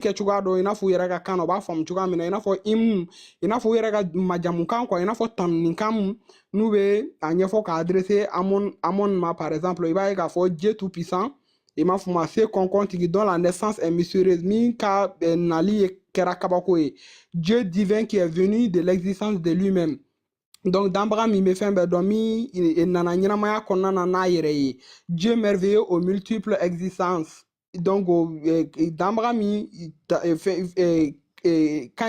kɛ cogoya dɔ i n'a fɔ u yɛrɛ ka kan na u b'a faamu cogoya min na i n'a fɔ hymne i n'a fɔ u yɛrɛ ka majamukan quoi i n'a fɔ tanunikan mun n'u bɛ a ɲɛfɔ k'a adressé Amon ma par exemple i b'a ye k'a fɔ Dieu tout puissant i m'a fɔ ma se kɔnkɔn tigi dont la naissance est mystérieuse min ka nali ye kɛra kabako ye Dieu divin qui est venu de l'existence de lui-même. Donc danbaga min bɛ fɛn bɛɛ dɔn min nana ɲɛnamaya kɔnɔna na n'a yɛrɛ ye Dieu merveilleux aux multiples existences. Donc danbaga min ka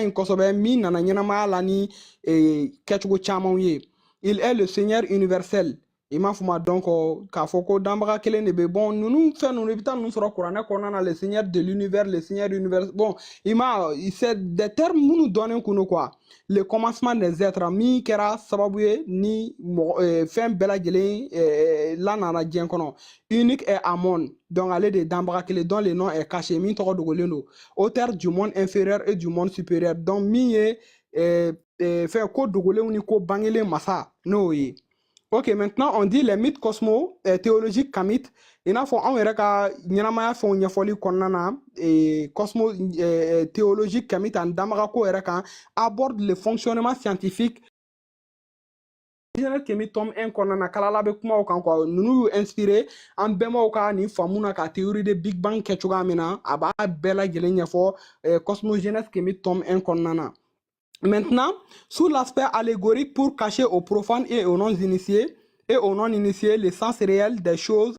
ɲi kosɛbɛ min nana ɲɛnamaya la ni kɛcogo camanw ye. Il est le Seigneur universel. I m'a fɔ ma donc k'a fɔ ko danbaga kelen de bɛ bon ninnu fɛn ninnu i bɛ taa ninnu sɔrɔ kuranɛ kɔnɔna na le Seigneur de l'univers le Seigneur universel bon c'est des termes minnu dɔnnen kun quoi le commencement des êtres min kɛra sababu ye ni fɛn bɛɛ lajɛlen la nana diɲɛ kɔnɔ unique est Amon donc ale de ye danbaga kelen dont le nom est caché min tɔgɔ dogolen don auteur du monde inférieur et du monde supérieur donc min ye fɛn ko dogolenw ni ko bangelen masa n'o ye. Ok, maintenant on dit les mythes cosmo-théologiques kamites. Il n'a pas un reka ɲɛnamaya fɛnw ɲɛfɔli kɔnɔna na cosmo-théologique kamite en damarako reka aborde le fonctionnement scientifique. Genèse kemi tome 1 kɔnɔna na kalala bɛ kumaw kan quoi ninnu y'u inspiré an bɛnbaw ka nin faamu na ka théorie de Big Bang kɛ cogoya min na a b'a bɛɛ lajɛlen ɲɛfɔ cosmogenèse kemi tome 1 kɔnɔna na. Maintenant, sous l'aspect allégorique pour cacher aux profanes et aux non-initiés le sens réel des choses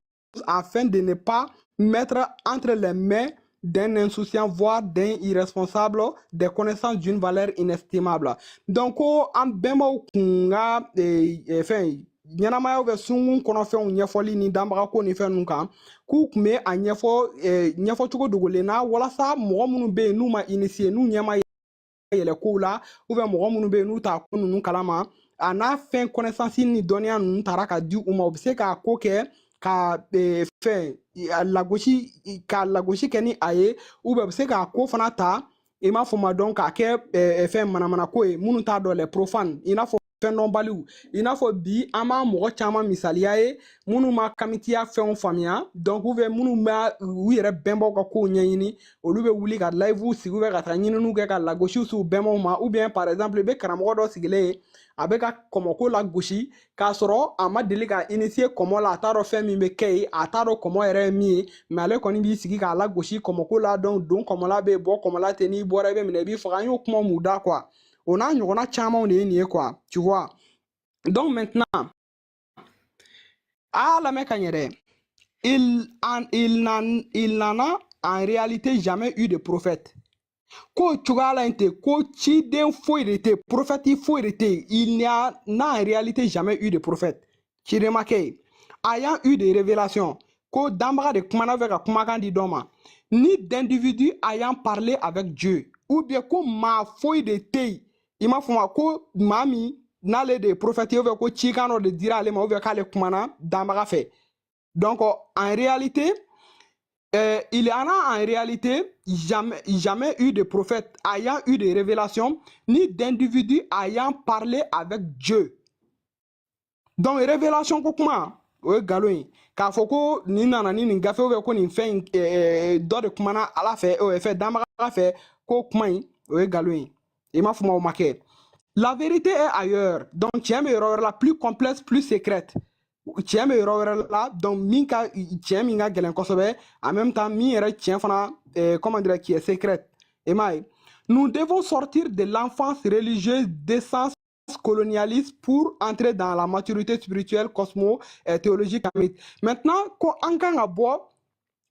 afin de ne pas mettre entre les mains d'un insouciant voire d'un irresponsable des connaissances d'une valeur inestimable. Donc, en bɛnbaw kun ka fɛn ɲɛnamayaw bɛ sungun kɔnɔfɛnw ɲɛfɔli ni danbagako ni fɛn ninnu kan k'u kun bɛ a ɲɛfɔcogo dogolen na walasa mɔgɔ minnu bɛ yen n'u ma initié n'u ɲɛma yɛlɛ kow la ou bien mɔgɔ minnu bɛ yen n'u t'a ko ninnu kalama a n'a fɛn connaissance ni dɔnniya ninnu taara ka di u ma u bɛ se k'a ko kɛ ka fɛn lagosi kɛ ni a ye ou bien u bɛ se k'a ko fana ta i m'a fɔ ma dɔn k'a kɛ fɛn manamanako ye minnu t'a dɔn les profanes i n'a fɔ fɛn dɔnbaliw i n'a fɔ bi an b'a mɔgɔ caman misaliya ye minnu ma kamitiya fɛnw faamuya donc ou bien minnu b'a u yɛrɛ bɛnbaw ka kow ɲɛɲini olu bɛ wuli ka livew sigi ou bien ka taa ɲininiw kɛ ka lagosiw s'u bɛnbaw ma ou bien par exemple i bɛ karamɔgɔ dɔ sigilen ye a bɛ ka kɔmɔko lagosi k'a sɔrɔ a ma deli ka initier kɔmɔ la a t'a dɔn fɛn min bɛ kɛ yen a t'a dɔn kɔmɔ yɛrɛ ye min ye mais ale kɔni b'i sigi k'a lagosi kɔmɔko la donc don kɔmɔla bɛ bɔ kɔmɔla tɛ n'i bɔra i bɛ minɛ i b'i faga an y'o kuma mun da quoi o n'a ɲɔgɔnna camanw de ye nin ye quoi tu vois. Donc maintenant à la Mekanyere, il n'en a en réalité jamais eu de prophète. Ko chugala inte, ko chiden foirete, prophète foirete, il n'a en réalité jamais eu de prophète. Chiremake, ayant eu des révélations, ko dambara de kumana veka kumakan di doma, ni d'individus ayant parlé avec Dieu, ou bien ko ma foirete, ima fuma ko mami, n'ale de prophètes ou ko chikano de dira ale ma ou k'ale kumana dambara fait. Donc en réalité il y en a en réalité jamais eu de prophète ayant eu des révélations ni d'individus ayant parlé avec Dieu. Donc révélation ko kuma o galoin k'a fɔ ko ni nana ni nin gafe ou ko nin fɛn dɔ de kumana ala fɛ o fɛ dambara fɛ ko kuma in o galoin i m'a fɔ ma o ma kɛ. La vérité est ailleurs. Donc, tiens, mais la plus complexe, plus secrète. Tiens, mais là, donc, minka, tiens, minga, gelen kosobe, en même temps, mi tiens, fana, comment dire, qui est secrète. Et maï, nous devons sortir de l'enfance religieuse d'essence colonialiste pour entrer dans la maturité spirituelle, cosmo, théologique. Maintenant, quand on a beau,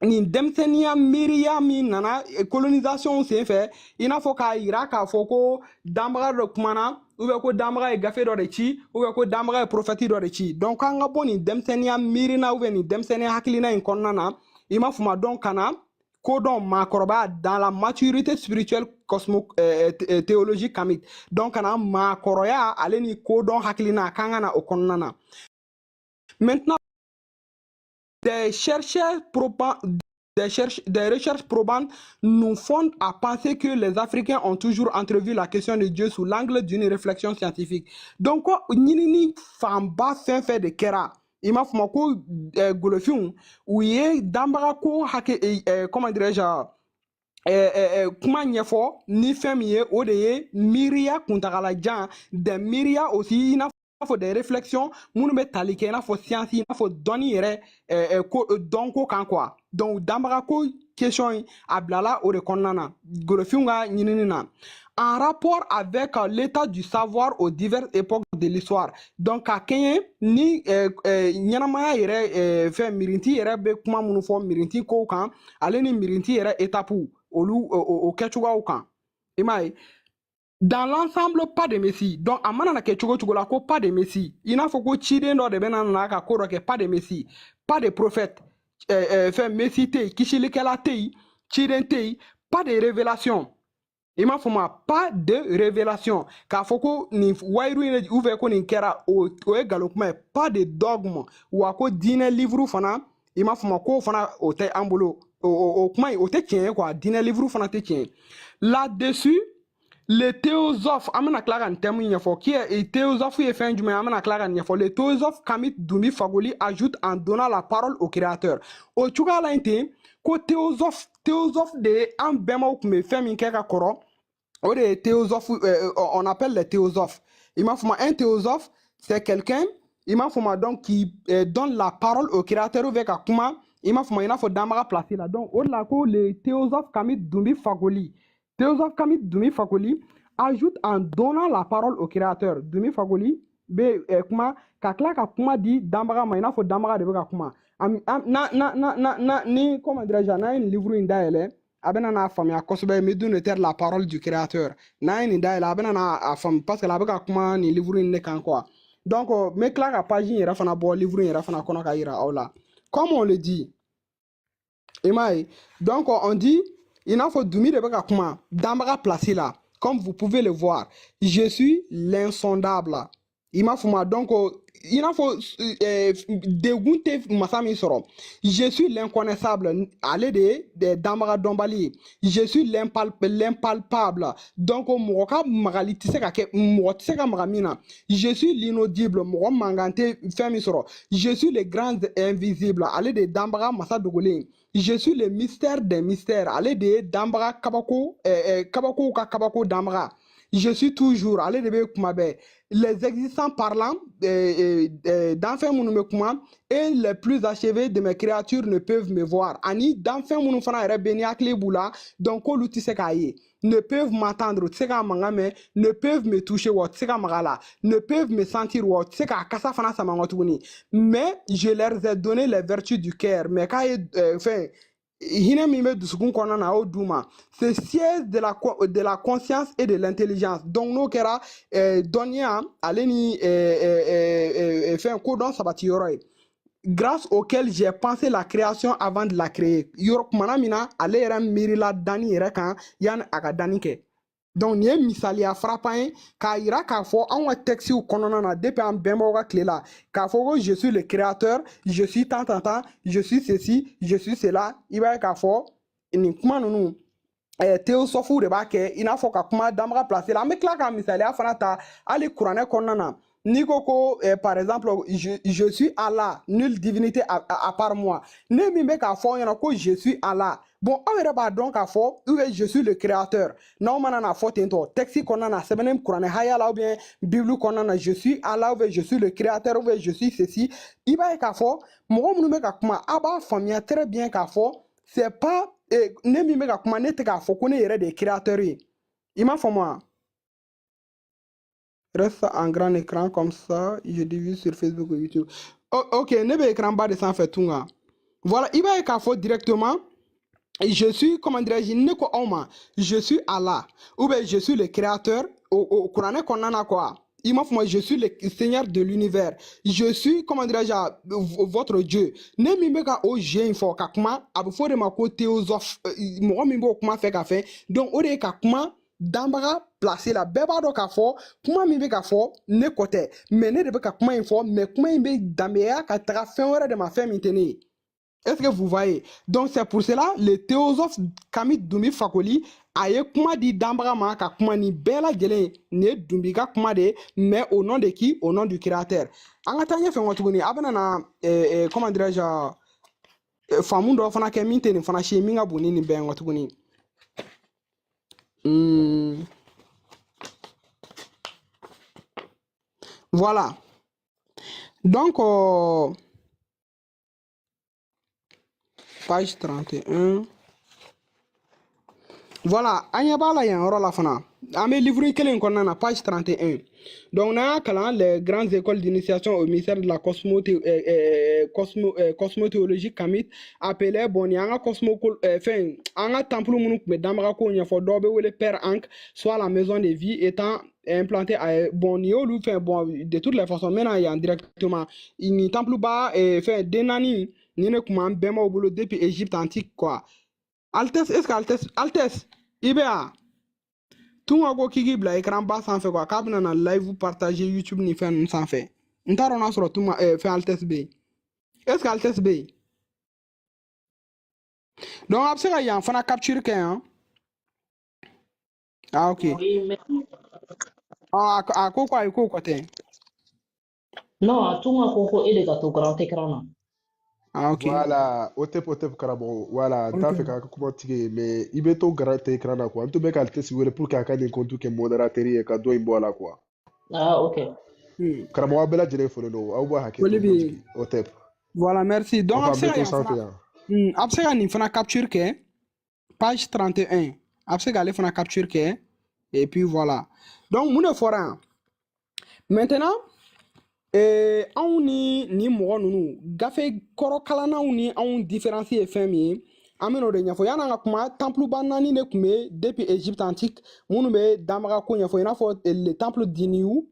ni denmisɛnniya miiriya min nana colonisation senfɛ i n'a fɔ k'a yira k'a fɔ ko danbaga dɔ kumana ou bien ko danbaga ye gafe dɔ de ci ou bien ko danbaga ye prophète dɔ de ci donc an ka bɔ nin denmisɛnniya miirina ou bien nin denmisɛnniya hakilina in kɔnɔna na i m'a fɔ ma dɔn ka na ko dɔn maakɔrɔbaya dans la maturité spirituelle cosmo théologique kamite donc ka na maakɔrɔya ale ni ko dɔn hakilina a kan ka na o kɔnɔna na. Maintenant des recherches probantes nous fondent à penser que les Africains ont toujours entrevu la question de Dieu sous l'angle d'une réflexion scientifique. Donc, ni famba fait de kera. Il m'a fait ko golofion où il est d'ambara ko comment dirais-je kuma ɲɛfɔ ni fɛn min ye o de ye miiriya kuntagalajan des miiriya aussi i n'a fɔ des réflexions minnu bɛ tali kɛ i n'a fɔ science i n'a fɔ dɔnni yɛrɛ ko dɔnko kan quoi donc danbaga ko question in a bilala o de kɔnɔna na golofinw ka ɲinini na en rapport avec l'état du savoir aux diverses époques de l'histoire donc ka kɛɲɛ ni ɲɛnamaya yɛrɛ fɛn mirinti yɛrɛ bɛ kuma minnu fɔ mirinti kow kan ale ni mirinti yɛrɛ étape olu o kɛcogoyaw kan i m'a ye dans l'ensemble pas de messie donc a mana na kɛ cogo cogo la ko pas de messie i n'a fɔ ko ciden dɔ de bɛna na ka ko dɔ kɛ pas de messie pas de prophète fɛn messie tɛ yen kisilikɛla tɛ yen ciden tɛ yen pas de révélation i m'a fɔ ma pas de révélation k'a fɔ ko nin wayiru in ou bien ko nin kɛra o ye nkalon kuma ye pas de dogme wa ko diinɛ livre fana i m'a fɔ ma ko fana o tɛ an bolo o kuma in o tɛ tiɲɛ ye quoi diinɛ livre fana tɛ tiɲɛ là-dessus les théosophes an bɛna tila ka nin thème ɲɛfɔ qui est théosophe ye fɛn jumɛn an bɛna tila ka nin ɲɛfɔ les théosophes Kamit Dumbi Fagoli ajoute en donnant la parole au créateur o cogoya la in ten ko théosophe de ye an bɛnbaw tun bɛ fɛn min kɛ ka kɔrɔ o de ye théosophe on appelle les théosophes i m'a fɔ ma un théosophe c'est quelqu'un i m'a fɔ ma donc qui donne la parole au créateur ou bien ka kuma i m'a fɔ ma i n'a fɔ danbaga placé la donc o de la ko le théosophe Kamit Dumbi Fagoli théosophe Kamit Dumbi Fagoli ajoute en donnant la parole au créateur Dumbi Fagoli bɛ kuma ka tila ka kuma di danbaga ma i n'a fɔ danbaga de bɛ ka kuma ni comment dirais-je n'a ye nin livre in dayɛlɛ a bɛna n'a faamuya kosɛbɛ me donner la parole du créateur n'a ye nin dayɛlɛ a bɛna n'a faamu parce que a bɛ ka kuma nin livre in de kan quoi donc n bɛ tila ka page in yɛrɛ fana bɔ livre in yɛrɛ fana kɔnɔ ka yira aw la comme on le dit i m'a ye donc on dit i n'a fɔ Dumbi de bɛ ka kuma danbaga place la comme vous pouvez le voir je suis l'insondable i m'a fɔ ma donc i n'a fɔ degun tɛ masa min sɔrɔ je suis l'inconnaissable ale de ye danbaga dɔnbali ye je suis l'impalpable donc mɔgɔ ka magali tɛ se ka kɛ mɔgɔ tɛ se ka maga min na je suis l'inaudible mɔgɔ mankan tɛ fɛn min sɔrɔ je suis le grand invisible ale de ye danbaga masa dogolen je suis le mystère des mystères ale de ye danbaga kabako kabakow ka kabako danbaga je suis toujours ale de bɛ kuma bɛɛ les existants parlants d'enfants minnu bɛ kuma et les plus achevés de mes créatures ne peuvent me voir ani d'enfants minnu fana yɛrɛ bɛ ni hakili b'u la donc k'olu tɛ se k'a ye ne peuvent m'entendre u tɛ se k'a mankan mɛn ne peuvent me toucher wa u tɛ se ka maga a la ne peuvent me sentir wa u tɛ se k'a kasa fana sama kɔ tuguni mais je leur ai donné les vertus du cœur mais k'a ye fɛn hinɛ min bɛ dusukun kɔnɔna na a y'o d'u ma c'est siège de la conscience et de l'intelligence donc n'o kɛra dɔnniya ale ni fɛn kodɔn sabati yɔrɔ ye grâce auquel j'ai pensé la création avant de la créer yɔrɔ kumana min na ale yɛrɛ miirila danni yɛrɛ kan yanni a ka danni kɛ donc nin ye misaliya frappant ye k'a yira k'a fɔ anw ka textes kɔnɔna na depuis an bɛnbaw ka tile la k'a fɔ ko je suis le créateur je suis tant je suis ceci je suis cela i b'a ye k'a fɔ nin kuma ninnu théosophes de b'a kɛ i n'a fɔ ka kuma danbaga place la an bɛ tila ka misaliya fana ta hali kuranɛ kɔnɔna na n'i ko par exemple je suis Allah nulle divinité à part moi ne min bɛ k'a fɔ aw ɲɛna ko je suis Allah bon aw yɛrɛ b'a dɔn k'a fɔ ou bien je suis le créateur n'aw mana n'a fɔ ten tɔ texte kɔnɔna na sɛbɛnnen kuranɛ haya la ou bien bible kɔnɔna na je suis Allah ou bien je suis le créateur ou bien je suis ceci i b'a ye k'a fɔ mɔgɔ minnu bɛ ka kuma a b'a faamuya très bien k'a fɔ c'est pas ne min bɛ ka kuma ne tɛ k'a fɔ ko ne yɛrɛ de ye créateur ye i m'a faamu wa reste en grand écran comme ça je divise sur Facebook ou YouTube ok ne bɛ écran bas de sanfɛ tun kan voilà i b'a ye k'a fɔ directement je suis comment dirais-je ne ko aw ma je suis Allah ou bien je suis le créateur au kuranɛ kɔnɔna na quoi il m'a fait je suis le Seigneur de l'univers je suis comment dirais-je votre Dieu ne min bɛ ka o Dieu in fɔ ka kuma a bɛ fɔ o de ma ko théosophe mɔgɔ min b'o kuma fɛ ka fɛn donc o de ye ka kuma danbaga place la bɛɛ b'a dɔn k'a fɔ kuma min bɛ ka fɔ ne kɔ tɛ mais ne de bɛ ka kuma in fɔ mais kuma in bɛ danbeya ka taga fɛn wɛrɛ de ma fɛn min tɛ ne ye. Est-ce que vous voyez? Donc c'est pour cela le théosophe Kamit Dumbi Fagoli a ye kuma di danbaga ma ka kuma ni bɛɛ lajɛlen nin ye Dumbi ka kuma de mais au nom de qui? Au nom du créateur. An ka taa ɲɛfɛ n kɔ tuguni a bɛna na comment dirais-je faamu dɔ fana kɛ min tɛ nin fana si ye min ka bon ni nin bɛɛ ye n kɔ tuguni Voilà. Donc, page 31. Voilà, Anyabala y a un rôle à faire. Amé livre qui est en page 31. Donc, on a les grandes écoles d'initiation au ministère de la cosmothéologie Kamit appelé bon, il y a un enfin, un temple où nous damara ko nya fo dobe ou le père Ankh, soit la maison de vie étant implanté à bon niveau fait bon de toutes les façons maintenant il y a directement il temple bas et fait denani ni ne kuma bema au boulot depuis Égypte antique quoi. Altesse, est-ce que Altesse, IBA, tout le monde qui bla écran bas sans fait quoi, quand on a live vous partagez YouTube ni fait sans fait. On t'a rendu sur tout fait Altesse B. Est-ce que Altesse B? Donc après il y a un fan à capture qu'un. Ah ok. Oui, mais... Ah quoi t'es? Non, à tout le monde et les gâteaux grand écran. Ah ok. Voilà, otep karabo. Voilà, t'as fait comment tirer, mais il met ton grand écran là quoi. En tout cas, Altesse si vous voulez pour qu'un cas de compte que modérateur et qu'un doigt imbo là quoi. Ah ok. Karabo a bela jere follow no. Au bois hacké. Otep. Voilà, merci. Donc après il y a un fan à capture qu'un. Page 31. Après il y a un fan à capture qu'un. Et puis voilà. Donc mon forum. Maintenant anw ni mɔgɔ ninnu gafe kɔrɔkalannaw ni anw différence ye fɛn min ye an bɛn'o de ɲɛfɔ yan'an ka kuma templuba 4 de tun bɛ depuis Égypte antique minnu bɛ danbaga ko ɲɛfɔ i n'a fɔ le temple d'Iniu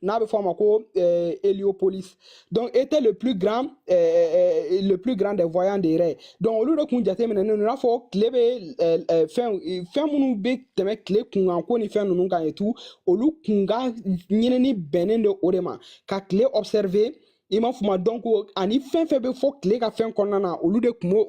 n'a bɛ fɔ a ma ko Héliopolis donc était le plus grand des voyants des rêves donc olu de tun jateminɛ ne i n'a fɔ tile bɛ fɛn minnu bɛ tɛmɛ tile kunkan ko ni fɛn ninnu kan et tout olu kun ka ɲinini bɛnnen de o de ma ka tile observer i m'a fuma donc ani fɛn fɛn bɛ fɔ tile ka fɛn kɔnɔna na olu de tun b'o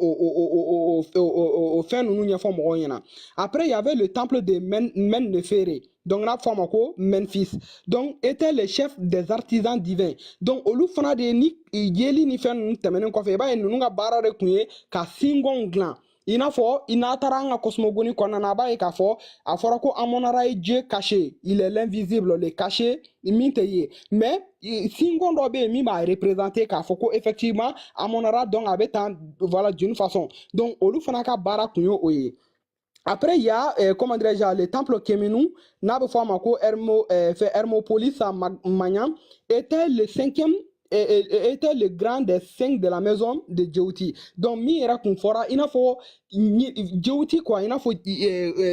o fɛn ninnu ɲɛfɔ mɔgɔw ɲɛna après il y avait le temple de Menneferre donc n'a fɔ a ma ko Memphis donc était le chef des artisans divins donc olu fana de ni yeli ni fɛn ninnu tɛmɛnen kɔfɛ i b'a ye ninnu ka baara de tun ye ka singɔnw dilan i n'a fɔ i n'a taara an ka cosmogonie kɔnɔna na a b'a ye k'a fɔ a fɔra ko Amon-Ra ye Dieu caché il est l'invisible le caché min tɛ ye mais singon dɔ bɛ yen min b'a représenter k'a fɔ ko effectivement Amon-Ra donc a bɛ tan voilà d'une façon donc olu fana ka baara tun ye o ye. Après, il y a, comment dirais-je, le temple Kemenu, n'a pas fait ko Hermopolis à Magnan, était le cinquième, était le grand des 5 de la maison de Djouti. Donc, mi era confora, il a fait, Djouti quoi, il a fait,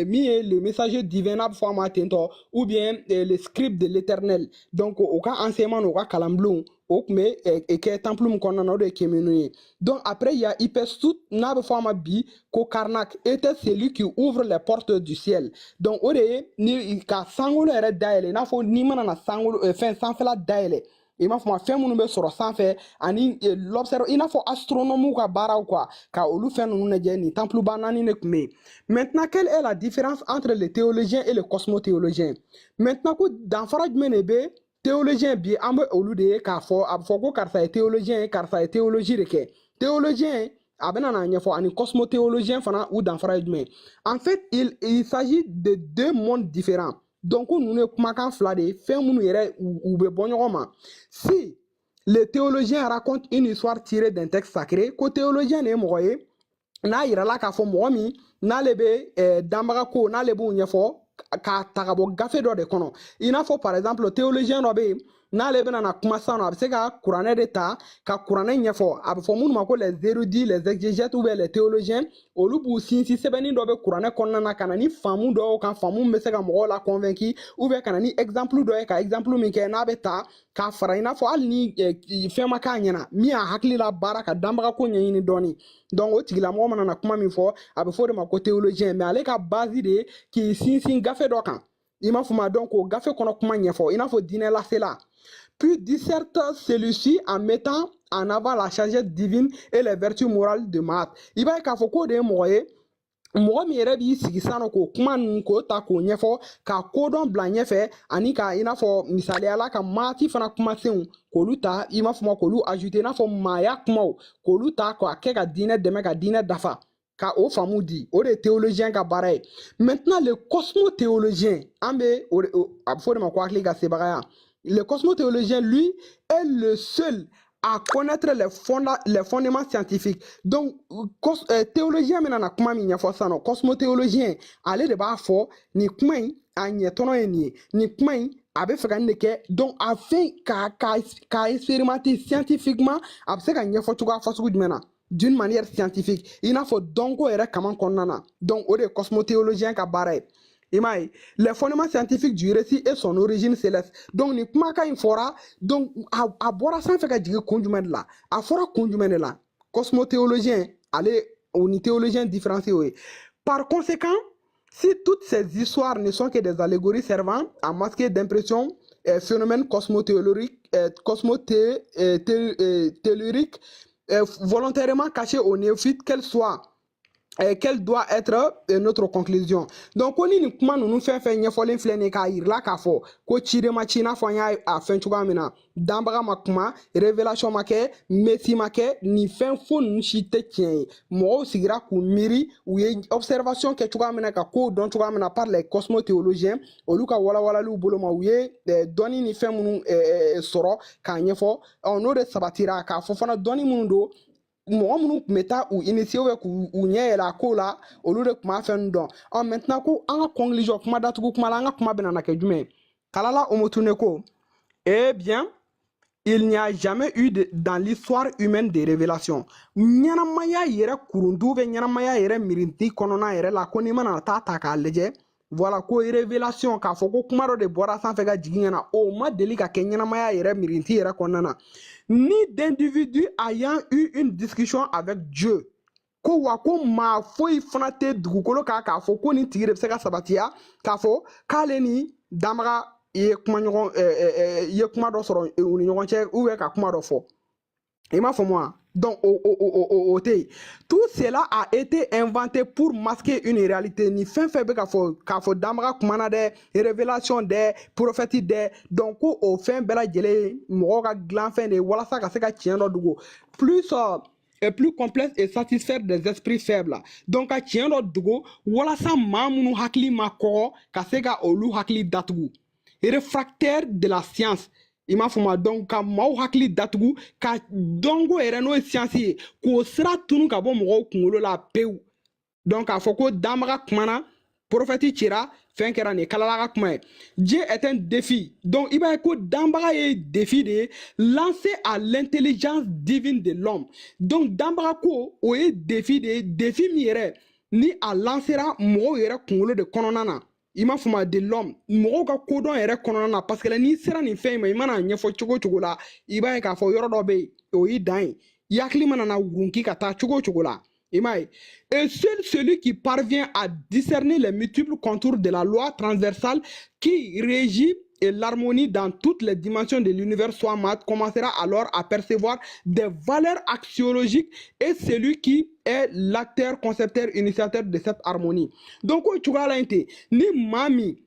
mi est le messager divin, n'a pas fait ou bien le script de l'éternel. Donc, au cas enseignement, au cas calamblou. Et que temple mun kɔnɔna de Kemenu. Donc après il y a Hypestut n'a pas fait bi ko Karnak était celui qui ouvre les portes du ciel. Donc o de ni ka sangolo yɛrɛ dayɛlɛ n'a fɔ ni mana na sangolo fɛn sanfɛla dayɛlɛ i m'a fɔ ma fɛn minnu bɛ sɔrɔ sanfɛ ani l'observe i n'a fɔ astronomes ka baaraw quoi ka olu fɛn ninnu lajɛ ni temple ba 4 de tun bɛ yen. Maintenant quelle est la différence entre le théologien et le cosmothéologien? Maintenant ko danfara jumɛn de bɛ théologien bi an bɛ olu de ye k'a fɔ a bɛ fɔ ko karisa ye théologien ye karisa ye théologie de kɛ théologien a bɛ na ɲɛfɔ ani cosmothéologien fana u danfara ye jumɛn en fait il s'agit de 2 mondes différents donc ninnu ye kumakan fila de ye fɛn minnu yɛrɛ u bɛ bɔ ɲɔgɔn ma si le théologien raconte une histoire tirée d'un texte sacré ko théologien de ye mɔgɔ ye n'a yirala k'a fɔ mɔgɔ min n'ale bɛ danbaga ko n'ale b'o ɲɛfɔ k'a ta ka bɔ gafe dɔ de kɔnɔ i n'a fɔ par exemple théologien dɔ bɛ yen n'ale bɛna na kuma sisan nɔ a bɛ se ka kuranɛ de ta ka kuranɛ ɲɛfɔ a bɛ fɔ minnu ma ko les érudits les exégètes ou bien les théologiens olu b'u sinsin sɛbɛnni dɔ bɛ kuranɛ kɔnɔna na ka na ni faamu dɔw kan faamu min bɛ se ka mɔgɔw la convaincre ou bien ka na ni exemple dɔ ye ka exemple min kɛ n'a bɛ ta k'a fara i n'a fɔ hali ni fɛn ma k'a ɲɛna min y'a hakili la baara ka danbaga ko ɲɛɲini dɔɔni donc o tigilamɔgɔ mana na kuma min fɔ a bɛ fɔ o de ma ko théologien mais ale ka base de ye k'i sinsin gafe dɔ kan i m'a fɔ ma donc o gafe kɔnɔ kuma ɲɛfɔ i n'a fɔ diinɛ lasela puis disserte celui-ci en mettant en avant la sagesse divine et les vertus morales de Maat. I b'a ye k'a fɔ k'o de ye mɔgɔ ye mɔgɔ min yɛrɛ b'i sigi san nɔ k'o kuma ninnu k'o ta k'o ɲɛfɔ ka kodɔn bila ɲɛfɛ ani ka i n'a fɔ misaliyala ka Maati fana kumasenw k'olu ta i m'a fɔ ma k'olu ajouter i n'a fɔ maaya kumaw k'olu ta k'a kɛ ka diinɛ dɛmɛ ka diinɛ dafa ka o faamu di o de théologien ka baara ye maintenant le cosmothéologien an bɛ a bɛ fɔ o de ma ko hakili ka sebagaya le cosmothéologien lui est le seul à connaître les fondements scientifiques donc théologien min nana kuma min ɲɛfɔ sisan nɔ cosmothéologien ale de b'a fɔ nin kuma in a ɲɛtɔnɔ ye nin ye nin kuma in a bɛ fɛ ka nin de kɛ donc afin k'a expérimenter scientifiquement a bɛ se ka ɲɛfɔ cogoya fasugu jumɛn na d'une manière scientifique i n'a fɔ dɔnko yɛrɛ kaman kɔnɔna na donc o de ye cosmothéologien ka baara ye i m'a ye les fondements scientifiques du récit et son origine céleste donc nin kumakan in fɔra donc a bɔra sanfɛ ka jigin kun jumɛn de la a fɔra kun jumɛn de la cosmothéologien ale o ni théologien différencié o ye par conséquent si toutes ces histoires ne sont que des allégories servant à masquer d'impressions phénomènes cosmothéoriques volontairement cachés aux néophytes, quelle doit être notre conclusion. Donc, on ni kuma nunu fɛn fɛn ɲɛfɔlen filɛ nin k'a yirila k'a fɔ ko ciden ma ci i n'a fɔ an y'a a fɛn cogoya min na danbaga ma kuma révélation ma kɛ messi ma kɛ nin fɛn fo ninnu si tɛ tiɲɛ ye mɔgɔw sigira k'u miiri u ye observation kɛ cogoya min na ka kow dɔn cogoya min na par les cosmothéologiens olu ka walawalaliw bolo ma u ye dɔnni ni fɛn minnu sɔrɔ k'a ɲɛfɔ n'o de sabatira k'a fɔ fana dɔnni minnu don mɔgɔ minnu tun bɛ taa u initié k'u ɲɛ yɛlɛ a ko la olu de tun b'a fɛn dɔn maintenant ko an ka conclusion kuma datugu kuma la an ka kuma bɛna na kɛ jumɛn kalala Omotunne ko eh bien il n'y a jamais eu dans l'histoire humaine des révélations ɲɛnamaya yɛrɛ kuruntu bɛ ɲɛnamaya yɛrɛ mirinti kɔnɔna yɛrɛ la ko n'i mana taa ta k'a lajɛ voilà ko révélation k'a fɔ ko kuma dɔ de bɔra sanfɛ ka jigin ka na o ma deli ka kɛ ɲɛnamaya yɛrɛ mirinti yɛrɛ kɔnɔna na ni d'individus ayant eu une discussion avec Dieu ko wa ko maa foyi fana tɛ dugukolo kan k'a fɔ ko nin tigi de bɛ se ka sabatiya k'a fɔ k'ale ni danbaga ye kuma dɔ sɔrɔ u ni ɲɔgɔn cɛ ou bien ka kuma dɔ fɔ i m'a faamu wa donc o tɛ yen tout cela a été inventé pour masquer une réalité ni fɛn fɛn bɛ k'a fɔ danbaga kumana dɛ révélation dɛ prophète dɛ donc ko o fɛn bɛɛ lajɛlen mɔgɔw ka dilan fɛn de ye walasa ka se ka tiɲɛ dɔ dogo plus complexe et satisfaire des esprits faibles donc ka tiɲɛ dɔ dogo walasa maa minnu hakili ma kɔgɔ ka se ka olu hakili datugu réfractaire de la science i m'a fɔ ma donc ka maaw hakili datugu ka dɔnko yɛrɛ n'o ye science ye k'o sira tunu ka bɔ mɔgɔw kunkolo la pewu donc k'a fɔ ko danbaga kumana prophète cira fɛn kɛra nin kalala ka kuma ye Dieu est un défi donc i b'a ye ko danbaga ye défi de ye lancé à l'intelligence divine de l'homme donc danbaga ko o ye défi de ye défi min yɛrɛ ni a lancera mɔgɔw yɛrɛ kunkolo de kɔnɔna na i m'a fɔ ma de l'homme mɔgɔw ka kodɔn yɛrɛ kɔnɔna na parce que n'i sera nin fɛn in ma i mana ɲɛfɔ cogo o cogo la i b'a ye k'a fɔ yɔrɔ dɔ bɛ yen o y'i dan ye i hakili mana na wurunki ka taa cogo o cogo la i m'a ye et seul celui qui parvient à discerner les multiples contours de la loi transversale qui régit et l'harmonie dans toutes les dimensions de l'univers soit mat commencera alors à percevoir des valeurs axiologiques et celui qui est l'acteur, concepteur, initiateur de cette harmonie. Donc, tu vois là, ni mami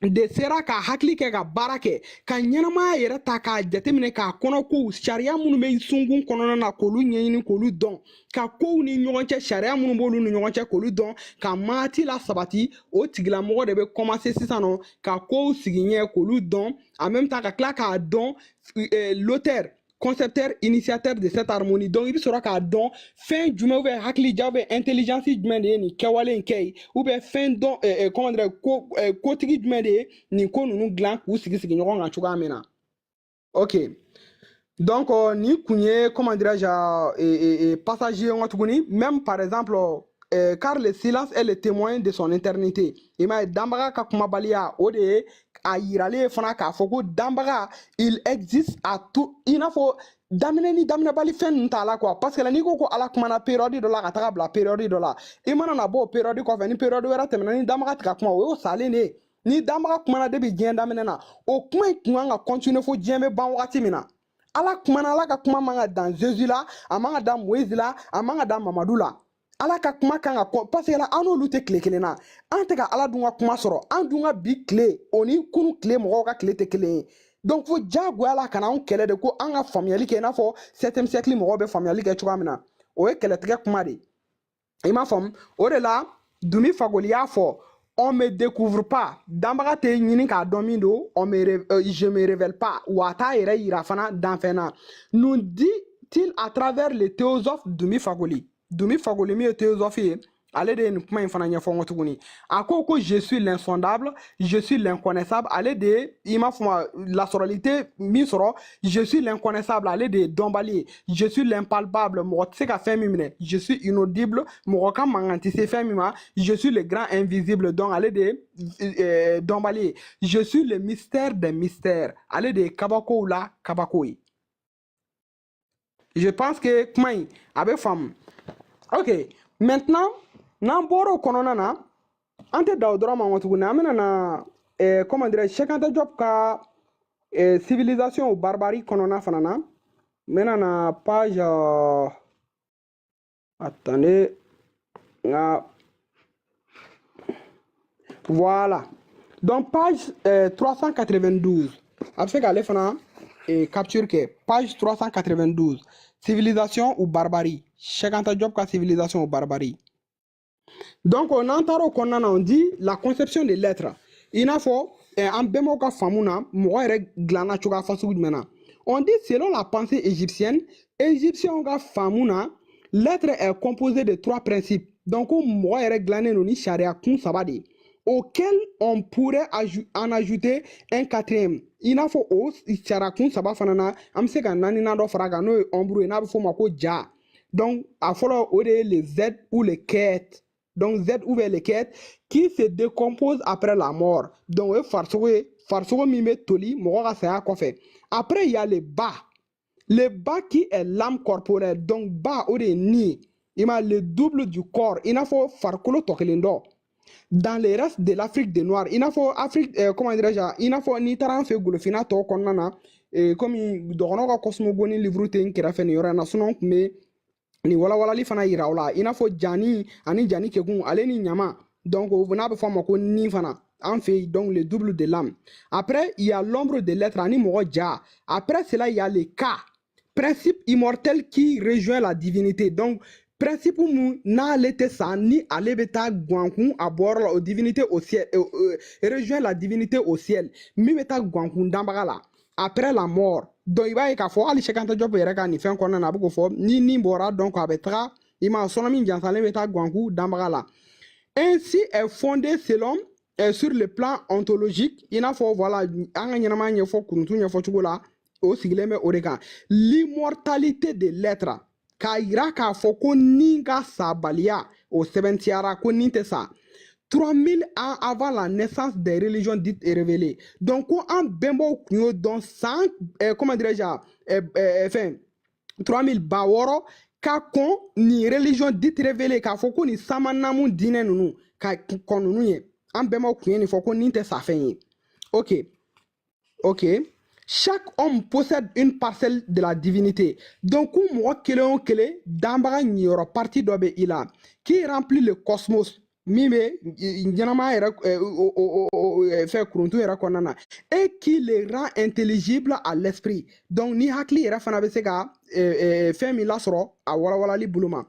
de sera ka hakili kɛ ka baara kɛ ka ɲɛnamaya yɛrɛ ta k'a jateminɛ k'a kɔnɔ kow sariya minnu bɛ sunkun kɔnɔna na k'olu ɲɛɲini k'olu dɔn ka kow ni ɲɔgɔn cɛ sariya minnu b'olu ni ɲɔgɔn cɛ k'olu dɔn ka maati la sabati o tigilamɔgɔ de bɛ commencer sisan nɔ ka kow sigi ɲɛ k'olu dɔn en même temps ka tila k'a dɔn l'auteur concepteur initiateur de cette harmonie donc il bɛ sɔrɔ k'a dɔn fɛn jumɛn ou bien hakilija ou bien intelligence jumɛn de ye nin kɛwale in kɛ ye ou bien fɛn dɔn comment dire kotigi jumɛn de ye nin ko ninnu dilan k'u sigi ɲɔgɔn kan cogoya min na ok donc ni kun ye comment dirais-je passage ye n ka tuguni même par exemple car le silence est le témoin de son éternité i m'a ye danbaga ka kumabaliya o de ye a yiralen fana k'a fɔ ko danbaga il existe à tout i n'a fɔ daminɛ ni daminɛbali fɛn ninnu t'a la quoi parce que n'i ko ko ala kumana période dɔ la ka taga bila période dɔ la i mana na bɔ o période kɔfɛ ni période wɛrɛ tɛmɛna ni danbaga tɛ ka kuma o y'o salen de ye ni danbaga kumana depuis diɲɛ daminɛ na o kuma in kun kan ka continuer fo diɲɛ bɛ ban wagati min na ala kumana ala ka kuma man ka dan Jésus la a man ka dan Moïse la a man ka dan Mamadu la ala ka kuma kan ka parce que an n'olu tɛ tile kelen na an tɛ ka ala dun ka kuma sɔrɔ an dun ka bi tile o ni kunu tile mɔgɔw ka tile tɛ kelen ye donc fo diyagoya la ka na anw kɛlɛ de ko an ka faamuyali kɛ i n'a fɔ 7e siècle mɔgɔw bɛ faamuyali kɛ cogoya min na o ye kɛlɛtigɛ kuma de ye i m'a faamu o de la Dumi Fagoli y'a fɔ on me découvre pas danbaga tɛ ɲini k'a dɔn min don je me révèle pas wa a t'a yɛrɛ yira fana danfɛn na nous dit-il à travers le théosophe Dumi Fagoli min ye théosophe ye ale de ye nin kuma in fana ɲɛfɔ n ko tuguni a ko ko je suis l'insondable je suis l'inconnaissable ale de ye i m'a fɔ lasɔrɔli min sɔrɔ je suis l'inconnaissable ale de ye dɔnbali ye je suis l'impalpable mɔgɔ tɛ se ka fɛn min minɛ je suis inaudible mɔgɔ ka mankan tɛ se fɛn min ma je suis le grand invisible donc ale de ye dɔnbali ye je suis le mystère des mystères ale de ye kabakow la kabako ye je pense que kuma in a bɛ faamu ok maintenant n'an bɔra o kɔnɔna na an tɛ da o dɔrɔn ma kɔ tuguni an bɛna na comment dirais-je Cheikh Anta Diop ka civilisation ou barbarie kɔnɔna fana na n bɛna na page attendez nga voilà donc page 392 a bɛ se k'ale fana capture kɛ page 392 civilisation ou barbarie Cheikh Anta Diop ka civilisation ou barbarie. Donc, on entend au Conan, on dit la conception de l'être. Il faut un bémoka famuna, glana choga fasugmena. On dit selon la pensée égyptienne, égyptien ga famuna, l'être est composé de 3 principes. Donc, on glané noni sharia kun sabadi, auquel on pourrait en ajouter un 4e. Il faut sharia kun sabafanana, amseka nanina do faraga no ombru na bfo mako ja. Donc, à follow les Z ou les quêtes. Donc, Z ou les quêtes qui se décomposent après la mort. Donc, farsogo mime toli, mora saya kofe. Après, il y a les bas. Le bas qui est l'âme corporelle. Donc, bas ou les ni. Il y a le double du corps. Il faut farkolo tokelindo. Dans les restes de l'Afrique des Noirs, il faut Afrique, comment dirais-je, il faut ni taran fe gulofina to konana. Comme il doit cosmogonie livre ten qui a fait n'yora sonon mais ni wala li fana yira wala ina fo jani ani jani kekun ale ni nyama donc on a besoin ko ni fana en fait donc le double de l'âme. Après il y a l'ombre de l'être ani mo ja. Après cela il y a le cas principe immortel qui rejoint la divinité. Donc principe mu na lete sa ni ale beta gwankun abor la divinité au ciel rejoint la divinité au ciel mi beta gwankun dambagala après la mort. Donc il va y avoir des Cheikh Anta Diop yɛrɛ ka nin fɛn kɔnɔna na a bɛ k'o fɔ ni bɔra donc a bɛ taga i ma sɔnna min jansalen bɛ taa Gwanku danbaga la. Ainsi est fondé selon sur le plan ontologique i n'a fɔ voilà an ka ɲɛnama ɲɛfɔ kuruntu ɲɛfɔ cogo la o sigilen bɛ o de kan l'immortalité de l'être k'a yira k'a fɔ ko ni ka sabaliya o sɛbɛntiyara ko ni tɛ sa 3000 ans avant la naissance des religions dites et révélées. Donc, on bembo dans 100, comment dirais-je, 3000 baworo, ka kon ni religion dites révélées, ka foko ni samanamu dine nunu, ka konunu ye. On bembo ni foko ni te sa fenye. Ok. Chaque homme possède une parcelle de la divinité. Donc, moi, kele, d'ambara n'y aura partie d'obe ila, qui remplit le cosmos. Mime nyanama yɛrɛ fɛ kuruntu yɛrɛ kɔnɔna na et qui les rend intelligibles à l'esprit. Donc ni hakili yɛrɛ fana bɛ se ka fɛn min lasɔrɔ a walawalali bolo ma.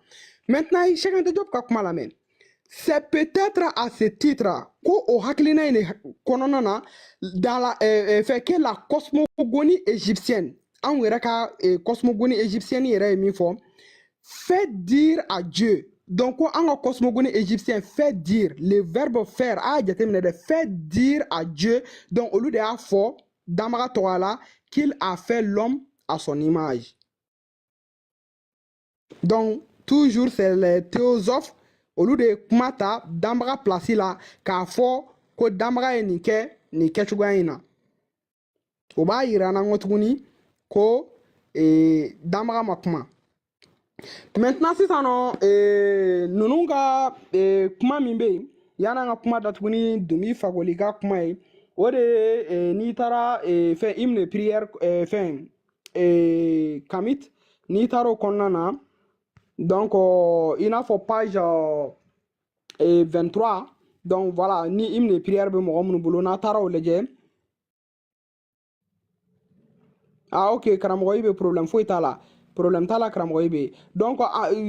Maintenant Cheikh Anta Diop ka kuma lamɛn. C'est peut-être à ce titre ko o hakilina in kɔnɔna na dans la fait que la cosmogonie égyptienne an yɛrɛ ka cosmogonie égyptienne yɛrɛ ye min fɔ fait dire à Dieu. Donc, en cosmogonie égyptien, fait dire, le verbe faire, fait dire à Dieu, donc au lieu de fort, Damara Toala, qu'il a fait l'homme à son image. Donc, toujours c'est les théosophes, au lieu de Kumata, Damara placé là, qu'a fort, que Damara est ni Ketchugaina. Oba Irana Ngotuni, ko Damara Makuma. Maintenant si ça non nunu ka kuma min bɛ yen yan'an ka kuma datuguni Dumi Fagoli ka kuma ye o de n'i taara fɛn hymne prière fɛn Kamit n'i taara o kɔnɔna na donc i n'a fɔ page 23 donc voilà ni hymne prière bɛ mɔgɔ minnu bolo n'a taara o lajɛ ah ok karamɔgɔ i bɛ problème foyi t'a la problème t'a la karamɔgɔ be donc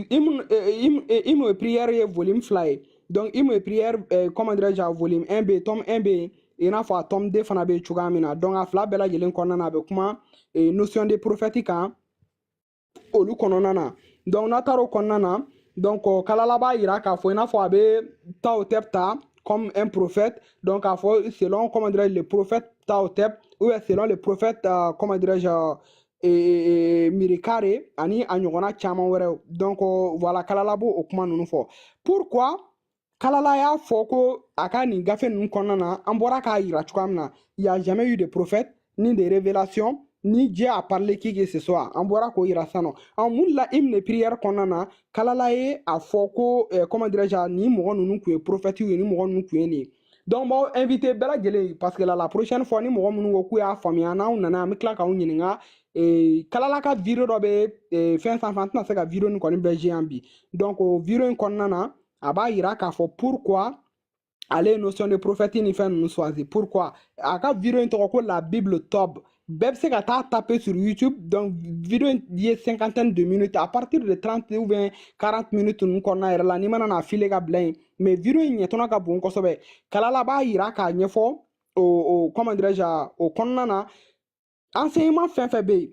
hymne prière ye volume 2 ye donc hymne prière comment dirais-je volume 1b tome 1b i n'a fɔ a tome 2 fana be cogoya min na donc a fila bɛɛ lajɛlen kɔnɔna na a bɛ kuma notion de prophète kan olu kɔnɔna na donc n'a taara o kɔnɔna na donc kalala b'a yira k'a fɔ i n'a fɔ a bɛ Taotep ta comme un prophète donc k'a fɔ selon comment dirais-je le prophète Taotep ou bien selon le prophète comment dirais-je Mirikare ani a ɲɔgɔnna caman wɛrɛw donc voilà kalala b'o o kuma ninnu fɔ pourquoi kalala y'a fɔ ko a ka nin gafe ninnu kɔnɔna na an bɔra k'a yira cogoya min na il y a jamais eu de prophète ni de révélation ni Dieu a parlé qui que ce soit an bɔra k'o yira sisan nɔ mun la hymne prière kɔnɔna na kalala ye a fɔ ko comment dirais-je nin mɔgɔ ninnu tun ye prophète ye ni mɔgɔ ninnu tun ye nin ye donc b'aw invité bɛɛ lajɛlen parce que la prochaine fois ni mɔgɔ minnu ko k'u y'a faamuya n'aw nana an bɛ tila k'aw ɲininka kalala ka video dɔ bɛ fɛn sanfɛ an tɛna se ka video nin kɔni bɛɛ jɛ yan bi donc o video in kɔnɔna na a b'a yira k'a fɔ pourquoi ale notion de prophète ni fɛn ninnu choisi pourquoi a ka video in tɔgɔ ko la Bible top bɛɛ bɛ se ka taa taper sur YouTube donc video in ye 50 de minutes à partir de 30 ou bien 40 minutes ninnu kɔnɔna yɛrɛ la n'i mana n'a file ka bila yen mais video in ɲɛtɔnɔ ka bon kosɛbɛ kalala b'a yira k'a ɲɛfɔ o comment dirais-je o kɔnɔna na enseignement fɛn fɛn bɛ yen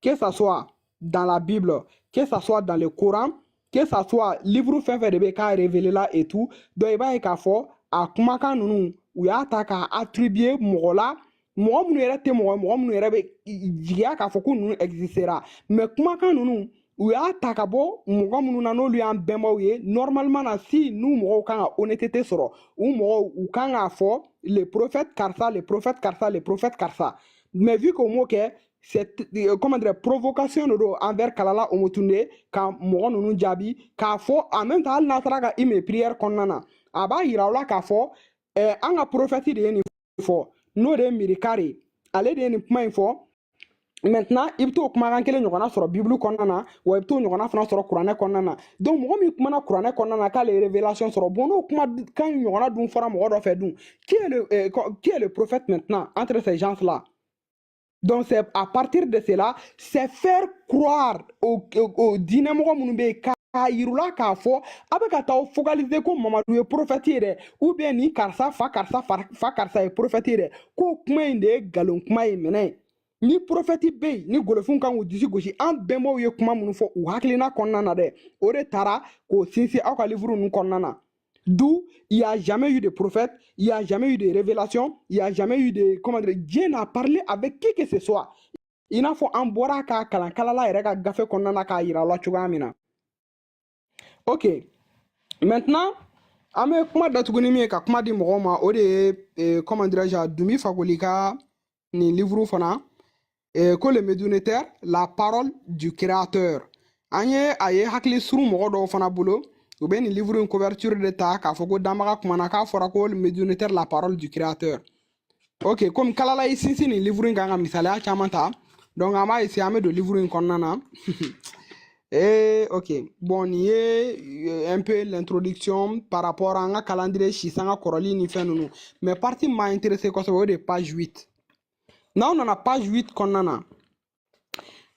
que ça soit dans la Bible que ça soit dans le Coran que ça soit livre fɛn fɛn de bɛ k'a révélé la et tout donc i b'a ye k'a fɔ a kumakan ninnu u y'a ta k'a attribuer mɔgɔ la mɔgɔ minnu yɛrɛ tɛ mɔgɔ minnu yɛrɛ bɛ jigiya k'a fɔ ko ninnu existera mais kumakan ninnu u y'a ta ka bɔ mɔgɔ minnu na n'olu y'an bɛnbaw ye normalement na si n'u mɔgɔw kan ka honnêteté sɔrɔ u mɔgɔw u kan k'a fɔ le prophète karisa le prophète karisa le prophète karisa mais vu qu'o m'o kɛ c'est comment dire provocation de do envers kalala omotunde ka mɔgɔ ninnu jaabi k'a fɔ en même temps hali n'a taara ka hymne prière kɔnɔna na a b'a yira aw la k'a fɔ an ka prophète de ye nin fɔ n'o de ye Mirikare ale de ye nin kuma in fɔ maintenant i bɛ t'o kumakan kelen ɲɔgɔnna sɔrɔ Bible kɔnɔna na wa i bɛ t'o ɲɔgɔnna fana sɔrɔ kuranɛ kɔnɔna na donc mɔgɔ min kumana kuranɛ kɔnɔna na k'ale ye révélation sɔrɔ bon n'o kumakan ɲɔgɔnna dun fɔra mɔgɔ dɔ fɛ dun qui est le prophète maintenant entre ces gens là donc c'est à partir de cela c'est faire croire au diinɛmɔgɔ minnu bɛ yen k'a yirula k'a fɔ a bɛ ka taa focaliser ko Mamadu ye prophète ye dɛ ou bien ni karisa fa karisa ye prophète ye dɛ k'o kuma in de ye nkalon kuma ye mɛnɛ ni prophète bɛ yen ni golofunw kan k'u disi gosi an bɛnbaw ye kuma minnu fɔ u hakilina kɔnɔna na dɛ o de taara k'o sinsin aw ka livre ninnu kɔnɔna na d'où il n'y a jamais eu de prophète, il n'y a jamais eu de révélation, il n'y a jamais eu de... Comment dire, Dieu n'a parlé avec qui que ce soit. Il n'a fait un bora ka kalala yɛrɛ ka gafe kɔnɔna na k'a yira la cogoya min na. Ok, maintenant, an bɛ kuma datuguni min ye ka kuma di mɔgɔw ma o de ye comment dirais-je Dumi Fakoli ka nin livre fana ko le Médiunétaire, la parole du créateur. An ye a ye hakili suru mɔgɔ dɔw fana bolo u bɛ nin livre in couverture de ta k'a fɔ ko danbaga kumana k'a fɔra ko le Médiunétaire, la parole du créateur. Ok, comme kalala yi sinsin nin livre in kan ka misaliya caman ta donc an b'a essayer an bɛ don livre in kɔnɔna na. Ok, bon, nin ye un peu l'introduction par rapport à un calendrier sisan ka kɔrɔli ni fɛn ninnu mais partie m'a intéressé kosɛbɛ o de page 8 n'aw nana page 8 kɔnɔna na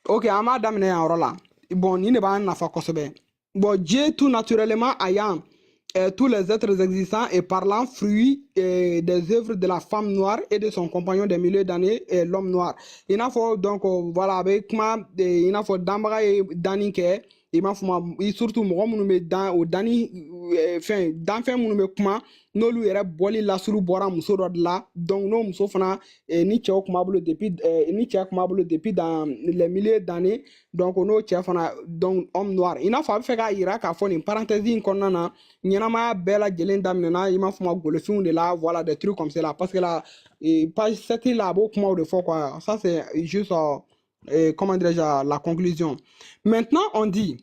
ok an b'a daminɛ yan yɔrɔ la bon nin de b'an nafa kosɛbɛ bon Dieu tout naturellement ayant tous les êtres existants et parlant fruit des œuvres de la femme noire et de son compagnon des milliers d'années l'homme noir i n'a fɔ donc voilà a bɛ kuma i n'a fɔ danbaga ye danni kɛ i m'a fɔ surtout mɔgɔ minnu bɛ dan o danni fɛn danfɛn minnu bɛ kuma n'olu yɛrɛ bɔli lasuru bɔra muso dɔ de la donc n'o muso fana ni cɛw kun b'a bolo depuis ni cɛ kun b'a bolo depuis dans les milliers d'années donc n'o cɛ fana donc homme noir i n'a fɔ a bɛ fɛ k'a yira k'a fɔ nin parenthèse in kɔnɔna na ɲɛnamaya bɛɛ lajɛlen daminɛna i m'a fɔ golofinw de la voilà des trucs comme ça là parce que la page 7 là a b'o kumaw de fɔ quoi ça c'est juste comment dirais-je la conclusion maintenant on dit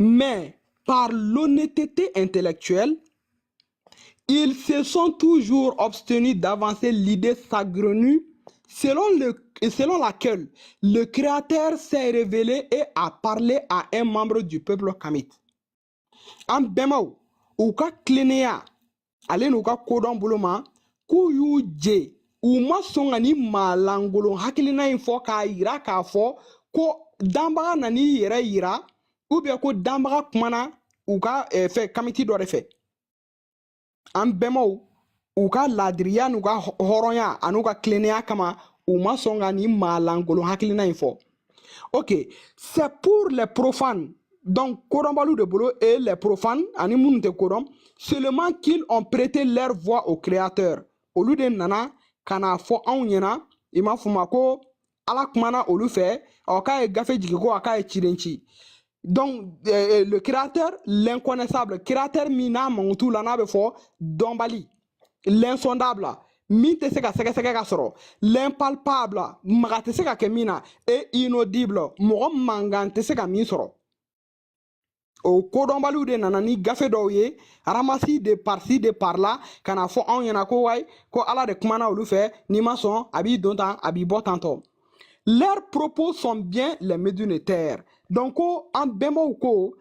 mais par l'honnêteté intellectuelle ils se sont toujours abstenus d'avancer l'idée saugrenue selon laquelle le Créateur s'est révélé et a parlé à un membre du peuple kamite. An bɛnbaw u ka tilennenya ale n'u ka kodɔn bolo ma k'u y'u jɛ u ma sɔn ka ni maa lankolon hakilina in fɔ k'a yira k'a fɔ ko danbaga nani yɛrɛ yira ou bien ko danbaga kumana u ka fɛ kamiti dɔ de fɛ an bɛmaw u ka ladiriya n'u ka hɔrɔnya an'u ka tilennenya kama u ma sɔn ka nin maalangolo hakilina in fɔ. Ok, c'est pour les profanes. Donc, kodɔnbaliw de bolo et les profanes ani minnu tɛ kodɔn seulement qu'ils ont prêté leur voix au créateur. Olu de nana ka n'a fɔ anw ɲɛna i m'a fɔ ma ko ala kumana olu fɛ k'a ye gafe jigin ko a k'a ye ciden ci. Donc, le créateur, l'inconnaissable, créateur min n'a mankutu la n'a bɛ fɔ dɔnbali, l'insondable, min tɛ se ka sɛgɛsɛgɛ ka sɔrɔ, l'impalpable, maga tɛ se ka kɛ min na, et inaudible, mɔgɔ mankan tɛ se ka min sɔrɔ. O kodɔnbaliw de nana ni gafe dɔw ye ramasi de par-ci de par-là ka na fɔ anw ɲɛna ko wayi ko ala de kumana olu fɛ n'i ma sɔn a b'i don tan a b'i bɔ tantɔ. Leurs propos sont bien les médunitaires. Donc ko an bɛnbaw ko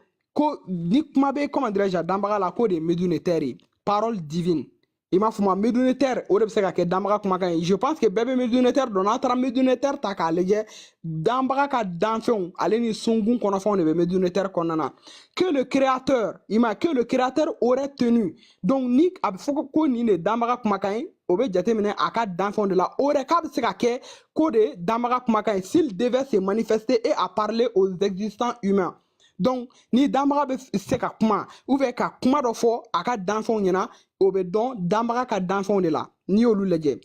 ni kuma bɛ comment dirais-je danbaga la ko de médunitaires ye parole divine. I m'a fɔ ma médunitaire o de bɛ se ka kɛ danbaga kumakan ye. Je pense que bɛɛ bɛ médunitaire dɔn n'a taara médunitaire ta k'a lajɛ danbaga ka danfɛnw ale ni sunkun kɔnɔfɛnw de bɛ médunitaire kɔnɔna na. Que le créateur que le créateur aurait tenu. Donc ni a bɛ fɔ ko nin de danbaga kumakan ye o bɛ jateminɛ a ka danfɛnw de la o yɛrɛ k'a bɛ se ka kɛ ko de danbaga kumakan ye s'il devait se manifester et à parler aux existants humains. Donc ni danbaga bɛ se ka kuma ou bien ka kuma dɔ fɔ a ka danfɛnw ɲɛna o bɛ dɔn danbaga ka danfɛnw de la n'i y'olu lajɛ.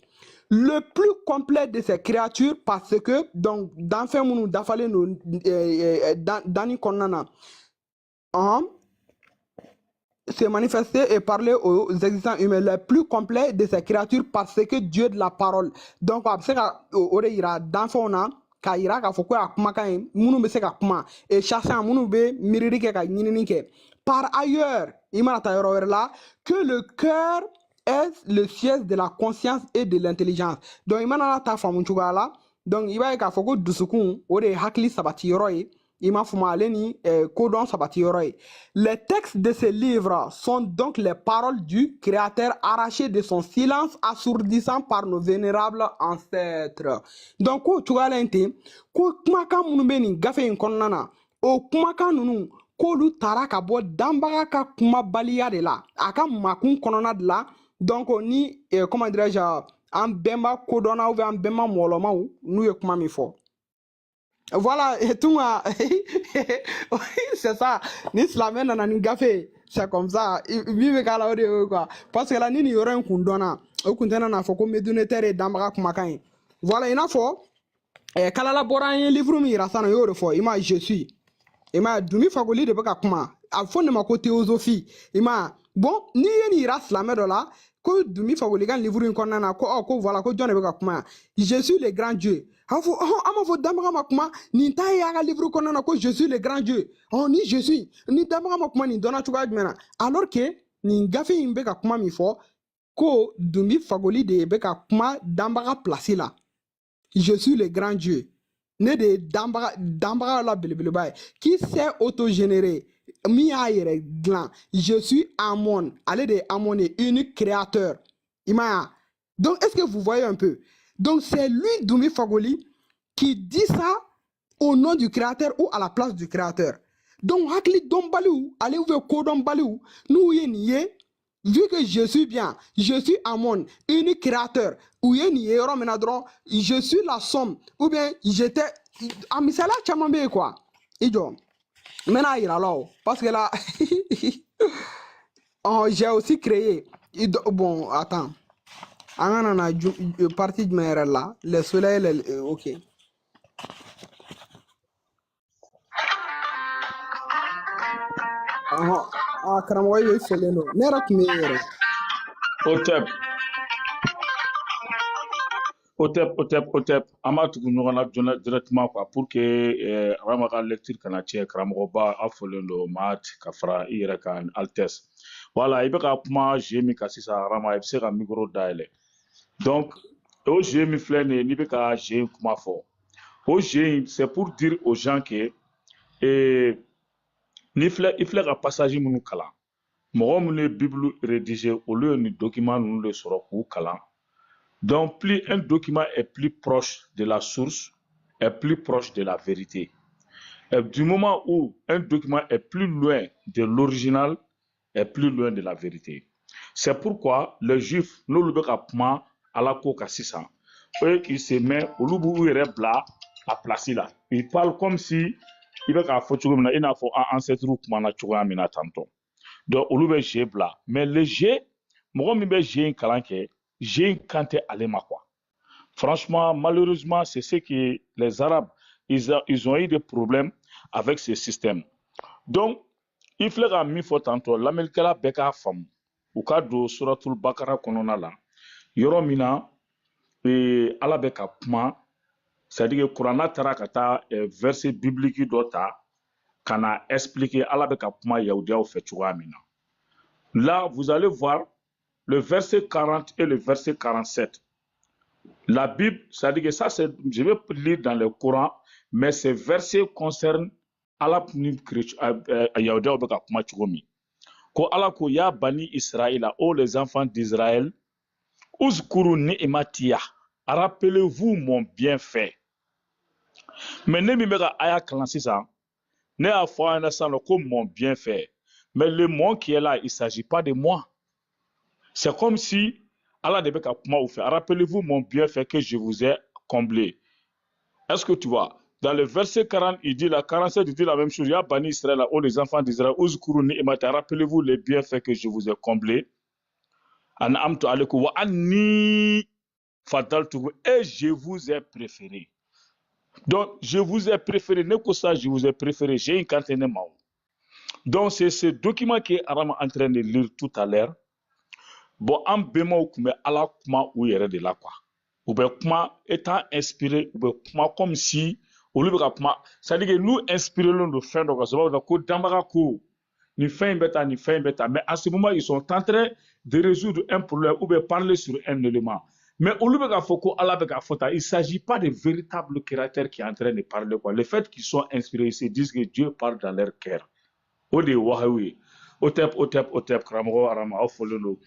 Le plus complet de ces créatures parce que donc danfɛn minnu dafalen don danni kɔnɔna na se manifester et parler aux existants humains, le plus complet de ces créatures parce que Dieu de la parole. Donc a bɛ se ka o de yira danfɛnw na k'a yira k'a fɔ ko a kumakan ye minnu bɛ se ka kuma et chacun minnu bɛ miirili kɛ ka ɲinini kɛ. Par ailleurs, il m'a que le cœur est le siège de la conscience et de l'intelligence. Donc, il m'a donc, il va y avoir que dusukun, o de hakili sabati yɔrɔ ye. Il m'a fumé ni kodon sabati yɔrɔ ye. Les textes de ces livres sont donc les paroles du Créateur arrachées de son silence assourdissant par nos vénérables ancêtres. Donc, ko cogoya in ten, ko kumakan minnu bɛ nin gafe in kɔnɔna na, o kumakan ninnu k'olu taara ka bɔ danbaga ka kumabaliya de la a ka makun kɔnɔna de la donc ni comment dirais-je an bɛnba kodɔnna ou bien an bɛnba mɔgɔlɔmaw n'u ye kuma min fɔ. Voilà, et tout c'est ça. Ni silamɛ nana ni gafe c'est comme ça. Min bɛ k'a la o de ye quoi. Parce que la ni nin yɔrɔ in kun dɔnna o kun tɛna n'a fɔ ko médunitaire ye danbaga kumakan ye. Voilà, i n'a fɔ kalala bɔra an ye livre min yira sisan nɔ o y'o de fɔ i ma je suis. I m'a Dumi Fagoli de bɛ ka kuma a fɔ ne ma ko théosophie i m'a bon n'i ye nin yira silamɛ dɔ la ko Dumi Fagoli ka livre in kɔnɔna na ko ko voilà ko jɔn de bɛ ka kuma je suis le grand Dieu a fɔ an b'a fɔ danbaga ma kuma nin t'a ye a ka livre kɔnɔna na ko je suis le grand Dieu ni je suis ni danbaga ma kuma nin dɔnna cogoya jumɛn na alors que nin gafe in bɛ ka kuma min fɔ ko Dumi Fagoli de bɛ ka kuma danbaga place la je suis le grand Dieu. Ne de dambaga la belebeleba ye qui s'est autogénéré mi y'a yɛrɛ dilan je suis Amon ale de ye Amon ye unique créateur i m'a ye donc est-ce que vous voyez un peu donc c'est lui Dumi Fagoli qui dit ça au nom du créateur ou à la place du créateur donc hakili dɔnbaliw ale bɛ kodɔnbaliw n'u ye nin ye vu que je suis bien, je suis Amon, unique créateur, ou je suis la somme, ou bien j'étais. Ah, mais c'est là que tu m'as quoi? Idiot. Maintenant, il a là, parce que là, j'ai aussi créé. Bon, attends. On a une partie de ma là, le soleil, ok. Karamɔgɔ ye fɛlen don ne yɛrɛ tun bɛ yɛrɛ o tɛ an b'a tugu ɲɔgɔn na joona directement quoi pour que Arama ka lecture kana tiɲɛ karamɔgɔba a fɔlen don Mahat ka fara i yɛrɛ kan Altesse voilà i bɛ ka kuma jeu min kan sisan Arama i bɛ se ka micro dayɛlɛ donc o jeu min filɛ nin ye n'i bɛ ka jeu in kuma fɔ o jeu in c'est pour dire aux gens que i filɛ ka passage minnu kalan mɔgɔ minnu ye Bible rédiger olu ye nin document ninnu de sɔrɔ k'u kalan donc plus un document est plus proche de la source est plus proche de la vérité Du moment où un document est plus loin de l'original, est plus loin de la vérité. C'est pourquoi les Juifs, nous le avons à la coca 600. Eux qui se mettent au loup à placer là. Ils parlent comme si il va faire il n'a pas ancêtre ou tantôt. Donc, au loup G bla. Mais le G, moi, je G un calanque, G un kanté alema quoi. Franchement, malheureusement, c'est ce que les Arabes, ils ont eu des problèmes avec ce système. Donc, il faut que mi fo tantôt l'Américain beka fam ou ka do suratul bakara konona la yoro mina ala beka kuma c'est-à-dire que Qur'an tara kata verset biblique dota kana expliquer ala beka kuma yahudia au fait mina. Là, vous allez voir le verset 40 et le verset 47. La Bible, c'est-à-dire que ça, je vais lire dans le Coran, mais ces versets concernent Allah Yahuda beka kuma chugomi. Ko Allah ko ya bani Israël, oh les enfants d'Israël, uzkuru ni'matiya, rappelez-vous mon bienfait. Mais ne mi meka aya kalansi ça, ne a fait un instant comme mon bienfait. Mais le moi qui est là, il ne s'agit pas de moi. C'est comme si Allah de beka kuma ou fait. Rappelez-vous mon bienfait que je vous ai comblé. Est-ce que tu vois? Dans le verset 40, il dit la 47, il dit la même chose. Il y a banni Israël, oh les enfants d'Israël, rappelez-vous les bienfaits que je vous ai comblés. Et je vous ai préféré. Donc, je vous ai préféré. Ne que ça, je vous ai préféré. J'ai une quantité de mots. Donc, c'est ce document que Aram est en train de lire tout à l'heure. Bon, en bémol, Allah kuma ou yere de la quoi. Ou bien kuma étant inspiré, ou bien kuma comme si c'est-à-dire que nous inspirons de faire donc ça va ko dambara ko ni fin bêta mais à ce moment ils sont en train de résoudre un problème ou bien parler sur un élément mais au lieu de foko Allah beka fota il s'agit pas de véritables caractères qui est en train de parler quoi. Le fait qu'ils sont inspirés ils se disent que Dieu parle dans leur cœur au de wahawi otep kramo arama ofolono.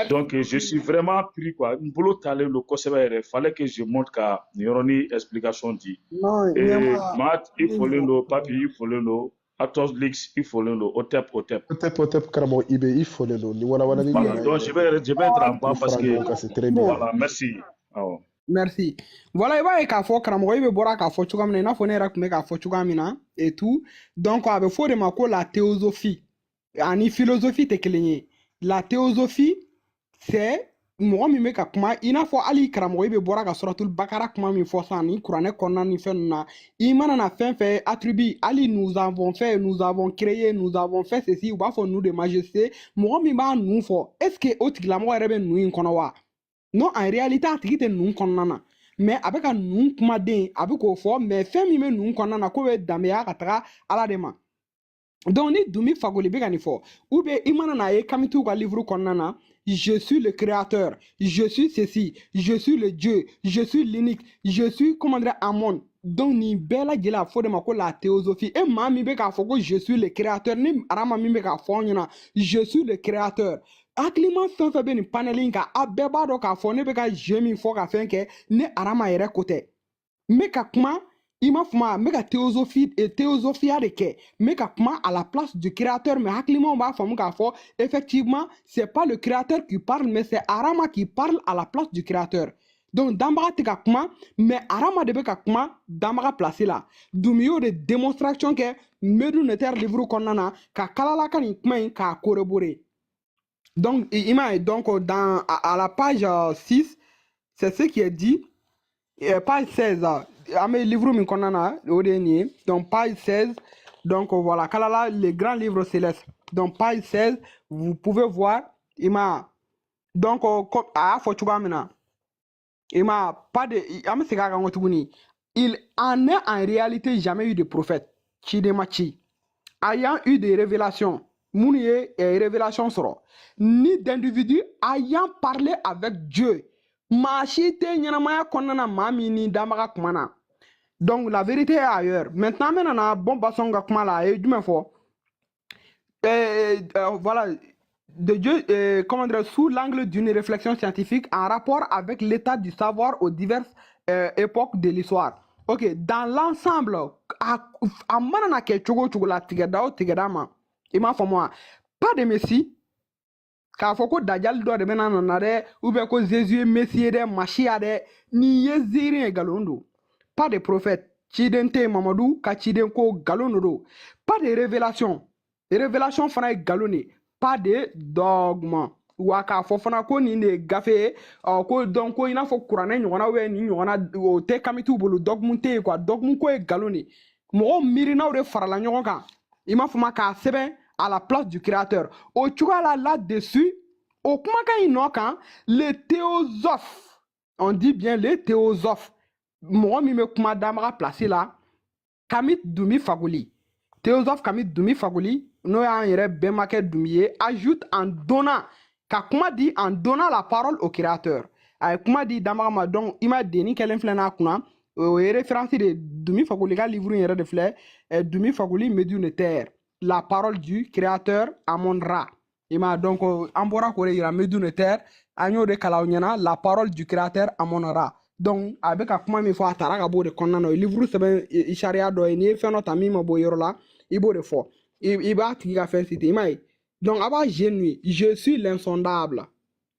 Donc je suis vraiment pris quoi. Il fallait que je montre qu'à Yoroni explication dit. Et Matt il faut le papi il faut le Atos Lix il faut le otep. Otep karamo ibe il faut le ni wala wala ni. Donc je vais être en bas parce que c'est très bien. Voilà, merci. Oh. Merci. Voilà, il va y avoir karamɔgɔ bɛ bɔra k'a fɔ cogoya min na i n'a fɔ ne yɛrɛ tun bɛ k'a fɔ cogoya min na et tout. Donc a bɛ fɔ de ma ko la théosophie ani philosophie tɛ kelen ye. La théosophie c'est mɔgɔ min bɛ ka kuma i n'a fɔ hali karamɔgɔ bɛ bɔra ka suratul bakara kuma min fɔ sisan ni kuranɛ kɔnɔna ni fɛn ninnu na i mana na fɛn fɛn attribut hali nous avons fait nous avons créé nous avons fait ceci u b'a fɔ nous de majesté mɔgɔ min b'a nu fɔ est ce que o tigilamɔgɔ yɛrɛ bɛ nu in kɔnɔ wa? Non, en réalité a tigi tɛ nu kɔnɔna na mais a bɛ ka nu kumaden a bɛ k'o fɔ mais fɛn min bɛ nu kɔnɔna na k'o bɛ danbeya ka taga ala de ma. Donc ni Dumi Fagoli bɛ ka nin fɔ ou bien i mana na ye Kamitu ka livre kɔnɔna na je suis le créateur, je suis ceci, je suis le Dieu, je suis l'unique, je suis comment dire Amon. Donc ni bɛɛ lajɛlen a fɔ de ma ko la théosophie et maa min bɛ k'a fɔ ko je suis le créateur ni arama min bɛ k'a fɔ an ɲɛna je suis le créateur. Hakilima fɛn fɛn bɛ nin panel in kan a bɛɛ b'a dɔn k'a fɔ ne bɛ ka je min fɔ ka fɛn kɛ ne arama yɛrɛ ko tɛ. N bɛ ka kuma i ma fuma n bɛ ka théosophiya de kɛ n bɛ ka kuma à la place du créateur mais hakilimaw b'a faamu k'a fɔ effectivement c'est pas le créateur qui parle mais c'est arama qui parle à la place du créateur. Donc danbaga tɛ ka kuma mais arama de bɛ ka kuma danbaga place la. Dumi y'o de démonstration kɛ Medu Neter livre kɔnɔna na ka kalala ka nin kuma in k'a corroborer. Donc, à la page 6, c'est ce qui est dit. Page 16, donc page 16, donc voilà, Kalala, les grands livres célestes. Donc page 16, vous pouvez voir, donc, il en a en réalité jamais eu de prophète, Chidemachi, ayant eu des révélations. Mounié et révélation sera ni d'individus ayant parlé avec Dieu. Donc la vérité est ailleurs. Maintenant, bon voilà, de Dieu, comment dire, sous l'angle d'une réflexion scientifique en rapport avec l'état du savoir aux diverses époques de l'histoire. ok, dans l'ensemble, a mana na kɛ cogo o cogo la tigɛda o tigɛda ma i m'a fɔ moi pas de messie k'a fɔ ko dajali dɔ de bɛna nana dɛ ou bien ko Jésus ye messie ye dɛ masiya dɛ nin ye ziiri ye nkalon don pas de prophète ciden tɛ yen Mamadu ka ciden ko nkalon de don pas de révélation fana ye nkalon de pas de dogme wa k'a fɔ fana ko nin de ye gafe ye ko donc ko i n'a fɔ kuranɛ ɲɔgɔnna ou bien nin ɲɔgɔnna o tɛ kami t'u bolo dogme tɛ yen quoi dogme ko ye nkalon de mɔgɔw miirinaw de farala ɲɔgɔn kan i m'a fɔ ma k'a sɛbɛn à la place du créateur au cogoya la là-dessus au kumakan in nɔ kan les théosophes on dit bien les théosophes mɔgɔ min bɛ kuma damaga place la Kamit Dumi Fagoli théosophe Kamit Dumi Fagoli n'o y'an yɛrɛ bɛnbakɛ Dumi ye ajoute en donnant ka kuma di en donnant la parole au créateur a ye kuma di damaga ma donc i ma denni kɛlen filɛ n'a kunna o ye référence de Dumi Fagoli ka livre in yɛrɛ de filɛ Dumi Fagoli Médium de terre la parole du créateur Amon-Ra i ma donc an bɔra k'o de yira Médium de terre an y'o de kalan aw ɲɛna la parole du créateur Amon-Ra donc a bɛ ka kuma min fɔ a taara ka b'o de kɔnɔna na o ye livre sɛbɛn sariya dɔ ye n'i ye fɛn dɔ ta min ma bɔ yɔrɔ la i b'o de fɔ i b'a tigi ka fɛn citer i m'a ye donc a b'a je nu ye je suis l'insondable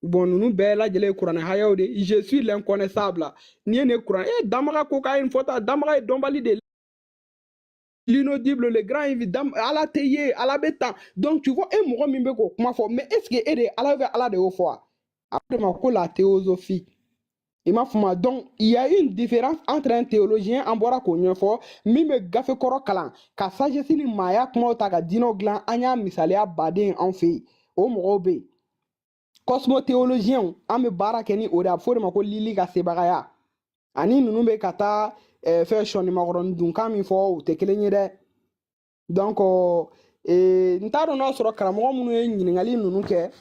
bon ninnu bɛɛ lajɛlen ye kuranɛ hayaw de je suis l'inconnaissable n'i ye nin kuranɛ damaga ko k'a ye nin fɔ ta damaga ye dɔnbali de l'inaudible le grand évident ala tɛ ye ala bɛ tan donc tu vois e mɔgɔ min bɛ k'o kuma fɔ mais est ce que e de ala bɛ ala de y'o fɔ a bɛ ma ko la théosophie i m'a faamu donc il y a une différence entre un théologien an bɔra k'o ɲɛfɔ min bɛ gafe kɔrɔ kalan ka sagesse ni maaya kumaw ta ka diinɛw dilan an y'a misaliya baden anw fɛ yen o mɔgɔw bɛ yen cosmothéologiens an bɛ baara kɛ ni o de a bɛ fɔ o de ma ko lili ka sebagaya ani ninnu bɛ ka taa fɛn sɔnimakɔrɔni dunkan min fɔ u tɛ kelen ye dɛ donc n t'a dɔn n'a sɔrɔ karamɔgɔ minnu ye ɲininkali ninnu kɛ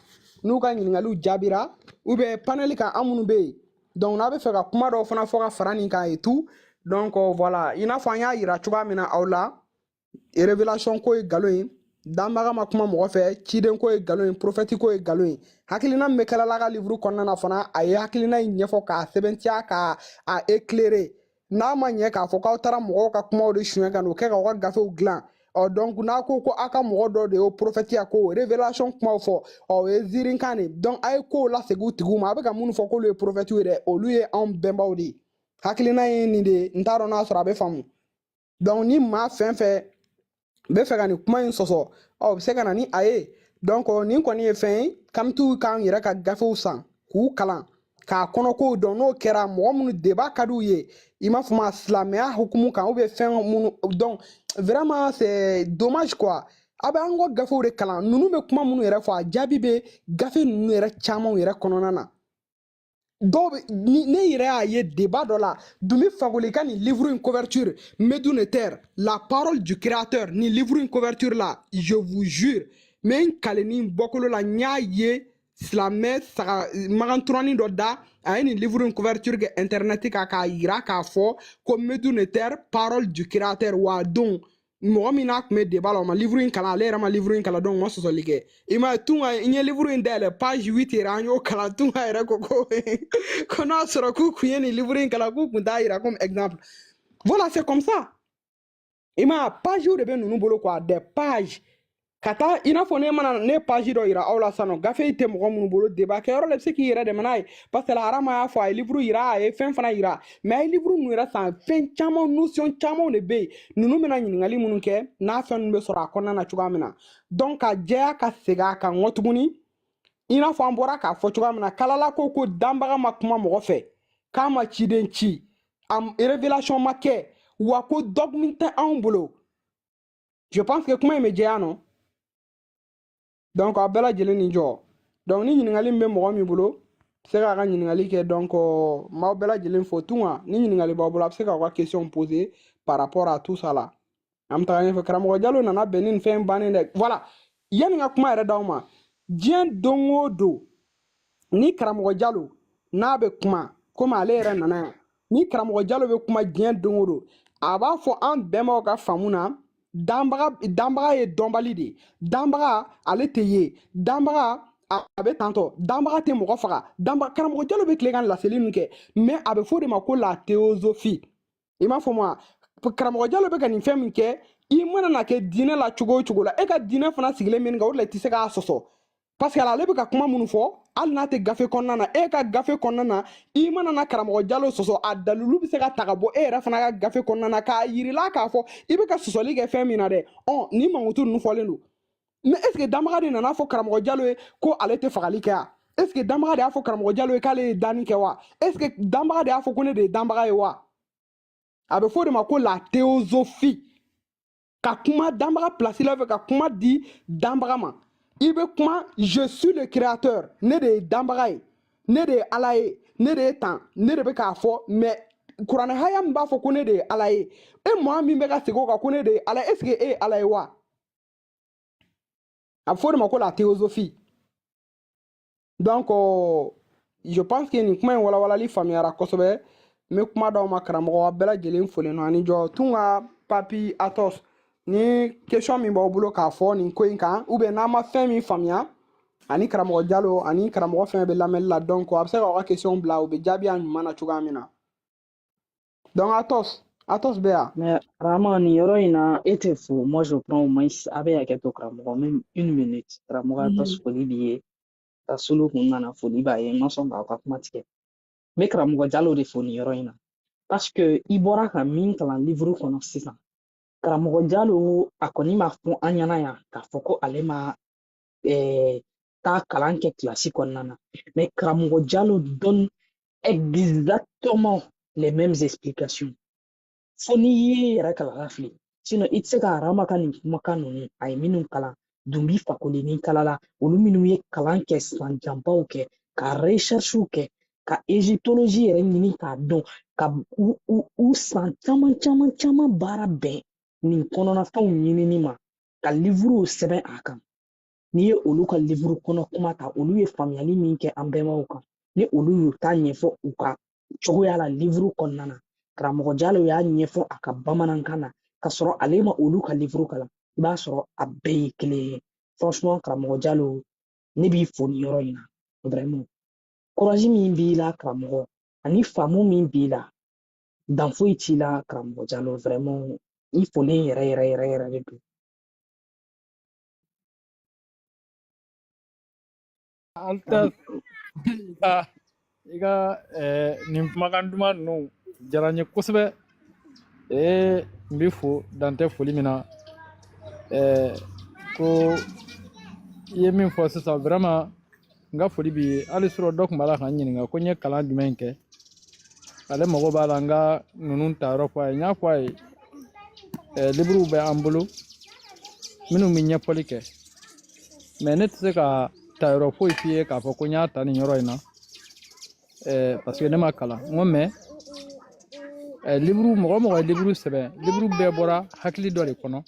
n'u ka ɲininkaliw jaabira ou bien panel kan an minnu bɛ yen donc n'a bɛ fɛ ka kuma dɔw fana fɔ ka fara nin kan et tout donc voilà i n'a fɔ an y'a yira cogoya min na aw la révélation ko ye nkalon ye danbaga ma kuma mɔgɔ fɛ ciden ko ye nkalon ye prophète ko ye nkalon ye hakilina min bɛ kɛla ka livre kɔnɔna na fana a ye hakilina in ɲɛfɔ k'a sɛbɛntiya k'a éclairer n'a ma ɲɛ k'a fɔ k'aw taara mɔgɔw ka kumaw de suɲɛ ka n'o kɛ k'aw ka gafew dilan donc n'a ko ko aw ka mɔgɔ dɔ de y'o prophète ko révélation kumaw fɔ o ye ziirikan de donc a ye kow lasegin u tigiw ma a bɛ ka minnu fɔ k'olu ye prophète ye dɛ olu ye anw bɛnbaw de ye hakilina ye nin de ye n t'a dɔn n'a sɔrɔ a bɛ faamu donc ni maa fɛn fɛn bɛ fɛ ka nin kuma in sɔsɔ o bɛ se ka na ni a ye donc nin kɔni ye fɛn ye kamitiw k'an yɛrɛ ka gafew san k'u kalan k'a kɔnɔkow dɔn n'o kɛra mɔgɔ minnu débat ka d'u ye i m'a fɔ ma silamɛya hukumu kan ou bien fɛn minnu donc vraiment c'est dommage quoi a bɛ an ka gafew de kalan ninnu bɛ kuma minnu yɛrɛ fɔ a jaabi bɛ gafe ninnu yɛrɛ camanw yɛrɛ kɔnɔna na dɔw bɛ ne yɛrɛ y'a ye débat dɔ la Dumi Fagoli ka nin livre in couverture Médium de terre la parole du créateur nin livre in couverture la je vous jure mais n kale nin bɔkolo la n y'a ye silamɛ saga maganturani dɔ da a ye nin livre in couverture kɛ internet kan k'a yira k'a fɔ ko Médium de terre parole du créateur wa don mɔgɔ min n'a tun bɛ débat la o ma livre in kalan ale yɛrɛ ma livre in kalan donc ma sɔsɔli kɛ i ma Tunga n ye livre in dayɛlɛ page 8 yɛrɛ an y'o kalan Tunga yɛrɛ ko ko n'a sɔrɔ k'u kun ye nin livre in kalan k'u kun t'a yira comme exemple voilà c'est comme ça i ma page de bɛ ninnu bolo quoi des pages ka taa i n'a fɔ ne page dɔ yira aw la sisan nɔ gafe tɛ mɔgɔ minnu bolo débat kɛyɔrɔ la i bɛ se k'i yɛrɛ dɛmɛ n'a ye parce que Arama y'a fɔ a ye livre yira a ye fɛn fana yira mais a ye livre ninnu yɛrɛ san fɛn caman notion camanw de bɛ yen ninnu bɛna ɲininkali minnu kɛ n'a fɛn ninnu bɛ sɔrɔ a kɔnɔna na cogoya min na donc ka jɛya ka segin a kan n kɔ tuguni i n'a fɔ an bɔra k'a fɔ cogoya min na kalala ko danbaga ma kuma mɔgɔ fɛ k'a ma ciden ci a révélation ma kɛ wa ko dogme tɛ anw bolo je pense que kuma in bɛ jɛya nɔ donc a bɛɛ lajɛlen ni jɔ donc ni ɲininkali min bɛ mɔgɔ min bolo a bɛ se k'a ka ɲininkali kɛ donc m'aw bɛɛ lajɛlen fo Tunga ni ɲininkali b'aw bolo a bɛ se k'aw ka question poser par rapport à tout ça là an bɛ taga ɲɛfɛ karamɔgɔ Jalo nana bɛn ni nin fɛn bannen dɛ voilà yanni n ka kuma yɛrɛ d'aw ma diɲɛ don o don ni karamɔgɔ Jalo n'a bɛ kuma komi ale yɛrɛ nana yan ni karamɔgɔ Jalo bɛ kuma diɲɛ don o don a b'a fɔ an bɛnbaw ka faamu na danbaga ye dɔnbali de ye danbaga ale tɛ ye danbaga a bɛ tantɔ danbaga tɛ mɔgɔ faga karamɔgɔ Jalo bɛ tile ka laseli ninnu kɛ mais a bɛ fɔ o de ma ko la théosophie i m'a fɔ ma karamɔgɔ Jalo bɛ ka nin fɛn min kɛ i mana na kɛ diinɛ la cogo o cogo la e ka diinɛ fana sigilen min kan o de la i tɛ se k'a sɔsɔ parce que ale bɛ ka kuma minnu fɔ hali n'a tɛ gafe kɔnɔna na e ka gafe kɔnɔna na i mana na karamɔgɔ Jalo sɔsɔ a dalilu bɛ se ka ta ka bɔ e yɛrɛ fana ka gafe kɔnɔna na k'a yirila k'a fɔ i bɛ ka sɔsɔli kɛ fɛn min na dɛ nin mankutu ninnu fɔlen don mais est ce que danbaga de nana fɔ karamɔgɔ Jalo ye ko ale tɛ fagali kɛ wa est ce que danbaga de y'a fɔ karamɔgɔ Jalo ye k'ale ye danni kɛ wa est ce que danbaga de y'a fɔ ko ne de ye danbaga ye wa a bɛ fɔ de ma ko la théosophie ka kuma danbaga place la fɛ ka kuma di danbaga ma i bɛ kuma je suis le créateur ne de ye danbaga ye ne de ye ala ye ne de ye tan ne de bɛ k'a fɔ mais kuranɛ haya min b'a fɔ ko ne de ye ala ye e maa min bɛ ka segin o kan ko ne de ye ala ye est ce que e ye ala ye wa a bɛ fɔ de ma ko la théosophie donc je pense que nin kuma in walawalali faamuyara kosɛbɛ n bɛ kuma d'aw ma karamɔgɔ bɛɛ lajɛlen folen don ani jɔ Tunga Papi Atos ni question min b'aw bolo k'a fɔ nin ko in kan ou bien n'a ma fɛn min faamuya ani karamɔgɔ Jalo ani karamɔgɔ fɛn bɛ lamɛnni la donc a bɛ se k'aw ka question bila u bɛ jaabi a ɲuman na cogoya min na donc Atos bɛ yan. Mais Rama, ni yɔrɔ in na e tɛ fo. Moi je prends au moins a bɛ hakɛ to karamɔgɔ même 1 minute. Karamɔgɔ Atos foli b'i ye. Ka sulu kun nana foli b'a ye. N ma sɔn k'aw ka kuma tigɛ. N bɛ karamɔgɔ Jalo de fo nin yɔrɔ in na. Parce que i bɔra ka min kalan livre kɔnɔ sisan. Karamɔgɔ Jalo a kɔni m'a fɔ an ɲɛna yan k'a fɔ ko ale ma taa kalan kɛ kilasi kɔnɔna na. Mais karamɔgɔ Jalo donne exactement les mêmes explications. Fo n'i ye yɛrɛ kalan fili. Sinon i tɛ se ka Rama ka nin kumakan ninnu a ye minnu kalan Dunbi Fakoli kalala olu minnu ye kalan kɛ san janbaw kɛ ka recherche kɛ ka égyptologie yɛrɛ ɲini k'a dɔn ka u san caman baara bɛn nin kɔnɔnafɛnw ɲinini ma ka livre sɛbɛn a kan n'i ye olu ka livre kɔnɔ kuma ta olu ye faamuyali min kɛ an bɛnbaw kan ni olu y'u ta ɲɛfɔ u ka cogoya la livre kɔnɔna na karamɔgɔ Jalo y'a ɲɛfɔ a ka bamanankan na ka sɔrɔ ale ma olu ka livre kalan i b'a sɔrɔ a bɛɛ ye kelen ye franchement karamɔgɔ Jalo ne b'i fo nin yɔrɔ in na vraiment courage min b'i la karamɔgɔ ani faamu min b'i la dan foyi t'i la karamɔgɔ Jalo vraiment i folen yɛrɛ de don. Alta i ka nin kumakan duman ninnu diyara n ye kosɛbɛ n b'i fo dan tɛ foli min na ko i ye min fɔ sisan vraiment n ka foli b'i ye hali sɔrɔ dɔ tun b'a la ka n ɲininka ko n ye kalan jumɛn kɛ ale mago b'a la n ka ninnu ta yɔrɔ fɔ a ye n y'a fɔ a ye livrew bɛ an bolo minnu bɛ ɲɛfɔli kɛ mais ne tɛ se ka ta yɔrɔ foyi f'i ye k'a fɔ ko n y'a ta nin yɔrɔ in na parce que ne ma kalan n ko mais livre mɔgɔ mɔgɔ ye livre sɛbɛn livre bɛɛ bɔra hakili dɔ de kɔnɔ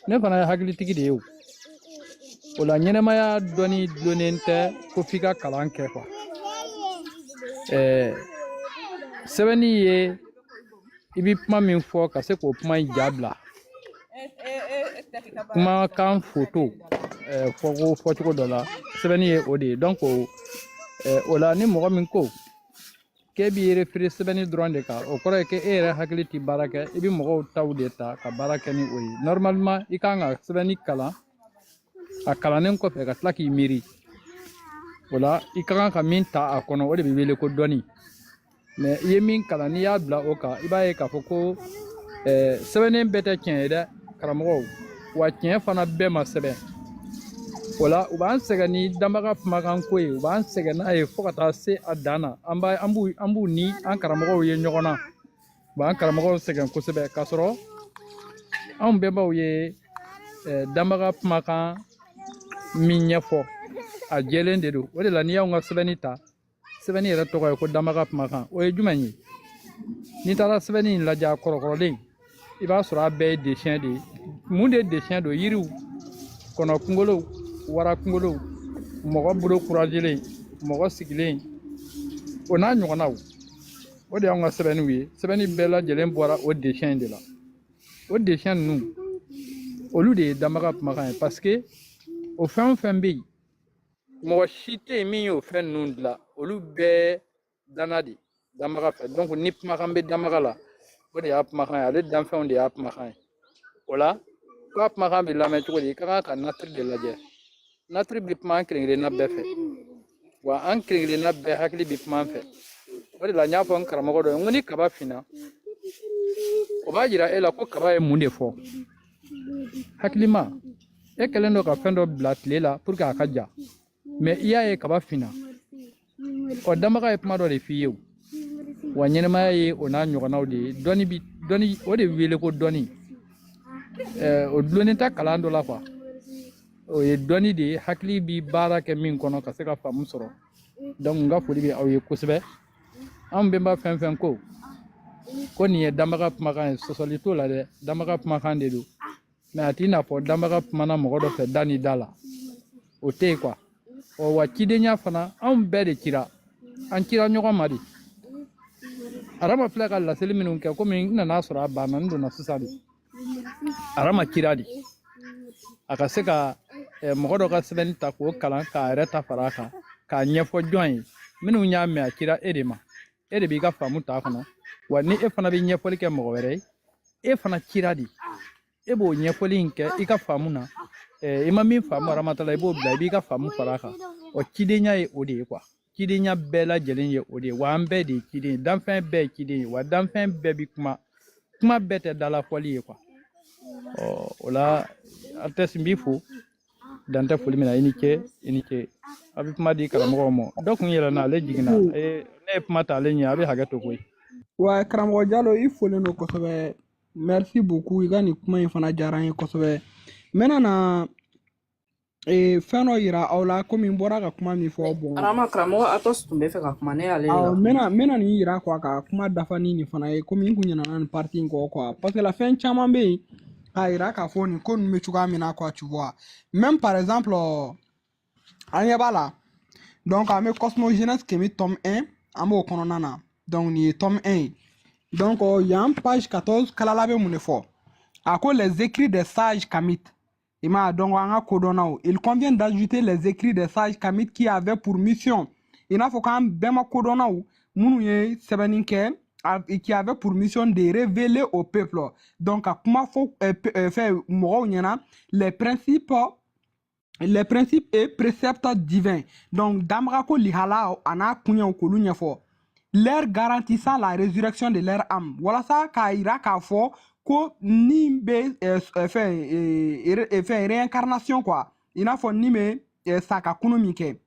ne fana ye hakilitigi de ye o la ɲɛnɛmaya dɔnni dulonlen tɛ ko f'i ka kalan kɛ quoi sɛbɛnni ye i bɛ kuma min fɔ ka se k'o kuma in ja bila kumakan foto fɔcogo dɔ la sɛbɛnni ye o de ye donc o la ni mɔgɔ min ko k'e b'i référé sɛbɛnni dɔrɔn de kan o kɔrɔ ye k'e yɛrɛ hakili tɛ baara kɛ i bɛ mɔgɔw taw de ta ka baara kɛ ni o ye normalement i kan ka sɛbɛnni kalan a kalannen kɔfɛ ka tila k'i miiri o la i ka kan ka min ta a kɔnɔ o de bɛ wele ko dɔnni mais i ye min kalan n'i y'a bila o kan i b'a ye k'a fɔ ko sɛbɛnnen bɛɛ tɛ tiɲɛ ye dɛ karamɔgɔw wa tiɲɛ fana bɛɛ ma sɛbɛn o la u b'an sɛgɛn ni danbaga kumakan ko ye u b'an sɛgɛn n'a ye fo ka taa se a dan na an b'u ni an karamɔgɔw ye ɲɔgɔn na u b'an karamɔgɔw sɛgɛn kosɛbɛ k'a sɔrɔ anw bɛnbaw ye danbaga kumakan min ɲɛfɔ a jɛlen de don o de la n'i y'anw ka sɛbɛnni ta sɛbɛnni yɛrɛ tɔgɔ ye ko danbaga kumakan o ye jumɛn ye n'i taara sɛbɛnni in lajɛ a kɔrɔkɔrɔlen i b'a sɔrɔ a bɛɛ ye desiyɛn de ye mun de ye desiyɛn don yiriw kɔnɔ kunkolow wara kunkolow mɔgɔ bolo kurajelen mɔgɔ sigilen o n'a ɲɔgɔnnaw o de y'anw ka sɛbɛnniw ye sɛbɛnni bɛɛ lajɛlen bɔra o desiyɛn de la o desiyɛn ninnu olu de ye danbaga kumakan ye parce que o fɛn o fɛn bɛ yen mɔgɔ si tɛ yen min y'o fɛn ninnu dilan olu bɛɛ danna de danbaga fɛ donc ni kumakan bɛ danbaga la o de y'a kumakan ye ale danfɛnw de y'a kumakan ye o la ko a kumakan bɛ lamɛn cogo di i ka kan ka natiri de lajɛ natiri bɛ kuma an kelen-kelenna bɛɛ fɛ wa an kelen-kelenna bɛɛ hakili bɛ kuma an fɛ o de la n y'a fɔ n karamɔgɔ dɔ ye n ko ni kaba finna o b'a jira e la ko kaba ye mun de fɔ hakilima e kɛlen don ka fɛn dɔ bila tile la pour que a ka ja mais i y'a ye kaba finna ɔ danbaga ye kuma dɔ de f'i ye o wa ɲɛnɛmaya ye o n'a ɲɔgɔnnaw de ye dɔnni o de wele ko dɔnni o dulonnen tɛ kalan dɔ la quoi o ye dɔnni de ye hakili bi baara kɛ min kɔnɔ ka se ka faamu sɔrɔ donc n ka foli bɛ aw ye kosɛbɛ anw bɛnba fɛn fɛn ko nin ye danbaga kumakan ye sɔsɔli t'o la dɛ danbaga kumakan de don mais a t'i n'a fɔ danbaga kumana mɔgɔ dɔ fɛ da ni da la o tɛ yen quoi ɔ wa cidenya fana anw bɛɛ de cira an cira ɲɔgɔn ma de arama filɛ ka laseli minnu kɛ komi n nana sɔrɔ a banna n donna sisan de arama cira de a ka se ka mɔgɔ dɔ ka sɛbɛnni ta k'o kalan k'a yɛrɛ ta fara a kan k'a ɲɛfɔ jɔn ye minnu y'a mɛn a cira e de ma e de b'i ka faamu ta kɔnɔ wa ni e fana bɛ ɲɛfɔli kɛ mɔgɔ wɛrɛ ye e fana cira de e b'o ɲɛfɔli in kɛ i ka faamu na i ma min faamu aramatala i b'o bila i b'i ka faamu fara a kan o cidenya ye o de ye quoi cidenya bɛɛ lajɛlen ye o de ye wa an bɛɛ de ye ciden ye danfɛn bɛɛ ye ciden ye wa danfɛn bɛɛ bi kuma bɛɛ tɛ dalafɔli ye quoi o la Altesse n b'i fo dan tɛ foli min na i ni ce a bɛ kuma di karamɔgɔw ma dɔ kun yɛlɛnna ale jiginna ne ye kuma ta ale ɲɛ a bɛ hakɛ to koyi wa karamɔgɔ Jalo i folen don kosɛbɛ merci beaucoup i ka nin kuma in fana diyara n ye kosɛbɛ n bɛna na fɛn dɔ yira aw la komi n bɔra ka kuma min fɔ bon arama karamɔgɔ Atos tun bɛ fɛ ka kuma ne y'ale la n bɛna nin yira quoi ka kuma dafa ni nin fana ye komi n kun ɲinɛna nin partie in kɔ quoi parce que la fɛn caman bɛ yen k'a yira k'a fɔ nin ko ninnu bɛ cogoya min na quoi tu vois même par exemple an ɲɛ b'a la donc an bɛ Cosmojeunesse Kemi tome 1 an b'o kɔnɔna na donc nin ye tome 1 ye donc yan page 14 kalala bɛ mun de fɔ a ko les écrits des sages kamites il m'a donc an ka kodɔnnaw il convient d'ajouter les écrits des sages kamites qui avaient pour mission i n'a fɔ k'an bɛɛ ma kodɔnnaw minnu ye sɛbɛnni kɛ qui avait pour mission de révéler au peuple donc à comment faut faire les principes et préceptes divins donc damrako lihala ana kunya okolu nyefo leur garantissant la résurrection de leur âme voilà ça kaira ka fo ko ni be fait réincarnation quoi il a fo ni me saka kunomike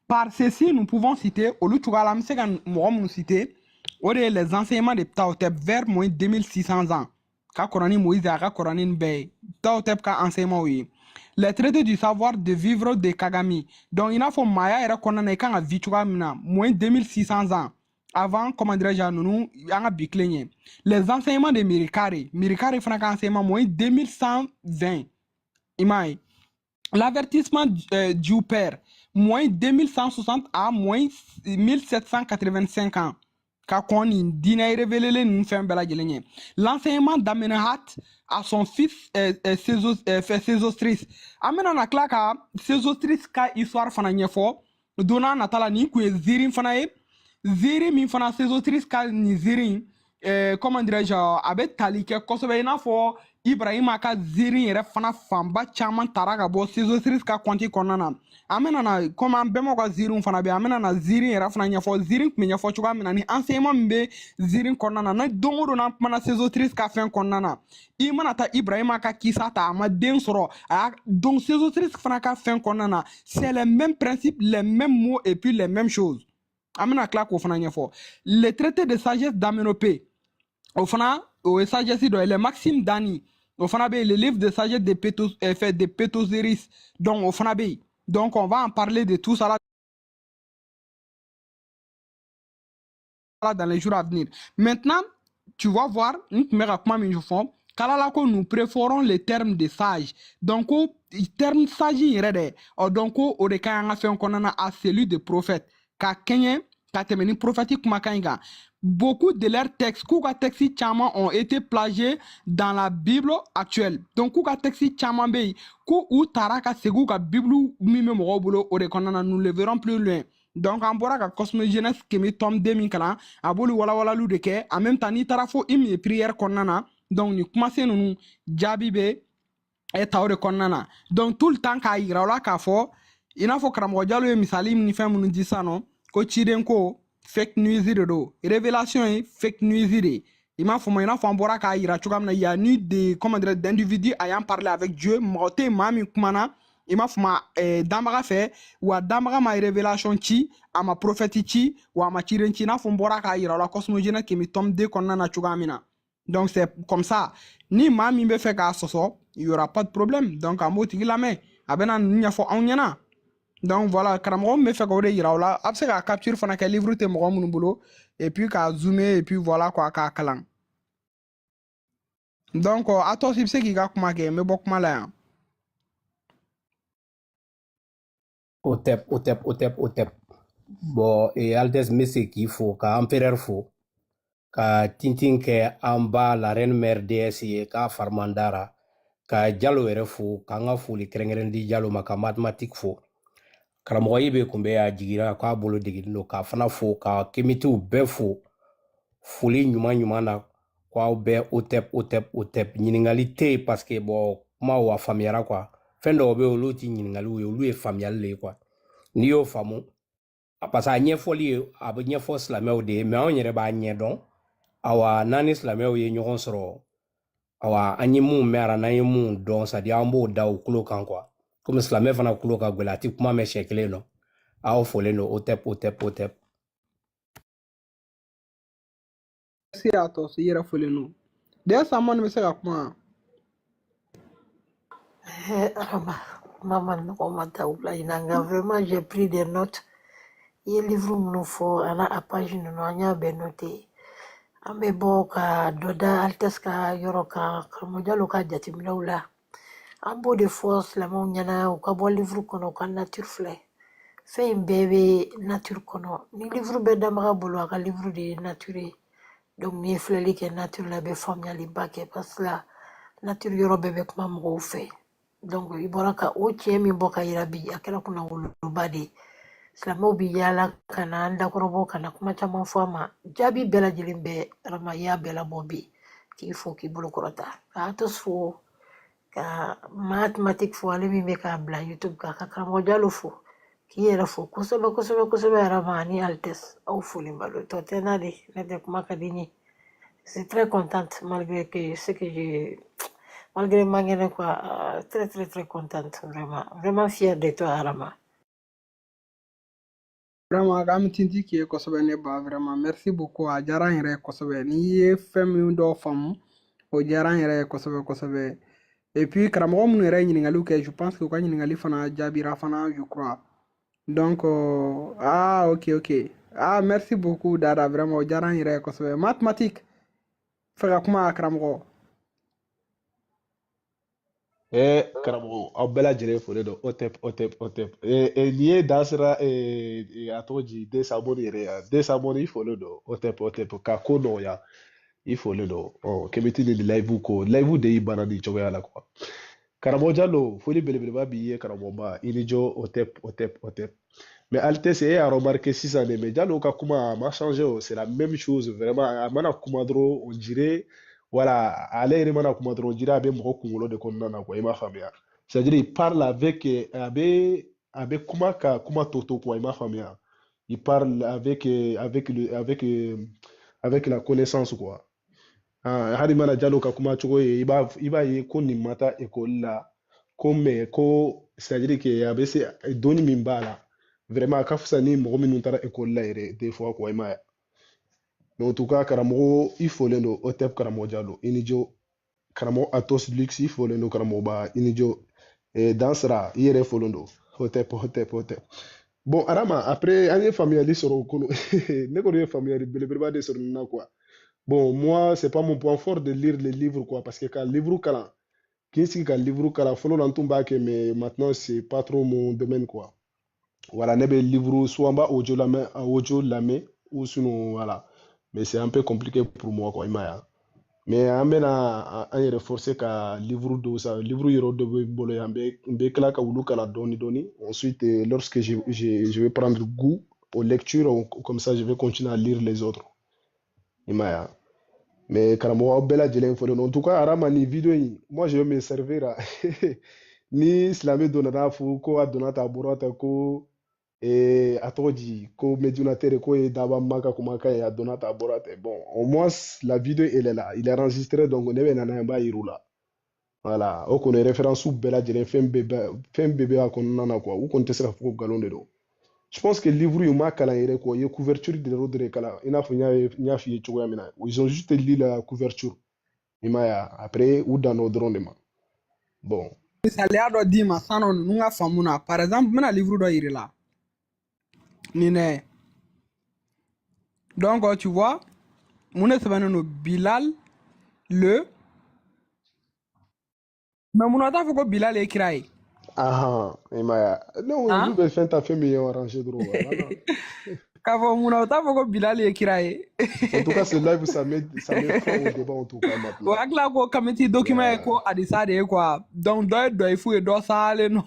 par ceci nous pouvons citer olu tugala mseka mo citer les enseignements de Ptahotep vers moins 2600 ans. Moïse Ptahotep ka enseignement oui. Les traités du savoir de vivre de Kagami. Donc il a fait Maya era konana kan a vitura mina moins 2600 ans avant comment dirais-je nous anga biklenye. Les enseignements de Mirikare fana ka enseignement moins 2120. Imai. L'avertissement du père moins 2160 à moins 1785 ans. L'enseignement d'Amenehat à son fils Sésostris. Amenana klaka Sésostris ka histoire fana nyefo dona natala ni ku zirin fana e ziri min fana Sésostris ka ni zirin comment dirais-je abe talike kosobe ina fo Ibrahima ka zirin yɛrɛ fana fanba caman tara ka bɔ Sésostris ka kɔnti kɔnɔna na an bɛna na comme an bɛɛ ka zirinw fana bɛ an bɛna na zirin yɛrɛ fana ɲɛfɔ zirin tun bɛ ɲɛfɔ cogoya min na ni enseignement min bɛ zirin kɔnɔna na na don o don n'an kumana Sésostris ka fɛn kɔnɔna na i mana taa Ibrahima ka kisa ta a ma den sɔrɔ a y'a donc Sésostris fana ka fɛn kɔnɔna na c'est les mêmes principes les mêmes mots et puis les mêmes choses an bɛna tila k'o fana ɲɛfɔ le traité de sagesse d'Amenopée o fana o ye sagesse dɔ ye les Maxime Dani o fana bɛ le livre de sagesse de Pétoséris donc o fana bɛ donc on va en parler de tout ça là dans les jours à venir. Maintenant, tu vas voir, nous préférons les termes de sage. Donc, le terme sage, donc, on est à celui de prophète. Beaucoup de leurs textes, ont été plagiés dans la Bible actuelle. Donc, nous le verrons plus loin. donc an bɔra ka Cosmo Jeunesse kɛmɛ tome 2 min kalan a b'olu walawalalu de kɛ en même temps n'i taara fo hymne et prière kɔnɔna na donc ni kumasen ninnu jaabi bɛ ta o de kɔnɔna na donc tout le temps k'a yira o la k'a fɔ i n'a fɔ karamɔgɔ Jalo ye misali ni fɛn minnu di sisan nɔ ko ciden ko fake news de don révélation ye fake news de i m'a fɔ ma i n'a fɔ an bɔra k'a yira cogoya min na il y a ni de comment dire d'individus ayant parlé avec Dieu mɔgɔ tɛ maa min kumana i m'a fɔ ma danbaga fɛ wa danbaga ma révélation ci a ma prophète ci wa a ma ciden ci i n'a fɔ n bɔra k'a yira o la Cosmo Jeunesse kɛmɛ tome 2 kɔnɔna na cogoya min na donc c'est comme ça ni maa min bɛ fɛ k'a sɔsɔ il y aura pas de problème donc an b'o tigi lamɛn a bɛna ninnu ɲɛfɔ anw ɲɛna donc voilà karamɔgɔ min bɛ fɛ k'o de yira o la a bɛ se ka capture fana kɛ livre tɛ mɔgɔ minnu bolo et puis k'a zoomer et puis voilà quoi k'a kalan donc Atos i bɛ se k'i ka kuma kɛ n bɛ bɔ kuma la yan. Otep. Bon, et Altesse Messe qu'il faut, ka empereur faut, ka tintin ke amba la reine mère DS ka farmandara, ka Jalo ere fo, ka nga fo li krengerendi Jalo ma ka mathématique fo. Karamɔgɔ yi be kunbɛ a jigira k'a bolo degili lo k'a fana fo ka kemitiw bɛɛ fo foli ɲuman na k'aw bɛɛ otep ɲiningali tɛ yen parce que bon kuma wa faamuyara quoi fɛn dɔw bɛ yen olu ti ɲininkaliw ye olu ye faamuyali le ye quoi n'i y'o faamu parce que a ɲɛfɔli ye a bɛ ɲɛfɔ silamɛw de ye mais anw yɛrɛ b'a ɲɛdɔn awa n'an ni silamɛw ye ɲɔgɔn sɔrɔ awa an ye mun mɛn ara n'an ye mun dɔn c'est à dire an b'o da o kulo kan quoi comme silamɛ fana kulo ka gɛlɛn a ti kuma mɛn siɲɛ kelen nɔ aw folen don otep. Merci Atos i yɛrɛ folen don d'ailleurs Samani bɛ se ka kuma. Maman, vraiment j'ai pris des notes. Il y a livre nous faut à la page nous n'avons pas noté. Ambe boka doda alteska yoroka kamoja loka jatimina ula. Ambo de force la monyana ou kabo livre kono kan nature flé. Fait un bébé nature kono. Ni livre be damara bolo aka livre de nature. Donc ni flé que nature la be famille li baké parce que la nature yoro bébé kuma mo fait. Donc i bɔra ka o cɛ min bɔ ka yira bi a kɛra kunna woloba de silamɛw bi yaala ka na an dakɔrɔbɔ ka na kuma caman fɔ a ma jaabi bɛɛ lajɛlen bɛ aramaya bɛɛ labɔ bi k'i fo k'i bolo kɔrɔta k'a to fo ka mathematique fo ale min bɛ k'a bila youtube kan ka karamɔgɔ Jalo fo k'i yɛrɛ fo kosɛbɛ arama ani Altesse aw folen balo tɔ tɛ na de ne tɛ kuma ka di n ye c'est très contente malgré que ce que j'ai malgré Mangene quoi, très contente, vraiment fière de toi Arama. Vraiment k'an tinti k'i ye kosɛbɛ ne ba vraiment merci beaucoup a diyara n yɛrɛ ye kosɛbɛ n'i ye fɛn min dɔw faamu o diyara n yɛrɛ ye kosɛbɛ et puis karamɔgɔ minnu yɛrɛ ye ɲininkaliw kɛ je pense que u ka ɲininkali fana jaabira fana je crois donc ok merci beaucoup Dada vraiment o diyara n yɛrɛ ye kosɛbɛ mathématique fɛ ka kuma a karamɔgɔ. karamɔgɔ aw bɛɛ lajɛlen folen don otep nin ye dan sera a tɔgɔ di Desamoni yɛrɛ ya Desamoni i folen don otep ka ko nɔgɔya i folen don kemiti ni live ko live de y'i bana ni cogoya la quoi karamɔgɔ Jalo foli belebeleba b'i ye karamɔgɔba i ni jɔ otep mais Altesse e y'a remarqué sisan de mais Jalo ka kuma a ma changé o c'est la même chose vraiment a mana kuma dɔrɔn on dirait voilà, ale yɛrɛ mana kuma dɔrɔn jira a bɛ mɔgɔ kunkolo de kɔnɔna na quoi i m'a faamuya c'est-à-dire il parle avec a bɛ kuma ka kuma to quoi i m'a faamuya il parle avec la connaissance quoi hali mana Jalo ka kuma cogo ye i b'a ye ko nin ma taa école la ko mais ko c'est-à-dire que a bɛ se donni min b'a la vraiment a ka fisa ni mɔgɔ minnu taara école la yɛrɛ des fois quoi i m'a ye mais en tout cas karamɔgɔ i folen don otep karamɔgɔ Jalo i ni jɔ karamɔgɔ Atos Lux i folen don karamɔgɔba i ni jɔ dan sira i yɛrɛ folen don otep bon Arama après an ye faamuyali sɔrɔ o kɔnɔ ne kɔni ye faamuyali belebeleba de sɔrɔ nin na quoi bon moi c'est pas mon point fort de lire les livres quoi parce que ka livre kalan k'i sigi ka livre kalan fɔlɔ la n tun b'a kɛ mais maintenant c'est pas trop mon domaine quoi voilà ne bɛ livre soit n b'a audio lamɛn ou sinon voilà mais c'est un peu compliqué pour moi quoi i m'a ye mais an bɛna an yɛrɛ forcer ka livre dɔw san livre yɔrɔ dɔ bɛ n bolo yan n bɛ tila ka olu kalan dɔɔni ensuite lorsque je vais prendre goût aux lectures, comme ça je vais continuer à lire les autres. Imaya. Mais Karamoa Bella Jelen Foden, en tout cas, Arama ni vidéo, moi je vais me servir à ni Slamé Donata Fouko, Donata Burata Ko, et Atoji, Ko Medionatere Ko et Daba Maka Kumaka et Donata Borate. Bon, au moins la vidéo elle est là, il est enregistré donc on est Nanamba Irula. Voilà, on connaît référence ou Bella Jelen, fait bébé à Konana quoi, ou qu'on te sera fou galon de l'eau. Je pense que le livre il m'a calé quoi, il y a couverture de l'autre cala. Il a fait nya fi tu vois maintenant. Ils ont juste lu la couverture. Il m'a après ou dans nos drones ma. Bon. misaliya dɔ d'i ma sanɔ ninnu ka faamu na par exemple n bɛna livre dɔ yiri la nin dɛ donc tu vois mun de sɛbɛnnen don Bilal le mais mun na t'a fɔ ko Bilal ye kira ye Ah, il m'a non, han il veut faire ta femme meilleur arrangé droit. Voilà. k'a fɔ mun na o t'a fɔ ko Bilal ye kira ye En tout cas, ce live ça met fin au débat en tout cas o maintenant. hakilila ko kamiti document ye Yeah. ko Adisa de ye quoi donc dɔ ye dɔ ye fu ye dɔ salen non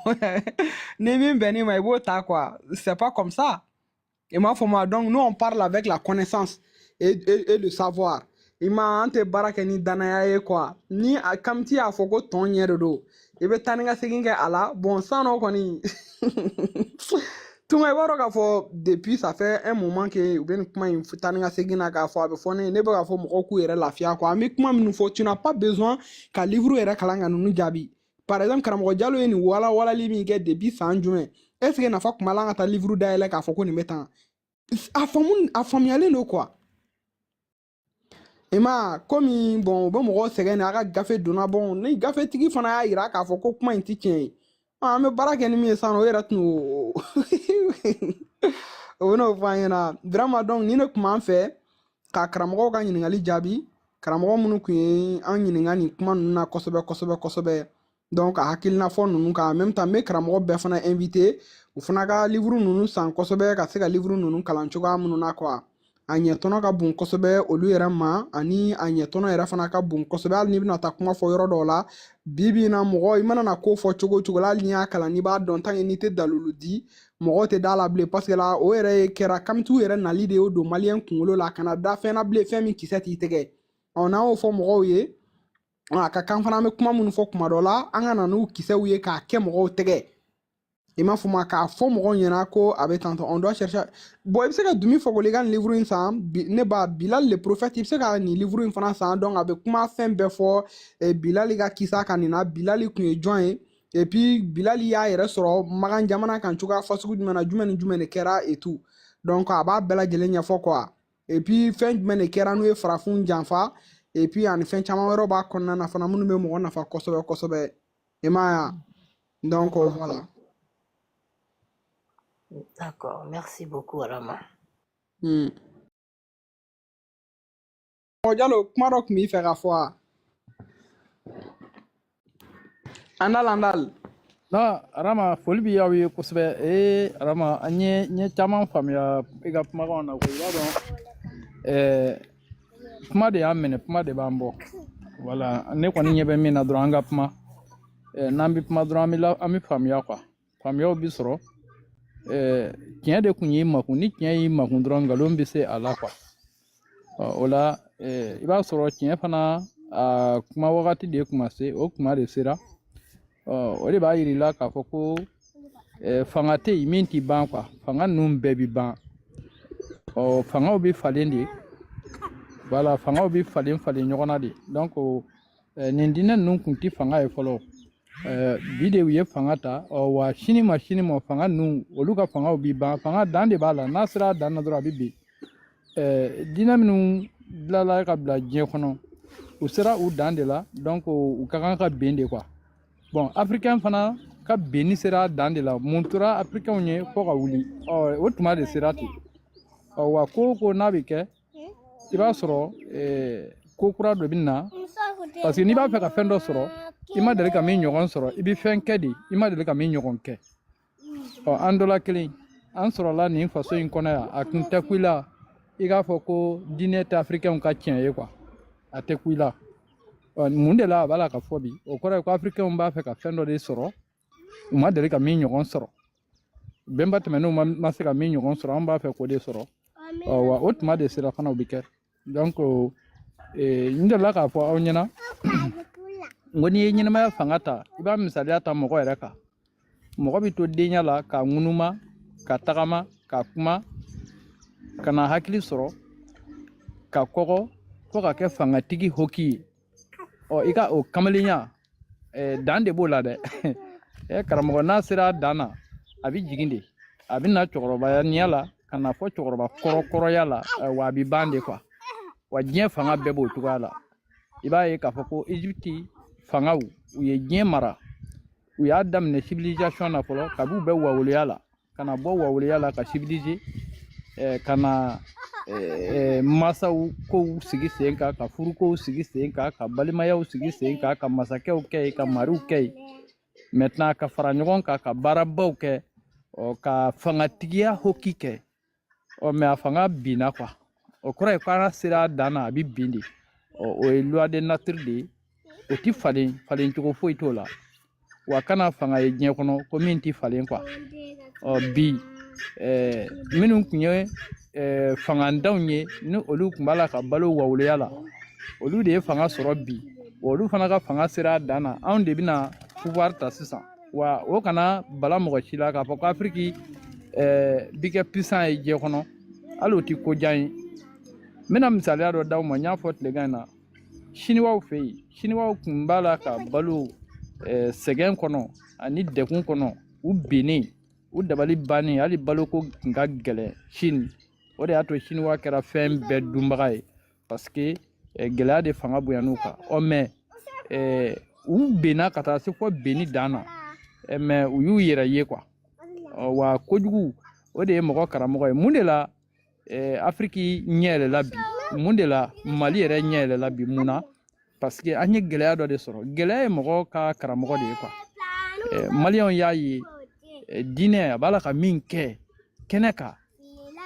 ni min bɛn'i ma i b'o ta quoi c'est pas comme ça. Et moi, donc nous on parle avec la connaissance et le savoir. Il m'a ante baraka ni danaya ye quoi. Ni comme ti a foko ton ɲɛ de do. I bɛ taa ni ka segin kɛ a la. Bon san nɔ kɔni. Tunga i b'a dɔn k'a fɔ depuis ça fait un moment que u bɛ nin kuma in taa ni ka segin na k'a fɔ a bɛ fɔ ne bɛ k'a fɔ mɔgɔw k'u yɛrɛ lafiya quoi. An bɛ kuma minnu fɔ tu n'as pas besoin ka livre yɛrɛ kalan ka ninnu jaabi. Par exemple karamɔgɔ Jalo ye nin walawalali min kɛ depuis san jumɛn. Est ce que nafa kun b'a la an ka taa livre dayɛlɛ k'a fɔ ko nin bɛ tan. A faamuyalen don quoi. I ma komi bon u bɛ mɔgɔw sɛgɛn de a ka gafe donna bon ni gafetigi fana y'a yira k'a fɔ ko kuma in ti tiɲɛ ye an bɛ baara kɛ ni min ye sisan o yɛrɛ tun o bɛn'o fɔ an ɲɛna vraiment donc nin de tun b'an fɛ ka karamɔgɔw ka ɲininkali jaabi karamɔgɔ minnu tun ye an ɲininka nin kuma ninnu na kosɛbɛ kosɛbɛ kosɛbɛ donc a hakilina fɔ ninnu kan en même temps n bɛ karamɔgɔ bɛɛ fana invité u fana ka livre ninnu san kosɛbɛ ka se ka livre ninnu kalan cogoya minnu na quoi a ɲɛtɔnɔ ka bon kosɛbɛ olu yɛrɛ ma ani a ɲɛtɔnɔ yɛrɛ fana ka bon kosɛbɛ hali n'i bɛna taa kuma fɔ yɔrɔ dɔw la bi bi in na mɔgɔ i mana na ko fɔ cogo o cogo la hali n'i y'a kalan n'i b'a dɔn tant que n'i tɛ dalilu di mɔgɔw tɛ da la bilen parce que la o yɛrɛ ye kɛra kamitiw yɛrɛ nali de y'o don maliyɛn kunkolo la ka na da fɛn na bilen fɛn min kisɛ t'i tɛgɛ n'an y'o fɔ mɔgɔw ye a ka kan fana an bɛ kuma minnu fɔ kuma dɔ la an ka na n'u kisɛw ye k'a kɛ mɔgɔw tɛgɛ i m'a fɔ ma k'a fɔ mɔgɔw ɲɛna ko a bɛ tantɔ on doit chercher bon i bɛ se ka dumi fɔ ko i ka nin livre in san ne ba Bilal le prophète i bɛ se ka nin livre in fana san donc a bɛ kuma fɛn bɛɛ fɔ Bilal ka kisa kan nin na Bilal tun ye jɔn ye et puis Bilal y'a yɛrɛ sɔrɔ Magan jamana kan cogoya fasugu jumɛn na jumɛn ni jumɛn de kɛra et tout donc a b'a bɛɛ lajɛlen ɲɛfɔ quoi et puis fɛn jumɛn de kɛra n'u ye farafinw janfa et puis ani fɛn caman wɛrɛw b'a kɔnɔna na fana minnu bɛ mɔgɔ nafa kosɛbɛ kosɛbɛ i m'a ye donc voilà. D'accord, merci beaucoup, Arama. Jalo kuma dɔ tun b'i fɛ ka fɔ wa andal na Arama foli bi y'aw ye kosɛbɛ Arama an ye caman faamuya i ka kumakanw na ko i b'a dɔn kuma de y'an minɛ kuma de b'an bɔ voilà ne kɔni ɲɛ bɛ min na dɔrɔn an ka kuma n'an bɛ kuma dɔrɔn an bɛ faamuya quoi faamuyaw bi sɔrɔ tiɲɛ de kun y'i makun ni tiɲɛ y'i makun dɔrɔn nkalon bɛ se a la quoi o la i b'a sɔrɔ tiɲɛ fana a kuma wagati de kuma se o kuma de sera o de b'a yir'i la k'a fɔ ko fanga tɛ yen min t'i ban quoi fanga ninnu bɛɛ bi ban fangaw bɛ falen de voilà fangaw bɛ falen ɲɔgɔn na de donc nin diinɛ ninnu kun tɛ fanga ye fɔlɔ bi de u ye fanga ta wa sini ma fanga ninnu olu ka fangaw bi ban fanga dan de b'a la n'a sera a dan na dɔrɔn a bɛ bin diinɛ minnu bilala ka bila diɲɛ kɔnɔ u sera u dan de la donc u ka kan ka bɛn de quoi bon africain fana ka benni sera a dan de la mun tora africain ye fo ka wuli o tuma de sera ten wa ko n'a bɛ kɛ i b'a sɔrɔ ko kura dɔ bɛ na parce que n'i b'a fɛ ka fɛn dɔ sɔrɔ i ma deli ka min ɲɔgɔn sɔrɔ i bɛ fɛn kɛ de i ma deli ka min ɲɔgɔn kɛ an dɔ la kelen an sɔrɔla nin faso in kɔnɔ yan a tun tɛ ku i la i k'a fɔ ko diinɛ tɛ africain ka tiɲɛ ye quoi a tɛ ku i la mun de la a b'a la ka fɔ bi o kɔrɔ ye ko africain b'a fɛ ka fɛn dɔ de sɔrɔ u ma deli ka min ɲɔgɔn sɔrɔ bɛnba tɛmɛnenw ma se ka min ɲɔgɔn sɔrɔ an b'a fɛ k'o de sɔrɔ wa o tuma de sera fana o bɛ kɛ donc n delila k'a fɔ aw ɲɛna n ko n'i ye ɲɛnamaya fanga ta i b'a misaliya ta mɔgɔ yɛrɛ kan mɔgɔ bɛ to denya la ka ŋunuma ka tagama ka kuma ka na hakili sɔrɔ ka kɔgɔ fo ka kɛ fangatigi hoki ye i ka o kamalenya dan de b'o la dɛ karamɔgɔ n'a sera dan na a bɛ jigin de a bɛ na cɛkɔrɔbaya la ka na fɔ cɛkɔrɔba kɔrɔkɔrɔya la wa a bɛ ban de quoi wa diɲɛ fanga bɛɛ b'o cogoya la i b'a ye k'a fɔ ko Egypte fangaw u ye diɲɛ mara u y'a daminɛ civilisation na fɔlɔ kab'u bɛ wawoloya la ka na bɔ wawoloya la ka civiliser ka na masaw kow sigi sen kan ka furukow sigi sen kan ka balimayaw sigi sen kan ka masakɛw kɛ yen ka mariw kɛ yen maintenant ka fara ɲɔgɔn kan ka baarabaw kɛ ka fangatigiya hoki kɛ mais a fanga binna quoi o kɔrɔ ye ko an sera dan na a bɛ bin de o ye loi de nature de ye o ti falen cogo foyi t'o la wa kana fanga ye diɲɛ kɔnɔ ko min ti falen quoi bi minnu tun ye fangandanw ye ni olu tun b'a la ka balo wawoloya la olu de ye fanga sɔrɔ bi olu fana ka fanga sera dan na anw de bɛna pouvoir ta sisan wa o kana bala mɔgɔ si la k'a fɔ ko Afiriki bi kɛ puissant ye diɲɛ kɔnɔ hali o ti ko jan ye n bɛna misaliya dɔ d'aw ma n y'a fɔ tilegan in na siniwaw fɛ yen siniwaw tun b'a la ka balo sɛgɛn kɔnɔ ani dɛkun kɔnɔ u bennen u dabali bannen hali baloko tun ka gɛlɛn Chine o de y'a to siniwa kɛra fɛn bɛɛ dunbaga ye parce que gɛlɛya de fanga bonyana u kan mais u benna ka taa se fɔ benni dan na mais u y'u yɛrɛ ye quoi wa kojugu o de ye mɔgɔ karamɔgɔ ye mun de la Afiriki ɲɛ yɛlɛla bi mun de la Mali yɛrɛ ɲɛ yɛlɛla bi mun na parce que an ye gɛlɛya dɔ de sɔrɔ gɛlɛya ye mɔgɔ ka karamɔgɔ de ye quoi Maliyɛnw y'a ye diinɛ a b'a la ka min kɛ kɛnɛ kan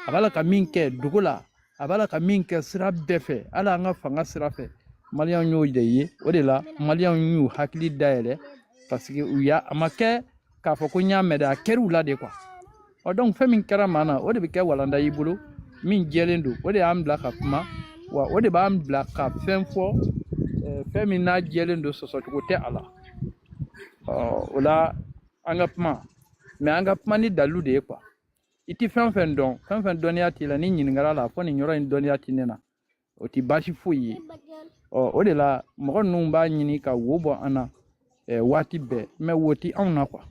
a b'a la ka min kɛ dugu la a b'a la ka min kɛ sira bɛɛ fɛ hali an ka fanga sira fɛ Maliyɛnw y'o de ye o de la Maliyɛnw y'u hakili dayɛlɛ parce que a ma kɛ k'a fɔ ko n y'a mɛn dɛ a kɛr'u la de quoi donc fɛn min kɛra maa na o de bɛ kɛ walanda i bolo min jɛlen don o de y'an bila ka kuma wa o de b'an bila ka fɛn fɔ fɛn min n'a jɛlen don sɔsɔcogo tɛ a la o la an ka kuma mais an ka kuma ni dalilu de ye quoi i ti fɛn fɛn dɔnniya t'i la ni ɲininkara la fɔ nin yɔrɔ in dɔnniya ti ne na o ti baasi foyi ye o de la mɔgɔ ninnu b'a ɲini ka wo bɔ an na waati bɛɛ mais wo ti anw na quoi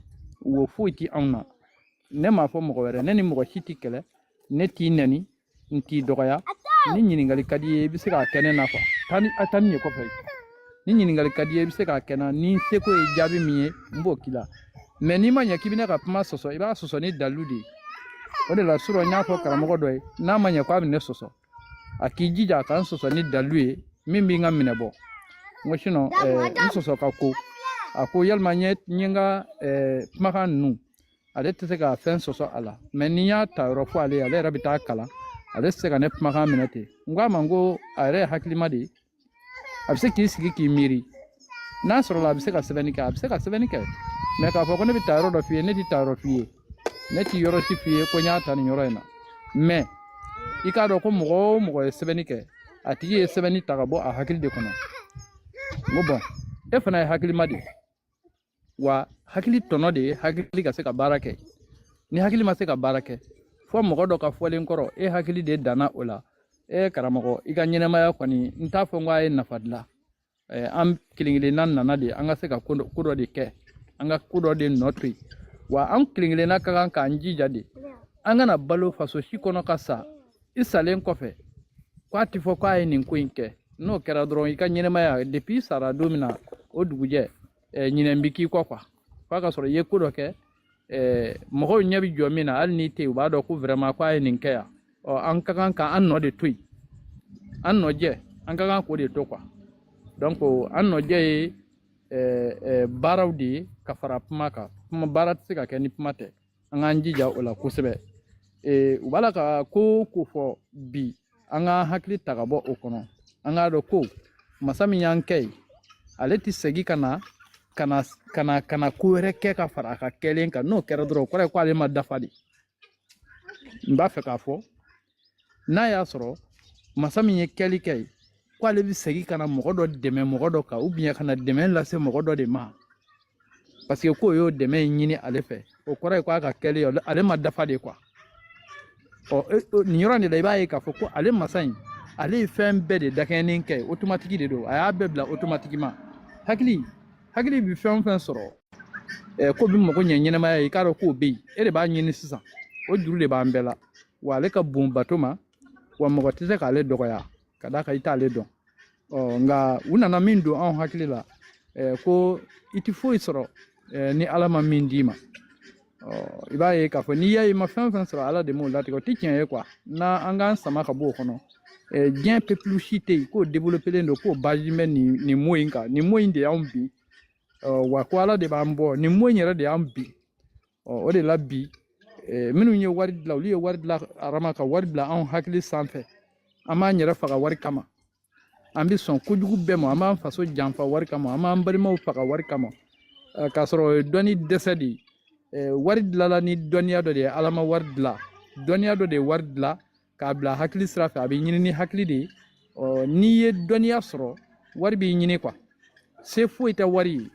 wo foyi ti anw na ne m'a fɔ mɔgɔ wɛrɛ ne ni mɔgɔ si ti kɛlɛ ne t'i nɛni n t'i dɔgɔya ni ɲininkali ka di ye i bɛ se k'a kɛ ne na quoi taa ni ye kɔfɛ ni ɲininkali ka di ye i bɛ se k'a kɛ n na ni seko ye jaabi min ye n b'o k'i la mais n'i ma ɲɛ k'i bɛ ne ka kuma sɔsɔ i b'a sɔsɔ ni dalilu de ye o de la surɔ n y'a fɔ karamɔgɔ dɔ ye n'a ma ɲɛ k'a bɛ ne sɔsɔ a k'i jija a ka n sɔsɔ ni dalilu ye min b'i ka minɛ bɔ n ko sinon n sɔsɔ ka ko a ko yalima n ye n ka kumakan ninnu ale tɛ se ka fɛn sɔsɔ a la mais ni n y'a ta yɔrɔ fɔ ale yɛrɛ bɛ taa kalan ale tɛ se ka ne kumakan minɛ ten n ko a ma n ko a yɛrɛ ye hakilima de ye a bɛ se k'i sigi k'i miiri n'a sɔrɔla a bɛ se ka sɛbɛnni kɛ a bɛ se ka sɛbɛnni kɛ mais k'a fɔ ko ne bɛ taa yɔrɔ dɔ f'i ye ne tɛ taa yɔrɔ f'i ye ne ti yɔrɔ si f'i ye ko n y'a ta nin yɔrɔ in na mais i k'a dɔn ko mɔgɔ o mɔgɔ ye sɛbɛnni kɛ a tigi ye sɛbɛnni ta ka bɔ a hakili de kɔnɔ n ko bon e fana ye hakilima de ye wa hakili tɔnɔ de ye hakili ka se ka baara kɛ ni hakili ma se ka baara kɛ fɔ mɔgɔ dɔ ka fɔlen kɔrɔ e hakili de danna o la karamɔgɔ i ka ɲɛnɛmaya kɔni n t'a fɔ n ko a ye nafa dilan an kelen-kelenna nana de an ka se ka ko dɔ de kɛ an ka ko dɔ de nɔ to yen wa an kelen-kelenna ka kan k'an jija de an kana balo faso si kɔnɔ ka sa i salen kɔfɛ k'a ti fɔ k'a ye nin ko in kɛ n'o kɛra dɔrɔn i ka ɲɛnɛmaya depuis i sara don min na o dugujɛ ɲinɛn bɛ k'i kɔ quoi f'a ka sɔrɔ i ye ko dɔ kɛ mɔgɔw ɲɛ bɛ jɔ min na hali n'i tɛ yen u b'a dɔn ko vraiment k'a ye nin kɛ yan an ka kan ka an nɔ de to yen an nɔjɛ an ka kan k'o de to quoi donc an nɔjɛ ye baaraw de ye ka fara kuma kan baara tɛ se ka kɛ ni kuma tɛ an k'an jija o la kosɛbɛ u b'a la ka ko fɔ bi an ka hakili ta ka bɔ o kɔnɔ an k'a dɔn ko masa min y'an kɛ yen ale tɛ segin ka na ko wɛrɛ kɛ ka fara a ka kɛlen kan n'o kɛra dɔrɔn o kɔrɔ ye ko ale ma dafa de n b'a fɛ k'a fɔ n'a y'a sɔrɔ masa min ye kɛli kɛ ye ko ale bɛ segin ka na mɔgɔ dɔ dɛmɛ mɔgɔ dɔ kan ka na dɛmɛ lase mɔgɔ dɔ de ma parce que k'o y'o dɛmɛ in ɲini ale fɛ o kɔrɔ ye k'a ka kɛli ale ma dafa de quoi nin yɔrɔ de la i b'a ye k'a fɔ ko ale masa in ale ye fɛn bɛɛ de dakɛɲɛnen kɛ automatique de don a y'a bɛɛ bila automatiquement hakili bɛ fɛn o fɛn sɔrɔ ko bɛ mago ɲɛ ɲɛnɛmaya ye i k'a dɔn k'o bɛ yen e de b'a ɲini sisan o juru de b'an bɛɛ la wa ale ka bon bato ma wa mɔgɔ tɛ se k'ale dɔgɔya ka d'a kan i t'ale dɔn nka u nana min don anw hakili la ko i tɛ foyi sɔrɔ ni ala ma min d'i ma i b'a ye k'a fɔ n'i y'a ye i ma fɛn o fɛn sɔrɔ ala de m'o latigɛ o tɛ tiɲɛ ye quoi n'an k'an sama ka bɔ o kɔnɔ diɲɛ peuple si tɛ yen k'o développelen don k'o basé bɛ nin mot in kan nin mot in de y'anw bi wa ko ala de b'an bɔ nin mot in yɛrɛ de y'an bi o de la bi minnu ye wari dilan olu ye wari dilan arama ka wari bila anw hakili sanfɛ an b'an yɛrɛ faga wari kama an bɛ sɔn kojugu bɛɛ ma an b'an faso janfa wari kama an b'an balimaw faga wari kama k'a sɔrɔ dɔnni dɛsɛ de ye wari dilanla ni dɔnniya dɔ de ye ala ma wari dilan dɔnniya dɔ de ye wari dilan k'a bila hakili sira fɛ a bɛ ɲini ni hakili de ye n'i ye dɔnniya sɔrɔ wari b'i ɲini quoi se foyi tɛ wari ye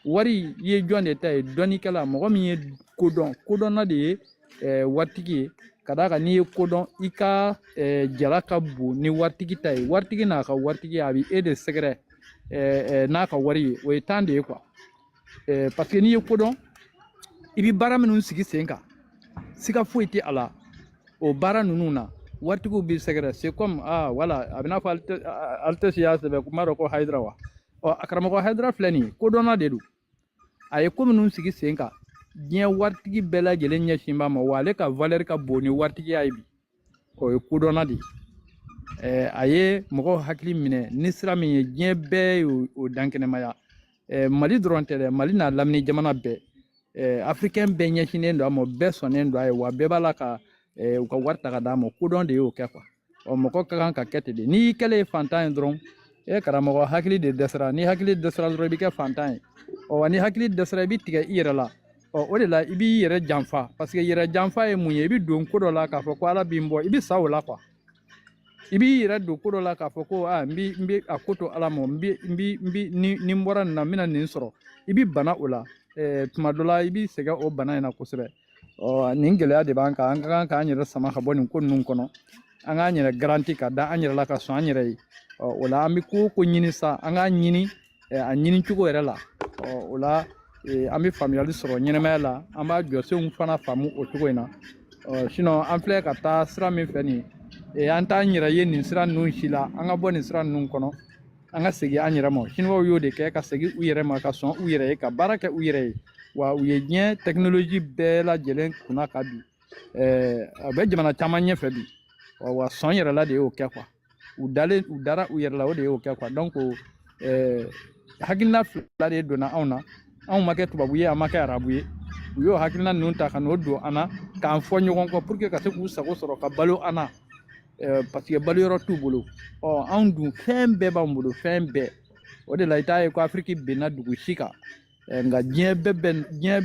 wari ye jɔn de ta ye dɔnnikɛla mɔgɔ min ye kodɔnna de ye waritigi ye ka d'a kan n'i ye kodɔn i ka jala ka bon ni waritigi ta ye waritigi n'a ka waritigi a bɛ e de sɛgɛrɛ n'a ka wari ye o ye temps de ye quoi parce que n'i ye kodɔn i bɛ baara minnu sigi sen kan siga foyi tɛ a la o baara ninnu na waritigiw b'i sɛgɛrɛ c'est comme wala a bɛ n'a fɔ Altesse y'a sɛbɛn kuma dɔ ko Hayidara wa a karamɔgɔ Hayidara filɛ nin ye kodɔnna de don a ye ko minnu sigi sen kan diɲɛ waritigi bɛɛ lajɛlen ɲɛsin b'a ma wa ale ka valeur ka bon ni waritigiya ye bi o ye kodɔnna de ye a ye mɔgɔw hakili minɛ ni sira min ye diɲɛ bɛɛ ye o dankɛnɛmaya mali dɔrɔn tɛ dɛ mali n'a lamini jamana bɛɛ africain bɛɛ ɲɛsinnen don a ma bɛɛ sɔnnen don a ye wa bɛɛ b'a la ka u ka wari ta ka d'a ma kodɔn de y'o kɛ quoi mɔgɔ ka kan ka kɛ ten de n'i kɛlen ye fantan ye dɔrɔn karamɔgɔ hakili de dɛsɛra ni hakili dɛsɛra dɔrɔn i bɛ kɛ fantan ye wa ni hakili dɛsɛra i bɛ tigɛ i yɛrɛ la o de la i b'i yɛrɛ janfa parce que yɛrɛ janfa ye mun ye i bɛ don ko dɔ la k'a fɔ ko ala b'i bɔ i bɛ sa o la quoi i b'i yɛrɛ don ko dɔ la k'a fɔ ko n bɛ a ko to ala ma ni n bɔra nin na n bɛna nin sɔrɔ i bɛ bana o la tuma dɔ la i b'i sɛgɛn o bana in na kosɛbɛ nin gɛlɛya de b'an kan an ka kan k'an yɛrɛ sama ka bɔ nin ko ninnu kɔnɔ an k'an yɛrɛ garanti ka da an yɛrɛ la ka sɔn an yɛrɛ ye o la an bɛ ko o ko ɲini sa an k'a ɲini a ɲini cogo yɛrɛ la o la an bɛ faamuyali sɔrɔ ɲɛnɛmaya la an b'a jɔsenw fana faamu o cogo in na sinon an filɛ ka taa sira min fɛ nin ye an t'an yɛrɛ ye nin sira ninnu si la an ka bɔ nin sira ninnu kɔnɔ an ka segin an yɛrɛ ma siniwaw y'o de kɛ ka segin u yɛrɛ ma ka sɔn u yɛrɛ ye ka baara kɛ u yɛrɛ ye wa u ye diɲɛ technologie bɛɛ lajɛlen kunna ka bi a bɛ jamana caman ɲɛfɛ bi wa sɔn yɛrɛ la de y'o kɛ quoi u dara u yɛrɛ la o de y'o kɛ quoi donc hakilina fila de donna anw na anw ma kɛ tubabu ye an ma kɛ arabu ye u y'o hakilina ninnu ta ka n'o don an na k'an fɔ ɲɔgɔn kɔ pour que ka se k'u sago sɔrɔ ka balo an na parce que balo yɔrɔ t'u bolo anw dun fɛn bɛɛ b'an bolo fɛn bɛɛ o de la i t'a ye ko afiriki benna dugu si kan nka diɲɛ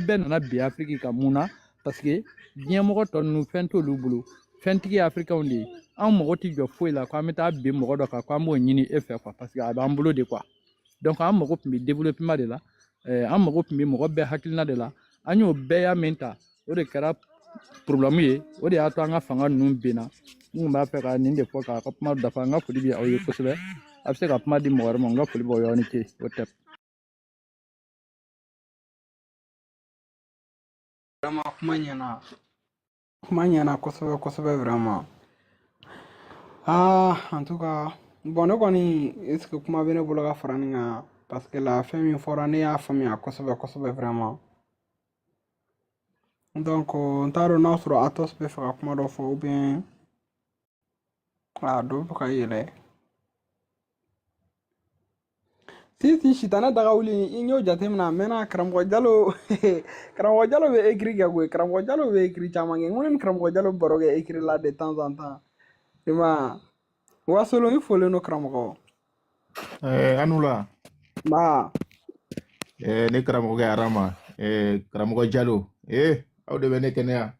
bɛɛ nana bin afiriki kan mun na parce que diɲɛ mɔgɔ tɔ ninnu fɛn t'olu bolo fɛntigi ye afirikɛnw de ye anw mago tɛ jɔ foyi la k'an bɛ taa bin mɔgɔ dɔ kan k'an b'o ɲini e fɛ quoi parce que a b'an bolo de quoi donc an mago tun bɛ développement de la an mago tun bɛ mɔgɔ bɛɛ hakilina de la an y'o bɛɛ y'a min ta o de kɛra problème ye o de y'a to an ka fanga ninnu benna n tun b'a fɛ ka nin de fɔ k'a ka kuma dafa n ka foli bɛ aw ye kosɛbɛ a bɛ se ka kuma di mɔgɔ wɛrɛ ma n ka foli bɛ aw ni ce o tɛ vraiment kuma ɲɛna kosɛbɛ vraiment en tout cas bon ne kɔni est ce que kuma bɛ ne bolo ka fara nin kan parce que la fɛn min fɔra ne y'a faamuya kosɛbɛ vraiment donc n t'a dɔn n'a sɔrɔ Atos bɛ fɛ ka kuma dɔ fɔ ou bien dɔ bɛ fɛ ka yɛlɛ si sitanɛ daga wuli i y'o jateminɛ a mɛnna karamɔgɔ Jalo karamɔgɔ Jalo bɛ écrit kɛ koyi karamɔgɔ Jalo bɛ écrit caman kɛ n ko ne ni karamɔgɔ Jalo bɛ baro kɛ écrit la de temps en temps i ma Wasolo i folen don karamɔgɔ Anula ne karamɔgɔ Arama karamɔgɔ Jalo aw de bɛ ne kɛnɛya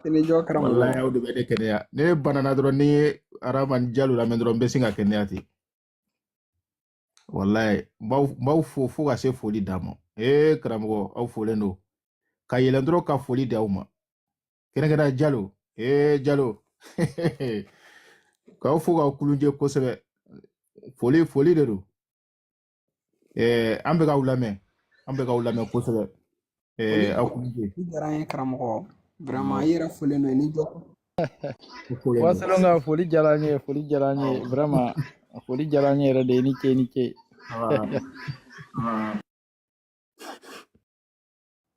ini jo karamɔgɔ wallahi aw de bɛ ne kɛnɛya ne banana dɔrɔn ni ye Araman Jalo lamɛn dɔrɔn n bɛ sin ka kɛnɛya ten wallahi n b'aw fo fo ka se foli d'a ma karamɔgɔ aw folen don ka yɛlɛn dɔrɔn ka foli di aw ma kɛrɛnkɛrɛn Jalo Jalo k'aw fo k'aw kulunjɛ kosɛbɛ foli de don an bɛ k'aw lamɛn kosɛbɛ aw kulunjɛ diyara an ye karamɔgɔ vraiment i yɛrɛ folen don ini jɔ Wasalonga foli jalanye vraiment foli jalanye yɛrɛ de ni ce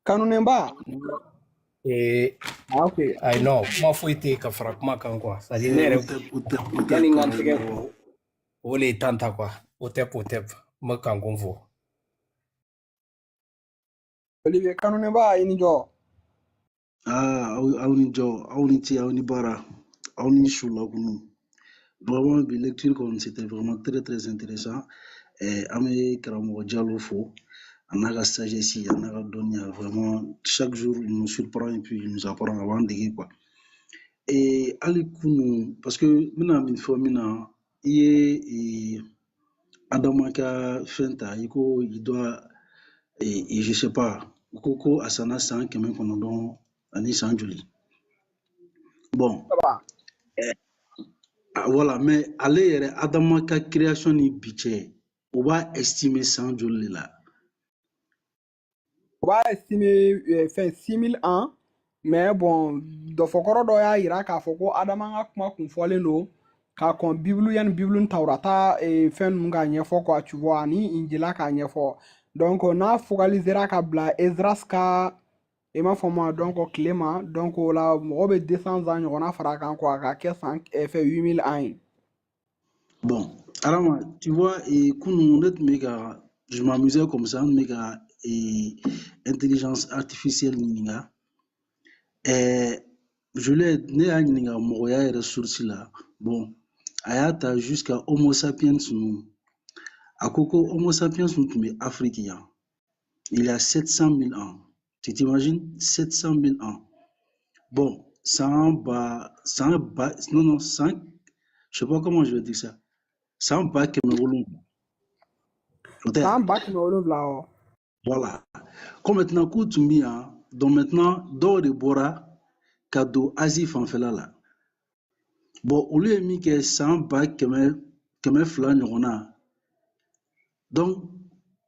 kanunenba ok I know kuma foyi tɛ ka fara kuma kan quoi c'est à dire ne yɛrɛ yani n ka n tɛgɛ ko o le ye tan ta quoi o tɛ n bɛ kan kun fɔ Olivier kanunenba ini jɔ aw ni jɔ aw ni ce aw ni baara aw ni su la kunu vraiment bi lecture kɔni c'était vraiment très très intéressant an bɛ karamɔgɔ Jalo fo a n'a ka sagesse a n'a ka dɔnniya vraiment chaque jour il nous surprend et puis il nous apprend a b'an dege quoi hali kunu parce que n bɛna min fɔ min na i ye Adama ka fɛn ta i ko il doit je sais pas ko a sanna san 900 ani san joli bon voilà mais ale yɛrɛ Adama ka création ni bi cɛ o b'a estimer san joli de la o b'a estimer fɛn 6000 ans mais bon dɔfɔkɔrɔ dɔ y'a yira k'a fɔ ko Adama ka kuma kun fɔlen don k'a kɔn Bible yani Bible ni Taurata fɛn ninnu k'a ɲɛfɔ quoi tu vois ani Injila k'a ɲɛfɔ donc n'a focalisera ka bila Esdras ka i m'a fɔ ma donc tile ma donc o la mɔgɔ bɛ 200 ans ɲɔgɔnna fara kan quoi k'a kɛ san 8000 ans ye bon Adama tu vois kunu ne tun bɛ ka je m'amusais comme ça n tun bɛ ka intelligence artificielle ɲininka ne y'a ɲininka mɔgɔya yɛrɛ source la bon a y'a ta jusqu'à Homo sapiens ninnu a ko Homo sapiens ninnu tun bɛ Afrique yan il y a 700 000 ans tu t'imagines 700 000 ans bon non je sais pas comment je vais dire ça san ba kɛmɛ wolonwula san ba kɛmɛ wolonwula awɔ voilà comme maintenant k'u tun bɛ yan donc maintenant dɔw de bɔra ka don Asie fanfɛla la bon olu ye min kɛ san ba kɛmɛ fila ɲɔgɔnna donc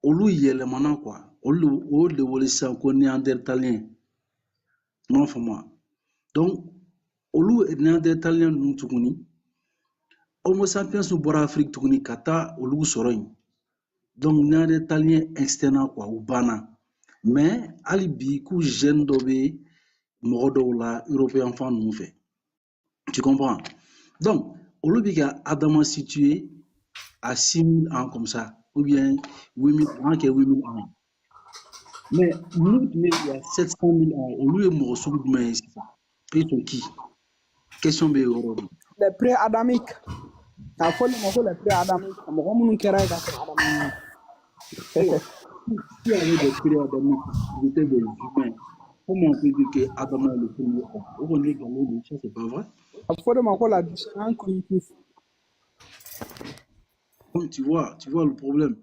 olu yɛlɛmana quoi olu de wele sisan ko néandertalien m'a faamu donc olu néandertalien ninnu tuguni Homo sapiens bɔra Afrique tuguni ka taa olu sɔrɔ yen donc néandertalien externe quoi u banna mais hali bi k'u gène dɔ bɛ mɔgɔ dɔw la européen fan ninnu fɛ tu comprends donc olu bɛ ka Adama situé à 6000 ans comme ça ou bien 8000 ans mais nous tun bɛ il y a 700 000 ans olu ye mɔgɔ sugu jumɛn ye sisan ils sont qui question bɛ yɔrɔ de les pré-adamiques a fɔli ma ko les pré-adamiques mɔgɔ minnu kɛra ka sɔrɔ Adama si on est des pré-adamiques ils étaient des humains comment on peut dire que Adama est le premier homme au premier galon ça c'est pas vrai a fɔli ma ko la différence cognitive donc tu vois le problème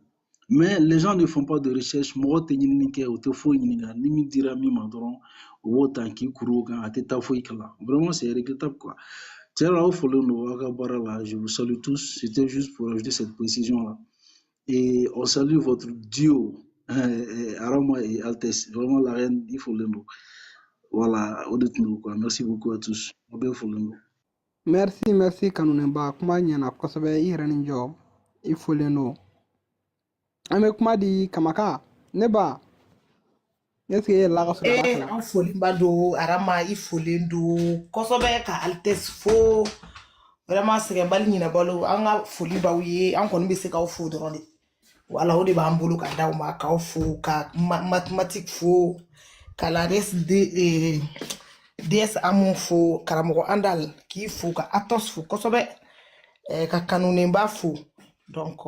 mais les gens ne font pas de recherche mɔgɔ tɛ ɲinini kɛ o tɛ foyi ɲininka ni min dira min ma dɔrɔn o b'o ta k'i kuru o kan a tɛ taa foyi kalan vraiment c'est regrettable quoi tiɲɛ la aw folen don aw ka baara la je vous salue tous c'était juste pour ajouter cette précision là et on salue votre duo Arama et Altesse vraiment la reine il folen don voilà o de tun don quoi merci beaucoup à tous aw bɛɛ folen don merci kanunenba kuma ɲɛna kosɛbɛ i yɛrɛ ni jɔ i folen don an bɛ kuma di Kamaka ne ba est ce que e yɛlɛla ka sɔrɔ an folenba don Arama i folen don kosɛbɛ ka Altesse fo vraiment sɛgɛnbali ɲinɛbalo an ka foli b'aw ye an kɔni bɛ se k'aw fo dɔrɔn de wala o de b'an bolo ka d'aw ma k'aw fo ka mathématique fo ka la DS Amu fo karamɔgɔ Andal k'i fo ka Atos fo kosɛbɛ ka kanunenba fo donc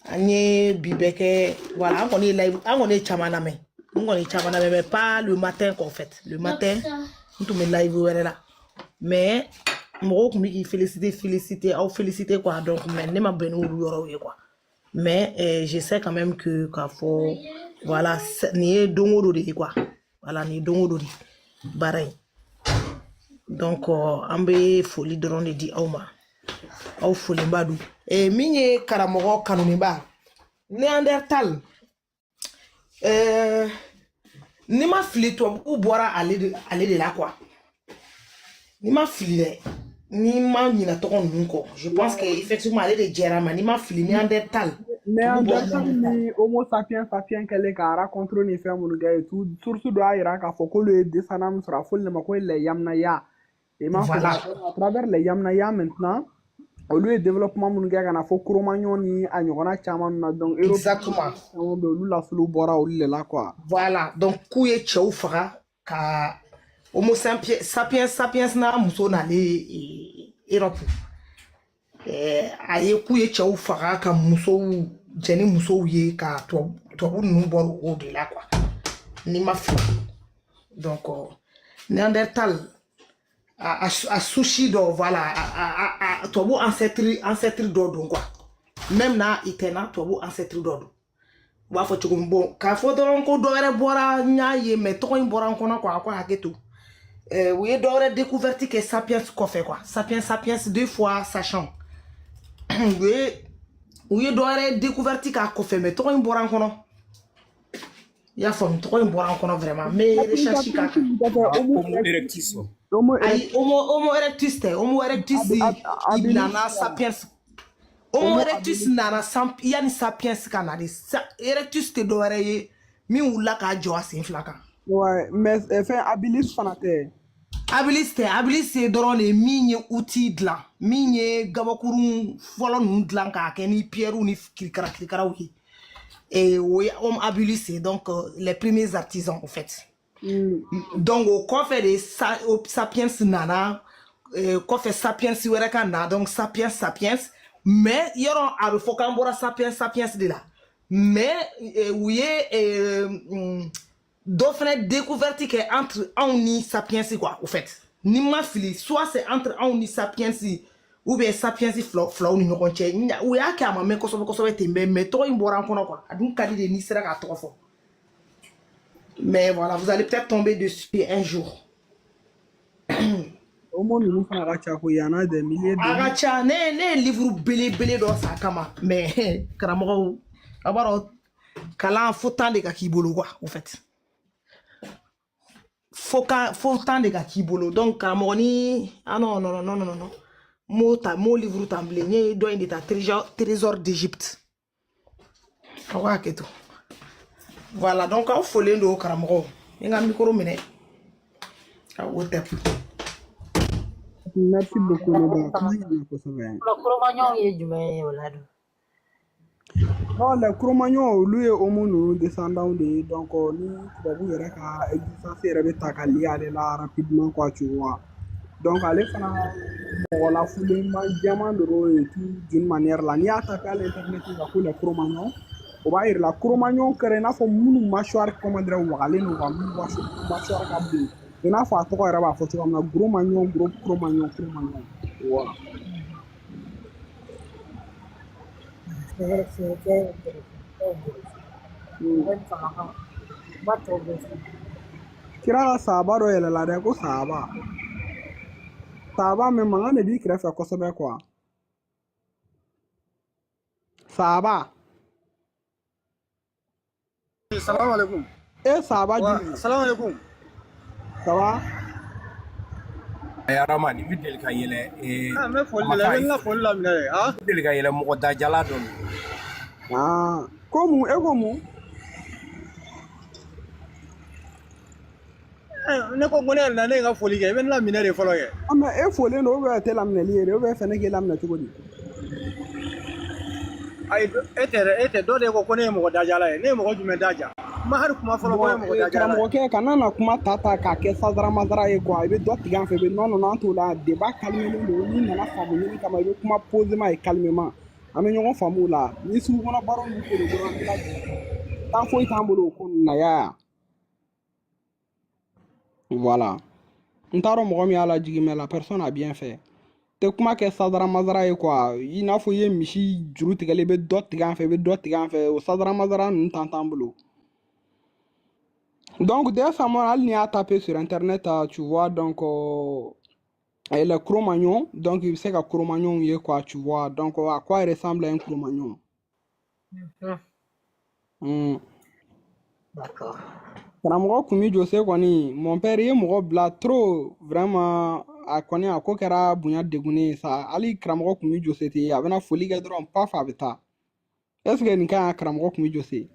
an ye bi bɛɛ kɛ voilà an kɔni ye caman lamɛn mais pas le matin en fait le matin Ntu me live wɛrɛ la mais mɔgɔw kun bɛ k'i féliciter aw féliciter quoi donc mais ne ma bɛn n'olu yɔrɔw ye quoi mais je sais quand même que k'a fɔ voilà nin ye don o don de ye quoi voilà nin ye don o don de ye baara in donc an bɛ foli dɔrɔn de di aw ma aw folenba don min ye karamɔgɔ kanuniba Néandertal ni ma fili tubabuw bɔra ale de la quoi ni ma fili dɛ ni ma ɲina tɔgɔ ninnu kɔ je pense que effectivement ale de jɛra ma ni ma fili Néandertal Néandertal ni Homo sapiens kɛlen ka rencontre ni fɛn minnu kɛ source dɔ y'a yira k'a fɔ k'olu ye descendant min sɔrɔ a fɔli de ma ko les Yamnaya et m'a fɔ à travers les Yamnaya maintenant olu ye développement minnu kɛ ka na fɔ Cro-Magnon ni a ɲɔgɔnna caman na donc exactement olu laseliw bɔra olu de la quoi voilà donc k'u ye cɛw faga ka Homo sapiens n'a muso n'ale Europe a ye k'u ye cɛw faga ka musow jɛni musow ye ka tubabu ninnu bɔra o de la quoi ni ma fili donc Néandertal a sushi dɔ voilà a tubabu ancêtre dɔ don quoi même n'a i tɛ na tubabu ancêtre dɔ don u b'a fɔ cogo min bon k'a fɔ dɔrɔn ko dɔ wɛrɛ bɔra n y'a ye mais tɔgɔ in bɔra n kɔnɔ quoi a ko hakɛ to u ye dɔ wɛrɛ découverte kɛ sapiens kɔfɛ quoi sapiens deux fois sachant u ye dɔ wɛrɛ découverte k'a kɔfɛ mais tɔgɔ in bɔra n kɔnɔ i y'a faamu tɔgɔ in bɔra n kɔnɔ vraiment n bɛ recherche k'a kan ayi homo erectus tɛ homo erectus nana sapiens homo erectus nana yanni sapiens ka na de erectus tɛ dɔ wɛrɛ ye min wulila k'a jɔ a sen fila kan ouais mais fɛn habilis fana tɛ habilis ye dɔrɔn de min ye outil dilan min ye gabakurun fɔlɔ ninnu dilan k'a kɛ ni pierrew ni kirikaraw ye et o ye homme habilis ye donc les premiers artisans en fait donc o kɔfɛ de sapiens nana kɔfɛ sapiens wɛrɛ ka na donc sapiens mais yɔrɔ a bɛ fɔ k'an bɔra sapiens de la mais u ye dɔ fɛnɛ découverte kɛ entre anw ni sapiens quoi au fait ni ma fili soit c'est entre anw ni sapiens ou bien sapiens filaw ni ɲɔgɔn cɛ u y'a kɛ a ma mɛn kosɛbɛ ten mais tɔgɔ in bɔra an kɔnɔ quoi a dun ka di de n'i sera k'a tɔgɔ fɔ mais voilà vous allez peut-être tomber dessus un jour Homo ninnu fana ka ca ko yana des milliers de a ka ca ne ye livre belebele dɔ san a kama mais karamɔgɔw a b'a dɔn kalan fo temps de ka k'i bolo quoi au fait fo temps de ka k'i bolo donc karamɔgɔ ni ah non m'o livre t'an bilen n ye dɔ in de ta trésor d'Égypte a ko hakɛ to voilà donc aw folen don karamɔgɔw n ka micro minɛ ka o tɛ merci beaucoup Loba kuma ɲɛna kosɛbɛ Cro-Magnon ye jumɛn ye o la don non les Cro-Magnons olu ye Homo ninnu descendants de ye donc ni tubabu yɛrɛ ka existence yɛrɛ bɛ ta ka lié ale la rapidement quoi tu vois donc ale fana mɔgɔ lafulenma jɛman dɔrɔn ye tout d'une manière la n'i y'a tapé à l'internet kan ko les Cro-Magnons o b'a yira la Cro-Magnon kɛra i n'a fɔ minnu mâchoire comment dire wagalen don minnu mâchoire ka bon i n'a fɔ a tɔgɔ yɛrɛ b'a fɔ cogoya min na gros magnon gros Cro-Magnon voilà kira ka sahaba dɔ yɛlɛla dɛ ko sahaba mɛ mankan de b'i kɛrɛfɛ kosɛbɛ quoi sahaba Salam alaikum. Sahaba ji Salam alaikum. Ça va? Arama ni bidel ka yele me foli la ben la foli la minɛ ha bidel ka yele mɔgɔ dajala dɔ komu ne ko ko ne na ne ka foli kɛ i bɛ la minɛ de fɔlɔ kɛ mais folen don tɛ laminɛli ye de fɛnɛ k'e laminɛ cogo di ayi e tɛ dɔ de ko ne ye mɔgɔ dajala ye ne ye mɔgɔ jumɛn daja ma hari kuma fɔlɔ ko ne ye mɔgɔ dajala karamɔgɔkɛ kana na kuma ta k'a kɛ sadaramadara ye quoi i bɛ dɔ tigɛ an fɛ i bɛ nɔnɔ an t'o la débat calmelen don n'i nana faamu ɲini kama i bɛ kuma posément et calmement an bɛ ɲɔgɔn faamu la ni sugu kɔnɔ baaraw ni feere dɔrɔn an bɛ lajɛ temps foyi t'an bolo o ko ninnu na ya voilà Ntaro mɔgɔ min y'a lajigin mais la personne a bien fait. Tɛ kuma kɛ sadara mazara ye quoi i n'a fɔ i ye misi juru tigɛlen i bɛ dɔ tigɛ an fɛ i bɛ dɔ tigɛ an fɛ o sadara mazara ninnu t'an bolo. Donc dès ce moment hali n'i y'a tapé sur internet tu vois donc le Cro-Magnon donc il bɛ se ka Cro-Magnon ye quoi tu vois donc à quoi il ressemble un Cro-Magnon. D'accord. Karamɔgɔ Kumi Jose kɔni mon père i ye mɔgɔ bila trop vraiment a kɔni a ko kɛra bonya degunnen ye sa hali karamɔgɔ Kumi Jose tɛ yen a bɛna foli kɛ dɔrɔn paf a bɛ taa est ce que nin ka ɲi karamɔgɔ Kumi Jose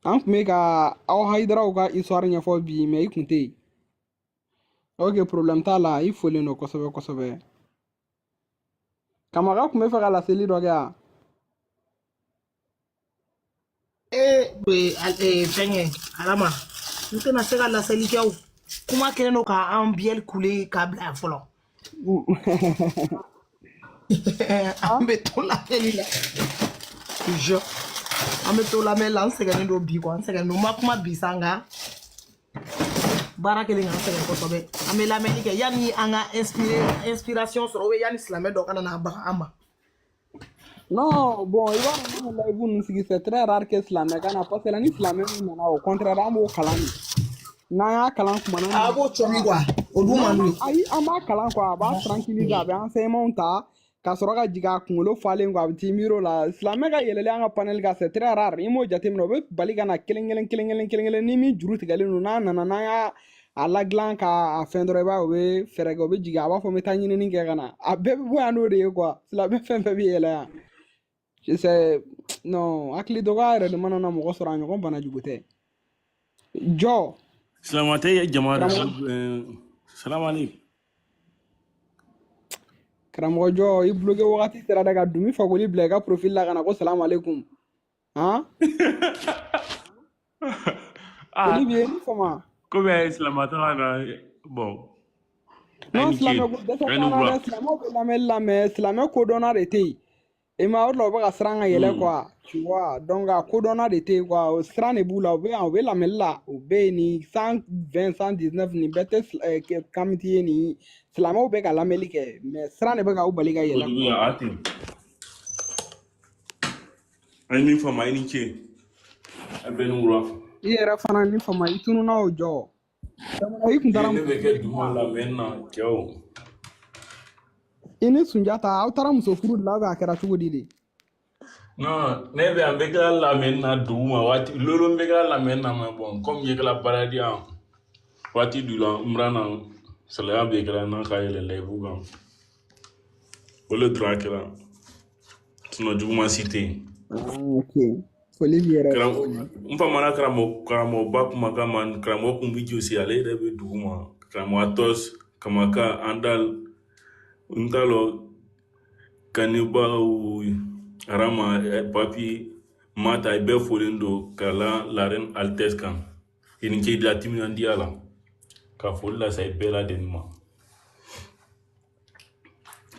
an tun bɛ ka aw Hayidaraw ka histoire ɲɛfɔ bi mais i kun tɛ yen ok problème t'a la i folen don kosɛbɛ kosɛbɛ Kamaga tun bɛ fɛ ka laseli dɔ kɛ yan. Fɛngɛ Arama n tɛna se ka laseli kɛ o kuma kɛlen don k'an biɛli kule k'a bila yan fɔlɔ an bɛ to lamɛnni la an bɛ to lamɛnni la an sɛgɛnnen don bi quoi an sɛgɛnnen don n ma kuma bi sa nka baara kelen k'an sɛgɛn kosɛbɛ an bɛ lamɛnni kɛ yanni an ka inspiration sɔrɔ ou bien yanni silamɛ dɔ kana na baga an ma. Non, bon, il va nous live nous sigi c'est très rare que silamɛ ka na parce que la ni silamɛ min nana au contraire an b'o kalan de n'an y'a kalan kuma na a b'o cɔmi quoi o dun man d'u ye ayi an b'a kalan quoi a b'a tranquilliser a bɛ enseignement ta ka sɔrɔ ka jigin a kunkolo falen quoi a bɛ t'i miiri o la silamɛ ka yɛlɛlen an ka panel kan c'est très rare i m'o jateminɛ o bɛ bali ka na kelen kelen ni min juru tigɛlen don n'a nana n'an y'a a ladilan k'a fɛn dɔrɔn i b'a ye o bɛ fɛɛrɛ kɛ o bɛ jigin a b'a fɔ n bɛ taa ɲinini kɛ ka na a bɛɛ bɛ bɔ yan n'o de ye quoi silamɛ fɛn fɛn bɛ yɛlɛ yan. Non, hakili dɔgɔya yɛrɛ de mana na mɔgɔ sɔrɔ a ɲɔgɔn bana jugu tɛ. Jɔ. Silamɛ jama salam aleykum. Karamɔgɔ jɔ i bloqué wagati sera dɛ ka dumi fakoli bila i ka profil la ka na ko salam aleykum. Han? Foli b'i ye ni fama. Komi silamɛ tɔgɔ na bon. Non silamɛ ko dɛsɛ t'an na dɛ silamɛw bɛ lamɛnni la mais silamɛ kodɔnna de tɛ yen. I ma o de la u bɛ ka siran ka yɛlɛ quoi tu vois donc a kodɔnna de tɛ yen quoi o siran de b'u la u bɛ yan u bɛ lamɛnni la u bɛ yen ni 120 119 nin bɛɛ tɛ kamiti ye nin silamɛw bɛ ka lamɛnni kɛ mais siran de bɛ ka u bali ka yɛlɛ. An ye min faamu a ye ni ce a bɛɛ ni wula. I yɛrɛ fana ni fama i tununa o jɔ. I kun taara ne bɛ kɛ duguma lamɛnni na cɛw. I ni Sunjata aw taara muso furu de la a kɛra cogo di de. Non ne bɛ an bɛ kila lamɛnni na duguma waati lolo bɛ kila lamɛnni na mais bon comme ye kila baara di yan waati dɔ la n bɛna na salaya bɛ kila n'a ka yɛlɛ layifu kan o le dɔrɔn a kɛra sinon juguman si tɛ yen. Ok foli b'i yɛrɛ. N famana karamɔgɔba kumakan ma karamɔgɔ kun bi Jose ale yɛrɛ bɛ duguma karamɔgɔ Atos Kamaka Andal n t'a lɔn Kaniba Arama Papi Mata i bɛɛ folen don ka la reine Altesse kan i ni ce la timinandiya la ka foli lase i bɛɛ lajɛlen ma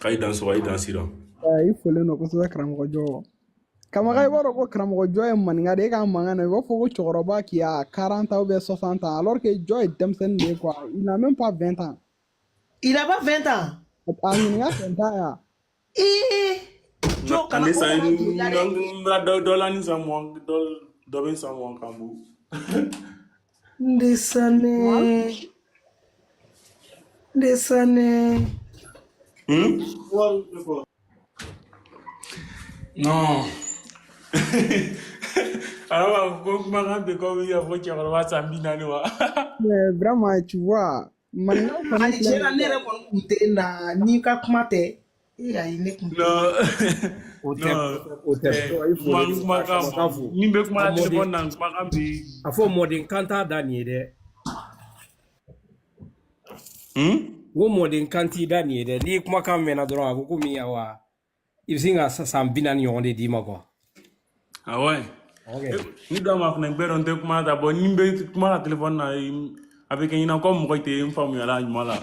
k'a dan sɔgɔ i dan sira. I folen don kosɛbɛ karamɔgɔ jɔ. Kamaga i b'a dɔn ko karamɔgɔ jɔ ye maninka de ye e ka mankan na i b'a fɔ ko cɛkɔrɔba qui a 40 ans ou bien 60 ans alors que jɔ ye denmisɛnnin de ye quoi il n'a même pas 20 ans. Il n'a pas 20 ans. A ɲininka fɛn t'a ya. Jɔ kana ko kana joli la dɛ. Dɔ la ni san mugan dɔ bɛ san mugan kan bolo. Desane. Non. Alors, comment tu peux dire que tu vas faire ça wa? Mais vraiment, tu vois, maninka fana Ali cɛ la ne yɛrɛ kɔni kun tɛ na n'i ka kuma tɛ ayi ne kun tɛ. O tɛ kumakan min bɛ kuma la téléphone na kumakan bi. A fɔ mɔdenkan t'a da nin ye dɛ. N ko mɔdenkan t'i da nin ye dɛ n'i ye kumakan mɛnna dɔrɔn a ko komi awa i bɛ se ka san 40 ɲɔgɔn de d'i ma quoi. Awɔ. Ni dɔ ma fana bɛɛ dɔn tɛ kuma ta bon ni bɛ kuma la téléphone na a bɛ kɛ ɲɛna ko mɔgɔ tɛ n faamuya la ɲuman la.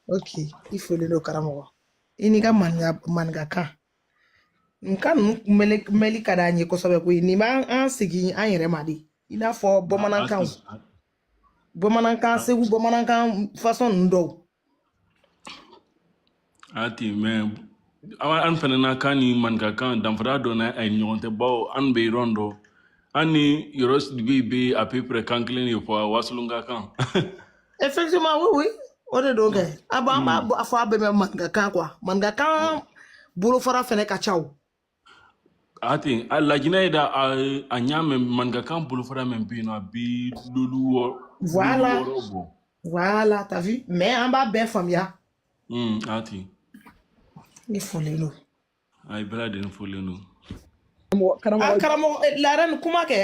Ok i folen don karamɔgɔ i n'i ka maninkakan nka ninnu mɛnli ka d'an ye kosɛbɛ koyi nin b'an segin an yɛrɛ ma de i n'a fɔ bamanankanw bamanankan segu bamanankan façon ndo ati mais an fana na kan ni man ka kan danfara dɔ na ay ɲɔgɔn tɛ bawo an bɛ yɔrɔ dɔ an ni yɔrɔ sidibe bɛ à peu près kan kelen de fɔ wasolon ka kan effectivement oui o de don kɛ a b'a fɔ a bɛɛ bɛ mangakan quoi mangakan bolofara fɛnɛ ka ca o ati a lajinɛ ye da a ɲa mɛ man ka kan bolofara min bɛ yen nɔ a bɛ lolu voilà wɔɔrɔ bɔ voilà t'as vu mais an b'a bɛɛ faamuya ati ni fɔlen don ay bɛɛ lajɛlen fɔlen don karamɔgɔ la reine kuma kɛ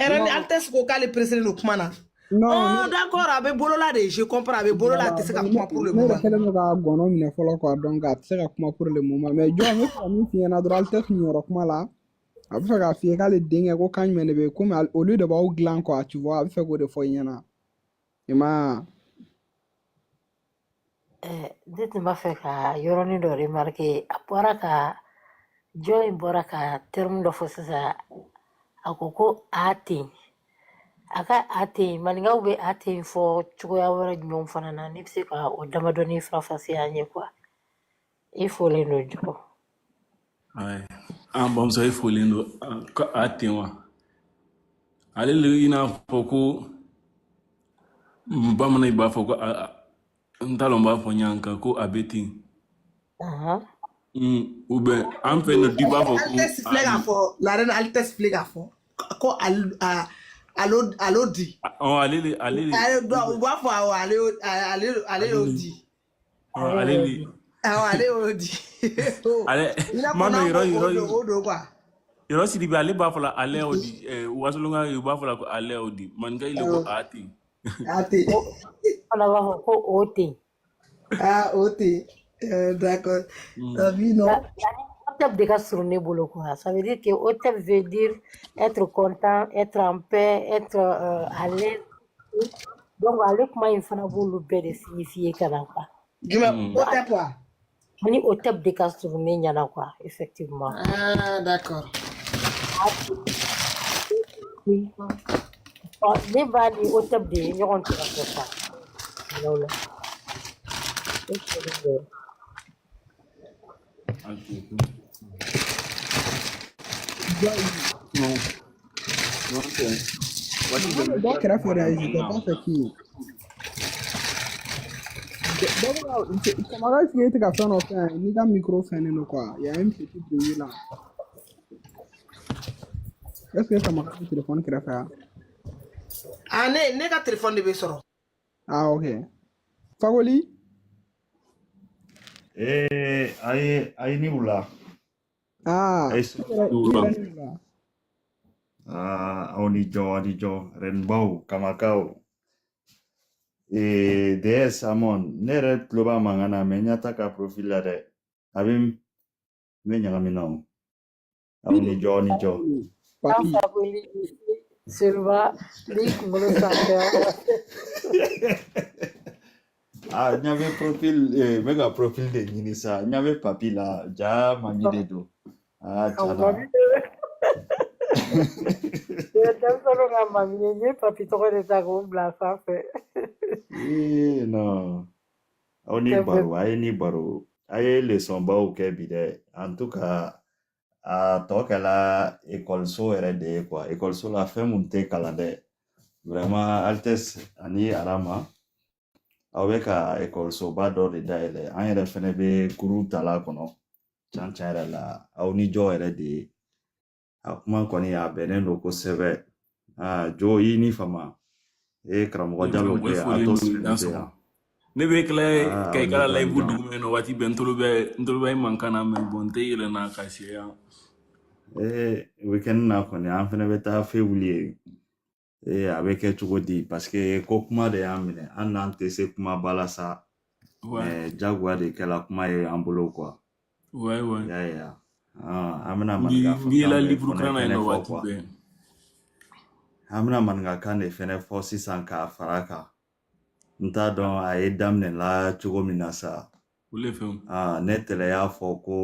reine Altesse ko k'ale pressé don kuma na non d'accord a bɛ bolola de je comprends a bɛ bolola a tɛ se ka kuma pour le ne moment yɛrɛ kɛlen don ka gɔnɔ minɛ fɔlɔ quoi donc a tɛ se ka kuma pour le moment mais jɔn n bɛ fɛ ka min f'i ɲɛna dɔrɔn Altesse ninyɔrɔ kuma la a bɛ fɛ k'a f'i ye k'ale denkɛ ko kan jumɛn de bɛ yen komi olu de b'aw dilan quoi tu vois a bɛ fɛ k'o de fɔ i ɲɛna i ma ne tun b'a fɛ ka yɔrɔnin dɔ remarquer a bɔra ka jɔn in bɔra ka terme dɔ fɔ sisan a ko ko a ten a ka a ten maninkaw bɛ a ten fɔ cogoya wɛrɛ jumɛnw fana na ne bɛ se ka o damadɔni farafasiya an ye quoi i fɔlen don jɔ an bamuso ye fɔlen don ko a ten wa ale i n'a fɔ ko bamanan b'a fɔ ko n t'a dɔn n b'a fɔ ɲan kan ko a bɛ ten ou bien an fɛ yen nɔ di b'a fɔ ko Altesse filɛ k'a fɔ la reine Altesse filɛ k'a fɔ ko alo di u b'a fɔ awɔ ale y'o di ale y'o di yɔrɔ sidi bɛ ale b'a fɔ la ale y'o di wasolonga u b'a fɔ la ko ale y'o di maninka ile ko a ten fana b'a fɔ ko o ten o ten d'accord non OTEP de ka surun ne bolo quoi ça veut dire que OTEP veut dire être content être en paix être à l'aise donc ale kuma in fana b'olu bɛɛ de signifier ka na quoi jumɛn OTEP wa ni OTEP de ka surun ne ɲɛna quoi effectivement d'accord ne b'a ni OTEP de ye ɲɔgɔn kɛrɛfɛ quoi dɔ kɛrɛfɛ dɛ j'étais pas fait qui Kamara est-ce que tu as fait un offert ni ka micro fɛnnen don quoi il y a un petit bruit là est-ce que Kamara ka téléphone kɛrɛfɛ a ne ka téléphone de bɛ sɔrɔ ok Fagoli aye ni wula aw ni jɔ renbaw kamakaw DS Amon ne yɛrɛ tulo b'a mankan na mais n y'a ta ka profil la dɛ a bɛ n bɛ ɲagamina o aw ni jɔ Fagoli Silva ni kunkolo sanfɛ n ɲa bɛ profil n bɛ ka profil de ɲini sa n ɲa bɛ papi la ja mami de don tiɲɛna denmisɛnninw ka mami ye n ye papi tɔgɔ de ta k'o bila sanfɛ non aw ni baro a ye leçon baw kɛ bi dɛ en tout cas a tɔ kɛla ekɔliso yɛrɛ de ye quoi ekɔliso la fɛn mun tɛ kalan dɛ vraiment Altesse ani Arama aw bɛ ka ekɔlisoba dɔ de dayɛlɛ an yɛrɛ fɛnɛ bɛ kuru tala kɔnɔ can yɛrɛ la aw ni jɔ yɛrɛ de ye a kuma kɔni a bɛnnen don kosɛbɛ jo i ni fama karamɔgɔ Jalo bɛ a tɔ sigilen yan ne bɛ kila ka i kala live dugu min na waati bɛɛ n tolo bɛ mankan na mais bon n tɛ yɛlɛnna ka se yan weekend na kɔni an fɛnɛ bɛ taa février a bɛ kɛ cogo di parce que ko kuma de y'an minɛ an n'an tɛ se kumaba la sa mais jagoya de kɛla kuma ye an bolo quoi ya an bɛna maninkakan de fɛnɛ fɔ sisan k'a fara kan n t'a dɔn a ye daminɛla cogo min na sa ne tɛlɛ y'a fɔ ko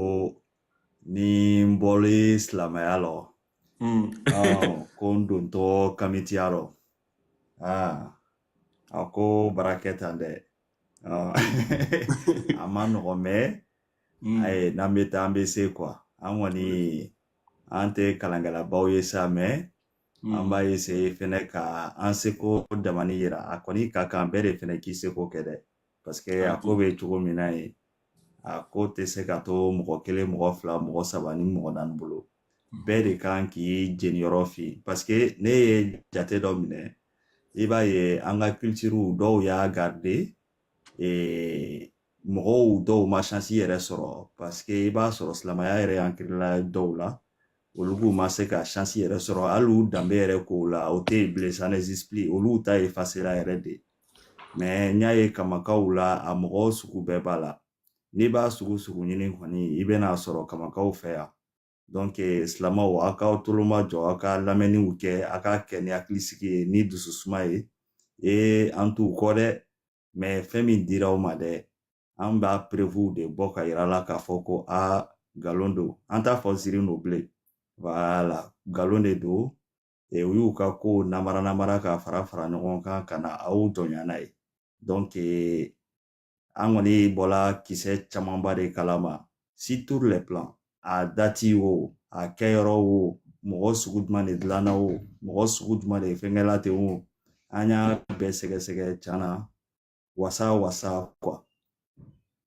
ni n bɔli silamɛya lɔ ko n dontɔ kamitiya lɔ a ko baara kɛ tan dɛ a ma nɔgɔ mɛ aye n'an bɛ taa an bɛ se quoi an kɔni an tɛ kalankɛlabaw ye sa mɛ an b'a essayer fɛnɛ ka an seko damani yira a kɔni ka kan bɛɛ de fɛnɛ k'i seko kɛ dɛ parce que a ko bɛ cogo min na ye a ko tɛ se ka to mɔgɔ kelen mɔgɔ fila mɔgɔ saba ni mɔgɔ naani bolo bɛɛ de kan k'i jeniyɔrɔ fi parce que ne ye jate dɔ minɛ i b'a ye an ka culture dɔw y'a garder mɔgɔw dɔw ma chance yɛrɛ sɔrɔ parce que i b'a sɔrɔ silamɛya yɛrɛ ankirila dɔw la olu ma se ka chance yɛrɛ sɔrɔ hali u danbe yɛrɛ ko la o tɛ yen bilen ça n'existe plus olu ta effacera yɛrɛ de mais n y'a ye kamakaw la a mɔgɔw sugu bɛɛ b'a la n'i b'a sugu ɲini kɔni i bɛna sɔrɔ kamakaw fɛ yan donc silamɛw a k'aw toloma jɔ a ka lamɛnniw kɛ a ka kɛ ni hakilisigi ye ni dususuma ye an t'u kɔ dɛ mais fɛn min dira aw ma dɛ an b'a preuve de bɔ ka yira la k'a fɔ ko nkalon don an t'a fɔ ziiri n'o bilen voilà nkalon de don u y'u ka ko namara ka fara ɲɔgɔn kan ka na aw jɔnya n'a ye donc an kɔni bɔla kisɛ camanba de kalama sur tous les plans a dati o a kɛyɔrɔ o mɔgɔ sugu jumɛn de dilanna o mɔgɔ sugu jumɛn de fɛnkɛla ten o an y'a bɛɛ sɛgɛsɛgɛ cana wasa quoi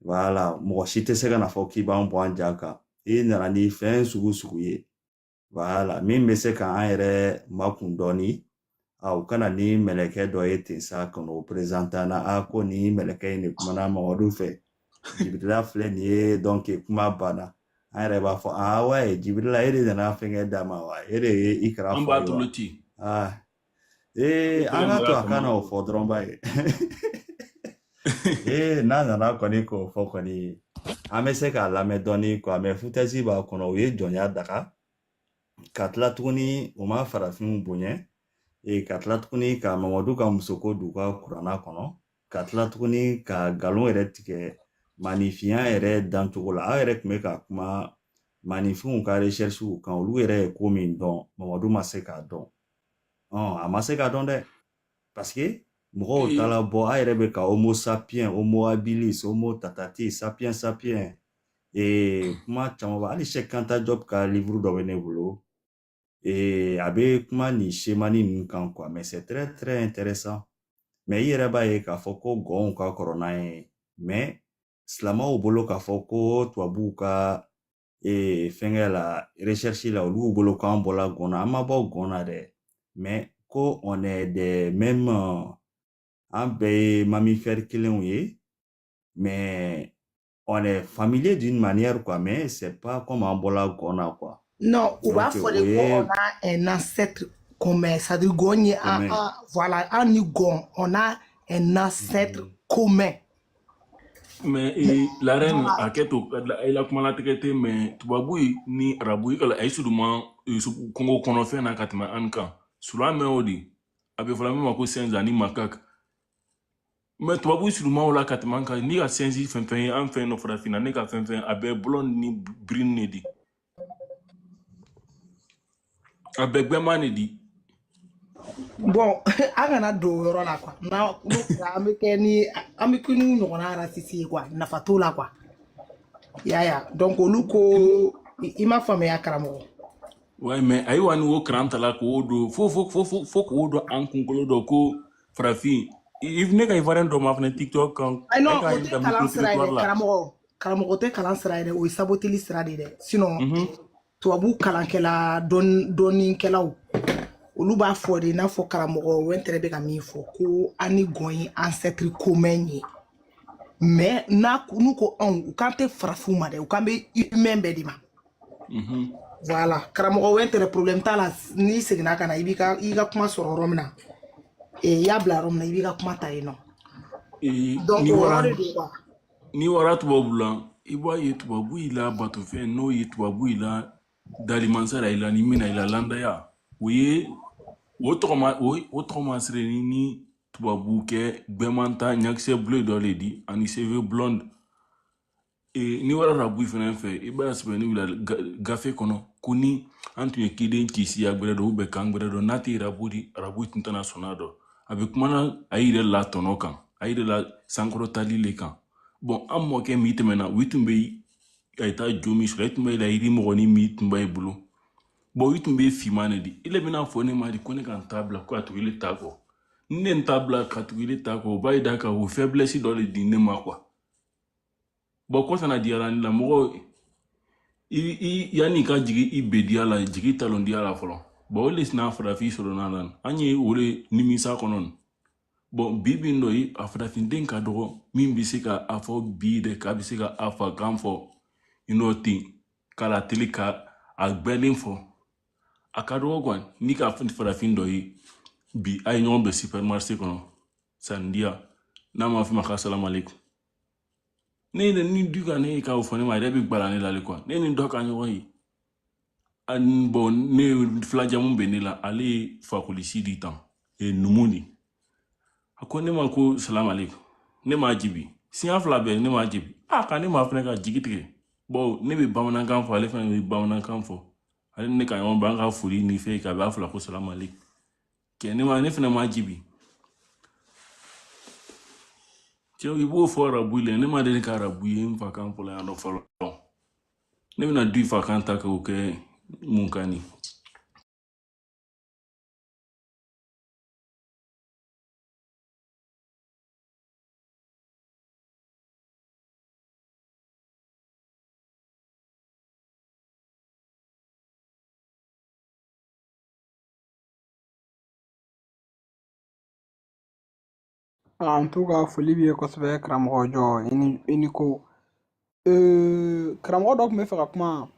voilà mɔgɔ si tɛ se ka na fɔ k'i b'an bɔ an ja kan i nana ni fɛn sugu ye voilà min bɛ se k'an yɛrɛ makun dɔɔni u kana ni mɛlɛkɛ dɔ ye ten sa ka n'o présentant na ko ni mɛlɛkɛ in de kumana Mamadu fɛ Jibirila filɛ nin ye donc kuma banna an yɛrɛ b'a fɔ ouais Jibirila e de nana fɛnkɛ d'a ma wa e de ye i kɛra an b'a tolo ci an ka to a kana o fɔ dɔrɔn ba ye n'a nana kɔni k'o fɔ kɔni an bɛ se k'a lamɛn dɔɔni quoi mais foutaise b'a kɔnɔ o ye jɔnya daga ka tila tuguni o ma farafinw bonya ka tila tuguni ka Mamadu ka musoko d'u ka kuranna kɔnɔ ka tila tuguni ka nkalon yɛrɛ tigɛ manifinya yɛrɛ dancogo la aw yɛrɛ tun bɛ ka kuma manifinw ka recherchew kan olu yɛrɛ ye ko min dɔn Mamadu ma se k'a dɔn a ma se k'a dɔn dɛ parce que mɔgɔw taala bɔ a yɛrɛ bɛ ka homo sapien homo habilis homo tatati sapien kuma caman ba hali Cheikh Anta Diop ka livre dɔ bɛ ne bolo a bɛ kuma nin semani ninnu kan quoi mais c'est très très intéressant mais i yɛrɛ b'a ye k'a fɔ ko gɔnw ka kɔrɔ n'an ye mais silamɛw bolo k'a fɔ ko tubabuw ka fɛnkɛ la recherche la olu bolo k'an bɔla gɔn na an ma bɔ gɔn na dɛ mais ko on est des mêmes an bɛɛ ye mammifères kelenw ye mais on est familier d'une manière quoi mais c'est pas comme an bɔla gɔn na quoi. Non, on va faire on a un ancêtre commun, c'est-à-dire voilà, en Igon, on a un ancêtre commun. Mais la reine a keto la kuma la tɛgɛ tɛ mais tubabu ni arabu i kala a ye suruma Congo kɔnɔ fɛn na ka tɛmɛ an kan sura mɛn o de a bɛ fɔla min ma ko senza ni macaque mais tubabu suruma o la ka tɛmɛ an kan ni ka senzi fɛn fɛn ye an fɛn nɔ farafinna ne ka fɛn fɛn a bɛ blonde ni brune ne di a bɛ gbɛma ne di. Bon, an kana don o yɔrɔ la quoi an bɛ kɛ ni ɲɔgɔnna rasisi ye quoi nafa t'o la quoi yaya donc olu ko i ma faamuya karamɔgɔ. Ouais mais ayiwa ni o karan ta la k'o don fo k'o don an kunkolo dɔ ko farafin ne ka ivoirien dɔ ma fɛnɛ TikTok kan. Non o tɛ kalan sira ye dɛ karamɔgɔ tɛ kalan sira ye dɛ o ye saboteli sira de ye dɛ sinon tubabu kalankɛla dɔnnikɛlaw olu b'a fɔ de n'a fɔ karamɔgɔ wɛntɛrɛ bɛ ka min fɔ ko an ni gɔn ye ancêtre commun ye mais n'u ko anw u kan tɛ farafinw ma dɛ u kan bɛ humain bɛɛ de ma voilà karamɔgɔ wɛntɛrɛ problème t'a la n'i seginna ka na i ka kuma sɔrɔ yɔrɔ min na i y'a bila yɔrɔ min na i b'i ka kuma ta yen nɔ donc o yɔrɔ de don quoi. N'i wara tubabu la i b'a ye tubabu y'i la batofɛn n'o ye tubabu y'i la dalimansara y'i la ni mina y'i la landaya o ye o tɔgɔma sireni ni tubabu kɛ gbɛmanta ɲakisɛ bule dɔ le di ani cheveux blonde ni wara rabu fɛnɛ fɛ i b'a sɛbɛn ni wila gafe kɔnɔ ko ni an tun ye kiden ci siya gbɛrɛ dɔ ou bien kan gbɛrɛ dɔ n'a tɛ arabu tun tɛna sɔnna dɔ avec mana ayire la tonokan ayire la sankoro talile kan bon am mo ke mi temena witumbe ayta jomi so witumbe la iri mo ni mi tumba e bulu bon witumbe fimane di ile bina fo ne ma di kone kan tabla ko atu ile tako ne tabla ka tu ile tako ba ida ka o faiblesse do le di ne ma quoi bon ko sana di ala ni la mo yani ka jigi i bedia la jigi talon dia la folo bon les na fra fi soro na lan anye ole nimisa konon bon bibi ndo yi afra fin den ka dogo min bi se ka afo bi de ka bi se ka afa gan fo tin kala tele ka agbelin fo akado gwan ni ka fra fin do yi bi ay nyon be supermarché kono sandia na ma fi maka salam alaikum ne ni duka ne ka fo ne ma de bi gbala ne la le quoi ne ni doka nyo yi an bon ne flajamu benila ali fakulisi di tan e numuni ako ne ma ko salam alaikum ne ma jibi siya fla be ne ma jibi ka ne ma fne ka jigitike bo ne be bamana kan fo ale fne be bamana kan fo ale ne ka yon banga furi ni fe ka ba fla ko salam alaikum ke ne ma ne fne ma jibi tio ibo fo rabuile ne ma de ka rabuye mfa kan fo la no fo ne na du fa kan ta ko ke munkani En tout cas, foli b'i ye kosɛbɛ karamɔgɔ jɔ i ni ko. Karamɔgɔ dɔ tun bɛ fɛ ka kuma.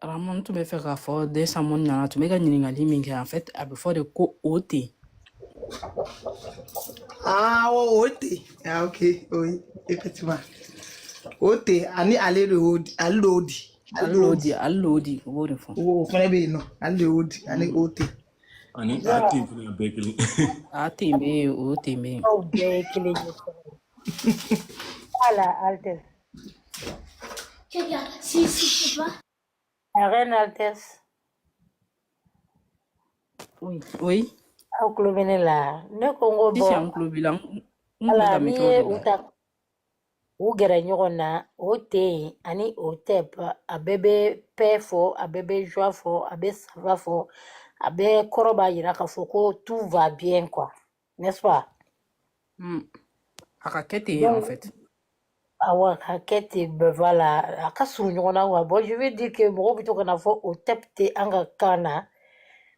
Ramon tun bɛ fɛ k'a fɔ Desa mun nana tun bɛ ka ɲininkali min kɛ en fait a bɛ fɔ de ko o ten. O ten. Ah, ok. Oui, effectivement. O ten ani ale de odi. Ale de odi. O b'o de fɔ. O fana bɛ yen nɔ. Ale de odi ani o ten. ani atin fana bɛɛ kelen Aten bɛ yen o ten bɛ yen. Aw bɛɛ ye kelen ye. Voilà, Altesse. Si, pas. La reine Altesse. Oui. Aw tulo bɛ ne la. Ne ko n ko Sisan an tulo b'i la. Ala n'i ye u gɛrɛ ɲɔgɔn na o ten ani o tɛp a bɛɛ bɛ pɛ fɔ a bɛɛ bɛ joie fɔ a bɛ sava fɔ a bɛɛ kɔrɔ b'a yira k'a fɔ ko tout va bien quoi n'est-ce pas? A ka kɛ ten en fait. Awɔ a ka kɛ ten bɛɛ voilà a ka surun ɲɔgɔn na wa bon je veux dire que mɔgɔw bɛ to ka na fɔ o tɛp tɛ an ka kan na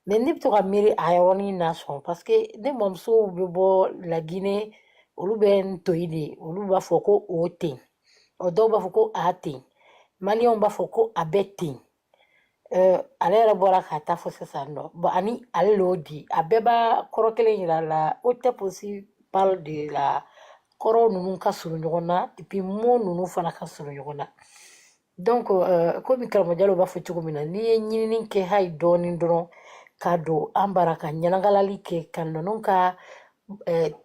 mais ne bɛ to ka miiri a yɔrɔnin na sɔn parce que ne mɔmusow bɛ bɔ La Guinée olu bɛ n toyi de olu b'a fɔ ko o ten o dɔw b'a fɔ ko a ten maliyɛnw b'a fɔ ko a bɛ ten ale yɛrɛ bɔra k'a ta fɔ sisan nɔ bon ani ale l'o di a bɛɛ b'a kɔrɔ kelen yira la o tɛ aussi parle de la kɔrɔ ninnu ka surun ɲɔgɔn na et puis mot ninnu fana ka surun ɲɔgɔn na donc komi karamɔgɔ Jalo b'a fɔ cogo min na n'i ye ɲinini kɛ hali dɔɔnin dɔrɔn ka don an bara ka ɲɛnagalali kɛ ka ninnu ka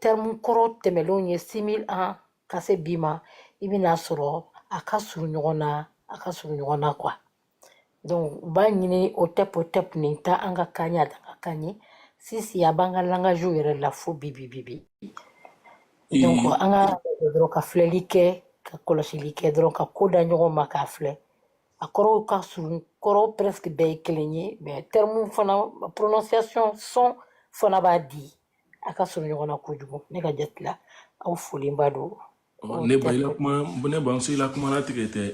terme kɔrɔ tɛmɛlenw ye 6000 ans ka se bi ma i bɛna sɔrɔ a ka surun ɲɔgɔn na quoi donc u b'a ɲini o tɛp nin ta an ka kan ye a ka kan ye sisi a b'an ka langage yɛrɛ la fo bi donc an ka dɔrɔn ka filɛli kɛ ka kɔlɔsili kɛ dɔrɔn ka ko da ɲɔgɔn ma k'a filɛ a kɔrɔw ka surun kɔrɔ presque bɛɛ ye kelen ye mais terme fana prononciation son fana b'a di a ka surun ɲɔgɔn na kojugu ne ka jate la aw folenba don ne bamuso i la kuma latigɛ tɛ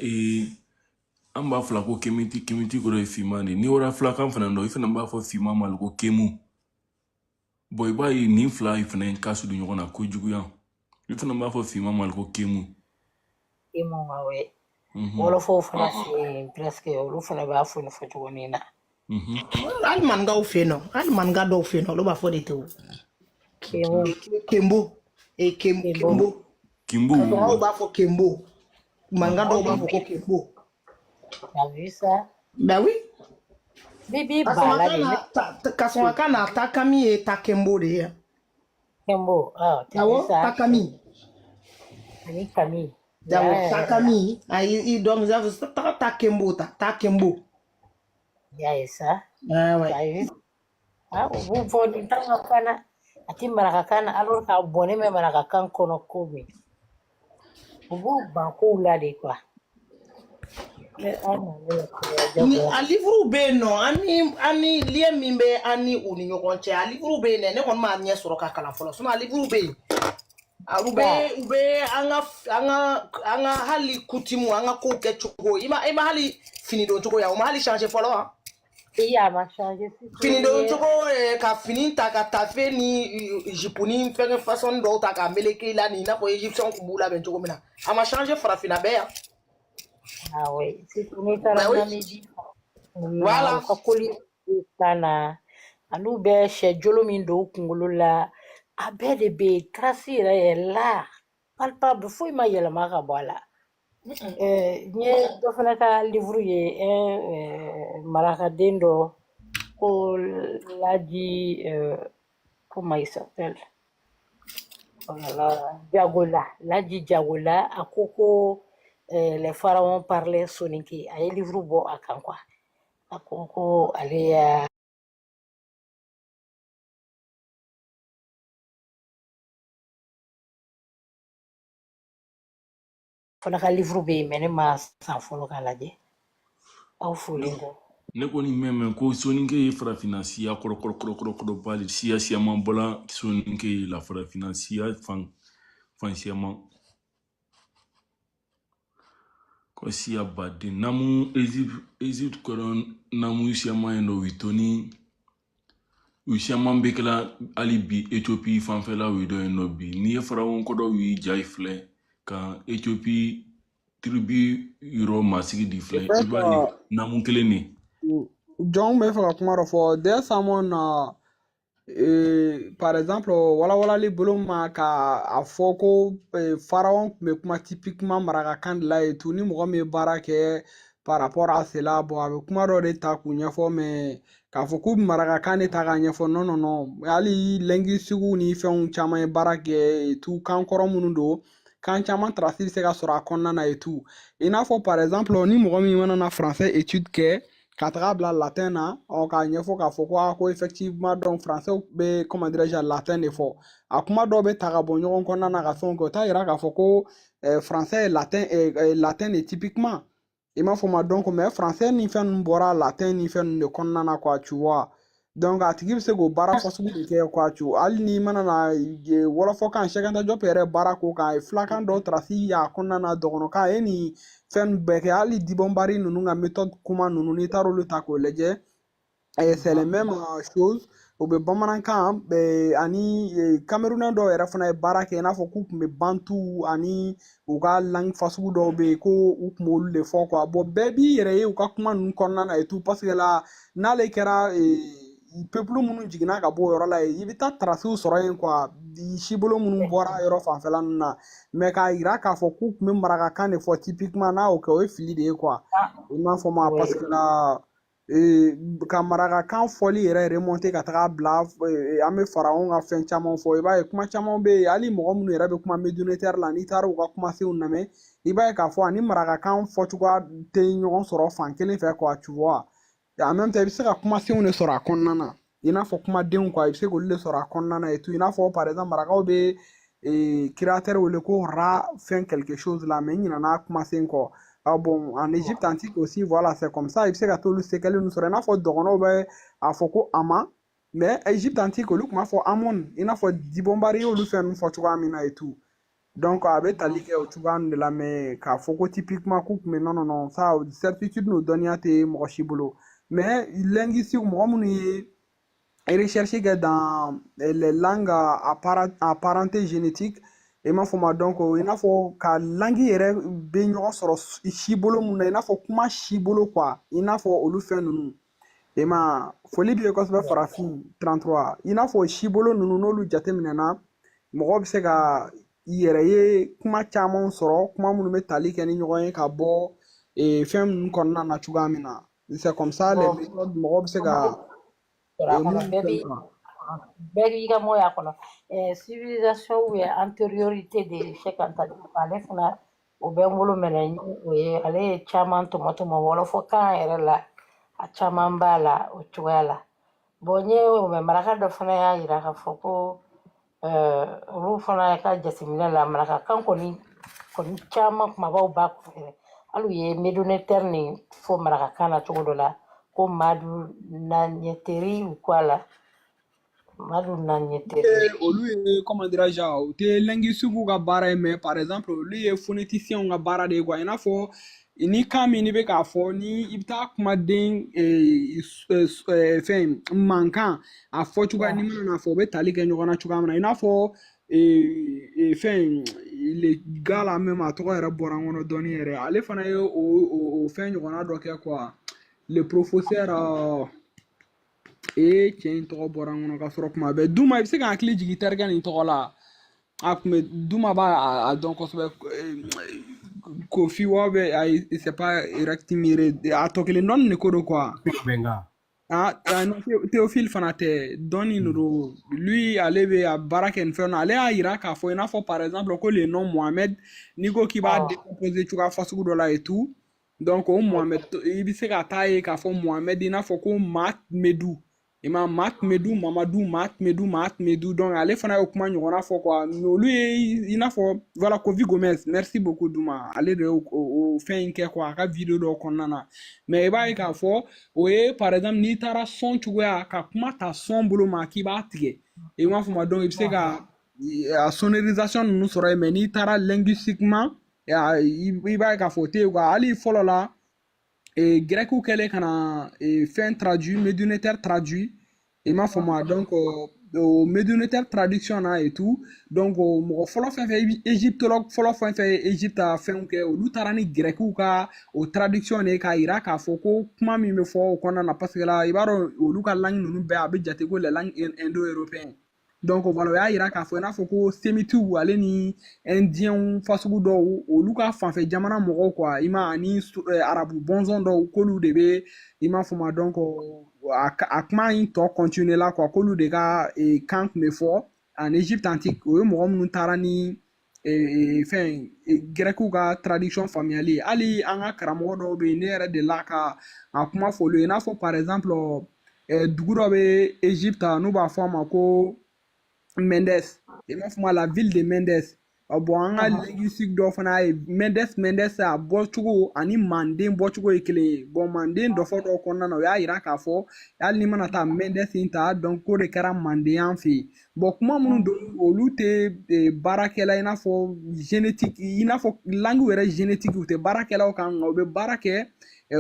an b'a fila ko kemiti kɔrɔ ye finman de ni wara filakan fana dɔ i fana b'a fɔ finman ma ko kemu bon i b'a ye nin fila i fana ka surun ɲɔgɔn na kojugu yan i fana b'a fɔ finman ma ko kemu wɔlɔfɔw fana fɛ presque olu fana b'a fɔ nin fɔ cogo min na hali maninkaw fɛ yen nɔ hali maninka dɔw fɛ yen nɔ olu b'a fɔ de ten o kembo kasɔrɔw b'a fɔ kembo maninka dɔw b'a fɔ ko kembo. T'as vu ça? Ben oui. Bibi bala kasɔrɔ na takami ye takembo de ye. Kembo t'as vu ça? Takami. Ani kami. Dawo takami i donc ça veut takembo. Il y a ça. Ouais. Ah, ubu fodi tanga kana ati maraka kana alors ka bone me maraka kan kono komi. Ubu banko la de quoi. Le ana le ko Ni jago. a livre be yen nɔ ani lien min bɛ an ni u ni ɲɔgɔn cɛ a livre be yen dɛ ne kɔni m'a ɲɛ sɔrɔ ka kalan fɔlɔ sinon a livre be yen u bɛ an ka hali kutimu an ka kow kɛ cogo i ma hali fini don cogo ya o ma hali changer fɔlɔ wa Iya ma changer si fini don cogo ka fini ta ka tafe ni jipu ni fɛngɛ façon dɔw ta ka meleke la ni i n'a fɔ égyptien kun b'u labɛn cogo min na a ma changer farafinna bɛɛ yan Ah oui, si tu n'es pas dans les voilà ka koli kana anu bɛ sɛ jolo min don u kunkolo la a bɛɛ de bɛ trace yɛrɛ yɛrɛ la palpable foyi ma yɛlɛma ka bɔ a la n ye dɔ fana ka livre ye marakaden dɔ ko Laji comment il s'appelle oh là là, Diagola Laji Diagola a ko ko les pharaons parlaient soninke a ye livre bɔ a kan quoi a ko ko ale ya fana ka livre bɛ yen mais ne ma san fɔlɔ k'a lajɛ aw folen kɔ ne kɔni mɛn ko soninke ye farafinna siya kɔrɔkɔrɔkɔrɔba de siya siyaman bɔla soninke ye la farafinna siya fan siyaman ko siya baden namu Egypte kɔrɔ namu siyaman ye nɔ witoni u siyaman bɛ kɛla hali bi Ethiopie fanfɛla u dɔ yen nɔ bi n'i ye farawon kɔdɔ u ja filɛ ka Ethiopie tribu yɔrɔ masigi di filɛ i b'a ye namu kelen de John bɛ fɛ ka kuma dɔ fɔ dès someone par exemple walawalali bolo ma ka a fɔ ko pharaon tun bɛ kuma typiquement marakakan de la et tout ni mɔgɔ min ye baara kɛ par rapport à cela bon a bɛ kuma dɔ de ta k'u ɲɛfɔ mais k'a fɔ k'u marakakan de ta k'a ɲɛfɔ non non non hali linguistiques ni fɛnw caman ye baara kɛ et tout kan kɔrɔ minnu don kan caman trace bɛ se ka sɔrɔ a kɔnɔna na et tout i n'a fɔ par exemple ni mɔgɔ min mana na français étude kɛ ka taga bila latin na k'a ɲɛfɔ k'a fɔ ko ko effectivement donc français bɛ comment dirais-je latin de fɔ a kuma dɔw bɛ ta ka bɔ ɲɔgɔn kɔnɔna na ka fɛnw kɛ o t'a yira k'a fɔ ko français latin de typiquement i m'a fɔ ma donc mais français ni fɛn ninnu bɔra latin ni fɛn ninnu de kɔnɔna na quoi tu vois donc a tigi bɛ se k'o baara fasugu de kɛ quoi tu hali ni mana na wɔlɔfɔkan sɛgɛnta jɔp yɛrɛ baara k'o kan a ye filakan dɔw traci a kɔnɔna na dɔgɔnɔkan a ye nin fɛn bɛɛ kɛ hali dibɔnbari ninnu ka méthode kuma ninnu n'i taara olu ta k'o lajɛ c'est les mêmes choses u bɛ bamanankan ani camerounais dɔw yɛrɛ fana ye baara kɛ i n'a fɔ k'u tun bɛ bantu ani u ka langue fasugu dɔw bɛ yen ko u tun b'olu de fɔ quoi bon bɛɛ b'i yɛrɛ ye u ka kuma ninnu kɔnɔna na et tout parce que la n'ale kɛra peuple minnu jiginna ka bɔ o yɔrɔ la yen i bɛ taa traciw sɔrɔ yen quoi sibolo minnu bɔra yɔrɔ fanfɛla ninnu na mais k'a yira k'a fɔ k'u tun bɛ marakakan de fɔ typiquement n'a y'o kɛ o ye fili de ye quoi i m'a fɔ ma parce que la ka marakakan fɔli yɛrɛ remonter ka taga bila an bɛ pharaon ka fɛn caman fɔ i b'a ye kuma caman bɛ yen hali mɔgɔ minnu yɛrɛ bɛ kuma médiateur la n'i taara u ka kumasenw lamɛn i b'a ye k'a fɔ ani marakakan fɔcogoya tɛ ɲɔgɔn sɔrɔ fan kelen fɛ quoi tu vois en même temps i bɛ se ka kumasenw de sɔrɔ a kɔnɔna na i n'a fɔ kumadenw quoi i bɛ se k'olu de sɔrɔ a kɔnɔna na et tout i n'a fɔ par exemple marakaw bɛ créateur wele ko Ra fɛn quelque chose la mais n ɲinɛna kumasen kɔ bon en Égypte antique aussi voilà c'est comme ça i bɛ se ka t'olu sékɛli ninnu sɔrɔ i n'a fɔ dɔgɔnɔw bɛ a fɔ ko Ama mais Égypte antique olu tun b'a fɔ Amon i n'a fɔ dibɔnbari y'olu fɛn ninnu fɔ cogoya min na et tout donc a bɛ tali kɛ o cogoya ninnu de la mais k'a fɔ ko typiquement k'u tun bɛ non non non ça certitude n'o dɔnniya tɛ mɔgɔ si bolo mais linguistique mɔgɔ minnu ye recherche kɛ dans les langues apparentées génétiques i m'a fɔ ma donc i n'a fɔ ka langue yɛrɛ bɛ ɲɔgɔn sɔrɔ sibolo mun na i n'a fɔ kuma sibolo quoi i n'a fɔ olu fɛn ninnu i ma foli b'i ye kosɛbɛ farafin 33 i n'a fɔ sibolo ninnu n'olu jateminɛna mɔgɔ bɛ se ka i yɛrɛ ye kuma caman sɔrɔ kuma minnu bɛ tali kɛ ni ɲɔgɔn ye ka bɔ fɛn ninnu kɔnɔna na cogoya min na c'est comme ça les méthodes mɔgɔ bɛ se ka bɛɛ k'i ka mɔya kɔnɔ civilisation ou antériorité de Cheikh Anta Diop ale fana o bɛ n bolo minɛ o ye ale ye caman tɔmɔ tɔmɔ wɔlɔfɔkan yɛrɛ la a caman b'a la o cogoya la Bonye me maraka dɔ fana y'a yira k'a fɔ ko olu fana ka jateminɛ la maraka kan kɔni caman kumabaw b'a kɔfɛ hali u ye medonetɛri nin fɔ marakakan na cogo dɔ la ko madu naɲɛteri u ko a la madu naɲɛteri olu ye comment dirais-je o tɛ linguistique ka baara ye mais par exemple olu ye phonéticien ka baara de ye quoi i n'a fɔ ni kan min bɛ k'a fɔ ni i bɛ taa kumaden fɛn mankan a fɔ cogoya ni mana n'a fɔ o bɛ tali kɛ ɲɔgɔn na cogoya min na i n'a fɔ fɛn le gars la même a tɔgɔ yɛrɛ bɔra n kɔnɔ dɔɔnin yɛrɛ ale fana ye o fɛn ɲɔgɔnna dɔ kɛ quoi le professeur cɛ in tɔgɔ bɔra n kɔnɔ ka sɔrɔ kuma bɛɛ Duma i bɛ se ka hakili jigin terikɛ nin tɔgɔ la a kun bɛ Duma b'a dɔn kosɛbɛ Kofi wa bɛ ayi c'est pas Rectimire a tɔ kelen dɔɔnin de ko don quoi non Théophile fana tɛ dɔɔnin de don lui ale bɛ a baara kɛ nin fɛn na ale y'a yira k'a fɔ i n'a fɔ par exemple ko le nom Mohamed n'i ko k'i b'a décomposer cogoya fasugu dɔ la et tout donc o Mohamed i bɛ se ka taa ye k'a fɔ Mohamed i n'a fɔ ko Mahamedu i ma Mahamedu Mamadu Mahamedu donc ale fana y'o kuma ɲɔgɔnna fɔ quoi olu ye i n'a fɔ voilà Kofi Gomez merci beaucoup Duma ale de y'o fɛn in kɛ quoi a ka vidéo dɔw kɔnɔna na mais i b'a ye k'a fɔ o ye par exemple n'i taara son cogoya ka kuma ta son bolo ma k'i b'a tigɛ i m'a fɔ ma donc i bɛ se ka a sonorisation ninnu sɔrɔ yen mais n'i taara linguistiquement i b'a ye k'a fɔ o tɛ yen quoi hali fɔlɔ la grec kɛlen ka na fɛn traduit médiateur traduit i m'a fɔ ma donc o médiateur traduction na et tout donc mɔgɔ fɔlɔ fɛn fɛn égyptologue fɔlɔ fɛn fɛn ye Égypte fɛnw kɛ olu taara ni grec ka o traduction de k'a yira k'a fɔ ko kuma min bɛ fɔ o kɔnɔna na parce que la i b'a dɔn olu ka langue ninnu bɛɛ a bɛ jate ko les langues indo-européennes donc voilà o y'a yira k'a fɔ i n'a fɔ ko sémitiw ale ni indien fasugu dɔw olu ka fanfɛ jamana mɔgɔw quoi i ma ani arabu bɔnsɔn dɔw k'olu de bɛ i m'a fɔ ma donc a kuma in tɔ continuer la quoi k'olu de ka kan tun bɛ fɔ en Égypte antique o ye mɔgɔ minnu taara ni fɛn grec ka traduction faamuyali ye hali an ka karamɔgɔ dɔw bɛ yen ne yɛrɛ delila ka a kuma fɔ olu ye i n'a fɔ par exemple dugu dɔ bɛ Égypte n'u b'a fɔ a ma ko Mendes i m'a fɔ ma la ville de Mendes bon an ka linguistique dɔ fana ye Mendes a bɔcogo ani Manden bɔcogo ye kelen ye bon Manden dɔfɔ dɔw kɔnɔna na o y'a yira k'a fɔ hali ni mana taa Mendes in ta donc k'o de kɛra Manden an fɛ yen bon kuma minnu don olu tɛ baarakɛla i n'a fɔ génétique i n'a fɔ langue yɛrɛ génétique u tɛ baarakɛlaw kan nka u bɛ baara kɛ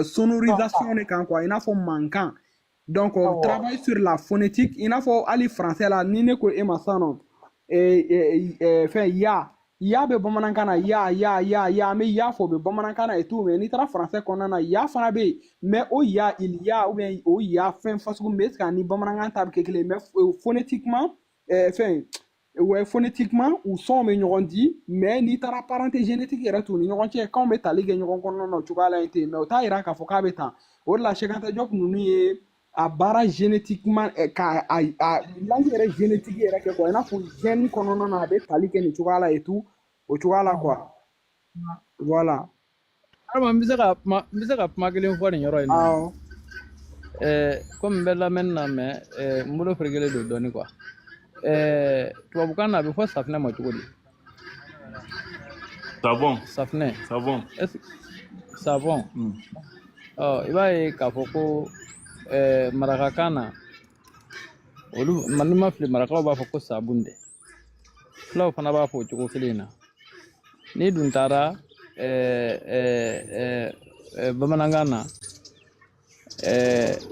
sonorisation de kan quoi i n'a fɔ mankan donc on travaille sur la phonétique i n'a fɔ hali français la ni ne ko e ma sisan nɔ fɛn ya bɛ bamanankan na ya an bɛ ya fɔ o bɛ bamanankan na et tout mais n'i taara français kɔnɔna na ya fana bɛ yen mais o ya il y a ou bien o ya fɛn fasugu min bɛ est ce que ani bamanankan ta bɛ kɛ kelen mais phonétiquement fɛn ouais phonétiquement u sɔn bɛ ɲɔgɔn di mais n'i taara parenté génétique yɛrɛ t'u ni ɲɔgɔn cɛ kanw bɛ tali kɛ ɲɔgɔn kɔnɔna na o cogoya la yen ten mais o t'a yira k'a fɔ k'a bɛ tan o de la Cheikh Anta Diop ninnu ye a baara génétiquement ka langue yɛrɛ génétique yɛrɛ kɛ quoi i n'a fɔ gène kɔnɔna na a bɛ tali kɛ nin cogoya la et tout o cogoya la quoi voilà. Adama n bɛ se ka kuma kelen fɔ nin yɔrɔ in na komi n bɛ lamɛnni na mais n bolo ferekelen don dɔɔnin quoi tubabukan na a bɛ fɔ safinɛ ma cogo di? Savon. Safinɛ. Savon. Savon. I b'a ye k'a fɔ ko marakakan na olu n'i ma fili marakaw b'a fɔ ko sabun de fulaw fana b'a fɔ o cogo kelen na n'i dun taara bamanankan na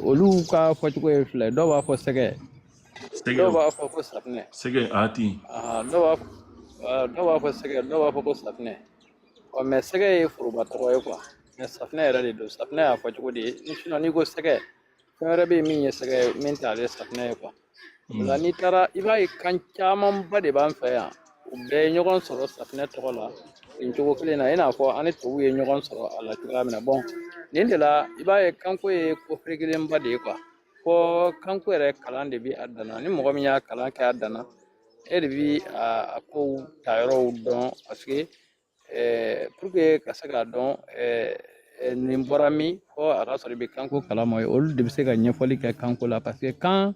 olu ka fɔcogo ye fila ye dɔw b'a fɔ sɛgɛ dɔw b'a fɔ ko safinɛ sɛgɛ ati dɔw b'a fɔ sɛgɛ dɔw b'a fɔ ko safinɛ mais sɛgɛ ye foroba tɔgɔ ye quoi mais safinɛ yɛrɛ de don safinɛ y'a fɔcogo de ye n'i ko sɛgɛ fɛn wɛrɛ bɛ yen min ye sɛgɛ min t'ale safinɛ ye quoi nka n'i taara i b'a ye kan camanba de b'an fɛ yan u bɛɛ ye ɲɔgɔn sɔrɔ safinɛ tɔgɔ la nin cogo kelen na i n'a fɔ an ni tubabuw ye ɲɔgɔn sɔrɔ a la cogoya min na bon nin de la i b'a ye kanko ye ko ferekelenba de ye quoi fɔ kanko yɛrɛ kalan de bɛ a danna ni mɔgɔ min y'a kalan kɛ a danna e de bɛ a kow ta yɔrɔw dɔn parce que pour que ka se k'a dɔn nin bɔra min fɔ a ka sɔrɔ i bɛ kanko kalama ye olu de bɛ se ka ɲɛfɔli kɛ kanko la parce que kan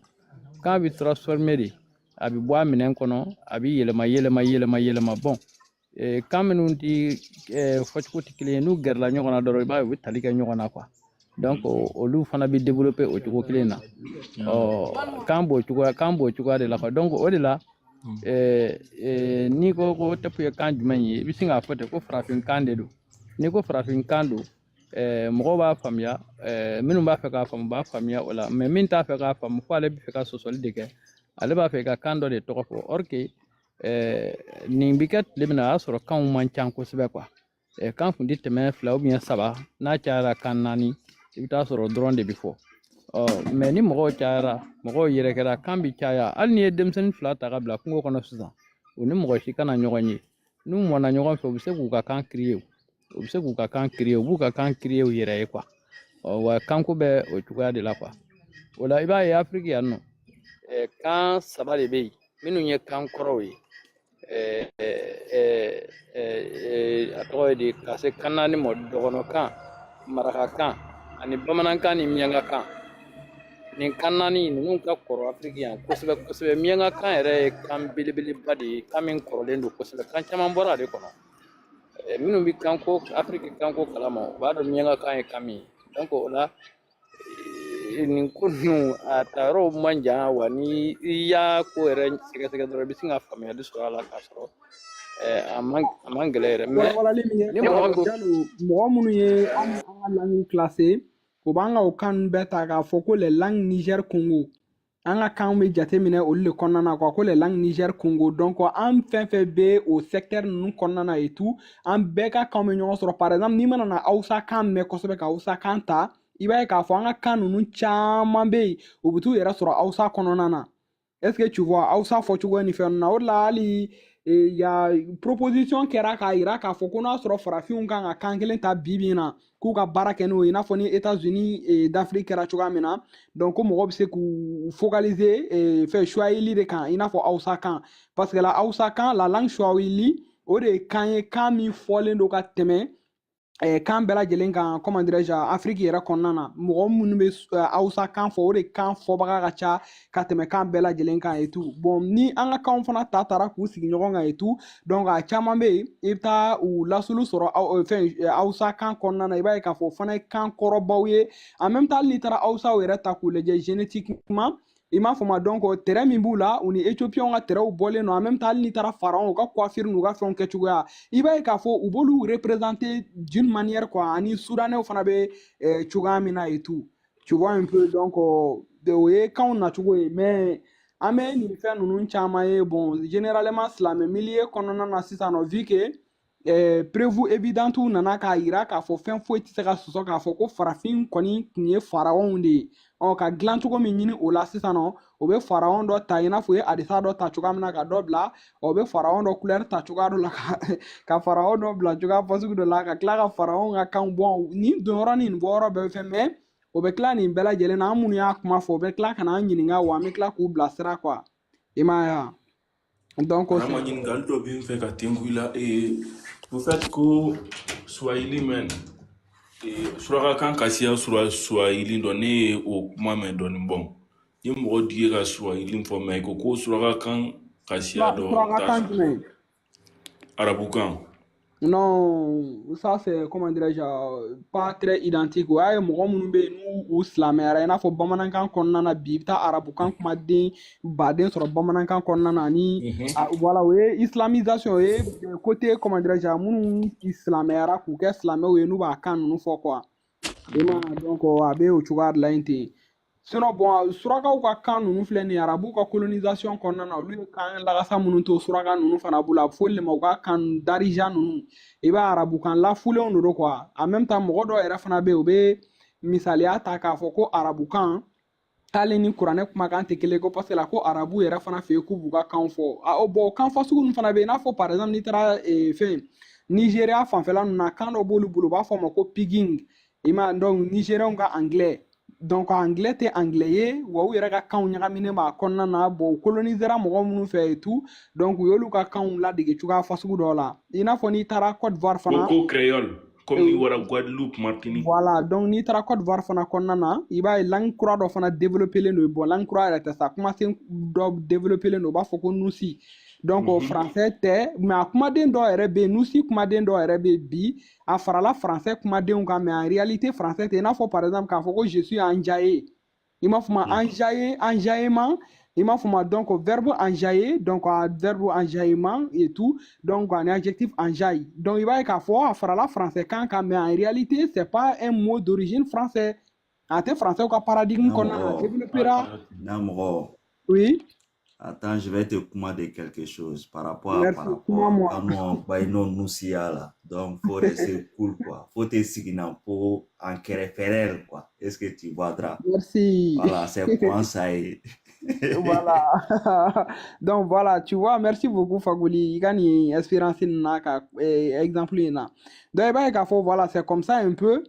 bɛ transformer de a bɛ bɔ a minɛn kɔnɔ a bɛ yɛlɛma bɔn kan minnu ti fɔcogo tɛ kelen ye n'u gɛrɛla ɲɔgɔn na dɔrɔn i b'a ye u bɛ tali kɛ ɲɔgɔn na quoi donc olu fana bɛ développer o cogo kelen na kan b'o cogoya de la quoi donc o de la n'i ko ko tɛpu ye kan jumɛn ye i bɛ sin k'a fɔ ten ko farafinkan de don n'i ko farafinkan don mɔgɔw b'a faamuya minnu b'a fɛ k'a faamu b'a faamuya o la mais min t'a fɛ k'a faamu fo ale bɛ fɛ ka sɔsɔli de kɛ ale b'a fɛ ka kan dɔ de tɔgɔ fɔ or que nin bɛ kɛ tile min na a y'a sɔrɔ kanw man ca kosɛbɛ quoi kan kun tɛ tɛmɛ 2 ou bien 3 n'a cayara kan 4 i bɛ taa sɔrɔ dɔrɔn de bɛ fɔ mais ni mɔgɔw cayara mɔgɔw yɛrɛ kɛra kan bi caya hali ni ye denmisɛnnin 2 ta ka bila kungo kɔnɔ sisan o ni mɔgɔ si kana ɲɔgɔn ye n'u mɔna ɲɔgɔn fɛ u bɛ se k'u ka kan créer u bɛ se k'u ka kan créer u b'u ka kan créer u yɛrɛ ye quoi wa kanko bɛ o cogoya de la quoi o la i b'a ye Afiriki yan nɔ kan 3 de bɛ yen minnu ye kan kɔrɔw ye a tɔgɔ ye di ka se kan 4 ma dɔgɔnɔkan marakakan ani bamanankan ni miyankakan nin kan 4 ninnu ka kɔrɔ Afiriki yan kosɛbɛ kosɛbɛ miyankakan yɛrɛ ye kan belebeleba de ye kan min kɔrɔlen don kosɛbɛ kan caman bɔra ale kɔnɔ minnu bɛ kanko Afiriki kanko kalama u b'a dɔn miyankakan ye kan min ye donc o la nin ko ninnu a tayɔrɔw man jan wa ni i y'a ko yɛrɛ sɛgɛsɛgɛ dɔrɔn i bɛ se ka faamuyali sɔrɔ a la k'a sɔrɔ a man gɛlɛn yɛrɛ mais ni mɔgɔ minnu ye an ka langue classé o b'an ka o kan bɛɛ ta k'a fɔ ko les langues Niger Congo an ka kan bɛ jateminɛ olu de kɔnɔna na quoi ko les langues Niger Congo donc an fɛn fɛn bɛ o secteur ninnu kɔnɔna na et tout an bɛɛ ka kan bɛ ɲɔgɔn sɔrɔ par exemple n'i mana na Hausa kan mɛn kosɛbɛ ka Hausa kan ta i b'a ye k'a fɔ an ka kan ninnu caman bɛ yen u bɛ t'u yɛrɛ sɔrɔ Hausa kɔnɔna na est-ce que tu vois Hausa fɔcogo ni fɛn ninnu na o de la hali ya proposition kɛra k'a yira k'a fɔ ko n'a sɔrɔ farafinw kan ka kan kelen ta bi bi in na k'u ka baara kɛ n'o ye i n'a fɔ ni États-Unis d'Afrique kɛra cogoya min na donc ko mɔgɔw bɛ se k'u focaliser fɛn Swahili de kan i n'a fɔ Hausa kan parce que la Hausa kan la langue Swahili o de ye kan ye kan min fɔlen don ka tɛmɛ kan bɛɛ lajɛlen kan comment dirais-je Afiriki yɛrɛ kɔnɔna na mɔgɔ minnu bɛ Hausa kan fɔ o de kan fɔbaga ka ca ka tɛmɛ kan bɛɛ lajɛlen kan et tout bon ni an ka kanw fana taara k'u sigi ɲɔgɔn kan et tout donc a caman bɛ yen i bɛ taa u lasulu sɔrɔ fɛn Hausa kan kɔnɔna na i b'a ye k'a fɔ o fana ye kan kɔrɔbaw ye en même temps n'i taara Hausaw yɛrɛ ta k'u lajɛ génétiquement i m'a fɔ ma donc terrain min b'u la u ni Éthiopiens ka terrainw bɔlen don en même temps hali n'i taara pharaon u ka coiffure n'u ka fɛnw kɛcogoya i b'a ye k'a fɔ u b'olu représenter d'une manière quoi ani soudanais fana bɛ cogoya min na et tout tu vois un peu donc o ye kanw nacogo ye mais an bɛ nin fɛn ninnu caman ye bon généralement silamɛ milieu kɔnɔna na sisan nɔ vu que preuve évidente nana k'a yira k'a fɔ fɛn foyi tɛ se ka sɔsɔ k'a fɔ ko farafin kɔni tun ye pharaon de ye ka dilan cogo min ɲini o la sisan nɔ o bɛ pharaon dɔ ta i n'a fɔ u ye adisa dɔ ta cogoya min na ka dɔ bila o bɛ pharaon dɔ couleur ta cogoya dɔ la ka pharaon dɔ bila cogoya fasugu dɔ la ka tila ka pharaon ka kan bɔn nin donyɔrɔ ni nin bɔyɔrɔ bɛɛ bɛ fɛn mais o bɛ tila nin bɛɛ lajɛlen na an minnu y'a kuma fɔ o bɛ tila ka n'an ɲininka wa an bɛ tila k'u bilasira quoi i m'a ye wa donc an ma ɲininkali dɔ bɛ n fɛ ka tenku i la au fait ko Swahili mɛn suraka kan ka siya Swahili dɔn ne ye o kuma mɛn dɔɔnin bɔn ni mɔgɔ d'i ye ka Swahili fɔ mɛ ko suraka kan ka siya dɔ arabukan non ça c'est comment dirais-je pas très identique o y'a ye mɔgɔ minnu bɛ yen n'u silamɛyara i n'a fɔ bamanankan kɔnɔna na bi i bɛ taa arabukan kumaden baden sɔrɔ bamanankan kɔnɔna na ani voilà o ye islamisation o ye côté comment dirais-je minnu silamɛyara k'u kɛ silamɛw ye n'u b'a kan ninnu fɔ quoi donc a bɛ o cogoya de la yen ten sinon bon surakaw ka kan ninnu filɛ nin ye arabuw ka colonisation kɔnɔna na olu ye kan lagasa minnu to suraka ninnu fana bolo a bɛ fɔ olu de ma u ka kan darija ninnu i b'a arabukan lafulenw de don quoi en même temps mɔgɔ dɔw yɛrɛ fana bɛ yen u bɛ misaliya ta k'a fɔ ko arabukan k'ale ni kuranɛ kumakan tɛ kelen ko parce que la ko arabu yɛrɛ fana fɛ yen k'u b'u ka kan fɔ bon kan fasugu ninnu fana bɛ yen i n'a fɔ par exemple n'i taara fɛn Nigéria fanfɛla ninnu na kan dɔ b'olu bolo u b'a fɔ o ma ko pidgin i ma donc Nigériens ka anglais donc anglais tɛ anglais ye wa u yɛrɛ ka kanw ɲagaminen b'a kɔnɔna na bon u colonisera mɔgɔ minnu fɛ et tout donc u y'olu ka kanw ladege cogoya fasugu dɔ la i n'a fɔ n'i taara Côte d'Ivoire fana ko créole comme ni wara Guadeloupe Martinique. Voilà, donc ni tara Côte d'Ivoire fana kɔnɔna na i b'a ye langue kura dɔ fana développé len don bon langue kura yɛrɛ tɛ sa kumasen dɔ développé len don u b'a fɔ ko nusi donc français tɛ mais a kumaden dɔ yɛrɛ bɛ yen nusi kumaden dɔ yɛrɛ bɛ yen bi a farala français kumadenw kan mais en réalité français tɛ i n'a fɔ par exemple k'a fɔ ko je suis enjaillé i m'a fɔ ma enjaillé enjaillement il m'a fait donc verbe enjailler donc verbe enjaillement et tout donc un adjectif enjaille donc il va y avoir la français quand mais en réalité c'est pas un mot d'origine français en français au paradigme qu'on a développé là. Oui. Attends, je vais te commander quelque chose par rapport à nous là. Donc, faut rester cool, quoi. Faut te signer pour en référer, quoi. Est-ce que tu voudras? Merci. Voilà, c'est point ça. Voilà. Donc, voilà, tu vois, merci beaucoup, Fagouli. Il y a une espérance, exemple. Donc, voilà, c'est comme ça un peu.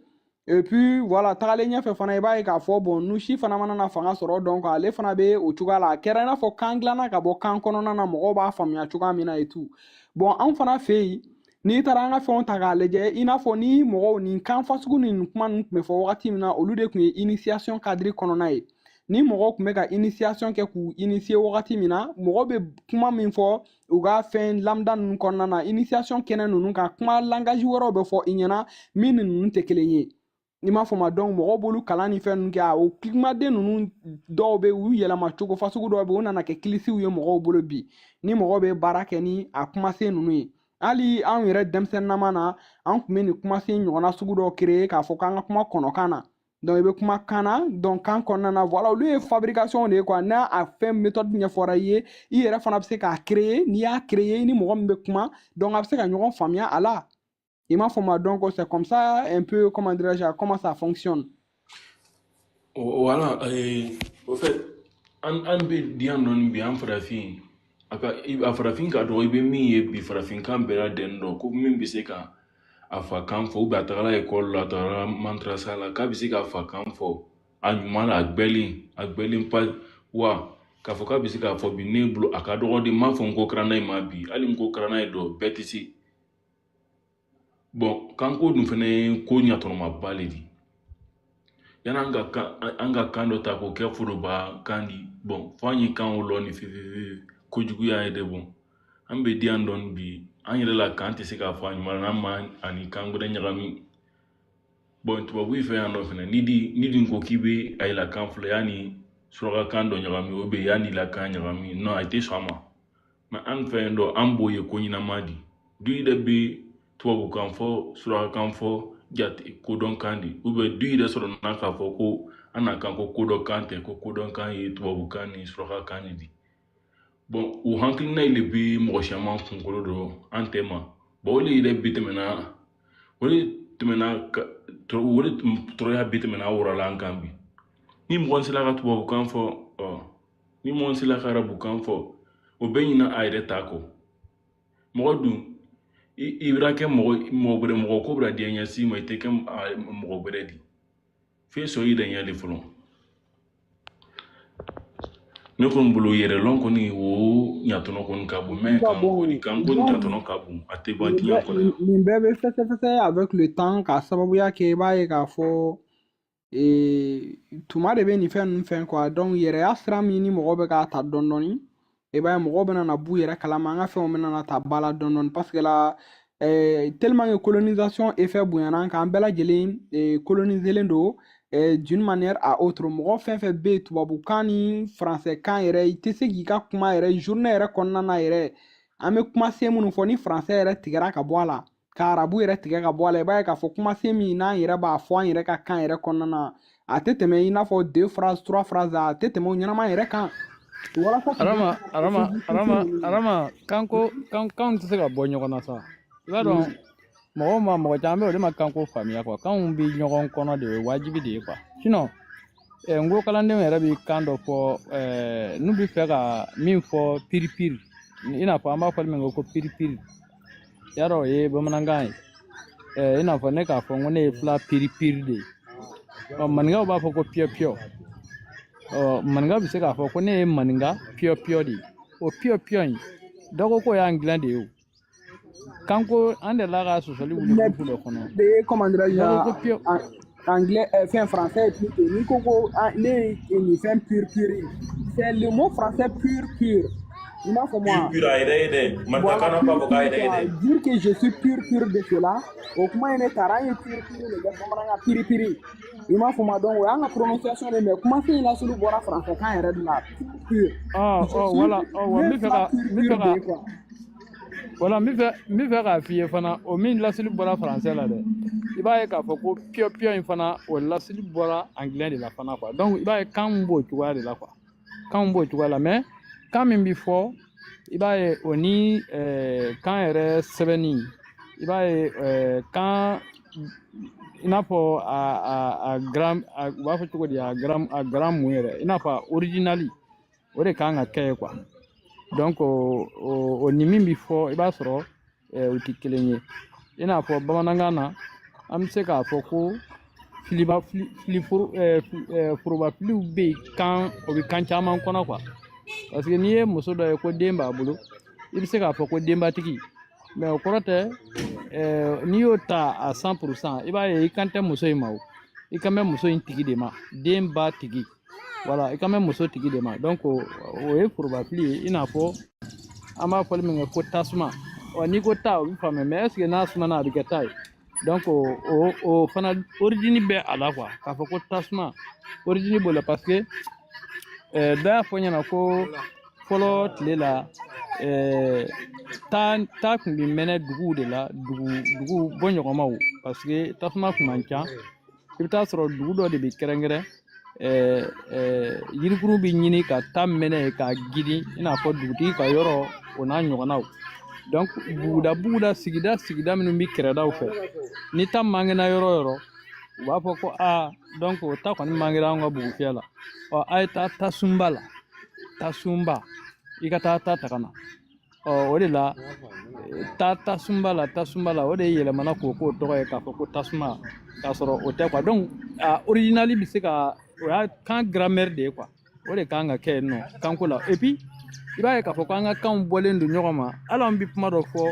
Et puis voilà tagalenya fe fana iba ka fo bon nushi fana mana na fanga soro donc ale fana be o tuga la kera na fo kanglana ka bo kan kono na mo ba famya tuga mina et tout bon an fana fe ni taranga fe on taga leje ina fo ni mo ni kan fasugu ni kuma me fo wakati mina olu de kun initiation cadre kono na e ni mo kun me ka initiation ke ku initier wakati mina mo be kuma min fo u ga fen lambda nun kono na initiation kenen nun ka kuma langage woro be fo inyana min nun te kelenye ni ma fɔ ma donc mɔgɔ b'olu kalan ni fɛn ninnu kɛ o kumaden ninnu dɔw bɛ u yɛlɛma cogo fasugu dɔw bɛ u nana kɛ kilisiw ye mɔgɔw bolo bi ni mɔgɔ bɛ baara kɛ ni a kumasen ninnu ye hali anw yɛrɛ denmisɛnninama na an tun bɛ nin kumasen ɲɔgɔnna sugu dɔw créer k'a fɔ k'an ka kuma kɔnɔkan na donc i bɛ kuma kan na donc kan kɔnɔna na voilà olu ye fabrication de ye quoi n'a a fɛn méthode ɲɛfɔra i ye i yɛrɛ fana bɛ se k'a créer n'i y'a créer ni mɔgɔ min bɛ kuma donc a bɛ se ka ɲɔgɔn faamuya a la. Il m'a fait donc c'est comme ça un peu comment dirais-je comment ça fonctionne. Voilà, au fait, un peu bien non bien farafin. A farafin ka do ibe mi e bi farafin kan bera den do ko min bi se ka afa kan fo ba tara école la tara mantra sala ka bi se ka afa kan fo anyuma agbelin pa wa ka fo ka bi se ka fo bi ne blo aka do de ma fo ngo krana ma bi ali ngo krana do betisi. Bon, quand on fait ko nyatoma baledi yana anga kando ta ko ke furuba kandi bon fanyi kan lo ni fi ko jugu ya ede bon ambe di andon bi anyele la kanti se ka fanyi mana ma ani kango de nyagami bon to wi fe ando fene nidi ko kibe ay la kan flo yani sura kando nyagami obe yani la kan nyagami no ay te sama ma an fe ndo amboye ko nyina madi du de be tubabu kan fɔ suraka kan fɔ jate kodɔn kan di ou bien du yɛrɛ sɔrɔ na k'a fɔ ko an na kan ko kodɔn kan tɛ ko kodɔn kan ye tubabu kan ni suraka kan di bon o hakilina le bɛ mɔgɔ caman kunkolo dɔ an tɛ ma bon o le yɛrɛ bi tɛmɛna o de tɔrɔya bi tɛmɛna wɔrɔla an kan bi ni mɔgɔ sera ka tubabu kan fɔ ni mɔgɔ sera ka arabu kan fɔ o bɛ ɲina a yɛrɛ ta kɔ mɔgɔ dun i bɛ kɛ mɔgɔ ko bɛ diɲɛ si ma i tɛ kɛ mɔgɔ wɛrɛ di f'e sɔn i yɛrɛ ɲɛli fɔlɔ ne kɔni bolo yɛrɛ lɔn kɔni o ɲatɔnɔ kɔni ka bon mais kan ko ɲatɔnɔ ka bon a tɛ ban diɲɛ kɔnɔ nin bɛɛ bɛ fɛsɛfɛsɛ avec le temps k'a sababuya kɛ i b'a ye k'a fɔ tuma de bɛ nin fɛn ninnu fɛn quoi donc yɛrɛya sira min ni mɔgɔ bɛ k'a ta dɔɔni dɔɔni i b'a ye mɔgɔw bɛ na b'u yɛrɛ kalama an ka fɛnw bɛ na ta ba la dɔɔni dɔɔni parce que la tellement que colonisation effet bonyana an kan an bɛɛ lajɛlen coloniselen don d'une manière à autre mɔgɔ fɛn fɛn bɛ yen tubabukan ni français kan yɛrɛ i tɛ se k'i ka kuma yɛrɛ journée yɛrɛ kɔnɔna na yɛrɛ an bɛ kumasen minnu fɔ ni français yɛrɛ tigɛra ka bɔ a la ka arabu yɛrɛ tigɛ ka bɔ a la i b'a ye k'a fɔ kumasen min n'an yɛrɛ b'a fɔ an yɛrɛ ka kan yɛrɛ kɔnɔna na a tɛ tɛmɛ i n'a fɔ 2 phrases 3 phrases a tɛ tɛmɛ o ɲɛnama yɛrɛ kan. Arama kanko tɛ se ka bɔ ɲɔgɔn na sa i b'a dɔn mɔgɔ caman bɛ yen o de ma kanko faamuya quoi kanw bɛ ɲɔgɔn kɔnɔ de o ye wajibi de ye quoi sinon n ko kalandenw yɛrɛ bɛ kan dɔ fɔ n'u bɛ fɛ ka min fɔ piripiri i n'a fɔ an b'a fɔ min ko piripiri yarɔ o ye bamanankan ye i n'a fɔ ne k'a fɔ n ko ne ye fila piripiri de ye maninkaw b'a fɔ ko piyɔ-piyɔ maninka bɛ se k'a fɔ ko ne ye maninka piyɔ-piyɔ de ye o piyɔ-piyɔ in dɔ ko k'o y'an dilan de ye o kanko ande la ga so soli wuli Mais ko fulo kono de comment dirais-je yaro ko pio anglais fin français plutôt ni koko ni fin pur c'est le mot français pur il m'a fait moi Pur aire matakana pa boka aire dire que je suis pur de cela au comment il est tarang pur le gars comme piri il m'a fait moi donc on a prononciation de mais comment c'est la sur le bora français quand il est là pur voilà mi fera voilà mi fera ka fiye fana o min lasili bora français la de i b'a ye k'a fɔ ko pio in fana o lasili bora anglais de la fana quoi donc i b'a ye kan b'o cogoya de la quoi kan b'o cogoya la mais kan min bi fɔ i b'a ye o ni kan yɛrɛ sɛbɛnni i b'a ye kan i n'a fɔ a gram u b'a fɔ cogo di a gram mun yɛrɛ i n'a fɔ originali o de kan ka kɛ ye quoi donc o ni min bi fɔ i b'a sɔrɔ u tɛ kelen ye i n'a fɔ bamanankan na an bɛ se k'a fɔ ko forobafiliw bɛ yen kan o bɛ kan caman kɔnɔ quoi parce que n'i ye muso dɔ ye ko den b'a bolo i bɛ se k'a fɔ ko denbatigi mais o kɔrɔ tɛ n'i y'o ta à 100% i b'a ye i kan tɛ muso in ma o i kan bɛ muso in tigi de ma denba tigi voilà i kan bɛ muso tigi de ma donc o ye forobafili ye i n'a fɔ an b'a fɔli min kɛ ko tasuma n'i ko ta o bɛ faamuya mais est ce que n'a sumana a bɛ kɛ ta ye donc o fana origine bɛ a la quoi k'a fɔ ko tasuma origine b'o la parce que dɔ y'a fɔ ɲɛna ko fɔlɔ tile la ta kun bɛ mɛnɛ duguw de la dugu bɔɲɔgɔnmaw parce que tasuma kun man ca i bɛ taa sɔrɔ dugu dɔ de bɛ kɛrɛnkɛrɛn yirikuru bɛ ɲini ka ta mɛnɛ k'a gidi i n'a fɔ dugutigi ka yɔrɔ o n'a ɲɔgɔnnaw donc buguda sigida minnu bɛ kɛrɛdaw fɛ ni ta mangena yɔrɔ o yɔrɔ u b'a fɔ ko donc o ta kɔni mangera an ka bugu fiyɛ la a ye taa tasunba la tasunba i ka taa ta ka na o de la tasunba la o de yɛlɛmana k'o tɔgɔ ye k'a fɔ ko tasuma k'a sɔrɔ o tɛ quoi donc originali bɛ se ka o y'a kan grammaire de ye quoi o de kan ka kɛ yen nɔ kanko la et puis i b'a ye k'a fɔ ko an ka kanw bɔlen don ɲɔgɔn ma hali an bɛ kuma dɔ fɔ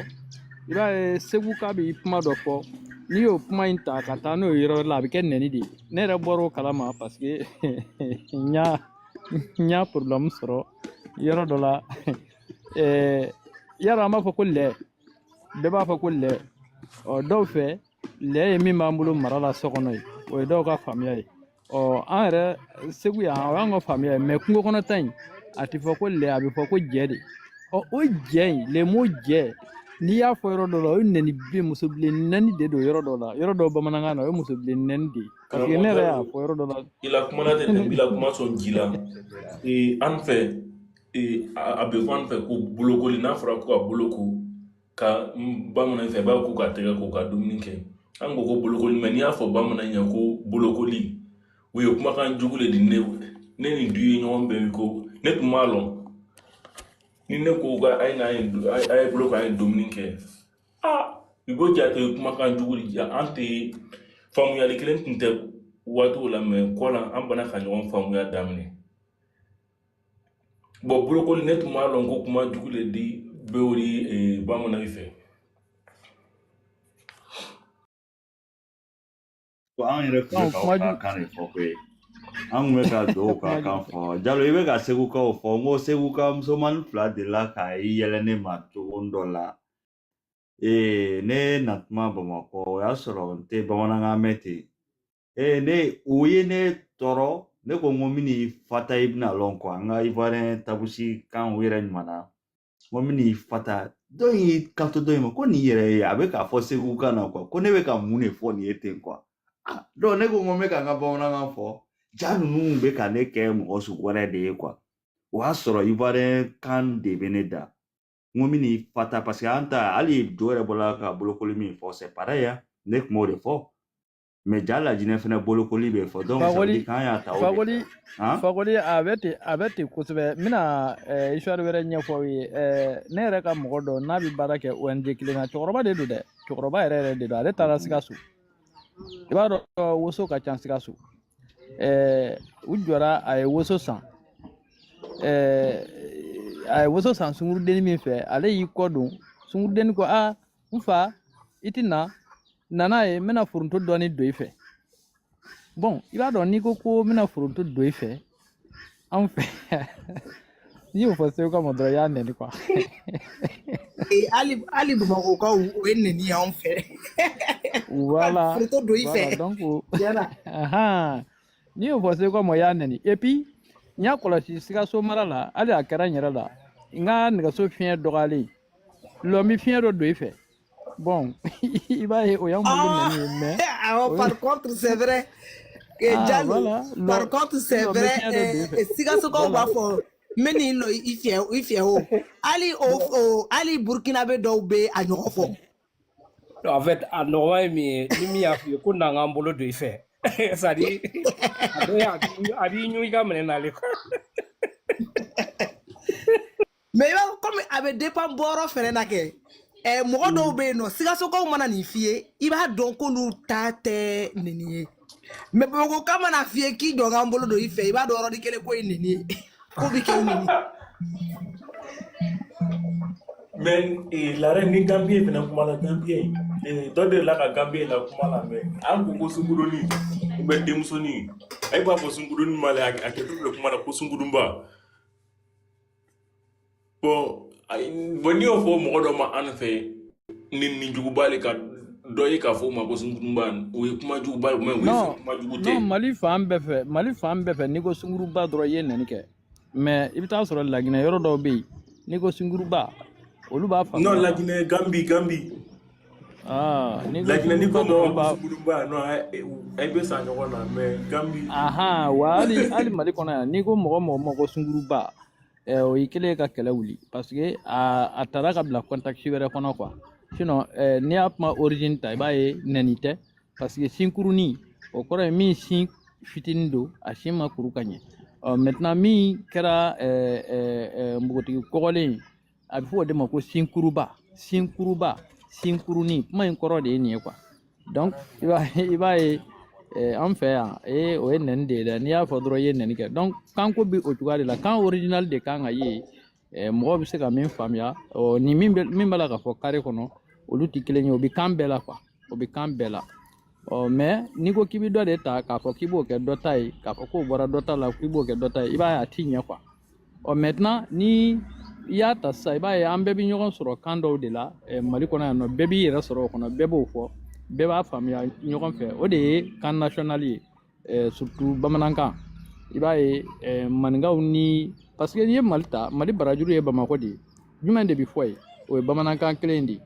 i b'a ye seguka bɛ kuma dɔ fɔ n'i y'o kuma in ta ka taa n'o ye yɔrɔ la a bɛ kɛ nɛni de ye ne yɛrɛ bɔra o kalama parce que n y'a problème sɔrɔ yɔrɔ dɔ la yɔrɔ an b'a fɔ ko lɛ bɛɛ b'a fɔ ko lɛ dɔw fɛ lɛ ye min b'an bolo mara la so kɔnɔ ye o ye dɔw ka faamuya ye an yɛrɛ segu yan o y'an ka faamuya ye mais kungo kɔnɔ ta in a tɛ fɔ ko lɛ a bɛ fɔ ko jɛ de o jɛ in le mot jɛ n'i y'a fɔ yɔrɔ dɔ la o ye nɛni bilen muso bilen nɛni de don yɔrɔ dɔ la yɔrɔ dɔ bamanankan na o ye muso bilen nɛni de ye parce que ne yɛrɛ y'a fɔ yɔrɔ dɔ la i la kuma na tɛ tɛmɛ i la kuma sɔn ji la an fɛ a bɛ fɔ an fɛ ko bolokoli n'a fɔra ko ka boloko ka bamanan fɛ b'a ko ka tɛgɛ ko ka dumuni kɛ an ko bolokoli mais n'i y'a fɔ bamanan ɲɛ ko bolokoli o ye kumakan jugu de di ne ni du ye ɲɔgɔn bɛɛ ko ne tun b'a lɔn ni ne ko ka a ye bolo ka ye dumuni kɛ i ko jate kumakan jugu de an tɛ faamuyali kelen tun tɛ waatiw la mais kɔ la an bana ka ɲɔgɔn faamuya daminɛ bon bolokoli ne tun b'a lɔn ko kuma jugu de di bɛɛ ni bamanan fɛ an yɛrɛ tun bɛ ka kan de fɔ koyi an tun bɛ ka dugawu k'a kan fɔ Jalo i bɛ ka segukaw fɔ n ko seguka musomanin fila delila ka i yɛlɛ ne ma cogo dɔ la ne natuma Bamakɔ o y'a sɔrɔ n tɛ bamanankan mɛn ten o ye ne tɔɔrɔ ne ko n ko min fata i bɛna lɔn kɔ an ka ivoirien tabusi kan u yɛrɛ ɲuman na n ko min fata dɔ in y'i kanto dɔ in ma ko nin yɛrɛ ye a bɛ k'a fɔ segukan na ko ne bɛ ka mun de fɔ nin ye ten donc ne ko n bɛ ka n ka bamanankan fɔ ja ninnu bɛ ka ne kɛ mɔgɔ sugu wɛrɛ de ye o y'a sɔrɔ ivoirien kan de bɛ ne da n ko min fata parce que an ta hali jo yɛrɛ bɔra ka bolokoli min fɔ c'est pareil ya ne tun b'o de fɔ mais ja lajinɛ fana bolokoli bɛ fɔ donc ça veut dire k'an y'a ta o de Fakoli a bɛ ten kosɛbɛ n bɛna histoire wɛrɛ ɲɛfɔ aw ye ne yɛrɛ ka mɔgɔ dɔ n'a bɛ baara kɛ ONG kelen na cɛkɔrɔba de don dɛ cɛkɔrɔba yɛrɛ de don ale taara Sikaso i b'a dɔn woso ka ca Sikaso u jɔra a ye woso san a ye woso san sungurudenni min fɛ ale y'i kɔ don sungurudenni ko Nfa itina nana ye mena furunto doni do ife. Bon, il va donner ko mena furunto do ife. En fait, ni faut se comme on ya neni quoi. Ali Bamako ka o neni en fait. Voilà. Furunto do Voilà, ife. donc Yana. ni faut se comme ya neni. Et puis nya kola si sika so mara la, ali akara nyara la. Nga nga so fien dogale. Lo mi fien do ife. Bon, il va y avoir mais Par contre, c'est vrai que Diallo, voilà. par contre, c'est vrai, si tu as meni lo ifie o ali Burkinabe do be a ɲɔgɔn fɔ. En fait, à Norway, ni mi a fait qu'on a un bolo de fait. Ça dit, a dit nous y a mené à l'école. Mais comme avec dépend boro fɛnɛ na kɛ mɔgɔ dɔw bɛ yen nɔ Sikasokaw mana nin f'i ye i b'a dɔn k'olu ta tɛ neni ye mais Bamakɔka mana f'i ye k'i jɔ k'an bolo don i fɛ i b'a dɔn yɔrɔnin kelen ko ye neni ye ko bi kɛ neni. Mais la reine ni Gambie fana kuma la Gambie dɔ de la ka Gambie la kuma la mais an ko sunkuruni ou bien denmusoni ay b'a fɔ sunkuruni ma la a kɛtɔ de kuma la ko sunkurunba bon ni y'o fɔ mɔgɔ dɔ ma an fɛ ni juguba le ka dɔ ye k'a fɔ o ma ko sunkurunba o ye kuma juguba ye mais o ye kuma jugu tɛ. Non, Mali fan bɛɛ fɛ n'i ko sunkuruba dɔrɔn i ye nɛni kɛ mais i bɛ taa sɔrɔ Laginɛ yɔrɔ dɔw bɛ yen n'i ko sunkuruba olu b'a faamuya. Non, Laginɛ Gambie. Laginɛ ni ko mɔgɔ ko sunkuruba non ay bɛ sa ɲɔgɔn na mais Gambie. Wa hali Mali kɔnɔ yan n'i ko mɔgɔ ma ko sunkuruba o y'i kɛlen ka kɛlɛ wuli parce que a taara ka bila contexte wɛrɛ kɔnɔ quoi sinon n'i y'a kuma origine ta i b'a ye nɛni tɛ parce que sinkurunin o kɔrɔ ye min sin fitinin don a sin ma kuru ka ɲɛ maintenant min kɛra npogotigi kɔgɔlen a bɛ fɔ o de ma ko sinkuruba sinkurunin kuma in kɔrɔ de ye nin ye quoi donc i b'a ye an fɛ yan o ye nɛni de ye dɛ n'i y'a fɔ dɔrɔn i ye nɛni kɛ donc kanko bi o cogoya de la kan original de kan ka ye mɔgɔ bɛ se ka min faamuya ni min b'a la ka fɔ carré kɔnɔ olu tɛ kelen ye o bɛ kan bɛɛ la quoi o bɛ kan bɛɛ la mais n'i ko k'i bɛ dɔ de ta k'a fɔ k'i b'o kɛ dɔ ta ye k'a fɔ k'o bɔra dɔ ta la k'i b'o kɛ dɔ ta ye i b'a ye a ti ɲɛ quoi maintenant ni i y'a ta sisan i b'a ye an bɛɛ bɛ ɲɔgɔn sɔrɔ kan dɔw de la Mali kɔnɔ yan nɔ bɛɛ b'i yɛrɛ sɔrɔ o kɔnɔ bɛɛ b'o fɔ bɛɛ b'a faamuya ɲɔgɔn fɛ o de ye kan national ye surtout bamanankan i b'a ye maninkaw ni parce que n'i ye Mali ta Mali barajuru ye Bamakɔ de ye jumɛn de bɛ fɔ ye o ye bamanankan kelen de ye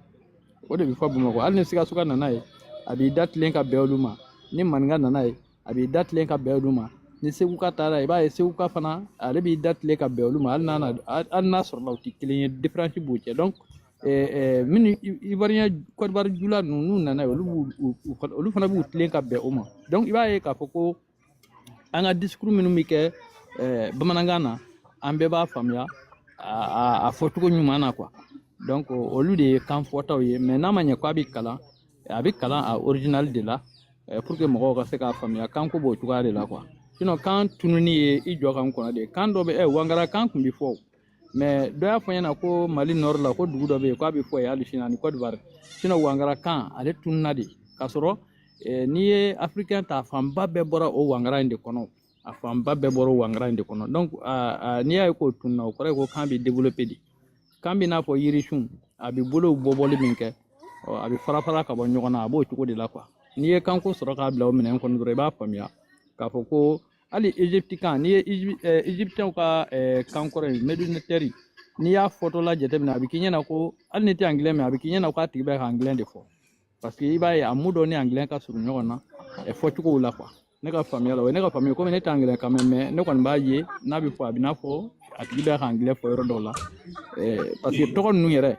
o de bɛ fɔ Bamakɔ hali ni Sikasoka nana ye a b'i da tilen ka bɛn olu ma ni maninka nana ye a b'i da tilen ka bɛn olu ma ni Seguka taara i b'a ye Seguka fana ale b'i da tilen ka bɛn olu ma hali n'a sɔrɔla u tɛ kelen ye différence b'u cɛ donc minnu Ivoirien Côte d'Ivoire jula ninnu n'u nana ye olu fana b'u tilen ka bɛn o ma donc i b'a ye k'a fɔ ko an ka discours minnu bɛ kɛ bamanankan na an bɛɛ b'a faamuya a fɔcogo ɲuman na quoi donc olu de ye kan fɔtaw ye mais n'a ma ɲɛ k'a bɛ kalan a bɛ kalan a original de la pour que mɔgɔw ka se k'a faamuya kan ko b'o cogoya de la quoi sinon kan tununi ye i jɔ kan kɔnɔ de kan dɔ bɛ wangara kan tun bɛ fɔ mais dɔ y'a fɔ ɲɛna ko Mali nord la ko dugu dɔ bɛ yen k'a bɛ fɔ yen hali sini ani Côte d'Ivoire sinon wangara kan ale tununa de k'a sɔrɔ n'i ye africain ta a fanba bɛɛ bɔra o wangara in de kɔnɔ a fanba bɛɛ bɔra o wangara in de kɔnɔ donc n'i y'a ye k'o tununa o kɔrɔ ye ko kan bɛ développer de kan bɛ n'a fɔ yirisun a bɛ bolow bɔbɔli min kɛ a bɛ fara ka bɔ ɲɔgɔn na a b'o cogo de la quoi n'i ye kanko sɔrɔ k'a bila o minɛn kɔnɔ dɔrɔn i b'a faamuya k'a fɔ ko hali Egypte kan n'i ye Egyptiens ka kan kɔrɔ ye Méditerranée n'i y'a fɔtɔ la jateminɛ a bɛ k'i ɲɛna ko hali ni tɛ anglais mɛn a bɛ k'i ɲɛna k'a tigi bɛ ka anglais de fɔ parce que i b'a ye a mu dɔ ni anglais ka surun ɲɔgɔn na fɔcogow la quoi ne ka faamuya la o ye ne ka faamuya komi ne tɛ anglais kan mɛn mais ne kɔni b'a ye n'a bɛ fɔ a bɛ n'a fɔ a tigi bɛ ka anglais fɔ yɔrɔ dɔw la parce que tɔgɔ ninnu yɛrɛ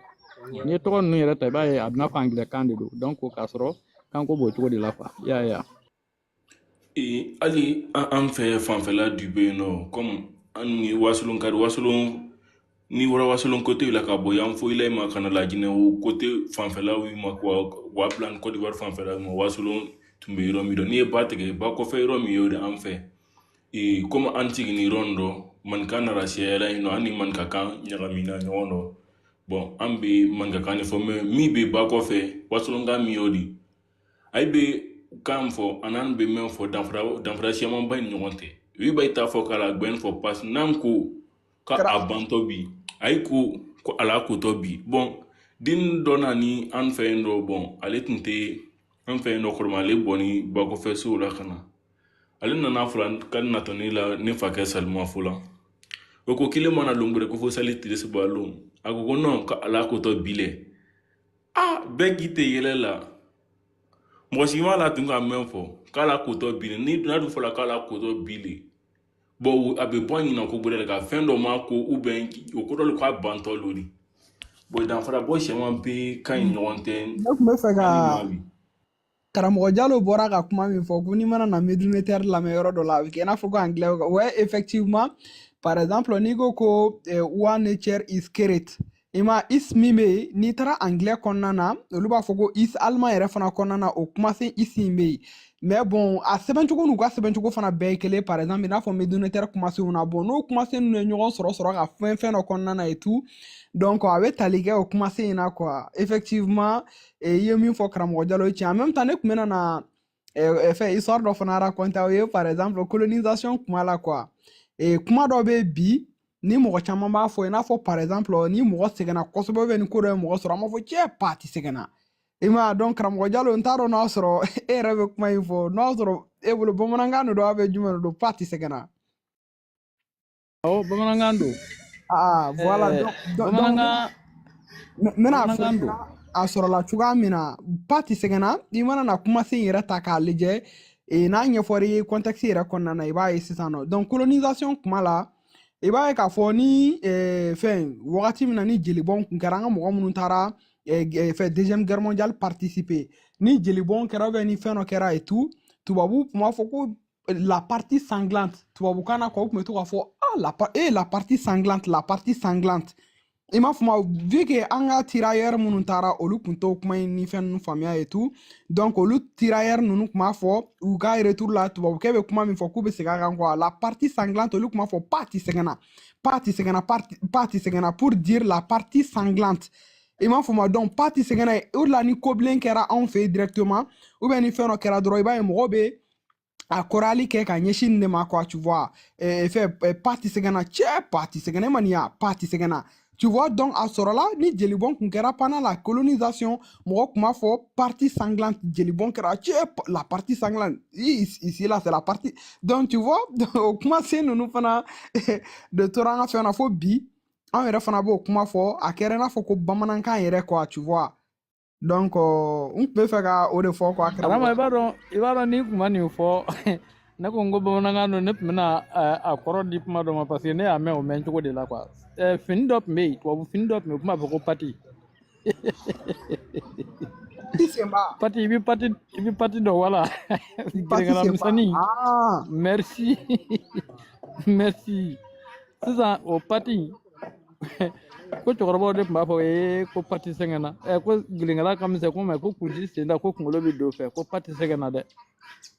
n'i ye tɔgɔ ninnu yɛrɛ ta i b'a ye a bɛ n'a fɔ anglais kan de don donc k'a sɔrɔ kanko b'o cogo de la quoi ya hali an fɛ fanfɛla du bɛ yen nɔ comme an ni wasolon ka di wasolon ni wara wasolon côté la ka bɔ yan foyi la ma kana Laginɛ o côté fanfɛlaw ma wa bila ni Côte d'Ivoire fanfɛla ma wasolon tun bɛ yɔrɔ min dɔn n'i ye ba tigɛ ba kɔfɛ yɔrɔ min ye o de an fɛ comme an sigini yɔrɔ dɔ maninka nana siyɛla yen nɔ an ni maninka kan ɲagamina ɲɔgɔn dɔ bon an be mankakan de fɔ mais min be ba kɔfɛ wasolonka min y'o di ay be kan fɔ anan be men fɔ danfara siaman ba ni ɲɔgɔn tɛ wi ba ita fɔ kala gben fɔ pas nan ko ka a bantɔ bi ay ko ala ko tɔ bi bon din dɔ na ni an fɛ yen dɔ bon ale tun tɛ an fɛ yen dɔ kɔrɔma ale bɔni ba kɔfɛ so la kana ale nana fɔla ka natɔni la ne fa kɛ salima fo la o ko kile mana longore ko fo sali tirisi ba long a ko non ka ala ko tɔ bile bɛɛ k'i tɛ yɛlɛ la mɔgɔ si ma la tun ka mɛn fɔ k'ala ko tɔ bile ni n'a dun fɔla k'ala ko tɔ bile bon a bɛ bɔ ɲina ko bɔrɛ ka fɛn dɔ ma ko ou bien o ko dɔ k'a bantɔ lori bon danfara bɔ sɛman bɛ ka ɲi ɲɔgɔn tɛ ne tun bɛ fɛ ka karamɔgɔ Jalo bɔra ka kuma min fɔ ko n'i mana na militaire lamɛn yɔrɔ dɔ la a bɛ kɛ i n'a fɔ ko anglais ouais effectivement par exemple n'i ko ko one nature is spirit ima is min bɛ yen n'i taara anglais kɔnɔna na olu b'a fɔ ko is allemand yɛrɛ fana kɔnɔna na o kumasen is in bɛ yen mais bon a sɛbɛncogo n'u ka sɛbɛncogo fana bɛɛ ye kelen par exemple i n'a fɔ militaire kumasenw na bon n'o kumasen ninnu ye ɲɔgɔn sɔrɔ ka fɛn dɔ kɔnɔna na et tout donc a bɛ tali kɛ o kumasen in na quoi effectivement i ye min fɔ karamɔgɔ Jalo ye tiɲɛ en même temps ne tun bɛna na fɛn histoire dɔ fana raconter aw ye par exemple colonisation kuma la quoi kuma dɔ bɛ bi ni mɔgɔ caman b'a fɔ i n'a fɔ par exemple ni mɔgɔ sɛgɛnna kosɛbɛ ou ni ko dɔ ye mɔgɔ sɔrɔ an b'a fɔ cɛ pati sɛgɛnna i ma donc karamɔgɔ Jalo n t'a dɔn n'a sɔrɔ e yɛrɛ bɛ kuma in fɔ n'a sɔrɔ e bolo bamanankan de don a bɛ jumɛn de don pati sɛgɛnna awɔ bamanankan don voilà donc n bɛna fɔ a sɔrɔla cogoya min na pati sɛgɛnna i mana na kumasen yɛrɛ ta k'a lajɛ n'a ɲɛfɔra i ye contexte yɛrɛ kɔnɔna na i b'a ye sisan nɔ donc colonisation kuma la i b'a ye k'a fɔ ni fɛn wagati min na ni jelibɔn kun kɛra an ka mɔgɔ minnu taara deuxième guerre mondiale participer ni jelibɔn kɛra ou bien ni fɛn dɔ kɛra et tout tubabu tun b'a fɔ ko la partie sanglante tubabukan na quoi u tun bɛ to k'a fɔ la partie sanglante i m'a faamu vu que an ka tirailleurs minnu taara olu tun t'o kuma in ni fɛn ninnu faamuya et tout donc olu tirailleurs ninnu tun b'a fɔ u ka retour la tubabukɛ bɛ kuma min fɔ k'u bɛ segin a kan quoi la partie sanglante olu tun b'a fɔ parti sɛgɛnna pour dire la partie sanglante i m'a faamu donc parti sɛgɛnna o de la ni kobilen kɛra anw fɛ yen directement ou bien ni fɛn dɔ kɛra dɔrɔn i b'a ye mɔgɔw bɛ a korali kɛ ka ɲɛsin nin de ma quoi tu vois parti sɛgɛnna cɛ parti sɛgɛnna e ma nin ya parti sɛgɛnna tu vois donc a sɔrɔla ni jelibɔn kun kɛra pendant la colonisation mɔgɔ kun b'a fɔ partie sanglante jelibɔn kɛra cɛ la partie sanglante ici là c'est la partie donc tu vois o kumasen ninnu fana de tora an ka fɛn na fo bi an yɛrɛ fana b'o kuma fɔ a kɛra i n'a fɔ ko bamanankan yɛrɛ quoi tu vois donc n tun bɛ fɛ ka o de fɔ quoi Adama i b'a dɔn ni kuma nin fɔ ne ko n ko bamanankan don ne tun bɛna a kɔrɔ di kuma dɔ ma parce que ne y'a mɛn o mɛn cogo de la quoi fini dɔ tun bɛ yen tubabu fini dɔ tun bɛ yen o tun b'a fɔ ko pati pati i bɛ pati dɔ wala gɛrɛgɛrɛ misɛnnin merci merci sisan o pati ko cɛkɔrɔbaw de tun b'a fɔ ko pati sɛgɛnna ko gɛlɛnkɛla ka misɛn ko mɛ ko kunti sen da ko kunkolo bɛ don fɛ ko pati sɛgɛnna dɛ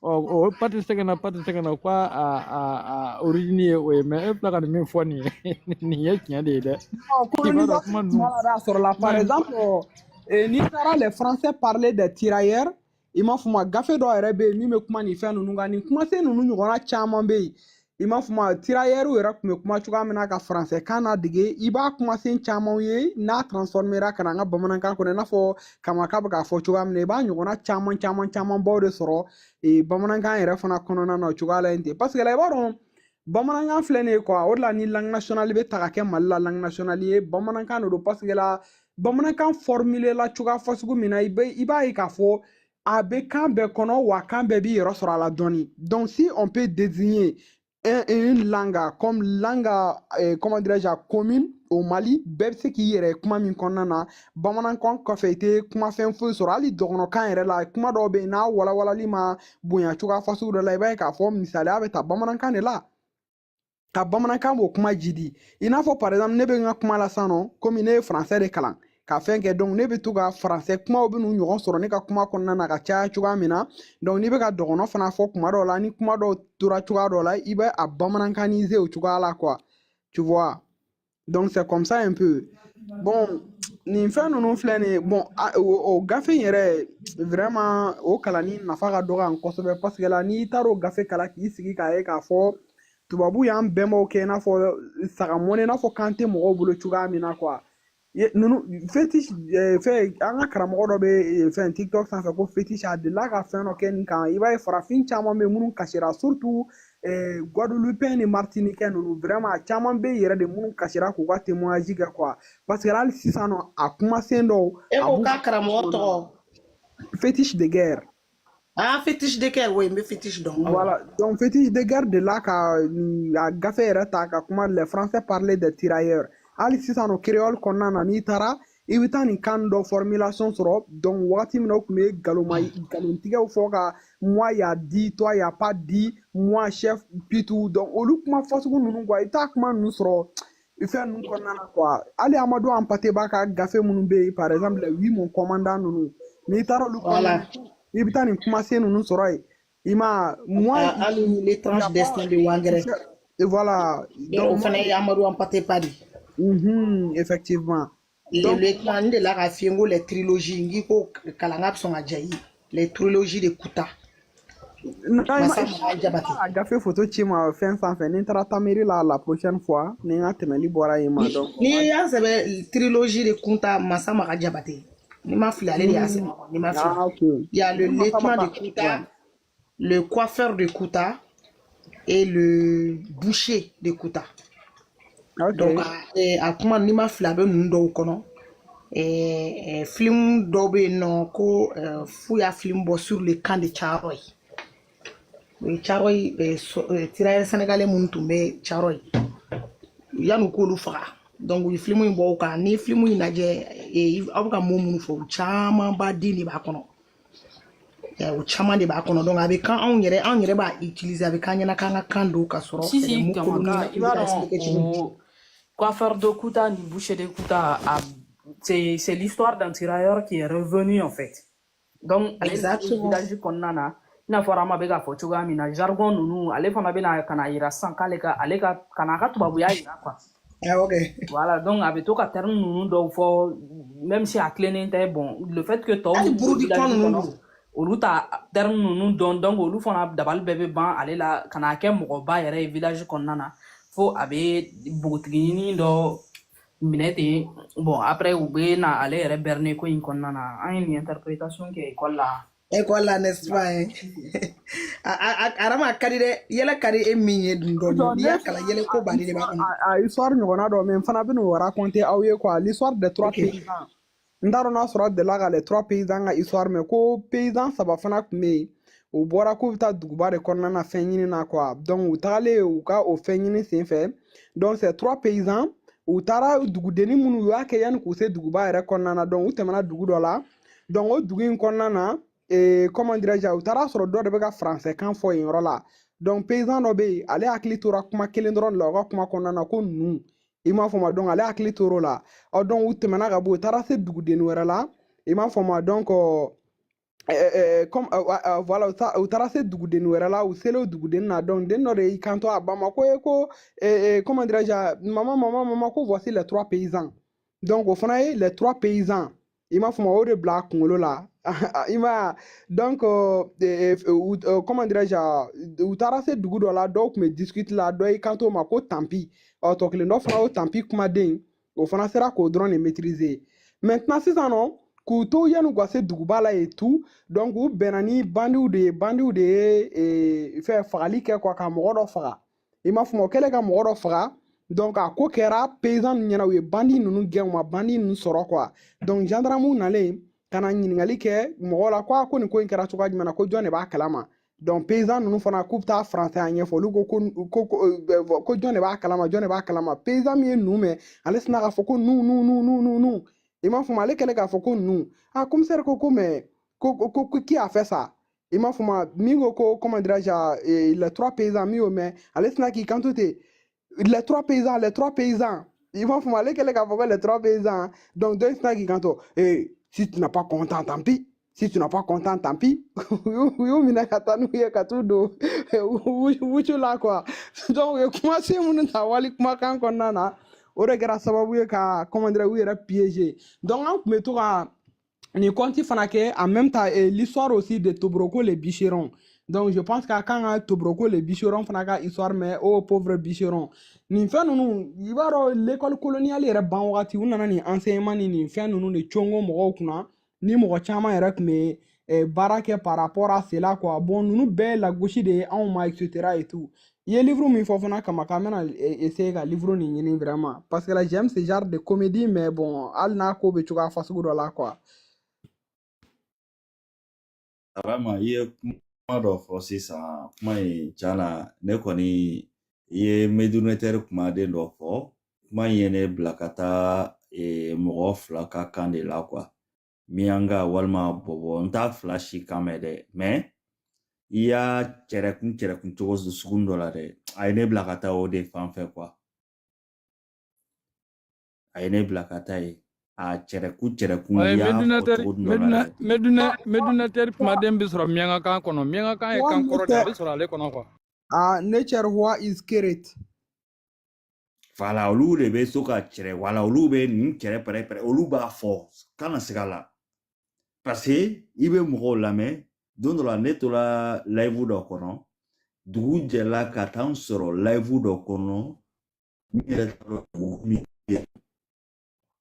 o pati sɛgɛnna ko a origine ye o ye mɛ e filɛ ka nin min fɔ nin ye nin ye tiɲɛ de ye dɛ par exemple n'i taara les français parler des tirailleurs i m'a faamu gafe dɔ yɛrɛ bɛ yen min bɛ kuma nin fɛn ninnu kan nin kumasen ninnu ɲɔgɔnna caman bɛ yen i m'a faamu tirailleurs yɛrɛ tun bɛ kuma cogoya min na ka français kan ladege i b'a kumasen camanw ye n'a transformera ka na an ka bamanankan kɔnɔ i n'a fɔ Kamaka bɛ k'a fɔ cogoya min na i b'a ɲɔgɔnna caman baw de sɔrɔ bamanankan yɛrɛ fana kɔnɔna na o cogoya la yen ten parce que la i b'a dɔn bamanankan filɛ nin ye quoi o de la ni langue nationale bɛ ta ka kɛ Mali la langue nationale ye bamanankan de don parce que la bamanankan formule la cogoya fasugu min na i b'a ye k'a fɔ a bɛ kan bɛɛ kɔnɔ wa kan bɛɛ b'i yɛrɛ sɔrɔ a la dɔɔni donc si on peut désigner une langue comme langue comment dirais-je commune au Mali bɛɛ bɛ se k'i yɛrɛ kuma min kɔnɔna na bamanankan kɔfɛ i tɛ kumafɛn foyi sɔrɔ hali dɔgɔnɔkan yɛrɛ la kuma dɔw bɛ yen n'a walawalali ma bonya cogoya fasugu dɔ la i b'a ye k'a fɔ misaliya bɛ ta bamanankan de la ka bamanankan b'o kuma jidi i n'a fɔ par exemple ne bɛ n ka kuma la sisan nɔ komi ne ye français de kalan ka fɛn kɛ donc ne bɛ to ka français kumaw bɛ n'u ɲɔgɔn sɔrɔ ne ka kuma kɔnɔna na ka caya cogoya min na donc n'i bɛ ka dɔgɔnɔ fana fɔ kuma dɔw la ni kuma dɔw tora cogoya dɔw la i bɛ a bamanankanisé o cogoya la quoi tu vois donc c'est comme ça un peu bon nin fɛn ninnu filɛ nin ye bon o gafe in yɛrɛ vraiment o kalanni nafa ka dɔgɔ yan kosɛbɛ parce que la n'i taara o gafe kalan k'i sigi k'a ye k'a fɔ tubabu y'an bɛnbaw kɛ i n'a fɔ sagamɔnɛ i n'a fɔ kan tɛ mɔgɔw bolo cogoya min na quoi ninnu fétiche fɛn an ka karamɔgɔ dɔ bɛ fɛn tiktok sanfɛ ko fétiche a delila ka fɛn dɔ kɛ nin kan i b'a ye farafin caman bɛ minnu kasira surtout Guadeloupe ni Martinique ninnu vraiment caman bɛ yɛrɛ de minnu kasira k'u ka témoignage kɛ quoi parce que hali sisan nɔ a kumasen dɔw E ko k'a karamɔgɔ tɔgɔ fétiche de guerre. Ah, fétiche de guerre, oui, mais fétiche donc. Voilà, donc fétiche de guerre de là ka gafe yɛrɛ ta ka kuma les français parler des tirailleurs hali sisan nɔ créole kɔnɔna na n'i taara i bɛ taa nin kan dɔ formulation sɔrɔ donc wagati min na u tun bɛ nkalontigɛw fɔ ka moi y'a dit toi y'a pas dit moi chef pitu donc olu kuma fasugu ninnu quoi i t'a kuma ninnu sɔrɔ fɛn ninnu kɔnɔna na quoi hali Amadu Ampate b'a ka gafe minnu bɛ yen par exemple les 8 mon commandant ninnu n'i taara olu kɔnɔna i bɛ taa nin kumasen ninnu sɔrɔ yen i ma moi hali l'étrange destin de Wangere et voilà donc o fana ye Amadou Ampate pas dit effectivement le clan de la rafiengo les trilogies ngi ko kalanga son ajayi les trilogies de Kuta gafe photo ci ma fɛn sanfɛ ni n taara tamiri la prochaine fois ni n ka tɛmɛli bɔra yen ma donc ni y'a sɛbɛ trilogie de Kunta Massa Maka Jabate ni ma fili ale de y'a sɛbɛ ni ma fili il y a le lieutenant de Kuta le coiffeur de Kuta et le boucher de Kuta. Donc a kuma ni ma fili a bɛ ninnu dɔw kɔnɔ film dɔw bɛ yen nɔ ko f'u y'a film bɔ sur le camp de Charoy Charoy tirailleurs sénégalais minnu tun bɛ Charoy yan'u k'olu faga donc u ye film in bɔ o kan ni film in lajɛ aw bɛ ka mot minnu fɔ caman ba den de b'a kɔnɔ o caman de b'a kɔnɔ donc a bɛ kan anw yɛrɛ b'a utiliser a bɛ k'an ɲɛna k'an ka kan don ka sɔrɔ si Kamaka i b'a dɔn coiffeur de Kuta ni boucher de Kuta c'est l'histoire d'un tirailleur qui est revenu en fait donc exactement village kɔnɔna na i n'a fɔ Rama bɛ k'a fɔ cogoya min na jargon ninnu ale fana bɛna ka na yira sisan k'ale ka na a ka tubabuya yira quoi voilà donc a bɛ to ka terme ninnu dɔw fɔ même si a tilennen tɛ bon le fait que tɔw village kɔnɔ olu ta terme ninnu dɔn donc olu fana dabali bɛɛ bɛ ban ale la ka na kɛ mɔgɔba yɛrɛ ye village kɔnɔna na fo a bɛ npogotiginin dɔ minɛ ten bon après u bɛ na ale yɛrɛ berner ko in kɔnɔna na an ye nin interprétation kɛ école la n'est-ce pas Arama ka di dɛ yɛlɛ ka di e min ye dun dɔɔni n'i y'a kalan yɛlɛ ko baden de b'a kɔnɔ histoire ɲɔgɔnna dɔ mais n fana bɛ n'o raconter aw ye quoi l'histoire des 3 paysans n t'a dɔn n'a sɔrɔ a delila ka les 3 paysans ka histoire mais ko paysan 3 fana tun bɛ yen u bɔra k'u bɛ taa duguba de kɔnɔna na fɛn ɲini na quoi donc u tagalen u ka o fɛn ɲini sen fɛ donc ces 3 paysans u taara dugudenni minnu u y'a kɛ yanni k'u se duguba yɛrɛ kɔnɔna na donc u tɛmɛna dugu dɔ la donc o dugu in kɔnɔna na comment dirais-je u taara sɔrɔ dɔ de bɛ ka français kan fɔ yen yɔrɔ la donc paysan dɔ bɛ yen ale hakili tora kuma kelen dɔrɔn de la u ka kuma kɔnɔna na ko ninnu i m'a fɔ ma donc ale hakili tor'o la donc u tɛmɛna ka bɔ u taara se dugudenni wɛrɛ la i m'a fɔ ma donc comme voilà u taara se dugudenni wɛrɛ la u selen o dugudenni na donc den dɔ de y'i kanto a ba ma ko comment dirais-je maman ko voici les 3 paysans donc o fana ye les 3 paysans i m'a fɔ ma o de bila a kunkolo la i m'a donc comment dirais-je u taara se dugu dɔ la dɔw tun bɛ discute la dɔ y'i kanto ma ko tanpi tɔ kelen dɔ fana o tanpi kumaden o fana sera k'o dɔrɔn de maîtriser maintenant sisan nɔ k'u to yan'u ka se duguba la yen tout donc u bɛnna ni bandiw de ye fɛn fagali kɛ quoi ka mɔgɔ dɔ faga i m'a fɔ ma o kɛlen ka mɔgɔ dɔ faga donc a ko kɛra paysan ninnu ɲɛna u ye bandi ninnu gɛn u ma bandi ninnu sɔrɔ quoi donc gendarmew nalen ka na ɲininkali kɛ mɔgɔ la ko nin ko in kɛra cogoya jumɛn na ko jɔn de b'a kalama donc paysan ninnu fana k'u bɛ taa français a ɲɛfɔ olu ko jɔn de b'a kalama paysan min ye nu mɛn ale sina k'a fɔ ko nu i m'a fɔ ma ale kɛlen k'a fɔ ko nu commissaire ko mais ko qui a fait ça i m'a fɔ ma min ko comment dirais-je les 3 paysans min y'o mɛn ale sina k'i kanto ten les 3 paysans i m'a fɔ ma ale kɛlen k'a fɔ ko les 3 paysans donc dɔ sina k'i kanto si tu n'as pas content tant pis si tu n'as pas content tant pis u y'u minɛ ka taa n'u ye ka t'u don wucu la quoi donc u ye kumasen minnu ta wali kumakan kɔnɔna na o de kɛra sababu ye ka comment dire u yɛrɛ piéger donc an kun bɛ to ka nin compte fana kɛ en même temps l'histoire aussi de Tobroko les bûcherons donc je pense qu'à kan ka Tobroko les bûcherons fana ka histoire mais aux pauvres bûcherons nin fɛn ninnu i b'a dɔn l'école coloniale yɛrɛ ban wagati u nana nin enseignement ni nin fɛn ninnu de congo mɔgɔw kunna ni mɔgɔ caman yɛrɛ kun bɛ baara kɛ par rapport à cela quoi bon ninnu bɛɛ lagosi de ye anw ma etc et tout i ye livre min fɔ fana kama k'an bɛna essayer ka livre nin ɲini vraiment parce que là j'aime ce genre de comédie mais bon hali n'a ko bɛ cogoya fasugu dɔ la quoi. Vraiment, i ye kuma dɔ fɔ sisan kuma in tiɲɛ na ne kɔni i ye medunetɛri kumaden dɔ fɔ kuma in ye ne bila ka taa mɔgɔ fila ka kan de la quoi mianga walima bɔbɔ n t'a fila si kan mɛn dɛ mais i y'a cɛrɛkun cogo sugu dɔ la dɛ a ye ne bila ka taa o de fan fɛ quoi a ye ne bila ka taa ye a cɛrɛkun y'a fɔ cogo dɔ la dɛ medunatɛri kumaden bi sɔrɔ mianga kan kɔnɔ mianga kan ye kan kɔrɔ de a bi sɔrɔ ale kɔnɔ quoi nature roi is spirit voilà olu de bɛ so ka cɛrɛ wala olu bɛ nin cɛrɛ pɛrɛ olu b'a fɔ kana siga la parce que i bɛ mɔgɔw lamɛn don dɔ la ne tora live dɔ kɔnɔ dugu jɛla ka taa n sɔrɔ live dɔ kɔnɔ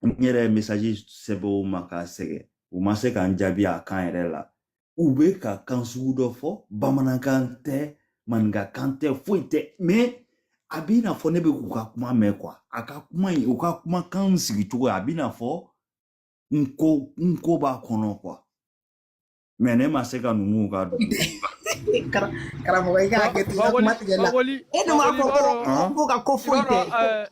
n yɛrɛ message sɛbɛn u ma k'a sɛgɛn u ma se ka n jaabi a kan yɛrɛ la u bɛ ka kan sugu dɔ fɔ bamanankan tɛ maninkakan tɛ foyi tɛ mais a b'i n'a fɔ ne bɛ k'u ka kuma mɛn quoi a ka kuma in u ka kumakan sigicogo a b'i n'a fɔ n ko b'a kɔnɔ quoi mais ne ma se ka ninnu ka dugu karamɔgɔ i ka hakɛ to i ka kuma tigɛ la e dun b'a fɔ ko ka ko foyi tɛ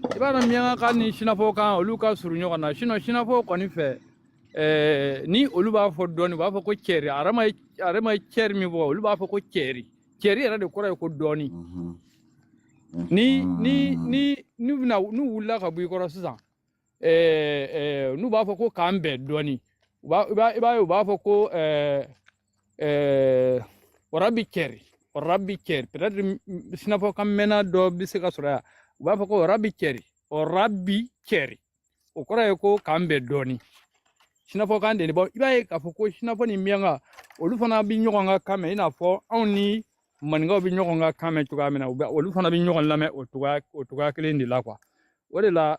i b'a dɔn mianga kan ni sinafɔ kan olu ka surun ɲɔgɔn na sinon sinafɔ kɔni fɛ ni olu b'a fɔ dɔɔni u b'a fɔ ko cɛri arama ye cɛri min fɔ olu b'a fɔ ko cɛri yɛrɛ de kɔrɔ ye ko dɔɔni n'u wulila ka bɔ i kɔrɔ sisan n'u b'a fɔ ko k'an bɛn dɔɔni i b'a ye u b'a fɔ ko orabi cɛri peut-être sinafɔ kan mɛnna dɔ bɛ se ka sɔrɔ yan u b'a fɔ ko orabi cɛri o kɔrɔ ye ko k'an bɛn dɔɔni sinafɔ kan de bɔ i b'a ye k'a fɔ ko sinafɔ ni mianga olu fana bɛ ɲɔgɔn ka kan mɛn i n'a fɔ anw ni maninkaw bɛ ɲɔgɔn ka kan mɛn cogoya min na olu fana bɛ ɲɔgɔn lamɛn o cogoya kelen de la quoi o de la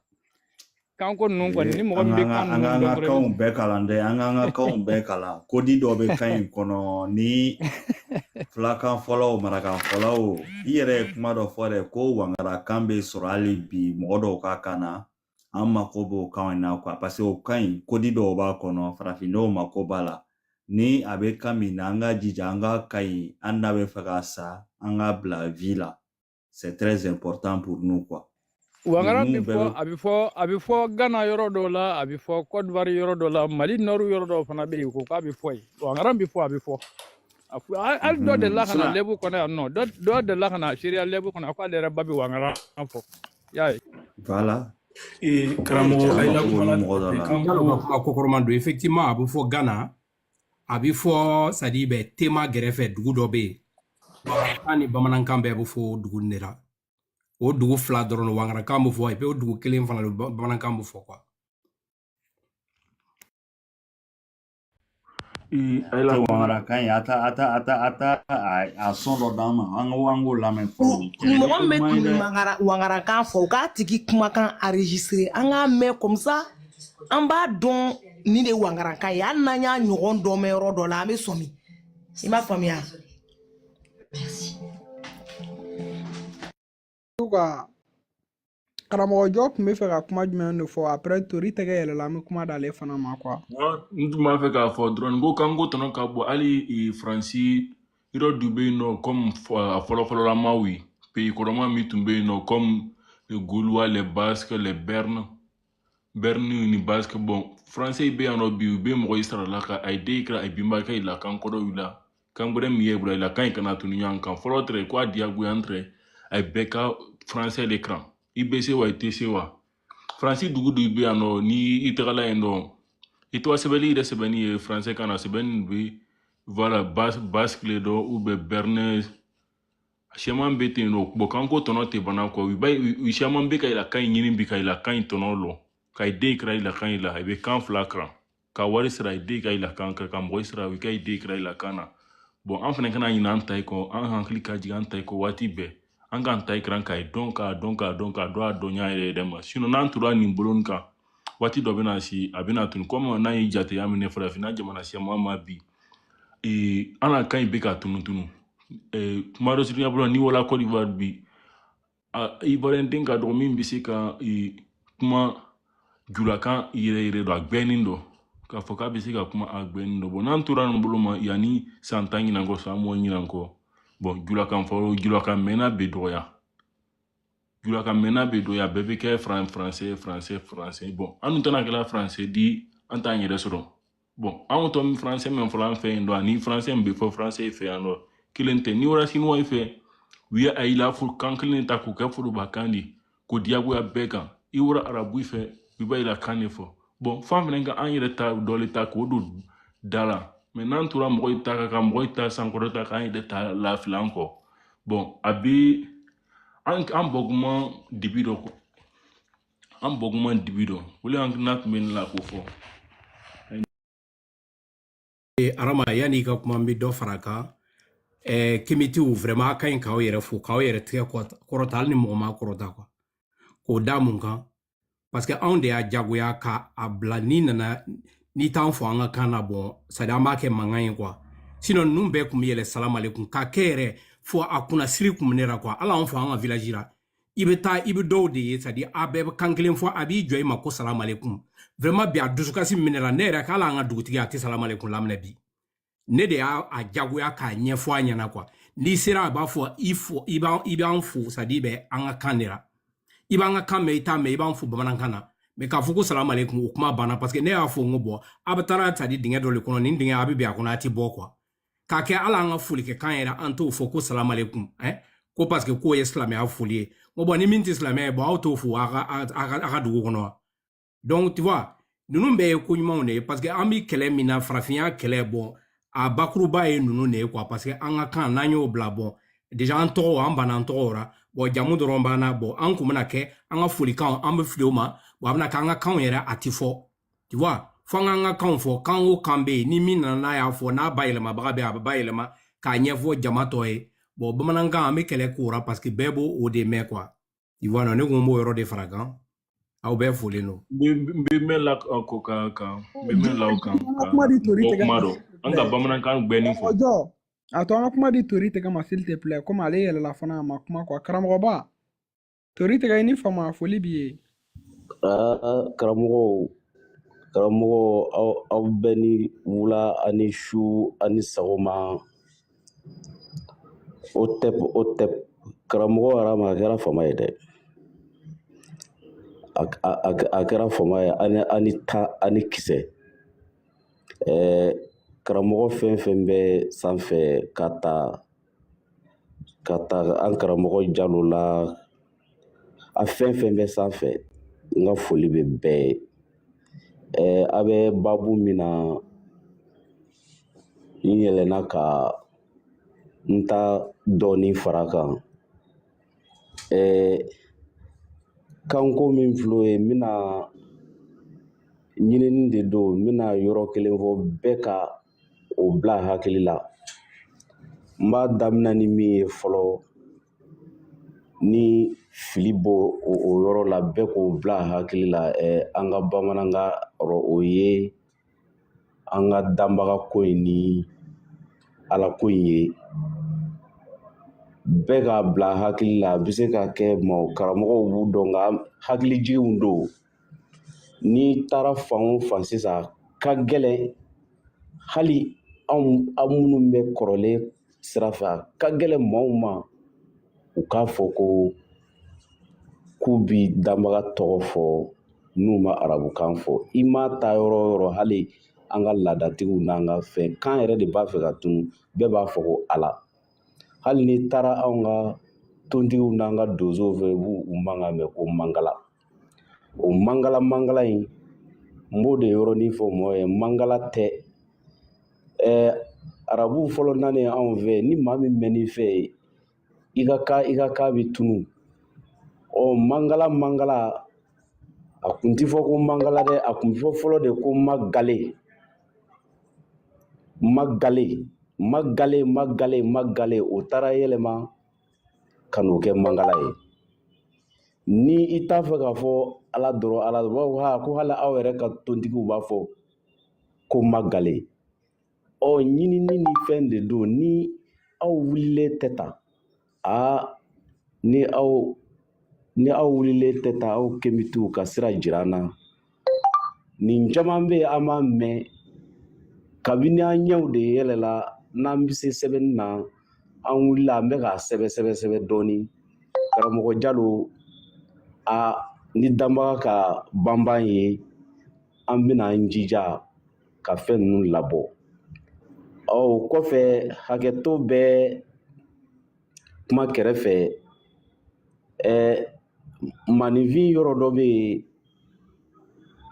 kanko ninnu kɔni ni mɔgɔ min bɛ kan ninnu dɔn an ka kanw bɛɛ kalan dɛ an k'an ka kanw bɛɛ kalan kodi dɔ bɛ kan in kɔnɔ ni filakan fɔlɔw marakan fɔlɔw i yɛrɛ ye kuma dɔ fɔ dɛ ko wangarakan bɛ sɔrɔ hali bi mɔgɔ dɔw ka kan na an mako b'o kan in na quoi parce que o kan in kodi dɔw b'a kɔnɔ farafindenw mako b'a la ni a bɛ kan min na an ka jija an ka kan in an n'a bɛ fɛ ka sa an ka bila vie la c'est très important pour nous quoi. Wangara a bɛ fɔ Ghana yɔrɔ dɔw la a bɛ fɔ Côte d'Ivoire yɔrɔ dɔw la Mali nord yɔrɔ dɔw fana bɛ yen ko k'a bɛ fɔ yen wangara bɛ fɔ hali dɔ delila ka na lɛbu kɔnɔ yan nɔ dɔ delila ka na seereya lɛbu kɔnɔ a ko ale yɛrɛ ba bɛ wangara fɔ y'a ye. Voilà. karamɔgɔ kuma kokɔrɔma don effectivement a bɛ fɔ Ghana a bɛ fɔ c'est-à-dire bɛ tema gɛrɛfɛ dugu dɔ bɛ yen bamanankan ni bamanankan bɛɛ bɛ fɔ dugu nin de la o dugu fila dɔrɔn wangarakan bɛ fɔ et puis o dugu kelen fana bamanankan bɛ fɔ quoi. wangarakan ye a sɔn dɔ d'an ma an k'o lamɛn mɔgɔ min bɛ tun wangarakan fɔ u k'a tigi kumakan enregistré an k'a mɛn comme ça an b'a dɔn nin de ye wangarakan ye hali n'an y'a ɲɔgɔn dɔn mɛn yɔrɔ dɔ la an bɛ sɔmi i m'a faamuya. karamɔgɔ jɔ tun bɛ fɛ ka kuma jumɛn de fɔ après tori tɛgɛ yɛlɛla an bɛ kuma d'ale fana ma quoi. n tun b'a fɛ k'a fɔ dɔrɔn ko kan ko tɔnɔ ka bɔ hali faransi yɔrɔ dɔ bɛ yen nɔ comme a fɔlɔfɔlɔlamaw ye pays kɔrɔma min tun bɛ yen nɔ comme les Gaulois les Basques les Bernes ni Basques bon français bɛ yan nɔ bi u bɛ mɔgɔ i sarala ka a ye den kɛra a ye binba kɛ i la kan kɔrɔ i la kan wɛrɛ min ye i la kan in kana tunu ɲɔgɔn kan fɔlɔ tɛrɛ ko a diyagoya tɛrɛ a ye bɛɛ ka français de kan i bɛ se wa i tɛ se wa faransi dugu dɔ bɛ yan nɔ ni i tagala yen nɔ i tɔgɔ sɛbɛnni yɛrɛ sɛbɛnni ye français kan na sɛbɛnni bɛ voilà basque le dɔ ou bien Bernays Shaman be ten no bo kanko tono te bana ko wi shaman be kay la kan nyini bi kay la kan tono lo kay de kray la kan la be kan flakra ka wari sra de kay la kan ka mo sra wi kay de kray la kana bon an fana kana ɲina an ta ko an hankili ka jigin an ta ko waati bɛɛ an k'an ta kran ka dɔn ka dɔn a dɔn y'a yɛrɛ ma sinon n'an tora nin bolo kan waati dɔ bɛna si a bɛna tunu komi n'an ye jateya minɛ farafinna jamana siyama ma bi an na kan in bɛ ka tunu kuma dɔ siriya bolo ni wala Côte d'Ivoire bi Ivoirien den ka dɔgɔ min bɛ se ka kuma julakan yɛrɛ dɔ a gbɛnnen dɔ k'a fɔ k'a bɛ se ka kuma a gbɛnnen dɔ bon n'an tora nin bolo ma yanni san 10 ɲinan kɔ san 10 ɲinan kɔ bon julakan fɔlɔ julakan mɛnna bɛ dɔgɔya bɛɛ bɛ kɛ français bon an dun tɛna kɛla français di an t'an yɛrɛ sɔrɔ bon an tɔ min français min fɔlɔ an fɛ yen dɔ ani français min bɛ fɔ français fɛ yan dɔ kelen tɛ ni wara chinois fɛ u ye a yila kan kelen ta k'u kɛ forobakan di k'o diyagoya bɛɛ kan i wara arabu fɛ u b'a yila kan de fɔ bon fan fɛnɛ ka an yɛrɛ ta dɔ le ta k'o don da la mais n'an tora mɔgɔw ta ka mɔgɔw ta sankɔrɔta k'an yɛrɛ ta lafili an kɔ bon a bɛ an bɔguma dibi dɔ kɔ wale an n'a tun bɛ ne la k'o fɔ arama yani ka kuma n bɛ dɔ fara kan kimitiw vraiment a ka ɲi k'aw yɛrɛ fo k'aw yɛrɛ tigɛ kɔrɔta hali ni mɔgɔ ma kɔrɔta quoi k'o da mun kan parce que anw de y'a jagoya ka a bila ni t'an fɔ an ka kan na bon c'est à dire an b'a kɛ mankan ye quoi sinon ninnu bɛɛ kun bɛ yɛlɛ salam aleikum k'a kɛ yɛrɛ fo a kunna siri kun bɛ ne la quoi ala an fɔ an ka village ra i bɛ dɔw de ye c'est à dire a bɛɛ bɛ kan kelen fɔ a b'i jɔ i ma ko salam aleikum vraiment bi a dusukasi minɛ la ne yɛrɛ k'ala an ka dugutigi a tɛ salam aleikum laminɛ bi ne de y'a jagoya k'a ɲɛfɔ a ɲɛna quoi n'i sera a b'a fɔ i b'an fo c'est à dire bɛ an ka kan de la i b'an ka kan mɛn i t'a mɛn i b'an fo bamanankan na mais k'a fɔ ko salam aleikum o kuma banna parce que ne y'a fɔ n ko bɔ a bɛ taara c'est à dire dingɛ dɔ de kɔnɔ nin dingɛ a bɛ bɛn a kɔnɔ a tɛ bɔ quoi k'a kɛ ala an ka foli kɛ kan yɛrɛ an t'o fɔ ko salam aleikum ko parce que k'o ye silamɛya foli ye n bon ni min tɛ silamɛya ye bon aw t'o fo a ka dugu kɔnɔ wa donc tu vois ninnu bɛɛ ye ko ɲumanw de ye parce que an bɛ kɛlɛ min na farafinya kɛlɛ bon a bakuruba ye ninnu de ye quoi parce que an ka kan n'an y'o bila bon déjà an tɔgɔ an banna an tɔgɔ ra bon jamu dɔrɔn banna bon an kun bɛna kɛ an ka folikan an bɛ fili o ma bon a bɛna kɛ an ka kanw yɛrɛ a tɛ fɔ tu vois fo an ka kanw fɔ kan o kan bɛ yen ni min nana n'a y'a fɔ n'a bayɛlɛmabaga bɛ yen a bɛ bayɛlɛma k'a ɲɛfɔ jama tɔ ye bon bamanankan an bɛ kɛlɛ k'o ra parce que bɛɛ b'o de mɛn quoi tu vois ne ko n b'o yɔrɔ de fara kan aw bɛɛ folen don n bɛ mɛn la ko kan n bɛ mɛn la o kan kuma dɔ an ka bamanankan gbɛnni fɔ a to an ka kuma di tori tɛgɛ ma s'il te plaît komi ale yɛlɛla fana a ma kuma quoi karamɔgɔba tori tɛgɛ i ni fama foli b'i ye karamɔgɔ aw bɛɛ ni wula ani su ani sagoma o tɛ karamɔgɔ arama a kɛra fama ye dɛ a kɛra fama ye ani kisɛ karamɔgɔ fɛn fɛn bɛ sanfɛ ka ta an karamɔgɔ Jalo la a fɛn fɛn bɛ sanfɛ n ka foli bɛ bɛɛ ye a bɛ babu min na n yɛlɛnna ka n ta dɔɔni fara kan kanko min filɛ ye n bɛna ɲinini de don n bɛna yɔrɔ kelen fɔ bɛɛ ka o bila hakili la n b'a daminɛ ni min ye fɔlɔ ni fili bɔ o yɔrɔ la bɛɛ k'o bila hakili la an ka bamanankan rɔ o ye an ka danbaga ko in ni ala ko in ye bɛɛ k'a bila hakili la a bɛ se ka kɛ karamɔgɔw b'u dɔn nka hakilijiginw don n'i taara fan o fan sisan ka gɛlɛn hali an minnu bɛ kɔrɔlen sira fɛ a ka gɛlɛn maaw ma u k'a fɔ k'u bi danbaga tɔgɔ fɔ n'u ma arabukan fɔ i ma ta yɔrɔ o yɔrɔ hali an ka laadatigiw n'an ka fɛn kan yɛrɛ de b'a fɛ ka tunu bɛɛ b'a fɔ ko ala hali n'i taara anw ka tontigiw n'an ka donsow fɛ i b'u mankan mɛn ko mangala o mangala in n b'o de yɔrɔnin fɔ mɔgɔ ye mangala tɛ arabuw fɔlɔ nanen anw fɛ ni maa min mɛn'i fɛ i ka ka bɛ tunu mangala a kun ti fɔ ko mangala dɛ a kun fɔ fɔlɔ de ko magale o taara yɛlɛma ka n'o kɛ mangala ye ni i t'a fɛ k'a fɔ ala dɔrɔn ko hali aw yɛrɛ ka tontigiw b'a fɔ ko magale ɲinini ni fɛn de don ni aw wulilen tɛ ta ni aw wulilen tɛ ta aw kɛmitiw ka sira jira an na nin caman bɛ an b'a mɛn kabini an ɲɛw de yɛlɛla n'an bɛ se sɛbɛnni na an wulila an bɛ k'a sɛbɛ dɔɔni karamɔgɔ Jalo ni danbaga ka banban ye an bɛna an jija ka fɛn ninnu labɔ o kɔfɛ hakɛto bɛ kuma kɛrɛfɛ maninfin yɔrɔ dɔ bɛ yen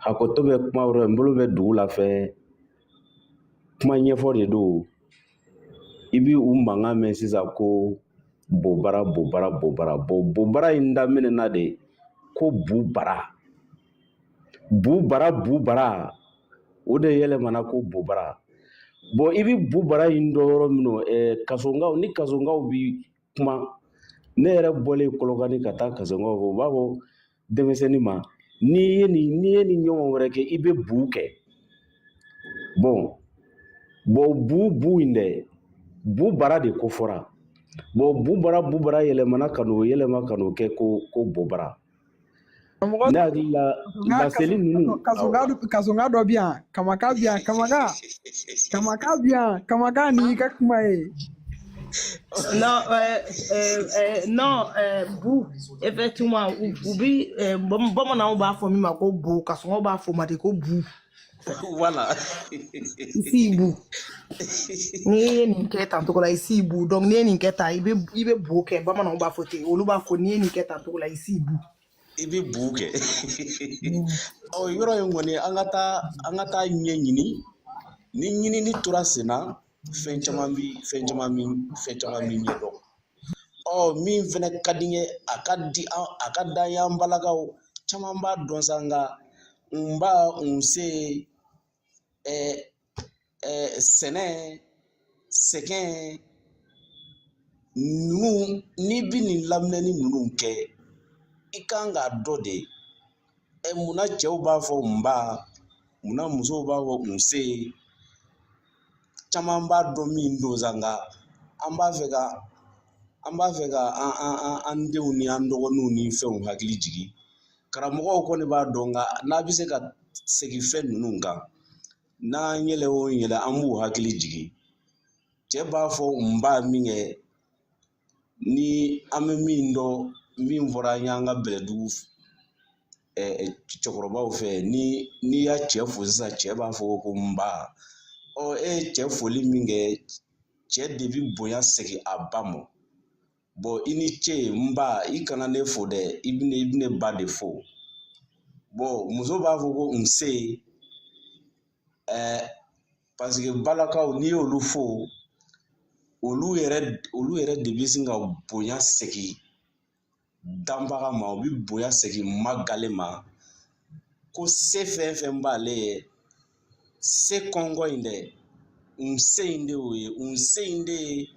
hakɛto bɛ kuma yɔrɔ n bolo bɛ dugu la fɛ kuma ɲɛfɔ de don i bi u mankan mɛn sisan ko bobara bobara in daminɛna de ko bubara o de yɛlɛmana ko bobara i bi bubara in dɔ yɔrɔ min ni kasongaw bi kuma ne yɛrɛ bɔlen Kolokani ka taa kasongaw fɔ u b'a fɔ denmisɛnnin ma n'i ye ni ɲɔgɔn wɛrɛ kɛ i bɛ bu kɛ bu in dɛ bubara de ko fɔra bubara yɛlɛmana ka n'o kɛ ko bobara ne hakili la laseli ninnu kasonga dɔ bi yan kamaka bi yan kamaka ni ka kuma ye non bu effectivement u bi bamananw b'a fɔ min ma ko bu kasɔngɔ b'a fɔ ma de ko bu voilà isi bu n'i ye nin kɛ tan togo la isi bu donc n'i ye nin kɛ tan i bɛ bu kɛ bamananw b'a fɔ ten olu b'a fɔ n'i ye nin kɛ tan togo la isi bu i bɛ bu kɛ yɔrɔ in kɔni an ka taa ɲɛ ɲini ni ɲinini tora sen na fɛn caman bi ɲɛdɔn min fɛnɛ ka di n ye a ka d'an ye an balakaw caman b'a dɔn sa nka n se sɛnɛ sɛgɛn ninnu n'i bi nin laminɛni ninnu kɛ i kan k'a dɔ de munna cɛw b'a fɔ munna musow b'a fɔ n se caman b'a dɔn min don sa nka an b'a fɛ ka an denw ni an dɔgɔninw ni fɛnw hakili jigin karamɔgɔw kɔni b'a dɔn nka n'a bɛ se ka segin fɛn ninnu kan n'an yɛlɛ o yɛlɛ an b'u hakili jigin cɛ b'a fɔ n b'a min kɛ ni an bɛ min dɔn min fɔra an y'an ka bɛlɛdugu cɛkɔrɔbaw fɛ n'i y'a cɛ fo sisan cɛ b'a fɔ ko n ba e ye cɛ foli min kɛ cɛ de bi bonya segin a ba ma i ni ce n ba i kana ne fo dɛ i bɛ ne ba de fo muso b'a fɔ ko n se parce que balakaw n'i y'olu fo olu yɛrɛ de bɛ sin ka bonya segin danbaga ma u bɛ bonya segin magale ma ko se fɛn fɛn b'ale ye se kɔngɔ in dɛ n se in de y'o ye n se in de ye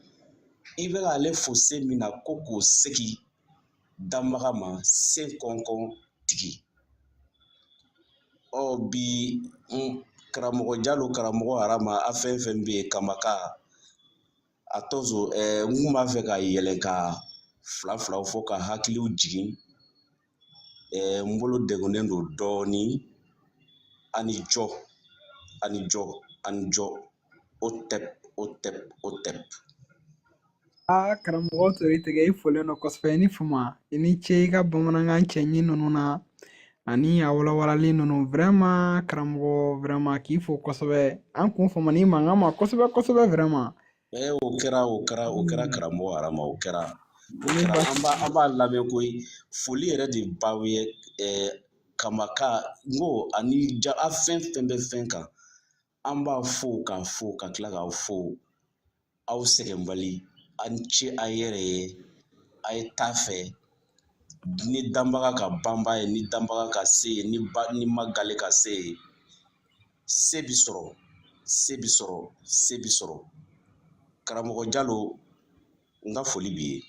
i bɛ k'ale fo se min na ko k'o segin danbaga ma se kɔnkɔn tigi bi karamɔgɔ Jalo karamɔgɔ Arama a fɛn fɛn bɛ yen Kamaka a tɔzo n kun b'a fɛ ka yɛlɛ ka filaw fɔ ka hakiliw jigin n bolo degunnen don dɔɔni ani jɔ o tɛp karamɔgɔ tori tigɛ i folen don kosɛbɛ i ni fama i ni ce i ka bamanankan cɛɲi ninnu na ani a walawalali ninnu vraiment karamɔgɔ vraiment k'i fo kosɛbɛ an kun famani mankan ma kosɛbɛ vraiment o kɛra karamɔgɔ Arama o kɛra an b'a lamɛn koyi foli yɛrɛ de b'aw ye Kamaka n ko ani a fɛn fɛn bɛ fɛn kan an b'a fo ka tila k'aw fo aw sɛgɛnbali an ce a yɛrɛ ye a ye taa fɛ ni danbaga ka banba ye ni danbaga ka se ye ni magale ka se ye se bi sɔrɔ se bi sɔrɔ karamɔgɔ Jalo n ka foli b'i ye.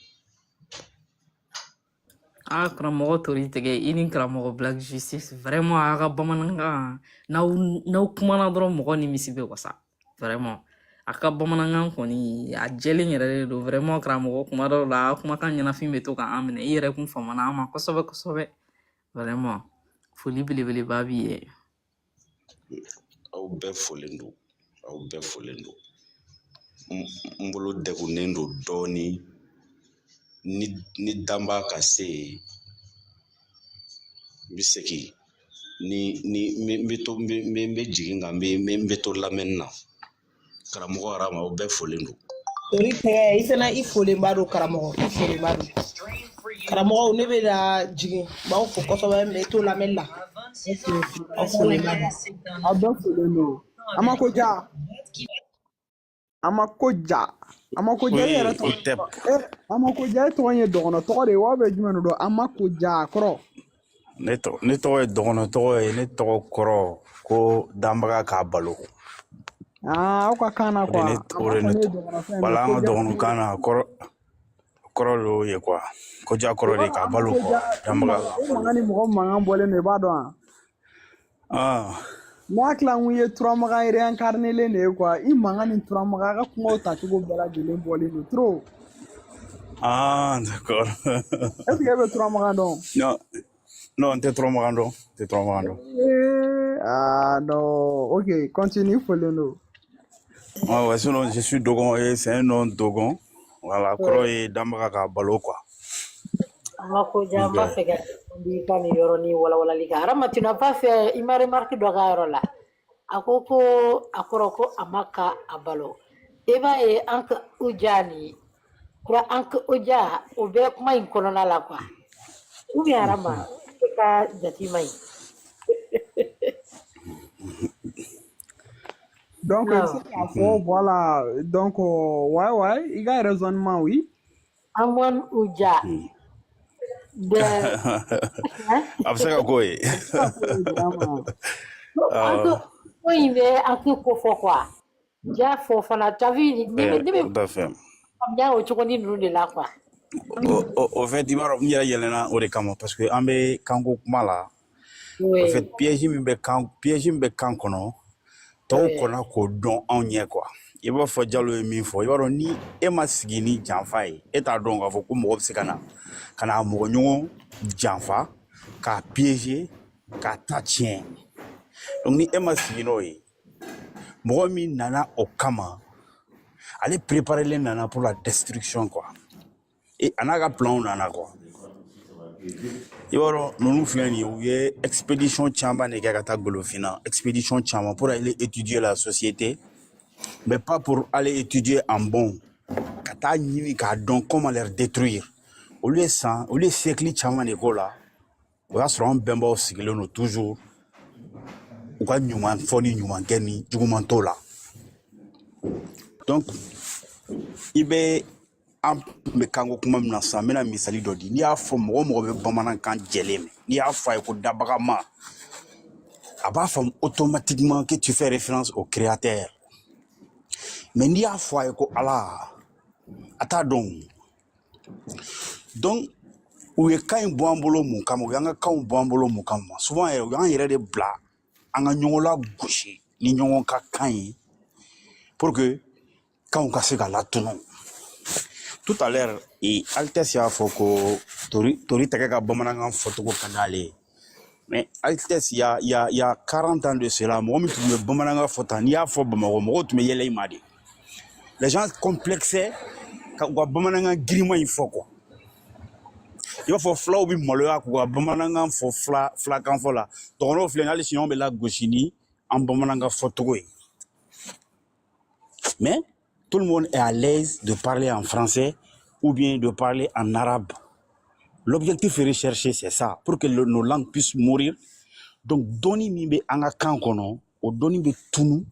karamɔgɔ tori tigɛ i ni karamɔgɔ Black Justice vraiment a ka bamanankan n'aw kumana dɔrɔn mɔgɔ ni misi bɛ wasa vraiment a ka bamanankan kɔni a jɛlen yɛrɛ de don vraiment karamɔgɔ kuma dɔw la a kumakan ɲɛnafin bɛ to k'an minɛ i yɛrɛ kun famana an ma kosɛbɛ kosɛbɛ vraiment foli belebeleba b'i ye. Aw bɛɛ folen don n bolo degunnen don dɔɔni ni danba ka se yen n bɛ segin n bɛ jigin kan n bɛ to lamɛnni na karamɔgɔ Arama aw bɛɛ folen don. Tori tɛgɛ i fana i folenba don karamɔgɔ i folenba don karamɔgɔw ne bɛ na jigin b'aw fo kosɛbɛ mɛ i to lamɛnni la aw folenba don. Aw bɛɛ folen don Amakoja yɛrɛ tɔgɔ Amakoja e tɔgɔ ye dɔgɔnɔ tɔgɔ de ye wa bɛ jumɛn don Amakoja kɔrɔ. Ne tɔgɔ ye dɔgɔnɔ tɔgɔ ye ne tɔgɔ kɔrɔ ko danbaga k'a balo. Aw ka kan na quoi wala an ka dɔgɔnɔkan na kɔrɔ l'o ye quoi koja kɔrɔ de k'a balo quoi danbaga. Mankan ni mɔgɔ mankan bɔlen don i b'a dɔn wa. N'a tila n ye turamaga réincarnelen de ye quoi i mankan ni turamaga a ka kumaw tacogo bɛɛ lajɛlen bɔlen don trop. D'accord. Est-ce que e bɛ turamaga dɔn? Non, n tɛ turamagan dɔn. Non, ok, continue folen don. Ouais, sinon je suis Dogon et c'est un nom Dogon. Voilà, kɔrɔ ye danbaga k'a balo quoi. Amakoja m'a fɛ ka i ka nin yɔrɔnin walawalali kan Arama tu n'as pas fait i ma remarque dɔ k'a yɔrɔ la a ko a kɔrɔ ko a ma ka a balo i b'a ye an ka Uja nin an ka Uja o bɛ kuma in kɔnɔna la quoi ou bien Arama i ka jati ma ɲi. Donc voilà donc ouais il y a raisonnement oui. Amon Uja. A bɛ se ka k'o ye. Ko in bɛ an k'i ko fɔ quoi ja fɔ fana t'as vu ne bɛ faamuya o cogonin ninnu de la quoi. Au fait i b'a dɔn n yɛrɛ yɛlɛnna o de kama parce que an bɛ kanko kuma la. Au fait piège min bɛ kan kɔnɔ tɔw kɔnna k'o dɔn anw ɲɛ quoi. I b'a fɔ Jalo ye min fɔ i b'a dɔn ni e ma sigi ni janfa ye e t'a dɔn k'a fɔ ko mɔgɔ bɛ se ka na mɔgɔ ɲɔgɔn janfa k'a piéger k'a ta tiɲɛ donc ni e ma sigi n'o ye mɔgɔ min nana o kama ale préparelen nana pour la destruction quoi et a n'a ka plan nana quoi i b'a dɔn ninnu filɛ nin ye u ye expédition caman de kɛ ka taa Golofina expédition caman pour aller étudier la société mais pas pour aller étudier en bon ka taa ɲini k'a dɔn comment les détruire olu ye siècle caman de k'o la o y'a sɔrɔ an bɛnbaw sigilen don toujours u ka ɲuman fɔ ni ɲuman kɛ ni juguman t'o la donc i bɛ an bɛ kanko kuma min na sisan n bɛna misali dɔ di n'i y'a fɔ mɔgɔ mɔgɔ bɛ bamanankan jɛlen mɛn n'i y'a fɔ a ye ko dabagama a b'a faamu automatiquement que tu fais référence au créateur mais n'i y'a fɔ a ye ko Ala a t'a dɔn donc u ye kan in bɔ an bolo mun kama u y'an ka kanw bɔ an bolo mun kama souvent yɛrɛ u y'an yɛrɛ de bila an ka ɲɔgɔn lagosi ni ɲɔgɔn ka kan ye pour que kanw ka se ka latunu tout à l'heure Altesse y'a fɔ ko tori tɛgɛ ka bamanankan fɔcogo ka d'ale ye mais Altesse il y a 40 ans de cela mɔgɔ min tun bɛ bamanankan fɔ tan n'i y'a fɔ Bamakɔ mɔgɔw tun bɛ yɛlɛ i ma de les gens complexaient ka u ka bamanankan girinma in fɔ quoi i b'a fɔ fulaw bɛ maloya k'u ka bamanankan fɔ fulakan fɔ la dɔgɔnɔw filɛ nin hali sini anw bɛ lagosi ni an bamanankan fɔcogo ye mais tout le monde est à l'aise de parler en français ou bien de parler en arabe. L'objectif recherché, c'est ça, pour que nos langues puissent mourir. Donc, doni mi be anga kan kono, o doni be tunu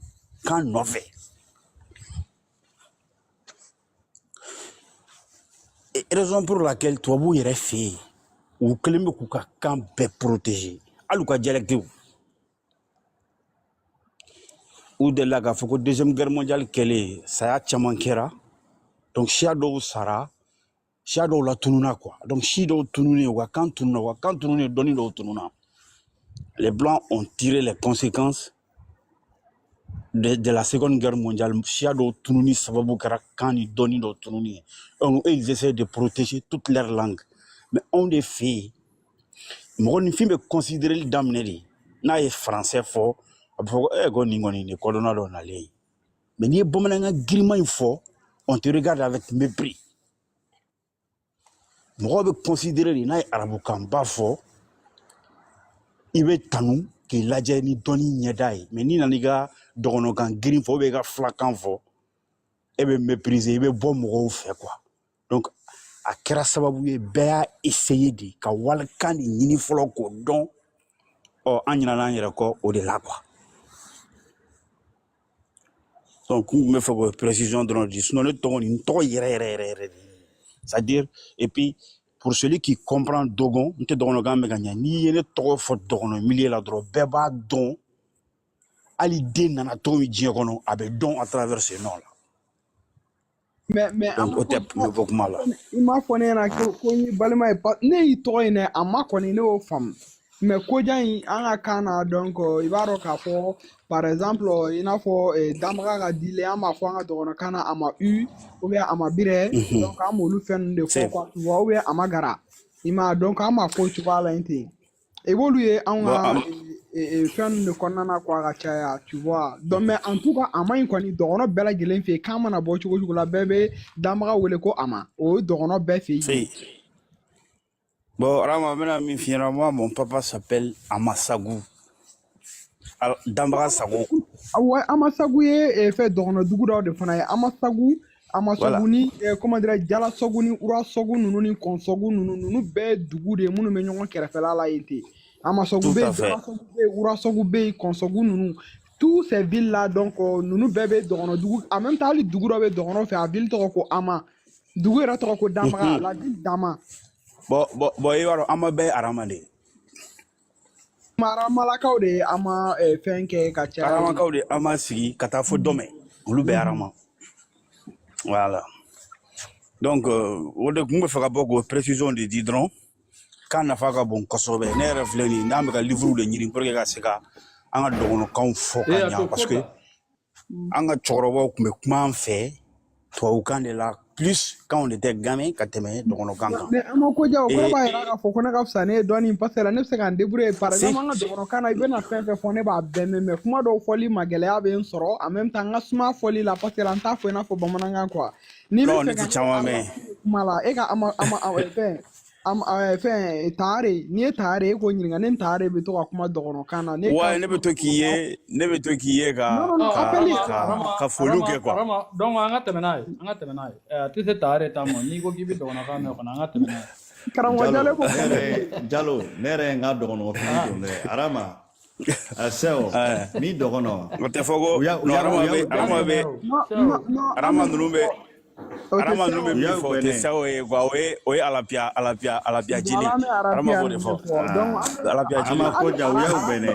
kan nove. raison pour laquelle tubabu yɛrɛ fɛ yen u kelen bɛ k'u ka kan bɛɛ protéger hali u ka dialecte u delila k'a fɔ ko deuxième guerre mondiale kɛlen saya caman kɛra donc siya dɔw sara siya dɔw la tununa quoi donc si dɔw tununen u ka kan tununen dɔnni dɔw tununa les blancs ont tiré les conséquences de la seconde guerre mondiale siya dɔw tununi sababu kɛra kan ni dɔnni dɔw tununi donc ils essaient de protéger toute leur langue mais anw de fɛ yen mɔgɔninfin bɛ considéré daminɛ de n'a ye français fɔ a bɛ fɔ ko ko nin kɔni nin kɔdɔnna dɔ nalen ye mais n'i ye bamanankan giriman in fɔ on te regarde avec mépris mɔgɔ bɛ considéré de n'a ye arabukanba fɔ i bɛ tanu k'i lajɛ ni dɔnni ɲɛda ye mais n'i nana i ka dɔgɔnɔkan girin fɔ i ka filakan fɔ e bɛ mépriser i bɛ bɔ mɔgɔw fɛ quoi donc a kɛra sababu ye bɛɛ y'a essayer de ka walikan de ɲini fɔlɔ k'o dɔn an ɲinana an yɛrɛ kɔ o de la quoi donc n tun bɛ fɛ k'o précision dɔrɔn di sinon ne tɔgɔ nin n tɔgɔ yɛrɛ de c'est-à-dire et puis pour celui qui comprend Dogon n tɛ dɔgɔnɔkan mɛn ka ɲɛ n'i ye ne tɔgɔ fɔ dɔgɔnɔ milieu la dɔrɔn bɛɛ b'a dɔn hali den nana cogo min diɲɛ kɔnɔ a bɛ dɔn à travers ce nom là mais donc o tɛ ne bɔ kuma la i m'a fɔ ne ɲɛna ko n ye balima ye ne y'i tɔgɔ in dɛ a ma kɔni ne y'o faamu mais kojan in an ka kan na donc i b'a dɔn k'a fɔ par exemple i n'a fɔ damaga ka dilen an b'a fɔ an ka dɔgɔnɔkan na a ma u ou bien a ma birɛ donc an m'olu fɛn ninnu de fɔ quoi tu vois ou bien a ma gara i ma donc an b'a fɔ cogoya la yen ten i b'olu ye anw ka fɛn ninnu de kɔnɔna na quoi ka caya tu vois donc mais en tout cas a ma ɲi kɔni dɔgɔnɔ bɛɛ lajɛlen fɛ yen k'an mana bɔ cogo cogo la bɛɛ bɛ damaga wele ko a ma o ye dɔgɔnɔ bɛɛ fɛ yen. Bon, Rama, moi, mon papa s'appelle Amasagu. Dambara Sago. Ouais, Amasagu est fait dans le Dougou de Fana. Amasagu ni, comment dire, Jala Sogu ni, Ura Sogu, ni Konsogu, nous bé Dougou de Mounou Mignon qui a fait la été. Amasagu bé, Jala Sogu bé, Ura Sogu bé, Konsogu, nous. Tous ces villes-là, donc, nous bébés dans le Dougou. En même temps, les Dougou dans le fait à ville Toroko Ama. Dougou est Toroko Dambara, la ville d'Ama. Bon, ama bɛ arama de. Aramalakaw de ama fɛn kɛ ka caya. Aramakaw de ama sigi ka taa fo dɔmɛ olu bɛ arama. Voilà. Donc o de kun bɛ fɛ ka bɔ k'o précision de di dɔrɔn k'a nafa ka bon kosɛbɛ ne yɛrɛ filɛ nin ye n'an bɛ ka livre de ɲini pour que ka se ka an ka dɔgɔnɔkanw fɔ ka ɲa parce que an ka cɛkɔrɔbaw tun bɛ kuma an fɛ tubabukan de la plus quand on était gamin ka tɛmɛ dɔgɔnɔkan kan. Mais an ma ko ja o kɔrɔ b'a yira k'a fɔ ko ne ka fisa ne ye dɔɔnin parce que la ne bɛ se ka n débrouiller par exemple an ka dɔgɔnɔkan na i bɛna fɛn fɛn fɔ ne b'a bɛɛ mɛn mais kuma dɔw fɔli ma gɛlɛya bɛ n sɔrɔ en même temps n ka suma fɔli la parce que la n t'a fɔ i n'a fɔ bamanankan quoi. N'i bɛ fɛ ka kuma la e ka fɛn taare n'i ye taare e k'o ɲininka ne taare bɛ to ka kuma dɔgɔnɔkan na. Ouais, ne bɛ to k'i ye ka foliw kɛ quoi. Donc an ka tɛmɛ n'a ye a tɛ se taare ta ma n'i ko k'i bɛ dɔgɔnɔkan mɛn kɔnɔ an ka tɛmɛ n'a ye. Karamɔgɔ Jalo ko Jalo ne yɛrɛ ye n ka dɔgɔnɔfini don dɛ Arama a sɛw min dɔgɔnɔ o tɛ fɔ ko Arama ninnu bɛ min fɔ o tɛ sɛw ye quoi o ye alapiya jeli Arama b'o de fɔ alapiya jeli ko ja u y'u bɛnɛ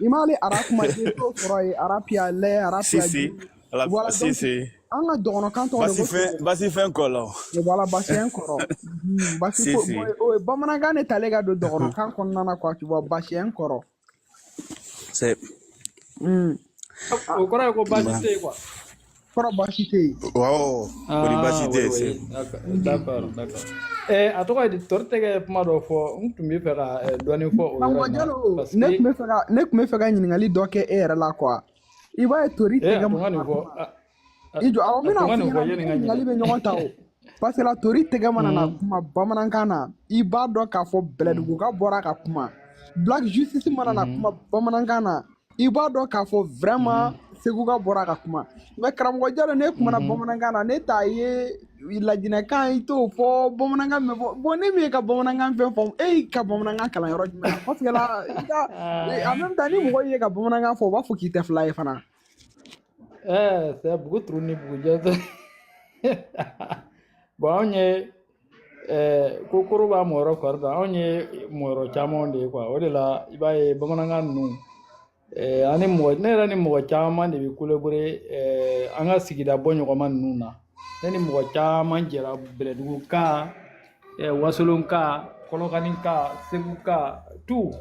i m'ale arakuma den t'o sɔrɔ ye arapiya lɛ arapiya jeli si an ka dɔgɔnɔkan tɔgɔ de basi fɛn kɔ la voilà basiyɛn kɔrɔ basi o ye bamanankan de talen ka don dɔgɔnɔkan kɔnɔna na quoi tu vois basiyɛn kɔrɔ c'est o kɔrɔ ye ko basi tɛ yen quoi kɔrɔ basi tɛ yen o ni basi tɛ yen d'accord a tɔgɔ ye di tori tɛ kɛ kuma dɔ fɔ n tun bɛ fɛ ka dɔɔnin fɔ o yɔrɔ in na parce que ne tun bɛ fɛ ka ɲininkali dɔ kɛ e yɛrɛ la quoi i b'a ye tori tɛgɛ mana i jɔ awɔ n bɛna fɔ ɲininkali bɛ ɲɔgɔn ta o parce que la tori tɛgɛ mana na kuma bamanankan na i b'a dɔn k'a fɔ bɛlɛduguka bɔra ka kuma black justice mana na kuma bamanankan na i b'a dɔn k'a fɔ vraiment seguka bɔra ka kuma mais karamɔgɔ Jalo ne kumana bamanankan na ne t'a ye lajinɛkan i t'o fɔ bamanankan mɛn fɔ bon ne min ye ka bamanankan fɛn fɔ e y'i ka bamanankan kalan yɔrɔ jumɛn parce que la en même temps ni mɔgɔ ye ka bamanankan fɔ o b'a fɔ k'i tɛ fila ye fana. c'est bugu turu ni bugu jɛ bon anw ye kokoro b'a mɔyɔrɔ kɔri da anw ye mɔyɔrɔ caman de ye quoi o de la i b'a ye bamanankan ninnu ani mɔgɔ ne yɛrɛ ni mɔgɔ caman de bɛ collaborer an ka sigida bɔɲɔgɔnma ninnu na ne ni mɔgɔ caman jɛra Bɛlɛdugu ka Wasolon ka Kɔlɔkani ka Segu ka tout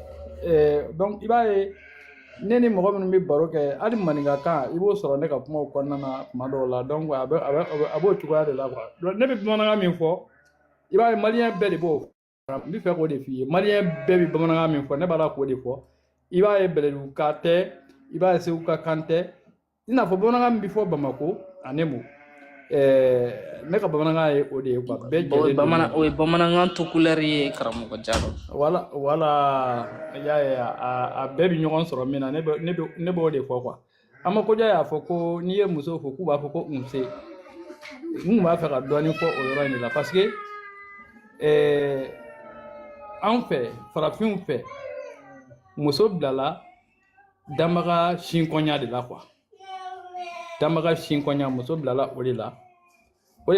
donc i b'a ye ne ni mɔgɔ minnu bɛ baro kɛ hali maninka kan i b'o sɔrɔ ne ka kumaw kɔnɔna na tuma dɔw la donc a b'o cogoya de la quoi donc ne bɛ bamanankan min fɔ i b'a ye maliyɛn bɛɛ de b'o n bɛ fɛ k'o de f'i ye maliyɛn bɛɛ bɛ bamanankan min fɔ ne b'a la k'o de fɔ i b'a ye Bɛlɛdugu ka tɛ i b'a ye Segu ka kan tɛ i n'a fɔ bamanankan min bɛ fɔ Bamako ani mo ne ka bamanankan ye o de ye quoi bɛɛ jɛlen o ye bamanankan to couleur ye karamɔgɔ Jalo wala y'a ye a bɛɛ bɛ ɲɔgɔn sɔrɔ min na ne b'o de fɔ quoi Amakoja y'a fɔ ko n'i ye muso fɔ k'u b'a fɔ ko nse n tun b'a fɛ ka dɔɔnin fɔ o yɔrɔ in de la parce que an fɛ farafinw fɛ muso bilala danbaga sinkɔnya de la quoi danbaga sinkɔnya muso bilala o de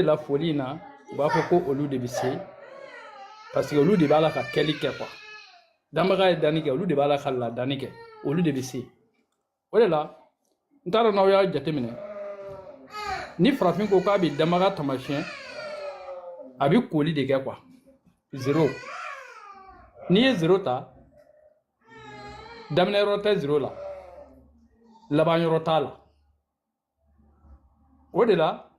la foli in na u b'a fɔ ko olu de bɛ se parce que olu de b'a la ka kɛli kɛ quoi danbaga ye danni kɛ olu de b'a la ka ladanni kɛ olu de bɛ se o de la n t'a dɔn n'aw y'a jateminɛ ni farafin ko k'a bɛ danbaga taamasiyɛn a bɛ koli de kɛ quoi 0 n'i ye 0 ta daminɛ yɔrɔ tɛ 0 la laban yɔrɔ t'a la o de la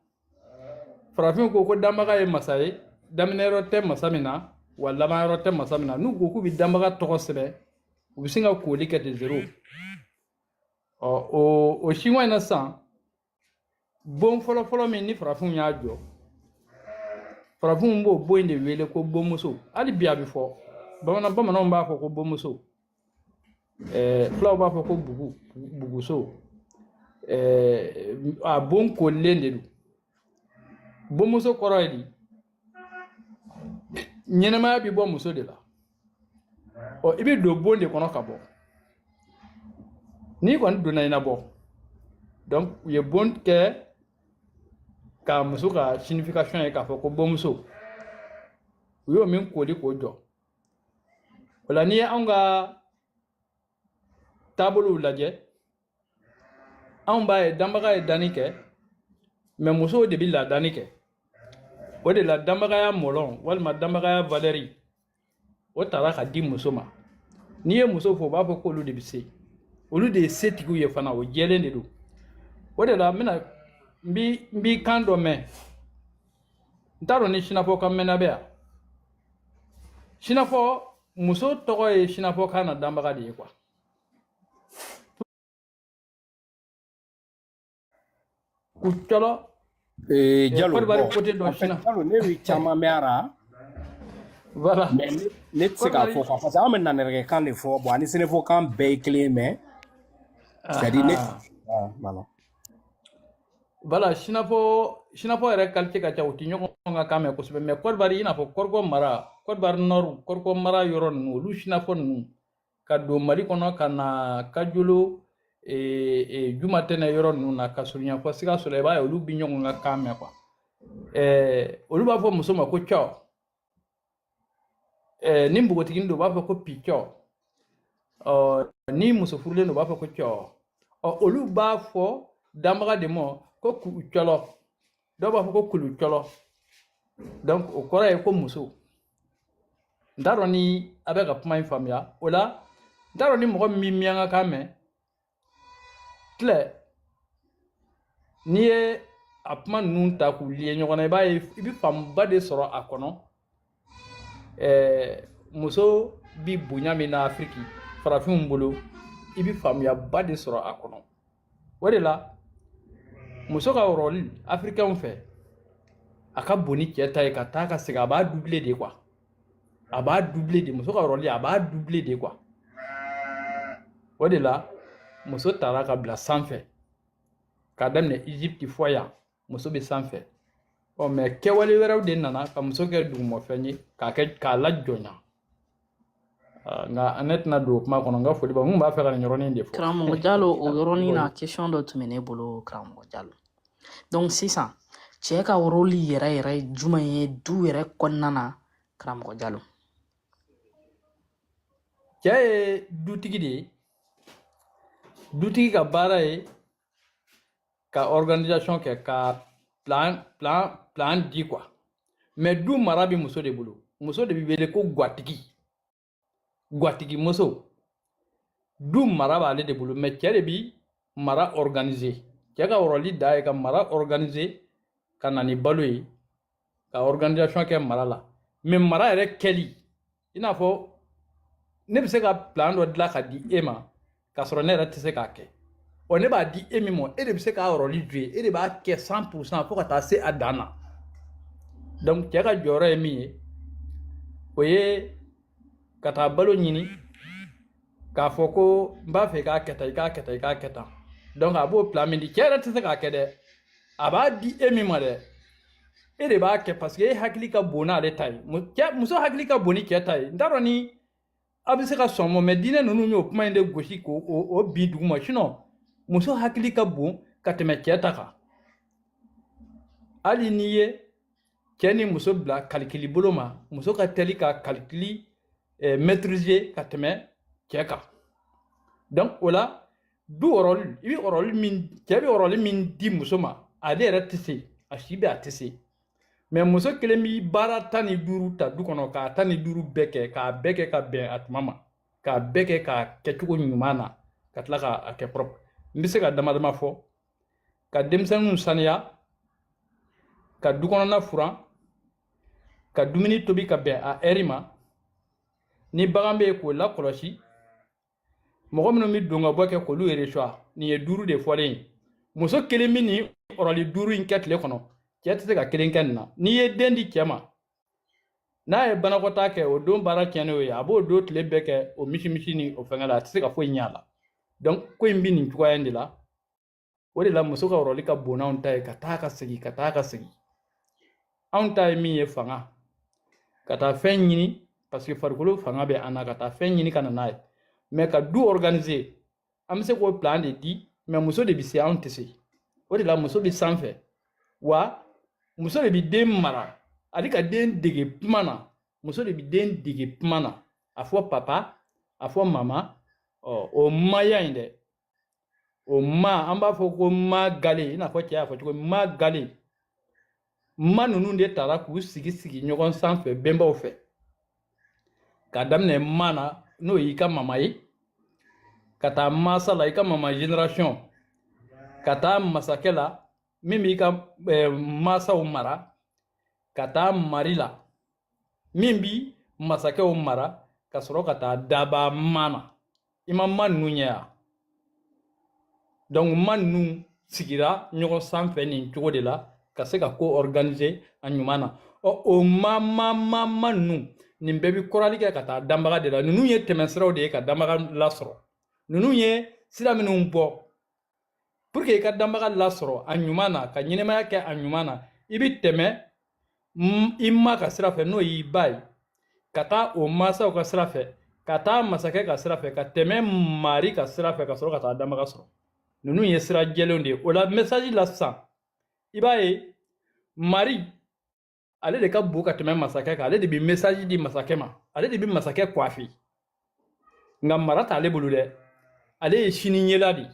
farafin ko danbaga ye masa ye daminɛ yɔrɔ tɛ masa min na wa laban yɔrɔ tɛ masa min na n'u ko k'u bɛ danbaga tɔgɔ sɛbɛn u bɛ sin ka koli kɛ de 0 o siŋɔ in na sisan bon fɔlɔfɔlɔ min ni farafinw y'a jɔ farafinw b'o bon in de wele ko bonmuso hali bi a bɛ fɔ bamananw b'a fɔ ko bonmuso fulaw b'a fɔ ko buguso a bon kolilen de don bonmuso kɔrɔ ye di ɲɛnɛmaya bɛ bɔ muso de la i bɛ don bon de kɔnɔ ka bɔ n'i kɔni donna i na bɔ donc u ye bon kɛ ka muso ka signification ye k'a fɔ ko bonmuso u y'o min koli k'o jɔ o la n'i ye anw ka taabolow lajɛ anw b'a ye danbaga ye danni kɛ mais musow de bɛ ladanni kɛ o de la danbagaya mɔlɔn walima danbagaya valeur o taara ka di muso ma n'i ye muso fɔ u b'a fɔ k'olu de bɛ se olu de ye setigiw ye fana o jɛlen de don o de la n b'i kan dɔ mɛn n t'a dɔn ni sinafɔ kan mɛnna bɛ yan sinafɔ muso tɔgɔ ye sinafɔ kan na danbaga de ye quoi Jalo Jalo ne bɛ caman mɛn a la voilà mais ne tɛ se k'a fɔ quoi parce que an bɛ nanɛrɛkɛ kan de fɔ bon ani sɛnɛfɔ kan bɛɛ ye kelen mais c'est à dire ne voilà sinafɔ yɛrɛ qualité ka ca u tɛ ɲɔgɔn ka kan mɛn kosɛbɛ mais Côte d'Ivoire i n'a fɔ Kɔrikɔ mara Côte d'Ivoire nord Kɔrikɔ mara yɔrɔ ninnu olu sinafɔ ninnu ka don Mali kɔnɔ ka na Kajolo Jumatɛnɛ yɔrɔ ninnu na ka surunya fɔ Sikaso la i b'a ye olu bɛ ɲɔgɔn ka kan mɛn quoi olu b'a fɔ muso ma ko cɔ ni npogotigini don u b'a fɔ ko picɔ ni muso furulen don u b'a fɔ ko cɔ olu b'a fɔ danbaga de ma ko kucɔlɔ dɔw b'a fɔ ko kulucɔlɔ donc o kɔrɔ ye ko muso n t'a dɔn ni a bɛ ka kuma in faamuya o la n t'a dɔn ni mɔgɔ min bɛ miyanka kan mɛn filɛ n'i ye a kuma ninnu ta k'u liye ɲɔgɔn na i b'a ye i bɛ faamuba de sɔrɔ a kɔnɔ muso bi bonya min na Afiriki farafinw bolo i bɛ faamuyaba de sɔrɔ a kɔnɔ o de la muso ka rôle africain fɛ a ka bon ni cɛ ta ye ka taa ka segin a b'a doubler de quoi a b'a doubler de muso ka rôle a b'a doubler de quoi o de la muso taara ka bila sanfɛ k'a daminɛ Egypte fɔ yan muso bɛ sanfɛ mais kɛwale wɛrɛw de nana ka muso kɛ dugumafɛn ye k'a lajɔnya nka ne tɛna don o kuma kɔnɔ n ka foli b'a mun b'a fɛ ka nin yɔrɔnin de fɔ karamɔgɔ Jalo o yɔrɔnin na question dɔ tun bɛ ne bolo karamɔgɔ Jalo donc sisan cɛ ka rôle yɛrɛ yɛrɛ ye jumɛn ye du yɛrɛ kɔnɔna na karamɔgɔ Jalo? cɛ ye dutigi de ye. Dutigi ka baara ye ka organisation kɛ ka plan di quoi. Mais du mara bi muso de bolo. Muso de bi wele ko gwatigi. Gwatigi muso. Du mara b'ale de bolo mais cɛ de bi mara organiser. Cɛ ka rôle da ye ka mara organiser ka na ni balo ye ka organisation kɛ mara la. Mais mara yɛrɛ kɛli i n'a fɔ ne bɛ se ka plan dɔ dilan ka di e ma k'a sɔrɔ ne yɛrɛ tɛ se k'a kɛ. Ɔ ne b'a di e min ma e de bɛ se k'a rôle jouer e de b'a kɛ 100% fo ka taa se a dan na. Donc cɛ ka jɔyɔrɔ ye min ye o ye ka taa balo ɲini k'a fɔ ko n b'a fɛ i k'a kɛ tan i k'a kɛ tan i k'a kɛ tan. Donc a b'o plan min di cɛ yɛrɛ tɛ se k'a kɛ dɛ a b'a di e min ma dɛ e de b'a kɛ parce que e hakili ka bon n'ale ta ye. Muso hakili ka bon ni cɛ ta ye. N t'a dɔn ni a bɛ se ka sɔn ma mais diinɛ ninnu y'o kuma in de gosi k'o bi duguma sinon muso hakili ka bon ka tɛmɛ cɛ ta kan. Hali n'i ye cɛ ni muso bila calcul bolo ma muso ka teli ka calcul maîtriser ka tɛmɛ cɛ kan. Donc o la du rôle i bɛ rôle min cɛ bɛ rôle min di muso ma ale yɛrɛ tɛ se a si bɛ a tɛ se. Mais muso kelen bi baara 15 ta du kɔnɔ k'a 15 bɛɛ kɛ k'a bɛɛ kɛ ka bɛn a tuma ma k'a bɛɛ kɛ k'a kɛcogo ɲuman na ka tila k'a kɛ propre. N bɛ se ka dama dama fɔ ka denmisɛnninw saniya ka du kɔnɔna furan ka dumuni tobi ka bɛn a heure ma ni bagan bɛ yen k'o lakɔlɔsi mɔgɔ minnu bɛ don ka bɔ kɛ k'olu reçoit nin ye 5 de fɔlen ye. Muso kelen bɛ nin rôle 5 in kɛ tile kɔnɔ cɛ tɛ se ka kelen kɛ nin na. N'i ye den di cɛ ma n'a ye banakɔtaa kɛ o don baara tiɲɛnen o ye a b'o don tile bɛɛ kɛ o misi ni o fɛngɛ la a tɛ se ka foyi ɲɛ a la. Donc ko in bɛ nin cogoya in de la o de la muso ka rôle ka bon n'anw ta ye ka taa ka segin ka taa ka segin. Anw ta ye min ye fanga ka taa fɛn ɲini parce que farikolo fanga bɛ an na ka taa fɛn ɲini ka na n'a ye. Mais ka du organiser an bɛ se k'o plan de di mais muso de bɛ se anw tɛ se. O de la muso bɛ sanfɛ wa muso de bɛ den mara ale ka den dege kuma na muso de bɛ den dege kuma na a fɔ papa a fɔ mama o maya in dɛ o ma an b'a fɔ ko ma gale i n'a fɔ cɛ y'a fɔ cogo min ma gale ma ninnu de taara k'u sigi ɲɔgɔn sanfɛ bɛnbaw fɛ ka daminɛ ma na n'o y'i ka mama ye ka taa masa la i ka mama génération ka taa masakɛ la min b'i ka masaw mara ka taa mari la min bi masakɛw mara ka sɔrɔ ka taa daba ma na i ma ma ninnu ɲɛ ya. Donc ma ninnu sigira ɲɔgɔn sanfɛ nin cogo de la ka se ka ko organiser a ɲuman na. O ma ninnu nin bɛɛ bi kɔrɔli kɛ ka taa danbaga de la. Ninnu ye tɛmɛsiraw de ye ka danbaga lasɔrɔ. Ninnu ye sira minnu bɔ pour que i ka danbaga lasɔrɔ a ɲuman na ka ɲɛnɛmaya kɛ a ɲuman na i bi tɛmɛ i ma ka sira fɛ n'o y'i ba ye ka taa o masaw ka sira fɛ ka taa masakɛ ka sira fɛ ka tɛmɛ mari ka sira fɛ ka sɔrɔ ka taa danbaga sɔrɔ. Ninnu ye sira jɛlenw de ye. O la message la sisan i b'a ye mari ale de ka bon ka tɛmɛ masakɛ kan ale de bi message di masakɛ ma ale de bi masakɛ coiffer nka mara t'ale bolo dɛ ale ye siniɲɛla de ye.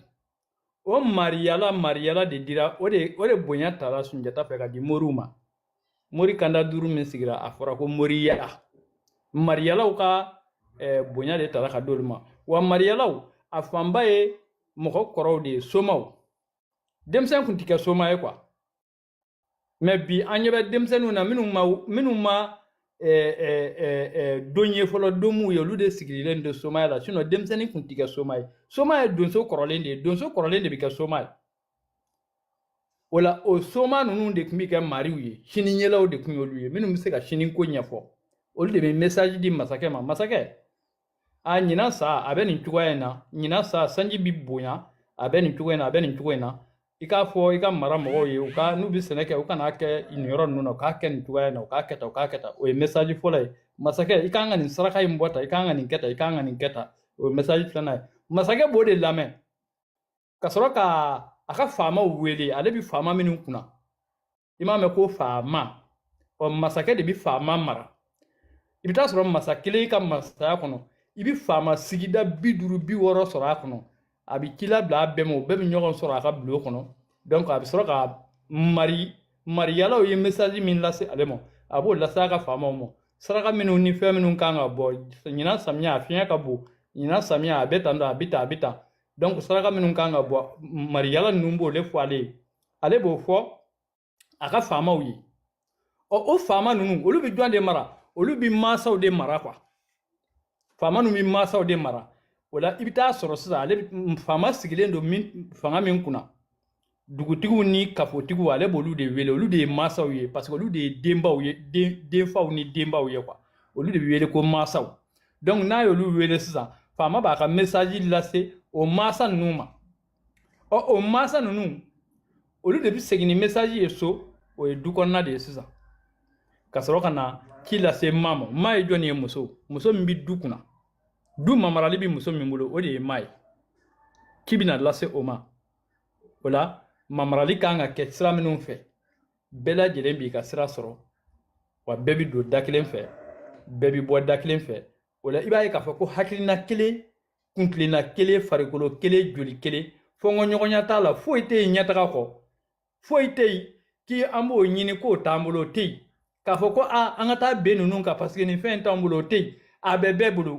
O mariyala de dira o de bonya taara Sunjata fɛ ka di moriw ma. Mori kanda 5 min sigira a fɔra ko moriyala mariyalaw ka bonya de taara ka d'olu ma wa mariyalaw a fanba ye mɔgɔ kɔrɔw de ye somaw. Denmisɛn kun tɛ kɛ soma ye quoi mais bi an ɲɛ bɛ denmisɛnninw na minnu ma don ye fɔlɔ donmuw ye olu de sigilen de somaya la sinon denmisɛnnin kun tɛ kɛ soma ye. Soma ye donso kɔrɔlen de ye donso kɔrɔlen de bɛ kɛ soma ye. O la o soma ninnu de tun bɛ kɛ mariw ye siniɲɛlaw de tun y'olu ye minnu bɛ se ka siniko ɲɛfɔ olu de bɛ message di masakɛ ma masakɛ a ɲinan sa a bɛ nin cogoya in na ɲinan sa sanji bɛ bonya a bɛ nin cogo in na a bɛ nin cogo in na i k'a fɔ i ka mara mɔgɔw ye n'u bɛ sɛnɛ kɛ u kana kɛ nin yɔrɔ ninnu na u k'a kɛ nin cogoya in na u k'a kɛ tan u k'a kɛ tan o ye message fɔlɔ ye. Masakɛ i kan ka nin saraka in bɔ tan i kan ka nin kɛ tan i kan ka nin kɛ tan o ye message filanan ye. Masakɛ b'o de lamɛn ka sɔrɔ ka a ka faamaw wele ale bi faama minnu kunna ima me ko faama o masakɛ de bi faama mara i bi taa sɔrɔ masa kelen ka masaya kɔnɔ i bi faama sigida 50-60 sɔrɔ a kɔnɔ a bi kila bila a bɛɛ ma o bɛɛ bi ɲɔgɔn sɔrɔ a ka bulon kɔnɔ donc a bi sɔrɔ ka mariyalaw ye message min lase ale ma a b'o lase a ka faamaw ma saraka minnu ni fɛn minnu kan ka bɔ ɲinan samiya a fiɲɛ ka bon ɲinan samiya a bɛ tan dɔ a bi tan a bi tan donc saraka minnu kan ka bɔ mariyala ninnu b'o le fɔ ale ye ale b'o fɔ a ka faamaw ye o faama ninnu olu bi jɔn de mara olu bi mansaw de mara quoi faama ninnu bi mansaw de mara o la i bi taa sɔrɔ sisan ale faama sigilen don fanga min kunna dugutigiw ni kafotigiw ale b'olu de wele olu de ye mansaw ye parce que olu de ye denbaw ye denfaw ni denbaw ye quoi olu de bi wele ko mansaw donc n'a y'olu wele sisan faama b'a ka message lase o mansa ninnu ma o mansa ninnu olu de bi segin ni message ye so o ye du kɔnɔna de ye sisan ka sɔrɔ ka na ci lase ma ma ma ye jɔn ye muso min bi du kunna du mamarali bi muso min bolo o de ye ma ye ci bina lase o ma o la mamarali kan ka kɛ sira minnu fɛ bɛɛ lajɛlen b'i ka sira sɔrɔ wa bɛɛ bi don da kelen fɛ bɛɛ bi bɔ da kelen fɛ o la i b'a ye k'a fɔ ko hakilina kelen kuntilenna kelen farikolo kelen joli kelen fɔnkɔɲɔgɔnya t'a la foyi tɛ yen ɲɛtaga kɔ foyi tɛ yen k'i an b'o ɲini k'o t'an bolo o tɛ yen k'a fɔ ko an ka taa ben ninnu kan parce que nin fɛn t'an bolo o tɛ yen a bɛ bɛɛ bolo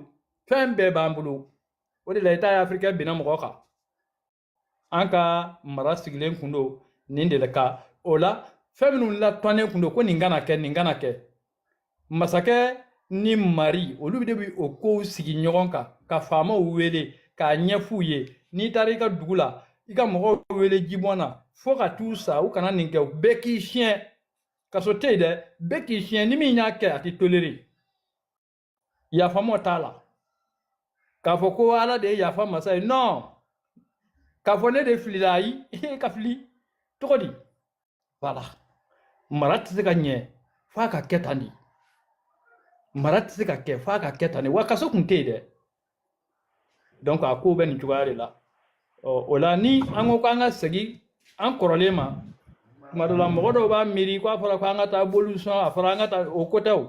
fɛn bɛɛ b'an bolo o de la i t'a ye afirikɛ binna mɔgɔ kan an ka mara sigilen kun don nin de la ka o la fɛn minnu latɔnnen kun don ko nin kana kɛ nin kana kɛ masakɛ ni mari olu de bi o kow sigi ɲɔgɔn kan ka faamaw wele k'a ɲɛf'u ye n'i taara i ka dugu la i ka mɔgɔw wele jibɔn na fo ka t'u sa u kana nin kɛ bɛɛ k'i siɲɛ kaso tɛ yen dɛ bɛɛ k'i siɲɛ ni min y'a kɛ a tɛ toléré yafamo t'a la k'a fɔ ko ala de ye yafa masa ye non k'a fɔ ne de filila ayi ka fili cogo di voilà mara tɛ se ka ɲɛ f'a ka kɛ tan de mara tɛ se ka kɛ f'a ka kɛ tan de wa kaso kun tɛ yen dɛ donc a ko bɛ nin cogoya de la o la ni an ko k'an ka segin an kɔrɔlen ma tuma dɔ la mɔgɔ dɔw b'a miiri k'a fɔra ko an ka taa abolition a fɔra an ka taa o ko tɛ o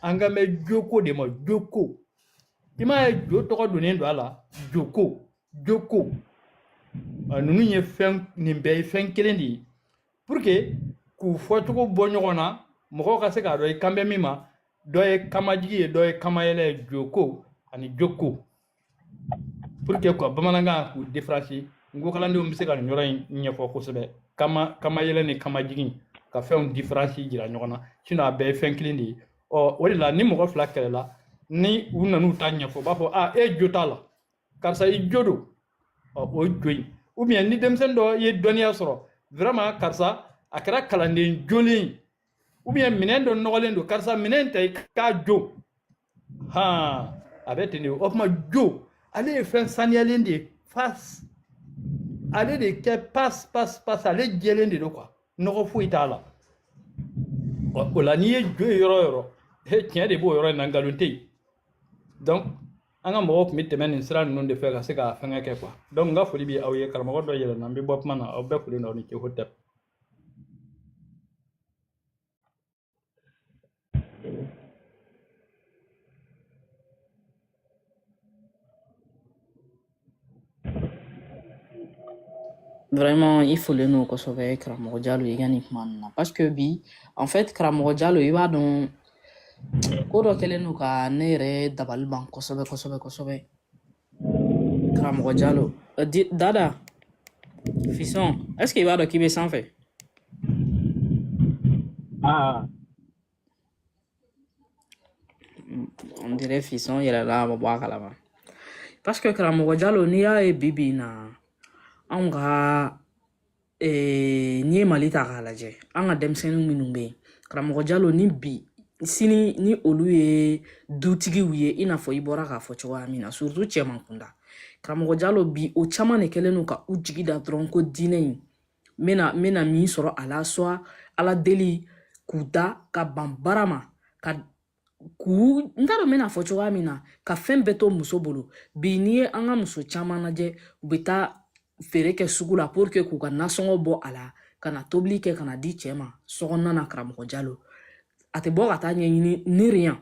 an ka mɛn joko de ma joko i m'a ye jo tɔgɔ donnen don a la joko ninnu ye fɛn nin bɛɛ ye fɛn kelen de ye pour que k'u fɔcogo bɔ ɲɔgɔn na mɔgɔw ka se k'a dɔn i kan bɛ min ma dɔ ye kamajigi ye dɔ ye kamayɛlɛ ye joko ani joko pour que quoi bamanankan k'u différencier n ko kalandenw bɛ se ka nin yɔrɔ in ɲɛfɔ kosɛbɛ kamayɛlɛ ni kamajigi ka fɛnw différencier jira ɲɔgɔn na sinon a bɛɛ ye fɛn kelen de ye o de la ni mɔgɔ fila kɛlɛla ni u nan'u ta ɲɛfɔ u b'a fɔ e jo t'a la karisa i jo don o ye jo ye ou bien ni denmisɛnnin dɔ ye dɔnniya sɔrɔ vraiment karisa a kɛra kalanden jolen ye ou bien minɛn dɔ nɔgɔlen don karisa minɛn ta i k'a jo a bɛ ten de o tuma jo ale ye fɛn saniyalen de ye face ale de kɛ passe ale jɛlen de don quoi nɔgɔ foyi t'a la o la n'i ye jo ye yɔrɔ o yɔrɔ tiɲɛ de b'o yɔrɔ in na nkalon tɛ yen donc an ka mɔgɔw tun bɛ tɛmɛ nin sira ninnu de fɛ ka se ka fɛngɛ kɛ quoi donc n ka foli bɛ aw ye karamɔgɔ dɔ yɛlɛnna n bɛ bɔ kuma na aw bɛɛ foli na aw ni ce hotep Vraiment, il faut le nous kosɛbɛ karamɔgɔ Jalo i ka nin kuma ninnu na parce que bi en fait karamɔgɔ Jalo i b'a dɔn ko dɔ kɛlen don ka ne yɛrɛ dabali ban kosɛbɛ karamɔgɔ Jalo Dada Fisson est-ce que i b'a dɔn k'i bɛ sanfɛ on dirait Fisson yɛlɛla a ma bɔ a kalama parce que karamɔgɔ Jalo n'i y'a ye bi na anw ka n'i ye Mali ta k'a lajɛ an ka denmisɛnnin minnu bɛ yen karamɔgɔ Jalo ni bi sini ni olu ye dutigiw ye i n'a fɔ i bɔra k'a fɔ cogoya min na surtout cɛman kunda karamɔgɔ Jalo bi o caman de kɛlen don ka u jigi da dɔrɔn ko diinɛ in n bɛna min sɔrɔ a la soit ala deli k'u da ka ban baara ma ka k'u n t'a dɔn n bɛna fɔ cogoya min na ka fɛn bɛɛ to muso bolo bi n'i ye an ka muso caman lajɛ u bɛ taa feere kɛ sugu la pour que k'u ka nasɔngɔ bɔ a la kana tobili kɛ kana di cɛ ma sɔgɔnɔna na karamɔgɔ Jalo a tɛ bɔ ka taa ɲɛɲini ni rien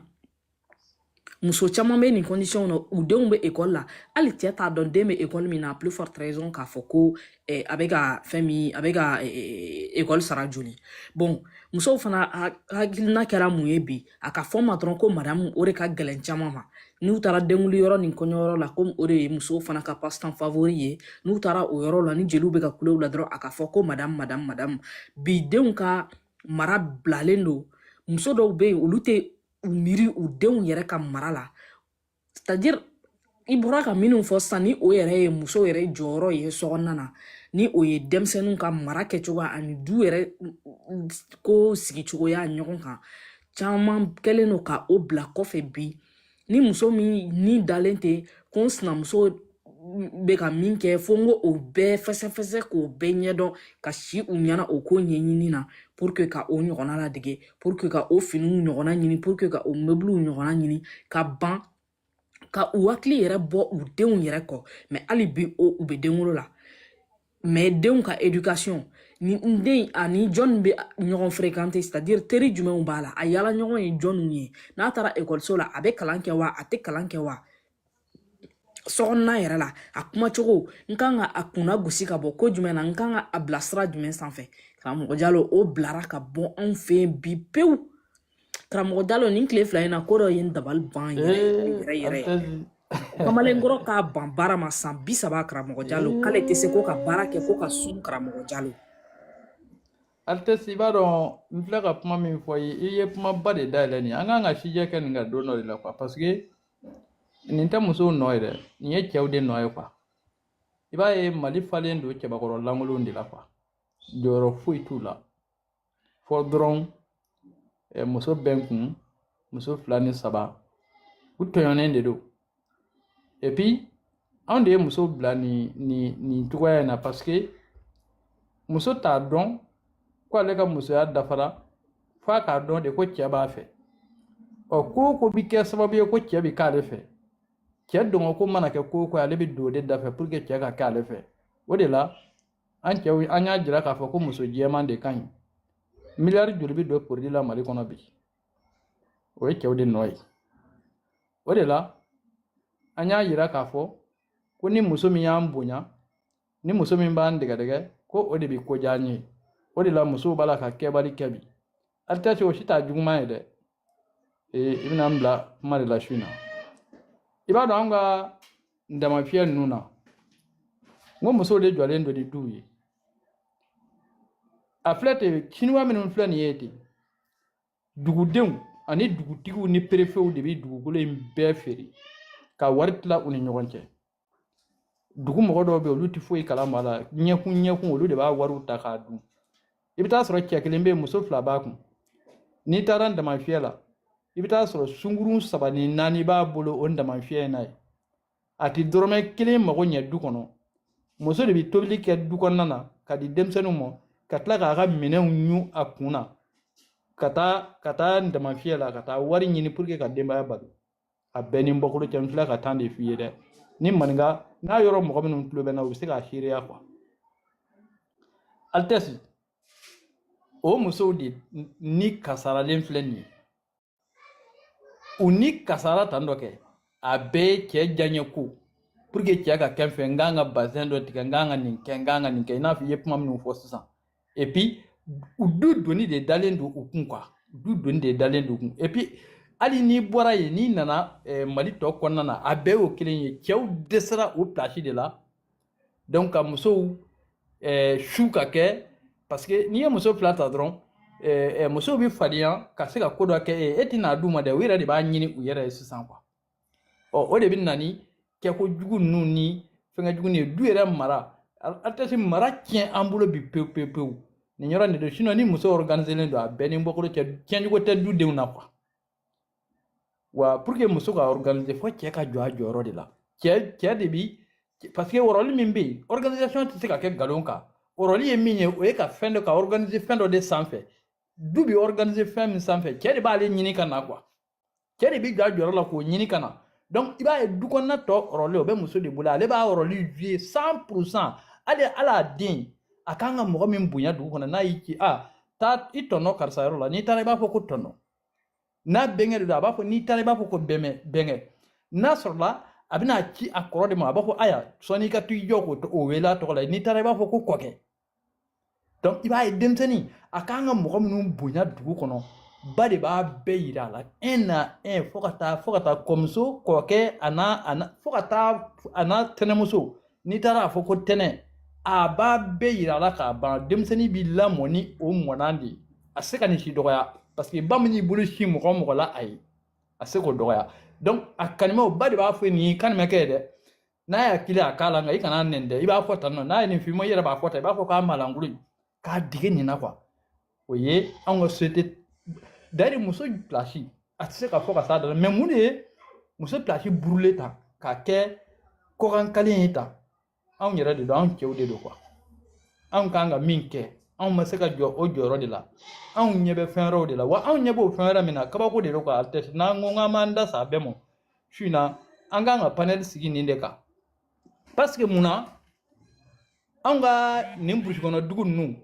muso caman bɛ nin condition na u denw bɛ école la hali cɛ t'a dɔn den bɛ école min na à plus forte raison k'a fɔ ko a bɛ ka fɛn min a bɛ ka école sara joli bon musow fana hakilina kɛra mun ye bi a ka fɔ ma dɔrɔn ko madame o de ka gɛlɛn caman ma n'u taara denwuli yɔrɔ ni kɔɲɔyɔrɔ la comme o de ye musow fana ka passe-temps favori ye n'u taara o yɔrɔ la ni jeliw bɛ ka kule u la dɔrɔn a ka fɔ ko madame bi denw ka mara bilalen don muso dɔw bɛ yen olu tɛ u miiri u denw yɛrɛ ka mara la c'est-à-dire i bɔra ka minnu fɔ sisan ni o yɛrɛ ye muso yɛrɛ jɔyɔrɔ ye sokɔnɔna na ni o ye denmisɛnninw ka mara kɛcogoya ani du yɛrɛ ko sigicogoya ɲɔgɔn kan caman kɛlen don ka o bila kɔfɛ bi ni muso min ni dalen tɛ ko n sinamuso bɛ ka min kɛ fo n ko o bɛɛ fɛsɛfɛsɛ k'o bɛɛ ɲɛdɔn ka si u ɲɛna o ko ɲɛɲini na pour que ka o ɲɔgɔnna ladege pour que ka o finiw ɲɔgɔnna ɲini pour que ka o meubliw ɲɔgɔnna ɲini ka ban ka u hakili yɛrɛ bɔ u denw yɛrɛ kɔ mais hali bi u bɛ denwolo la mais denw ka éducation ni den ani jɔn bɛ ɲɔgɔn fréquenter c'est-à-dire teri jumɛnw b'a la a yala ɲɔgɔn ye jɔnw ye n'a taara école la a bɛ kalan kɛ wa a tɛ kalan kɛ wa sɔgɔnɔna yɛrɛ la a kumacogo n kan ka a kunna gosi ka bɔ ko jumɛn na n kan ka a bila sira jumɛn sanfɛ karamɔgɔ Jalo o bilara ka bɔ anw fɛ yen bi pewu karamɔgɔ Jalo nin tile fila in na ko dɔ ye n dabali ban yɛrɛ kamalenkɔrɔ k'a ban baara ma san 30 karamɔgɔ Jalo k'ale tɛ se ko ka baara kɛ ko ka sun karamɔgɔ Jalo Altesse i b'a dɔn n filɛ ka kuma min fɔ i ye kumaba de dayɛlɛ nin an kan ka sijɛ kɛ nin ka don dɔ de la quoi parce que nin tɛ musow nɔ ye dɛ nin ye cɛw de nɔ ye quoi i b'a ye Mali falen don cɛbakɔrɔ lankolonw de la quoi jɔyɔrɔ foyi t'u la fɔ dɔrɔn muso bɛ n kun muso 2 ni 3 u tɔɲɔnen de don et puis anw de ye muso bila nin cogoya in na parce que muso t'a dɔn ko ale ka musoya dafara f'a k'a dɔn de ko cɛ b'a fɛ ko bi kɛ sababu ye ko cɛ bi k'ale fɛ cɛ dɔngɔ ko mana kɛ ko ale bi don de dafɛ pour que cɛ ka k'ale fɛ o de la an cɛw an y'a jira k'a fɔ ko muso jɛman de ka ɲi miliyari joli bi don produit la Mali kɔnɔ bi o ye cɛw de nɔ ye o de la an y'a jira k'a fɔ ko ni muso min y'an bonya ni muso min b'an dɛgɛdɛgɛ ko o de bi ko diya an ye o de la musow b'a la ka kɛbali kɛ bi Altesse o si t'a juguman ye dɛ i bɛna n bila kuma de la su in na i b'a dɔn an ka ndamafiyɛ ninnu na n ko musow de jɔlen don ni duw ye a filɛ ten chinois minnu filɛ nin ye ten dugudenw ani dugutigiw ni préfets de bi dugukolo in bɛɛ feere ka wari tila u ni ɲɔgɔn cɛ dugu mɔgɔ dɔw bɛ olu tɛ foyi kalama la ɲɛkun olu de b'a wariw ta k'a dun i bɛ taa sɔrɔ cɛ kelen bɛ yen muso 2 b'a kun n'i taara ndamafiyɛ la i bɛ taa sɔrɔ sunkurun 3 ni 4 b'a bolo o ndamafiyɛ in na ye a ti dɔrɔmɛ 1 mago ɲɛ du kɔnɔ muso de bɛ tobili kɛ du kɔnɔna na ka di denmisɛnninw ma ka tila k'a ka minɛnw ɲu a kun na ka taa ndamafiyɛ la ka taa wari ɲini pour que ka denbaya balo a bɛɛ ni bɔkolo cɛ n filɛ ka temps de f'i ye dɛ ni maninka n'a yɔrɔ mɔgɔ minnu tulo bɛ na u bɛ se k'a seereya quoi Altesse o musow de ni kasaralen filɛ nin ye u ni kasara tan dɔ kɛ a bɛɛ cɛ diyaɲɛ ko pour que cɛ ka kɛ fɛ n kan ka bassin dɔ tigɛ n kan ka nin kɛ n kan ka nin kɛ i n'a fɔ i ye kuma minnu fɔ sisan et puis u du doni de dalen don u kun quoi du doni de dalen don u kun et puis hali n'i bɔra yen n'i nana Mali tɔ kɔnɔna na a bɛɛ y'o kelen ye cɛw dɛsɛra o place de la donc ka musow su ka kɛ parce que n'i ye muso 2 ta dɔrɔn musow bi fadenya ka se ka ko dɔ kɛ e tɛna d'u ma dɛ u yɛrɛ de b'a ɲini u yɛrɛ ye sisan quoi o de bɛ na ni kɛkojugu ninnu ni fɛnkɛjugu ni du yɛrɛ mara Altesse mara tiɲɛ an bolo bi pewu pewu pewu nin yɔrɔ nin don sinon ni muso organiselen don a bɛɛ ni bɔkolo cɛ tiɲɛjugu tɛ du denw na quoi wa pour que muso ka organiser fo cɛ ka jɔ a jɔyɔrɔ de la cɛ de bi parce que rôle min bɛ yen organisation tɛ se ka kɛ nkalon kan rôle ye min ye o ye ka fɛn dɔ ka organiser fɛn dɔ de sanfɛ du bi organiser fɛn min sanfɛ cɛ de b'ale ɲini ka na quoi cɛ de bi jɔ a jɔyɔrɔ la k'o ɲini ka na donc i b'a ye du kɔnɔna tɔ rôle o bɛ muso de bolo ale b'a rôle jouer 100% hali ala den a kan ka mɔgɔ min bonya dugu kɔnɔ n'a y'i ci taa i tɔnɔ karisa yɔrɔ la n'i taara i b'a fɔ ko tɔnɔ n'a bɛnkɛ de don a b'a fɔ n'i taara i b'a fɔ ko bɛnkɛ n'a sɔrɔla a bɛna ci a kɔrɔ de ma a b'a fɔ aya sɔnni i ka to i jɔ k'o wele a tɔgɔ la n'i taara i b'a fɔ ko kɔkɛ donc i b'a ye denmisɛnnin a kan ka mɔgɔ minnu bonya dugu kɔnɔ ba de b'a bɛɛ yira a la un na un fo ka taa kɔmuso kɔkɛ fo ka taa a n'a tɛnɛmuso n'i taara a fɔ ko tɛnɛ a b'a bɛɛ yira a la k'a ban denmisɛnnin b'i lamɔ ni o mɔnan de ye a se ka nin si dɔgɔya parce que ba min y'i bolo si mɔgɔ o mɔgɔ la a ye a se k'o dɔgɔya donc a kanimɛw ba de b'a fɔ nin ye kanimɛ kɛ dɛ n'a y'a kili a k'a la nka i kana nɛn dɛ i b'a fɔ tan nɔ n'a ye nin f'i ma i yɛrɛ b'a fɔ tan i b'a fɔ k'a malangolo k'a dege nin na quoi o ye anw ka société d'ailleurs muso place a tɛ se ka fɔ ka s'a da la mais mun de ye muso place burulen ta k'a kɛ kɔkankalen ye ta anw yɛrɛ de don anw cɛw de don quoi anw kan ka min kɛ anw ma se ka jɔ o jɔyɔrɔ de la anw ɲɛ bɛ fɛn wɛrɛw de la wa anw ɲɛ b'o fɛn wɛrɛ min na kabako de don quoi Altesse n'an ko k'an b'an da sa a bɛɛ ma su in na an kan ka panel sigi nin de kan parce que mun na anw ka nin burusi kɔnɔ dugu ninnu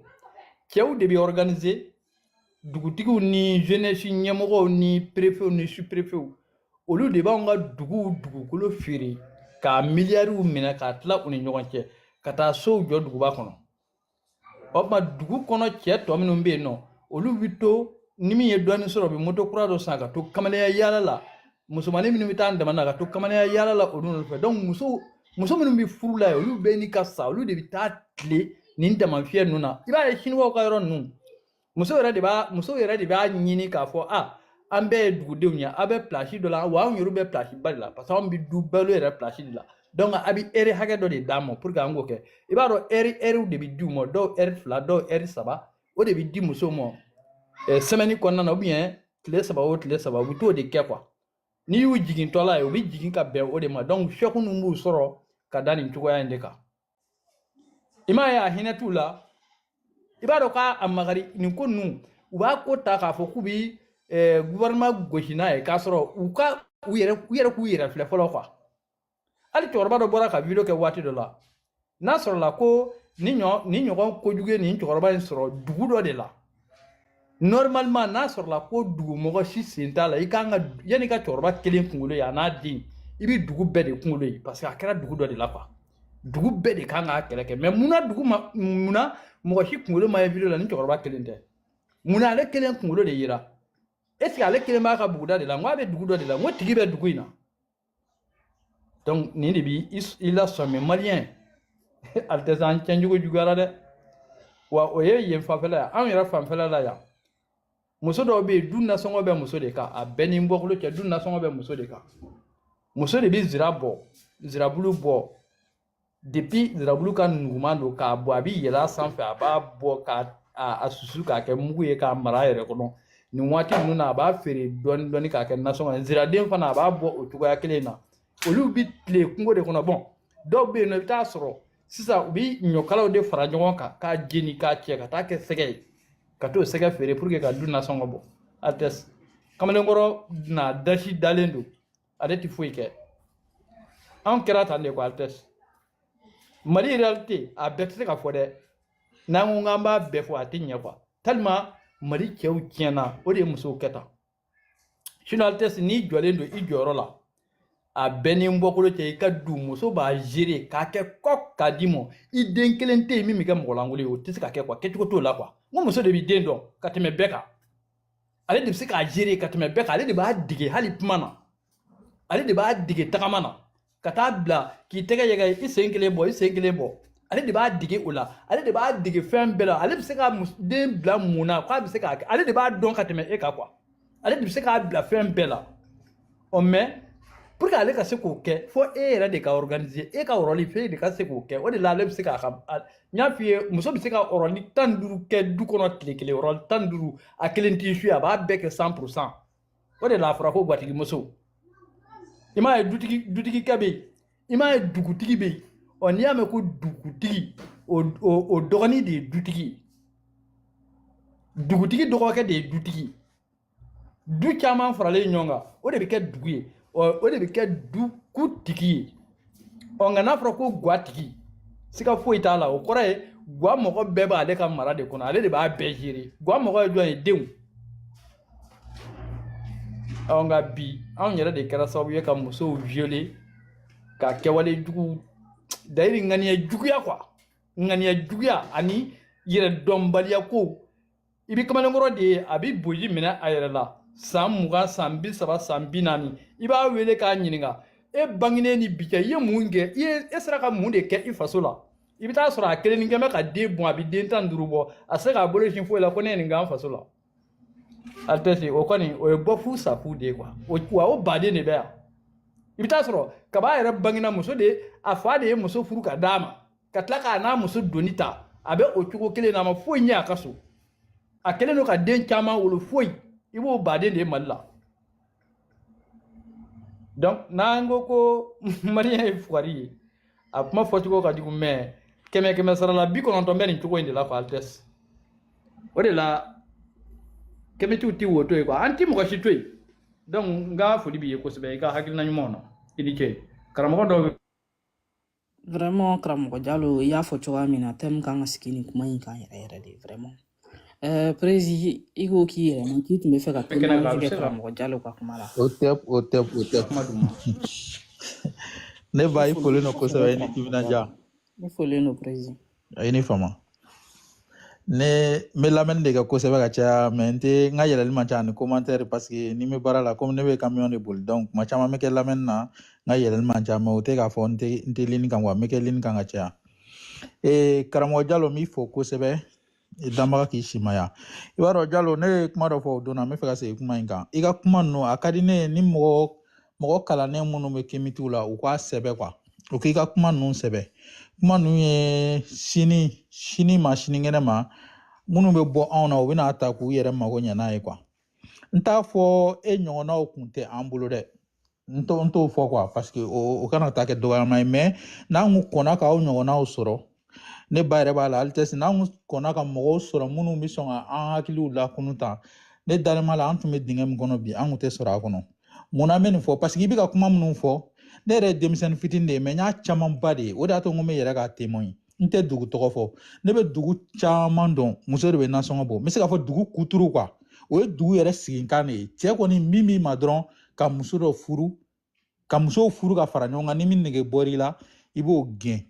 cɛw de bɛ organiser dugutigiw ni jeunesse ɲɛmɔgɔw ni préfets ni sous-préfets olu de b'anw ka dugukolo feere ka miliyariw minɛ k'a tila u ni ɲɔgɔn cɛ ka taa sow jɔ duguba kɔnɔ o tuma dugu kɔnɔ cɛ tɔ minnu bɛ yen nɔ olu bɛ to ni min ye dɔɔnin sɔrɔ u bɛ moto kura dɔ san ka to kamalenya yaala la musomanin minnu bɛ taa dama na ka to kamalenya yaala la olu nɔfɛ donc muso minnu bɛ furu la yen olu bɛɛ ni ka sa olu de bɛ taa tile nin damafiyɛ ninnu na i b'a ye siniwaw ka yɔrɔ ninnu muso yɛrɛ de b'a ɲini k'a fɔ an bɛɛ ye dugudenw ye a bɛ place dɔ la wa anw yɛrɛ bɛ place ba de la parce que anw bɛ du balo yɛrɛ place de la donc a bɛ heure hakɛ dɔ de d'a ma pour que an k'o kɛ i b'a dɔn heure de bɛ di u ma dɔw heure 2 dɔw heure 3 o de bɛ di musow ma semaine kɔnɔna na ou bien tile 3 o tile 3 u bɛ t'o de kɛ quoi n'i y'u jigintɔ la ye u bɛ jigin ka bɛn o de ma donc choc ninnu b'u sɔrɔ ka da nin cogoya in de kan i m'a ye a hinɛ t'u la i b'a dɔn k'a magari nin ko ninnu u b'a ko ta k'a fɔ k'u bɛ gouvernement gosi n'a ye k'a sɔrɔ u yɛrɛ k'u yɛrɛ filɛ fɔlɔ quoi hali cɛkɔrɔba dɔ bɔra ka video kɛ waati dɔ la n'a sɔrɔla ko ni ɲɔgɔn kojugu ye nin cɛkɔrɔba in sɔrɔ dugu dɔ de la normalement n'a sɔrɔla ko dugumɔgɔ si sen t'a la i kan ka yanni ka cɛkɔrɔba kelen kunkolo ye a n'a den i bɛ dugu bɛɛ de kunkolo ye parce que a kɛra dugu dɔ de la quoi dugu bɛɛ de kan k'a kɛlɛ kɛ mais munna mɔgɔ si kunkolo ma ye video la ni cɛkɔrɔba kelen tɛ munna ale kelen kunkolo de yera est ce que ale kelen b'a ka buguda de la n ko a bɛ dugu dɔ de la n ko tigi bɛ dugu in na donc nin de b'i lasɔmi maliyɛn Altesse an cɛncogo juguyara dɛ wa o ye yen fanfɛla ye anw yɛrɛ fanfɛla la yan muso dɔw bɛ yen du nasɔngɔ bɛ muso de kan a bɛɛ ni bɔkolo cɛ du nasɔngɔ bɛ muso de kan muso de bɛ zirabulu bɔ depuis zirabulu ka nuguman don k'a bɔ a bɛ yɛlɛ a sanfɛ a b'a bɔ k'a susu k'a kɛ mugu ye k'a mara a yɛrɛ kɔnɔ nin waati ninnu na a b'a feere dɔɔni dɔɔni k'a kɛ nasɔngɔ ye ziraden fana a b'a bɔ o cogoya kelen na olu bɛ tile kungo de kɔnɔ bon dɔw bɛ yen nɔ i bɛ taa sɔrɔ sisan u bɛ ɲɔkalaw de fara ɲɔgɔn kan k'a jeni k'a cɛ ka taa kɛ sɛgɛ ye ka t'o sɛgɛ feere pour que ka du nasɔngɔ bɔ Altesse kamalenkɔrɔ na dasi dalen don ale tɛ foyi kɛ anw kɛra tan de ko Altesse Mali réalité a bɛɛ tɛ se ka fɔ dɛ n'an ko k'an b'a bɛɛ fɔ a tɛ ɲɛ quoi tellement Mali cɛw tiɲɛna o de ye musow kɛ tan sinon Altesse n'i jɔlen don i jɔyɔrɔ la a bɛɛ ni bɔkolo cɛ i ka du muso b'a gérer k'a kɛ kɔ k'a d'i ma i den kelen tɛ yen min bɛ kɛ mɔgɔ lankolon ye o tɛ se ka kɛ quoi kɛcogo t'o la quoi n ko muso de b'i den dɔn ka tɛmɛ bɛɛ kan ale de bɛ se k'a gérer ka tɛmɛ bɛɛ kan ale de b'a dege hali kuma na ale de b'a dege tagama na ka taa bila k'i tɛgɛ yɛgɛ i sen kelen bɔ ale de b'a dege o la ale de b'a dege fɛn bɛɛ la ale bɛ se ka den bila mun na k'a bɛ se k'a kɛ ale de b'a dɔn ka tɛmɛ e kan quoi ale de bɛ se k'a bila fɛn bɛɛ la mais pour que ale ka se k'o kɛ fo e yɛrɛ de ka organiser e ka rôle f'e de ka se k'o kɛ o de la ale bɛ se k'a ka n y'a f'i ye muso bɛ se ka rôle 15 kɛ du kɔnɔ tile kelen rôle 15 a kelen t'i su a b'a bɛɛ kɛ 100% o de la a fɔra ko gatigi muso i m'a ye dutigikɛ bɛ yen i m'a ye dugutigi bɛ yen ɔ n'i y'a mɛn ko dugutigi o dɔgɔnin de ye dutigi ye dugutigi dɔgɔkɛ de ye dutigi du caman faralen ɲɔgɔn kan o de bɛ kɛ dugu ye o de bɛ kɛ dukutigi ye ɔ nka n'a fɔra ko gatigi siga foyi t'a la o kɔrɔ ye Gwa mɔgɔ bɛɛ b'ale ka mara de kɔnɔ ale de b'a bɛɛ gérer gwa mɔgɔ ye jɔn ye denw nka bi anw yɛrɛ de kɛra sababu ye ka musow violer ka kɛwale jugu d'ailleurs ŋaniya juguya quoi ŋaniya juguya ani yɛrɛ dɔnbaliya ko i bɛ kamalenkɔrɔ de ye a bɛ boji minɛ a yɛrɛ la san 20 san 30 san 40 i b'a wele k'a ɲininka e bangenen ni bi cɛ i ye mun kɛ e sera ka mun de kɛ i faso la i bɛ taa sɔrɔ a kelen ni kɛmɛ ka den bɔn a bɛ den 15 bɔ a se k'a bolo sin foyi la ko ne ye nin k'an faso la Altesse o kɔni o ye bɔ fu sa fu de quoi wa o baden de bɛ yan i bɛ taa sɔrɔ kaba yɛrɛ bangena muso de a fa de ye muso furu ka d'a ma ka tila k'a n'a muso doni ta a bɛ o cogo kelen na a ma foyi ɲɛ a ka so a kelen don ka den caman wolo foyi i b'o baden de ye Mali la donc n'an ko ko Malien ye fugari ye a kuma fɔcogo ka jugu mais kɛmɛ sara la 90 bɛ nin cogo in de la quoi Altesse o de la kɛmɛtiw ti wo to ye quoi an ti mɔgɔ si to yen donc n ka foli b'i ye kosɛbɛ i ka hakilina ɲumanw na i ni ce karamɔgɔ dɔw bɛ Vraiment karamɔgɔ Jalo i y'a fɔ cogoya min na thème kan ka sigi nin kuma in kan yɛrɛ yɛrɛ de vraiment Prési i ko k'i yɛrɛ k'i tun bɛ fɛ ka témoignage kɛ karamɔgɔ Jalo ka kuma la O tɛ ne ba i fɔlen don kosɛbɛ i ni timinandiya ne fɔlen don Prési i ni fama ne n bɛ lamɛnni de kɛ kosɛbɛ ka caya mais n tɛ n ka yɛlɛli man ca ani commentaire parce que ni n bɛ baara la comme ne bɛ camion de boli donc kuma caman bɛ kɛ lamɛnni na n ka yɛlɛli man ca mais o tɛ k'a fɔ n tɛ ligne kan quoi n bɛ kɛ ligne kan ka caya karamɔgɔ Jalo n b'i fo kosɛbɛ danbaga k'i simaya i b'a dɔn Jalo ne ye kuma dɔ fɔ o don na n bɛ fɛ ka segin kuma in kan i ka kuma ninnu a ka di ne ye ni mɔgɔ kalannen minnu bɛ kemitiw la u k'a sɛbɛ quoi o k'i ka kuma ninnu sɛbɛ kuma ninnu ye sini ma sinikɛnɛ ma minnu bɛ bɔ anw na u bɛna ta k'u yɛrɛ mago ɲɛ n'a ye quoi n t'a fɔ e ɲɔgɔnnaw kun tɛ an bolo dɛ n t'o fɔ quoi parce que o kana taa kɛ dɔgɔyama ye mais n'an kun kɔnna k'aw ɲɔgɔnnaw sɔrɔ ne ba yɛrɛ b'a la Altesse n'an kun kɔnna ka mɔgɔw sɔrɔ minnu bɛ sɔn ka an hakiliw lakunu ta ne dalen b'a la an tun bɛ dingɛ min kɔnɔ bi an kun tɛ sɔrɔ a kɔnɔ munna n bɛ nin fɔ parce que i bɛ ka kuma minnu fɔ ne yɛrɛ ye denmisɛnnin fitinin de ye mais n y'a camanba de ye o de y'a to n ko n bɛ yɛrɛ k'a témoin ye n tɛ dugu tɔgɔ fɔ ne bɛ dugu caman dɔn muso de bɛ nasɔngɔ bɔ n bɛ se k'a fɔ dugu kuturu quoi o ye dugu yɛrɛ sigikan de ye cɛ kɔni min b'i ma dɔrɔn ka muso dɔ furu ka musow furu ka fara ɲɔgɔn kan ni min nege bɔr'i la i b'o gɛn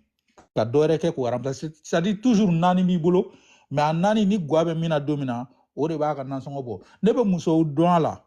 ka dɔ wɛrɛ kɛ k'o remplacer c'est à dire toujours naani b'i bolo mais a naani ni guwa bɛ min na don min na o de b'a ka nasɔngɔ bɔ ne bɛ musow dɔn a la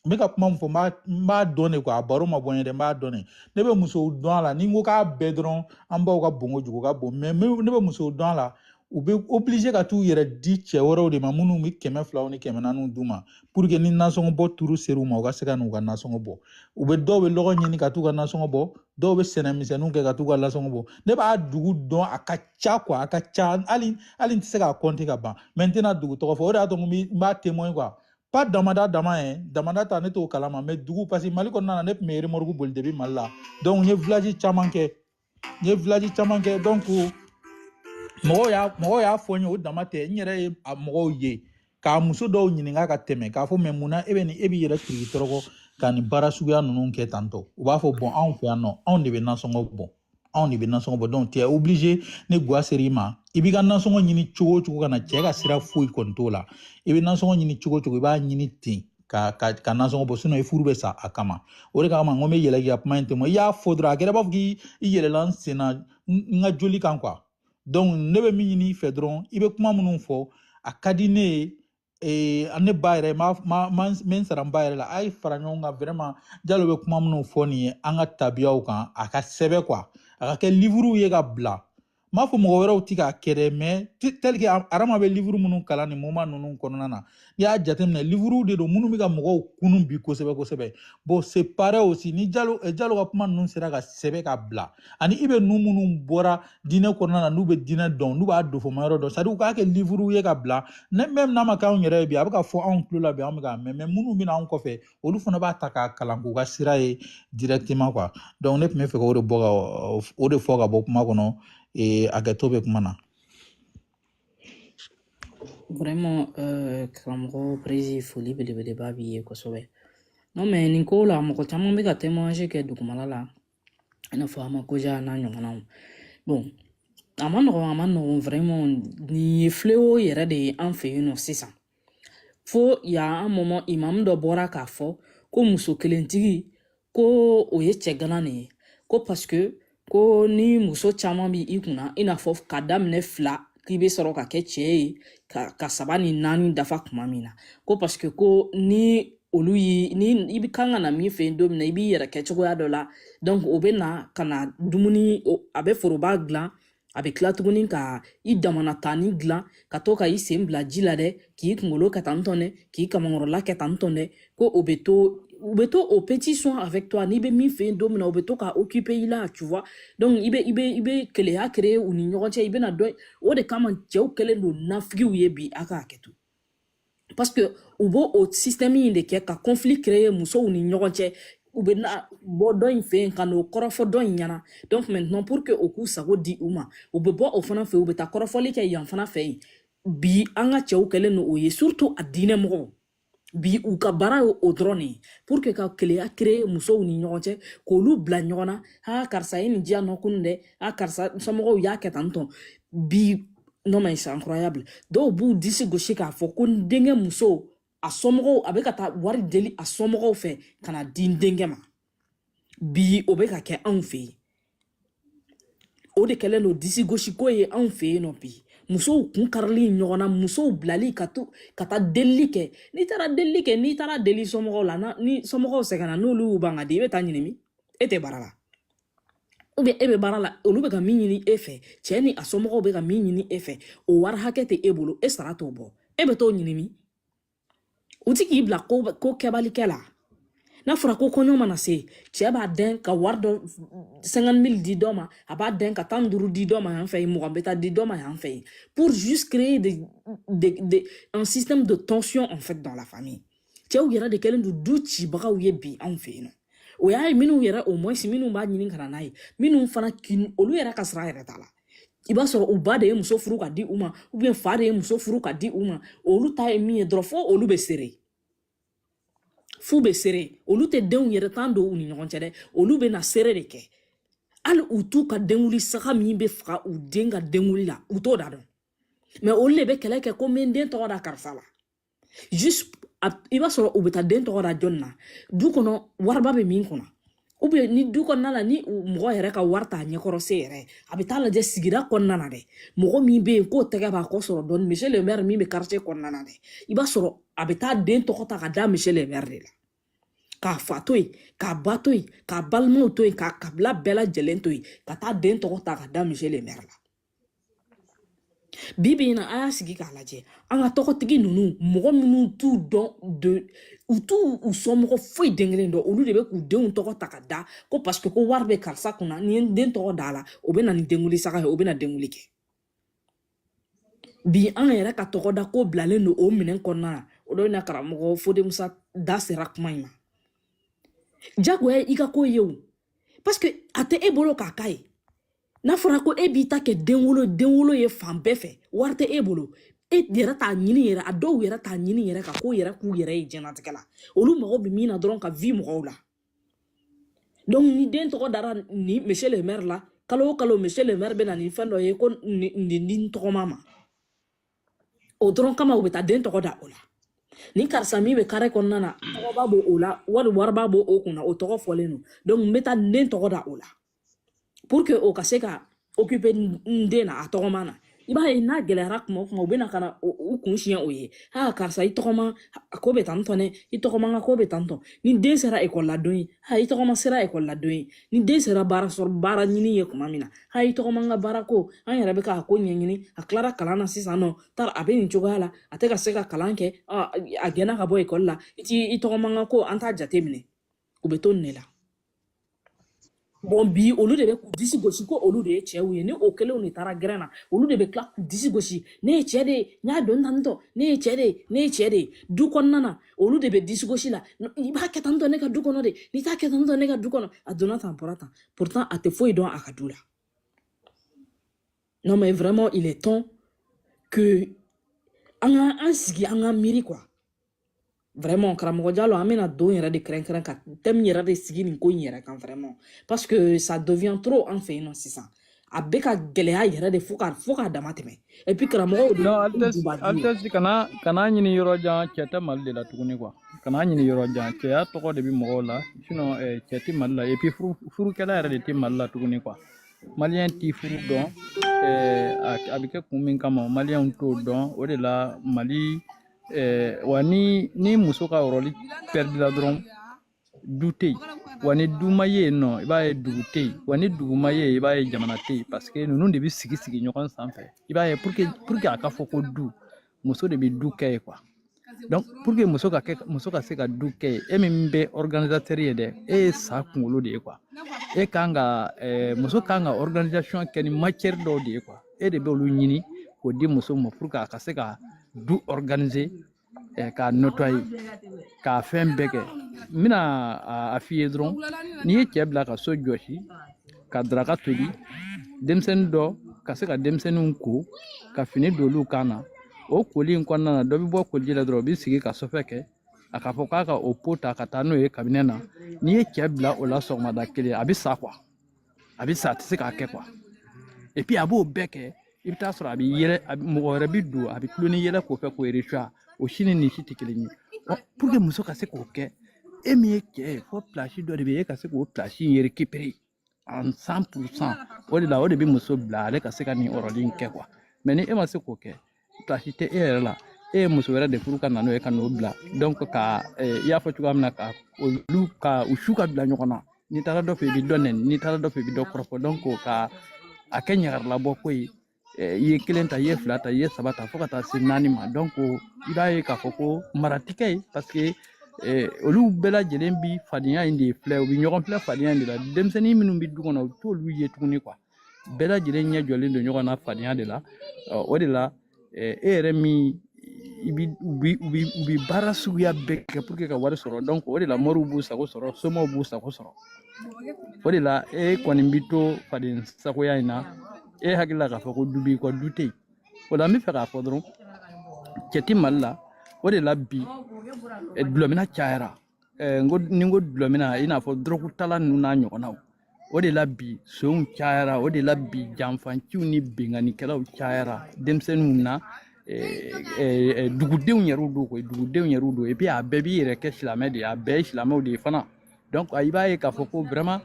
n bɛ ka kuma min fɔ n b'a dɔn de quoi a baro ma bɔ n ye dɛ n b'a dɔn de ne bɛ musow dɔn a la ni n ko k'a bɛɛ dɔrɔn an baw ka bon kojugu ka bon mais ne bɛ musow dɔn a la u bɛ obligé ka t'u yɛrɛ di cɛ wɛrɛw de ma minnu bɛ 200 ni 400 d'u ma pour que ni nasɔngɔ bɔ turu ser'u ma u ka se ka n'u ka nasɔngɔ bɔ u bɛ dɔw bɛ lɔgɔ ɲini ka t'u ka nasɔngɔ bɔ dɔw bɛ sɛnɛmisɛnninw kɛ ka t'u ka nasɔngɔ bɔ ne b'a dugu dɔn a ka ca quoi a ka ca hali n tɛ se k'a compter ka ban mais n tɛna dugu tɔgɔ fɔ o de y'a to n b'a témoin quoi pas damada ta ne t'o kalama mais dugu parce que Mali kɔnɔna na ne tun bɛ remorque boli depuis Mali la donc n ye village caman kɛ donc mɔgɔw y'a fɔ n ye o dama tɛ n yɛrɛ ye a mɔgɔw ye k'a muso dɔw ɲininka ka tɛmɛ k'a fɔ mais munna e b'i yɛrɛ kiriki tɔrɔkɔ ka nin baara suguya ninnu kɛ tantɔ u b'a fɔ bon anw fɛ yan nɔ anw de bɛ nasɔngɔ bɔ donc tu es obligé ni guwa ser'i ma i b'i ka nasɔngɔ ɲini cogo o cogo ka na cɛ ka sira foyi kɔni t'o la i bɛ nasɔngɔ ɲini cogo o cogo i b'a ɲini ten ka nasɔngɔ bɔ sinon i furu bɛ sa a kama o de kama n ko n bɛ yɛlɛ k'i ka kuma in tɛmɛ i y'a fɔ dɔrɔn a kɛra b'a fɔ k'i yɛlɛla n sen na n ka joli kan quoi donc ne bɛ min ɲini i fɛ dɔrɔn i bɛ kuma minnu fɔ a ka di ne ye ne ba yɛrɛ n sara n ba yɛrɛ la a ye fara ɲɔgɔn kan vraiment Jalo bɛ kuma minnu fɔ nin ye an ka tabiyaw kan a ka sɛbɛ quoi a ka kɛ livre ye ka bila n m'a fɔ mɔgɔ wɛrɛw ti k'a kɛ dɛ mais tel que Arama bɛ livre minnu kalan nin moment ninnu kɔnɔna na n'i y'a jateminɛ livre de don minnu bɛ ka mɔgɔw kunun bi kosɛbɛ kosɛbɛ bon c'est pareil aussi ni Jalo ka kuma ninnu sera ka sɛbɛ ka bila ani i bɛ ninnu minnu bɔra diinɛ kɔnɔna na n'u bɛ diinɛ dɔn n'u b'a dofoma yɔrɔ dɔn c'est à dire u k'a kɛ livre ye ka bila même n'a ma k'anw yɛrɛ ye bi a bɛ ka fɔ anw tulo la bi anw bɛ k'a mɛn mais minnu bɛ na anw kɔfɛ olu fana b'a ta k'a kalan k'u ka sira ye directement quoi donc ne tun bɛ fɛ k'o de fɔ ka bɔ kuma kɔnɔ a kɛtɔ bɛ kuma na. Vraiment karamɔgɔ Prési foli belebeleba b'i ye kosɛbɛ non mais nin ko la mɔgɔ caman bɛ ka témoignage kɛ dugumala la i n'a fɔ Amakoja n'a ɲɔgɔnnaw bon vraiment ni fléau yɛrɛ de ye an fɛ yen nɔ sisan fo ya un moment imam dɔ bɔra k'a fɔ ko muso kelentigi ko o ye cɛgalan de ye ko parce que ko ni muso caman bi i kunna i n'a fɔ ka daminɛ 2 k'i bɛ sɔrɔ ka kɛ cɛ ye ka 3 ni 4 dafa tuma min na ko parce que ko ni olu yi ni i bi kan ka na min fɛ yen don min na i b'i yɛrɛ kɛ cogoya dɔ la donc o bɛ na ka na dumuni a bɛ foroba dilan a bɛ tila tuguni ka i damana tani dilan ka to ka i sen bila ji la dɛ k'i kunkolo kɛ tan tɔn dɛ k'i kamankɔrɔla kɛ tan tɔn dɛ ko o bɛ to au petit soin avec toi n'i bɛ min fɛ yen don min na o bɛ to ka occuper i la tu vois donc i bɛ keleya créer u ni ɲɔgɔn cɛ i bɛna dɔn o de kama cɛw kɛlen don nafigiw ye bi a k'a kɛ to parce que u b'o o système in de kɛ ka conflit créer musow ni ɲɔgɔn cɛ u bɛ na bɔ dɔ in fɛ yen ka n'o kɔrɔfɔ dɔ in ɲɛna donc maintenant pour que o k'u sago di u ma u bɛ bɔ o fana fɛ u bɛ taa kɔrɔfɔli kɛ yan fana fɛ yen bi an ka cɛw kɛlen don o ye surtout a diinɛ mɔgɔw bi u ka baara ye o dɔrɔn de ye pour que ka keleya créer musow ni ɲɔgɔn cɛ k'olu bila ɲɔgɔn na ha karisa ye nin diya nɔ kunun dɛ ha karisa somɔgɔw y'a kɛ tan tɔn bi non mais c'est incroyable dɔw b'u disi gosi k'a fɔ ko n denkɛ muso a somɔgɔw a bɛ ka taa wari deli a somɔgɔw fɛ ka na di n denkɛ ma bi o bɛ ka kɛ anw fɛ yen o de kɛlen don disi gosi ko ye anw fɛ yen nɔ bi musow kun karili ɲɔgɔn na musow bilali ka taa delili kɛ n'i taara deli somɔgɔw la ni somɔgɔw sɛgɛnna n'olu y'u ban ka di i bɛ taa ɲini min e tɛ baara la ou bien e bɛ baara la olu bɛ ka min ɲini e fɛ cɛ ni a somɔgɔw bɛ ka min ɲini e fɛ o wari hakɛ tɛ e bolo e sara t'o bɔ e bɛ t'o ɲini min u ti k'i bila ko kɛbalikɛ la n'a fɔra ko kɔɲɔ mana se cɛ b'a dɛn ka wari dɔ 50 000 di dɔ ma a b'a dɛn ka 15 di dɔ ma yan fɛ yen 20 bɛ taa di dɔ ma yan fɛ yen pour juste créer un système de tension en fait dans la famille cɛw yɛrɛ de kɛlen don du cibagaw ye bi anw fɛ yen nɔ o y'a ye minnu yɛrɛ au moins minnu b'a ɲini ka na n'a ye minnu fana olu yɛrɛ ka sira yɛrɛ t'a la i b'a sɔrɔ u ba de ye muso furu ka di u ma ou bien fa de ye muso furu ka di u ma olu ta ye min ye dɔrɔn fo olu bɛ sere fu bɛ sere olu tɛ denw yɛrɛ tan don u ni ɲɔgɔn cɛ dɛ olu bɛ na sere de kɛ hali u t'u ka denwuli saga min bɛ faga u den ka denwuli la u t'o da dɔn mais olu de bɛ kɛlɛ kɛ ko n bɛ n den tɔgɔ da karisa la juste i b'a sɔrɔ u bɛ taa den tɔgɔ da jɔnni na du kɔnɔ wariba bɛ min kɔnɔ ou bien ni du kɔnɔna la ni mɔgɔ yɛrɛ ka wari t'a ɲɛkɔrɔ se yɛrɛ a bɛ taa lajɛ sigida kɔnɔna na dɛ mɔgɔ min bɛ yen k'o tɛgɛ b'a kɔ sɔrɔ dɔɔni monsieur le maire min bɛ quartier kɔnɔna na dɛ i b'a sɔrɔ a bɛ taa den tɔgɔ ta ka da monsieur le maire de la k'a fa to yen k'a ba to yen k'a balimaw to yen k'a kabila bɛɛ lajɛlen to yen ka taa den tɔgɔ ta ka da monsieur le maire la bi bi in na a y'a sigi k'a lajɛ an ka tɔgɔtigi ninnu mɔgɔ minnu t'u dɔn u t'u somɔgɔ foyi den kelen dɔn olu de bɛ k'u denw tɔgɔ ta ka da ko parce que ko wari bɛ karisa kunna ni ye den tɔgɔ da la o bɛ na ni denwuli saga ye o bɛ na denwuli kɛ bi an yɛrɛ ka tɔgɔ da ko bilalen don o minɛn kɔnɔna na o dɔ na karamɔgɔ Fode Musa da sera kuma in ma jagoya i ka ko ye o parce que a tɛ e bolo k'a k'a ye n'a fɔra ko e b'i ta kɛ denwolo ye fan bɛɛ fɛ wari tɛ e bolo e yɛrɛ t'a ɲini yɛrɛ a dɔw yɛrɛ t'a ɲini yɛrɛ ka ko yɛrɛ k'u yɛrɛ ye diɲɛlatigɛ la olu mago bɛ min na dɔrɔn ka vi mɔgɔw la donc ni den tɔgɔ dara ni monsieur le maire la kalo o kalo monsieur le maire bɛ na ni fɛn dɔ ye ko nin tɔgɔma ma o dɔrɔn kama u bɛ taa den tɔgɔ da o la ni karisa min bɛ kare kɔnɔna na tɔgɔba b'o o la wariba b'o o kunna o tɔgɔ fɔlen don donc n bɛ taa den tɔgɔ da o la pour que o ka se ka occuper n den na a tɔgɔma na i b'a ye n'a gɛlɛyara kuma o kuma u bɛ na ka na u kun siɲɛ o ye ha karisa i tɔgɔma a ko bɛ tan tɔ dɛ i tɔgɔma ka ko bɛ tan tɔ ni den sera ekɔli la don ye ha i tɔgɔma sera ekɔli la don ye ni den sera baara ɲini ye kuma min na ha i tɔgɔma n ka baara ko an yɛrɛ bɛ k'a ko ɲɛɲini a tilara kalan na sisan nɔ taara a bɛ nin cogoya la a tɛ ka se ka kalan kɛ a gɛnna ka bɔ ekɔli la i tɔgɔma n ka ko an t'a jate minɛ u bɛ to nin de la bon bi olu de bɛ k'u disi gosi ko olu de ye cɛw ye ni o kelenw de taara gɛrɛn na olu de bɛ tila k'u disi gosi ne ye cɛ de ye n y'a dɔn tantɔ ne ye cɛ de ye ne ye cɛ de ye du kɔnɔna na olu de bɛ disi gosi la i b'a kɛ tantɔ ne ka du kɔnɔ de n'i t'a kɛ tantɔ ne ka du kɔnɔ a donna tan a bɔra tan pourtant a tɛ foyi dɔn a ka du la non mais vraiment il est temps que an sigi an ka miiri quoi vraiment karamɔgɔ Jalo an bɛna don yɛrɛ de kɛrɛnkɛrɛn ka thème yɛrɛ de sigi nin ko in yɛrɛ kan vraiment parce que ça devient trop an fɛ yen nɔ sisan a bɛ ka gɛlɛya yɛrɛ de fo ka dama tɛmɛ et puis karamɔgɔw de non Altesse kana ɲini yɔrɔ jan cɛ tɛ Mali de la tuguni quoi kana ɲini yɔrɔ jan cɛya tɔgɔ de bɛ mɔgɔw la sinon cɛ tɛ Mali la et puis furukɛla yɛrɛ de tɛ Mali la tuguni quoi maliyɛn tɛ furu dɔn a bɛ kɛ kun min kama maliyɛnw t'o dɔn o de la Mali wa ni muso ka rôle perdira dɔrɔn du tɛ yen wa ni du ma ye yen nɔ i b'a ye dugu tɛ yen wa ni dugu ma ye i b'a ye jamana tɛ yen parce que ninnu de bɛ sigi ɲɔgɔn sanfɛ i b'a ye pour que a ka fɔ ko du muso de bɛ du kɛ ye quoi donc pour que muso ka se ka du kɛ ye e min bɛ organisateur ye dɛ e ye sa kunkolo de ye quoi e kan ka muso kan ka organisation kɛ ni matière dɔw de ye quoi e de bɛ olu ɲini k'o di muso ma pour que a ka se ka du organiser k'a nettoyer k'a fɛn bɛɛ kɛ n bɛna a f'i ye dɔrɔn n'i ye cɛ bila ka so jɔsi ka daraka tobi denmisɛnnin dɔ ka se ka denmisɛnninw ko ka fini don olu kan na o koli in kɔnɔna na dɔ bɛ bɔ koliji la dɔrɔn o bɛ sigi ka sɔfɛ kɛ a k'a fɔ k'a ka o pot ta ka taa n'o ye kabinɛ na n'i ye cɛ bila o la sɔgɔmada kelen a bɛ sa quoi a bɛ sa a tɛ se k'a kɛ quoi et puis a b'o bɛɛ kɛ i bɛ taa sɔrɔ a bɛ yɛlɛ mɔgɔ wɛrɛ bɛ don a bɛ tulo ni yɛlɛ k'o fɛ k'o réchoir o si ni nin si tɛ kelen ye pour que muso ka se k'o kɛ e min ye cɛ ye fo place dɔ de bɛ yen e ka se k'o place in récupérer en 100% o de la o de bɛ muso bila ale ka se ka nin rôle in kɛ quoi mais ni e ma se k'o kɛ place tɛ e yɛrɛ la e ye muso wɛrɛ de furu ka na n'o ye ka n'o bila donc ka i y'a fɔ cogoya min na ka olu ka u su ka bila ɲɔgɔn na n'i taara dɔ fɛ i bɛ dɔ nɛni n'i taara dɔ fɛ i bɛ dɔ kɔrɔfɔ donc ka a kɛ ɲagaralabɔ ko ye i ye kelen ta i ye fila ta i ye saba ta fo ka taa se 4 ma donc i b'a ye k'a fɔ ko mara ti kɛ ye parce que olu bɛɛ lajɛlen bi fadenya in de filɛ u bɛ ɲɔgɔn filɛ fadenya in de la denmisɛnnin minnu bɛ du kɔnɔ u t'olu ye tuguni quoi bɛɛ lajɛlen ɲɛ jɔlen don ɲɔgɔn na fadenya de la o de la e yɛrɛ min u bɛ baara suguya bɛɛ kɛ pour que ka wari sɔrɔ donc o de la moriw b'u sago sɔrɔ somɔgɔw b'u sago sɔrɔ o de la e kɔni bɛ to faden sagoya in na e hakili la k'a fɔ ko du b'i kɔ du tɛ yen o la n bɛ fɛ k'a fɔ dɔrɔn cɛ tɛ Mali la o de la bi dulɔmina cayara ni n ko dulɔmina i n'a fɔ dɔrɔgutala ninnu n'a ɲɔgɔnnaw o de la bi sonw cayara o de la bi janfanciw ni benganikɛlaw cayara denmisɛnninw na dugudenw yɛrɛw don koyi dugudenw yɛrɛw don et puis a bɛɛ b'i yɛrɛ kɛ silamɛ de ye a bɛɛ ye silamɛw de ye fana donc i b'a ye k'a fɔ ko vraiment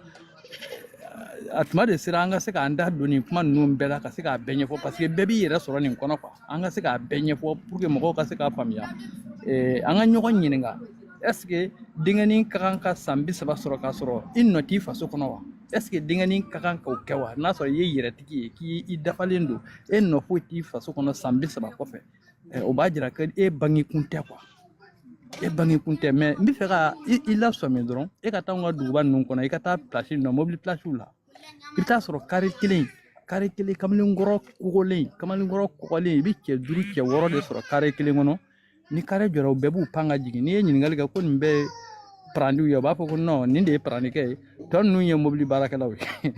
a tuma de sera an ka se k'an da don nin kuma ninnu bɛɛ la ka se k'a bɛɛ ɲɛfɔ parce que bɛɛ b'i yɛrɛ sɔrɔ nin kɔnɔ quoi an ka se k'a bɛɛ ɲɛfɔ pour que mɔgɔw ka se k'a faamuya an ka ɲɔgɔn ɲininka est ce que denkɛnin ka kan ka san 30 sɔrɔ k'a sɔrɔ i nɔ t'i faso kɔnɔ wa est ce que denkɛnin ka kan k'o kɛ wa n'a sɔrɔ i ye yɛrɛtigi ye k'i dafalen don e nɔ foyi t'i faso kɔnɔ san 30 kɔfɛ o b'a jira ko e bangekun tɛ quoi e bangekun tɛ mais n bɛ fɛ ka i lasɔmi dɔrɔn e ka taa an ka duguba ninnu kɔnɔ i ka taa place dɔ mobili placew la i bɛ taa sɔrɔ kare kelen kamalenkɔrɔ kɔgɔlen i bɛ cɛ 5 cɛ 6 de sɔrɔ kare kelen kɔnɔ ni kare jɔra u bɛɛ b'u pan ka jigin n'i ye ɲininkali kɛ ko nin bɛɛ parandiw ye u b'a fɔ ko non nin de ye parandikɛ ye tɔ ninnu ye mobili baarakɛlaw ye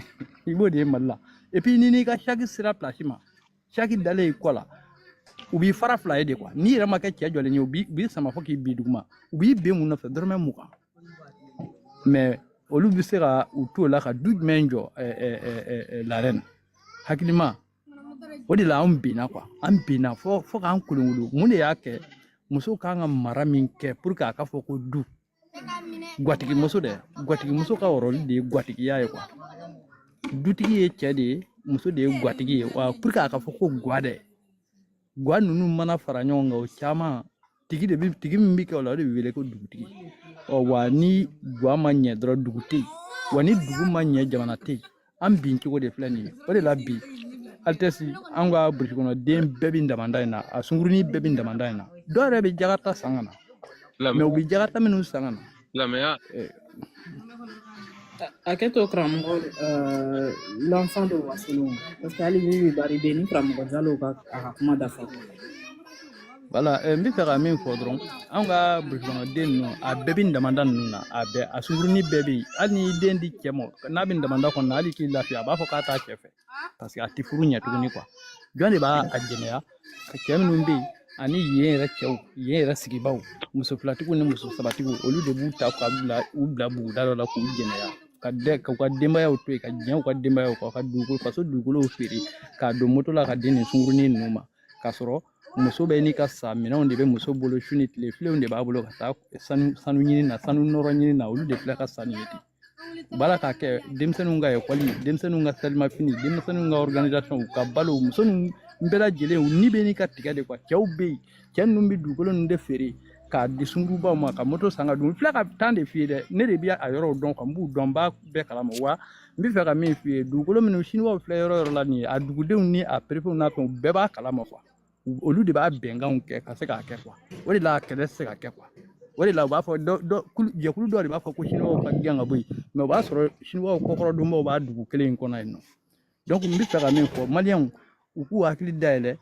i b'o de ye Mali la et puis ni n'i ka chaque sera place ma chaque dalen i kɔ la u b'i fara 2 ye de quoi n'i yɛrɛ ma kɛ cɛ jɔlen ye u b'i sama fɔ k'i bin duguma u b'i ben mun nɔfɛ dɔrɔmɛ 20 mais olu bɛ se ka u t'o la ka du jumɛn jɔ la reine hakilima o de la an binna quoi an binna fo k'an kolonkolon mun de y'a kɛ muso kan ka mara min kɛ pour que a ka fɔ ko du gwatigimuso ka rôle de ye gwatigiya ye quoi dutigi ye cɛ de ye muso de ye gwatigi ye wa pour que a ka fɔ ko gwa dɛ gwa ninnu mana fara ɲɔgɔn kan o caman tigi min bɛ kɛ o la o de bɛ wele ko dugutigi wa ni gwa ma ɲɛ dɔrɔn dugu tɛ yen wa ni dugu ma ɲɛ jamana tɛ yen an bin cogo de filɛ nin ye o de la bi Altesse an ka burusi kɔnɔ den bɛɛ bɛ damanda in na a sunkurunin bɛɛ bɛ damanda in na dɔw yɛrɛ bɛ jakarta san ka na mais u bɛ jakarta minnu san ka na Hakɛto karamɔgɔ l'enfant de Wasolon parce que hali bi bari bɛ ni karamɔgɔ Jalo ka a ka kuma dafa voilà n bɛ fɛ ka min fɔ dɔrɔn an ka burusi kɔnɔ den ninnu a bɛɛ bɛ damanda ninnu na a bɛɛ a sunkurunin bɛɛ bɛ yen hali ni den di cɛ ma n'a bɛ damanda kɔnɔ hali k'i lafiya a b'a fɔ k'a t'a cɛ fɛ parce que a tɛ furu ɲɛ tuguni quoi jɔn de b'a jɛnɛya ka cɛ minnu bɛ yen ani yen yɛrɛ cɛw yen yɛrɛ sigibaw muso filatigiw ni muso sabatigiw olu de b'u ta k'u bila buguda dɔ la k'u jɛnɛya ka denbayaw to yen ka diɲɛ u ka denbayaw kɔ ka dugukolo faso dugukolow feere k'a don moto la ka di nin sungurunin ninnu ma k'a sɔrɔ muso bɛ n'i ka sa minɛnw de bɛ muso bolo su ni tile filenw de b'a bolo ka taa sanu ɲini na sanu nɔrɔ ɲini na olu de filɛ ka sanu ye ten u b'a la k'a kɛ denmisɛnninw ka ekɔli denmisɛnninw ka salimafini denmisɛnninw ka organisation u ka balo muso ninnu bɛɛ lajɛlen u ni bɛ n'i ka tigɛ de quoi cɛw bɛ yen cɛ ninnu bɛ dugukolo ninnu de feere k'a di sungurubaw ma ka moto san ka dun n filɛ ka temps de f'i ye dɛ ne de bɛ a yɔrɔw dɔn ka n b'u dɔn n b'a bɛɛ kalama wa n bɛ fɛ ka min f'i ye dugukolo minnu siniwaw filɛ yɔrɔ o yɔrɔ la nin ye a dugudenw ni a perepew n'a fɛnw bɛɛ b'a kalama quoi olu de b'a bɛnkanw kɛ ka se k'a kɛ quoi o de la kɛlɛ tɛ se ka kɛ quoi o de la u b'a fɔ jɛkulu dɔ de b'a fɔ ko siniwaw ka gɛn ka bɔ yen mais o b'a sɔrɔ siniwaw kɔkɔrɔdonbaw b'a dugu kelen in kɔnɔ yen nɔ donc n bɛ fɛ ka min fɔ maliyɛnw u k'u hakili dayɛlɛ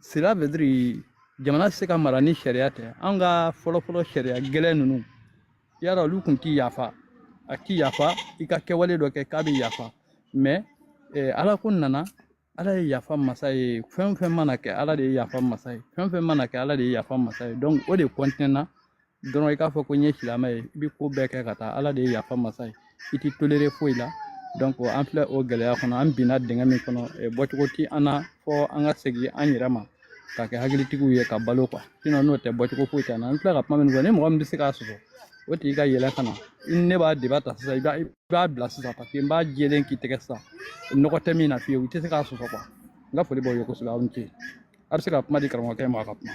cela veut dire jamana tɛ se ka mara ni sariya tɛ an ka fɔlɔfɔlɔ sariya gɛlɛn ninnu yala olu kun t'i yafa a t'i yafa i ka kɛwale dɔ kɛ k'a bɛ yafa mais ala ko nana ala ye yafa masa ye fɛn fɛn mana kɛ ala de ye yafa masa ye fɛn fɛn mana kɛ ala de ye yafa masa ye donc o de kɔntɛnna dɔrɔn i k'a fɔ ko n ye silamɛ ye i bɛ ko bɛɛ kɛ ka taa ala de ye yafa masa ye i tɛ toléré foyi la donc an filɛ o gɛlɛya kɔnɔ an binna dingɛ min kɔnɔ bɔcogo ti an na fɔ an ka segin an yɛrɛ ma ka kɛ hakilitigiw ye ka balo quoi sinon n'o tɛ bɔcogo foyi tɛ an na an filɛ ka kuma min fɔ ni mɔgɔ min bɛ se k'a sɔsɔ o tigi ka yɛlɛ ka na ne b'a débat ta sisan i b'a bila sisan parce que n b'a jɛlen k'i tɛgɛ sisan nɔgɔ tɛ min na fiyewu i tɛ se k'a sɔsɔ quoi n ka foli b'aw ye kosɛbɛ aw ni ce a bɛ se ka kuma di karamɔgɔkɛ ma a ka kuma.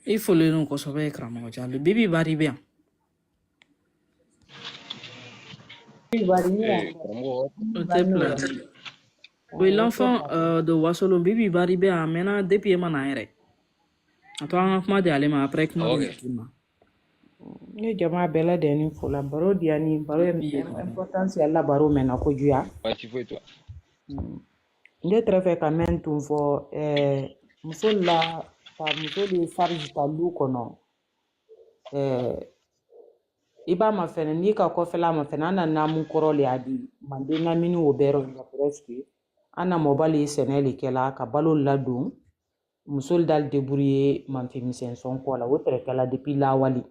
I folen kosɛbɛ karamɔgɔ Jalo Bibi Bari bɛ yan. Oui, l'enfant de Wasolo Bibi Bari bɛ yan maintenant depuis e ma na yɛrɛ a to an ka kuma di ale ma après kuma di ma. Ne jama bɛɛ lajɛlen fo la baro diya ni baro ye importance ya la baro mɛnna kojuya ne tɛrɛ fɛ ka mɛn tun fɔ muso la ka muso de fariji ta du kɔnɔ i b'a ma fɛnɛ n'i ka kɔfɛla ma fɛnɛ an na naamu kɔrɔ le a di manden ka mini o bɛɛ yɔrɔ la presque an na mɔbali sɛnɛ le kɛla ka balo ladon muso dal débrouiller manfin misɛn sɔn kɔ la o tɛrɛ kɛla depuis lawali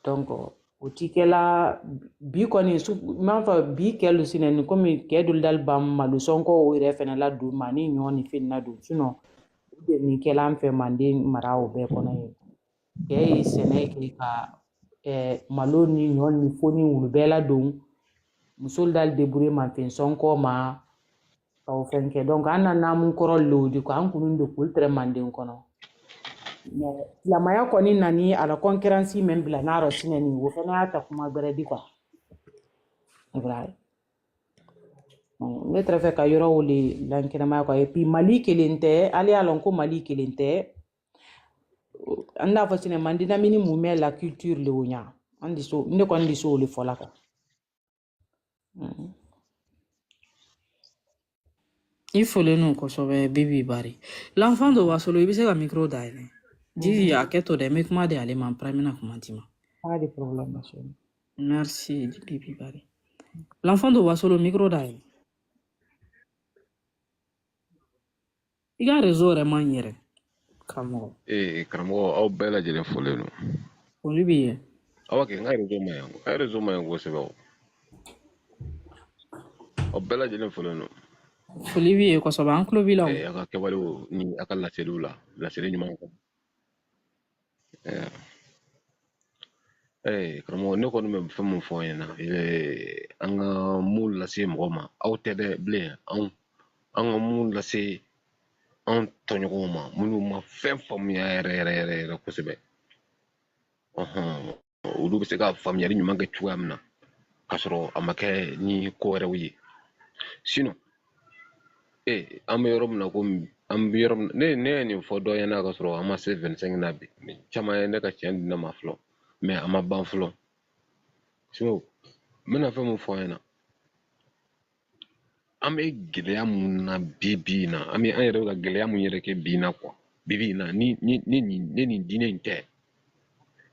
donc o ti kɛla bi kɔni m'a fɔ bi kɛlu sinɛni komi kɛ dul dal ban malo sɔnkɔ o yɛrɛ fɛnɛ la don ma ni ɲɔ ni fen na don sinon o de ni kɛla an fɛ manden mara o bɛɛ kɔnɔ ye kɛ ye sɛnɛ kɛ ka malo ni ɲɔ ni fo ni wulu bɛɛ la don muso dal débrouiller manfin sɔnkɔ ma ka o fɛn kɛ donc an na naamu kɔrɔ lodi ko an kunun de k'olu tɛrɛ manden kɔnɔ silamaya kɔni nani a la concurrence min bila n'a rɔ sinɛni o fɛnɛ y'a ta kuma gbɛrɛ di quoi ne tɛrɛ fɛ ka yɔrɔ wele lankɛnɛmaya quoi et puis Mali kelen tɛ ale y'a lɔn ko Mali kelen tɛ an n'a fɔ sinɛ mandina mini mun mɛ la culture le o ɲa an di so ne kɔni di so o le fɔla quoi I folen kosɛbɛ Bibi Bari l'enfant de Wasolo i bɛ se ka micro dayɛlɛ Didi a kɛ to dɛ n bɛ kuma di ale ma après n bɛna kuma di ma. Pas de problème monsieur. Merci Bibi Bari. L'enfant de Wasolo micro dayɛlɛ i ka réseau yɛrɛ man ɲi yɛrɛ karamɔgɔ. Karamɔgɔ aw bɛɛ lajɛlen folen don. Foli b'i ye. Awa kɛ n ka réseau ma ɲi n ka réseau ma ɲi kosɛbɛ o. Aw bɛɛ lajɛlen folen don. Foli b'i ye kosɛbɛ an tulo b'i la o. A ka kɛwalew ni a ka laseliw la laseli ɲuman kan. Karamɔgɔ ne kɔni bɛ fɛn min fɔ an ɲɛna an ka mun lase mɔgɔ ma aw tɛ dɛ bilen an ka mun lase an tɔɲɔgɔnw ma minnu ma fɛn faamuya yɛrɛ kosɛbɛ olu bɛ se ka faamuyali ɲuman kɛ cogoya min na k'a sɔrɔ a ma kɛ ni ko wɛrɛw ye sinon an bɛ yɔrɔ min na ko an bɛ yɔrɔ min ne ye nin fɔ dɔ ɲɛna ka sɔrɔ an ma se 25 na bi caman ye ne ka tiɲɛ di ne ma fɔlɔ mais a ma ban fɔlɔ so n bɛna fɛn min fɔ an ɲɛna an bɛ gɛlɛya mun na bi na an yɛrɛ bɛ ka gɛlɛya mun yɛrɛ kɛ bi na quoi bi na ni nin diinɛ in tɛ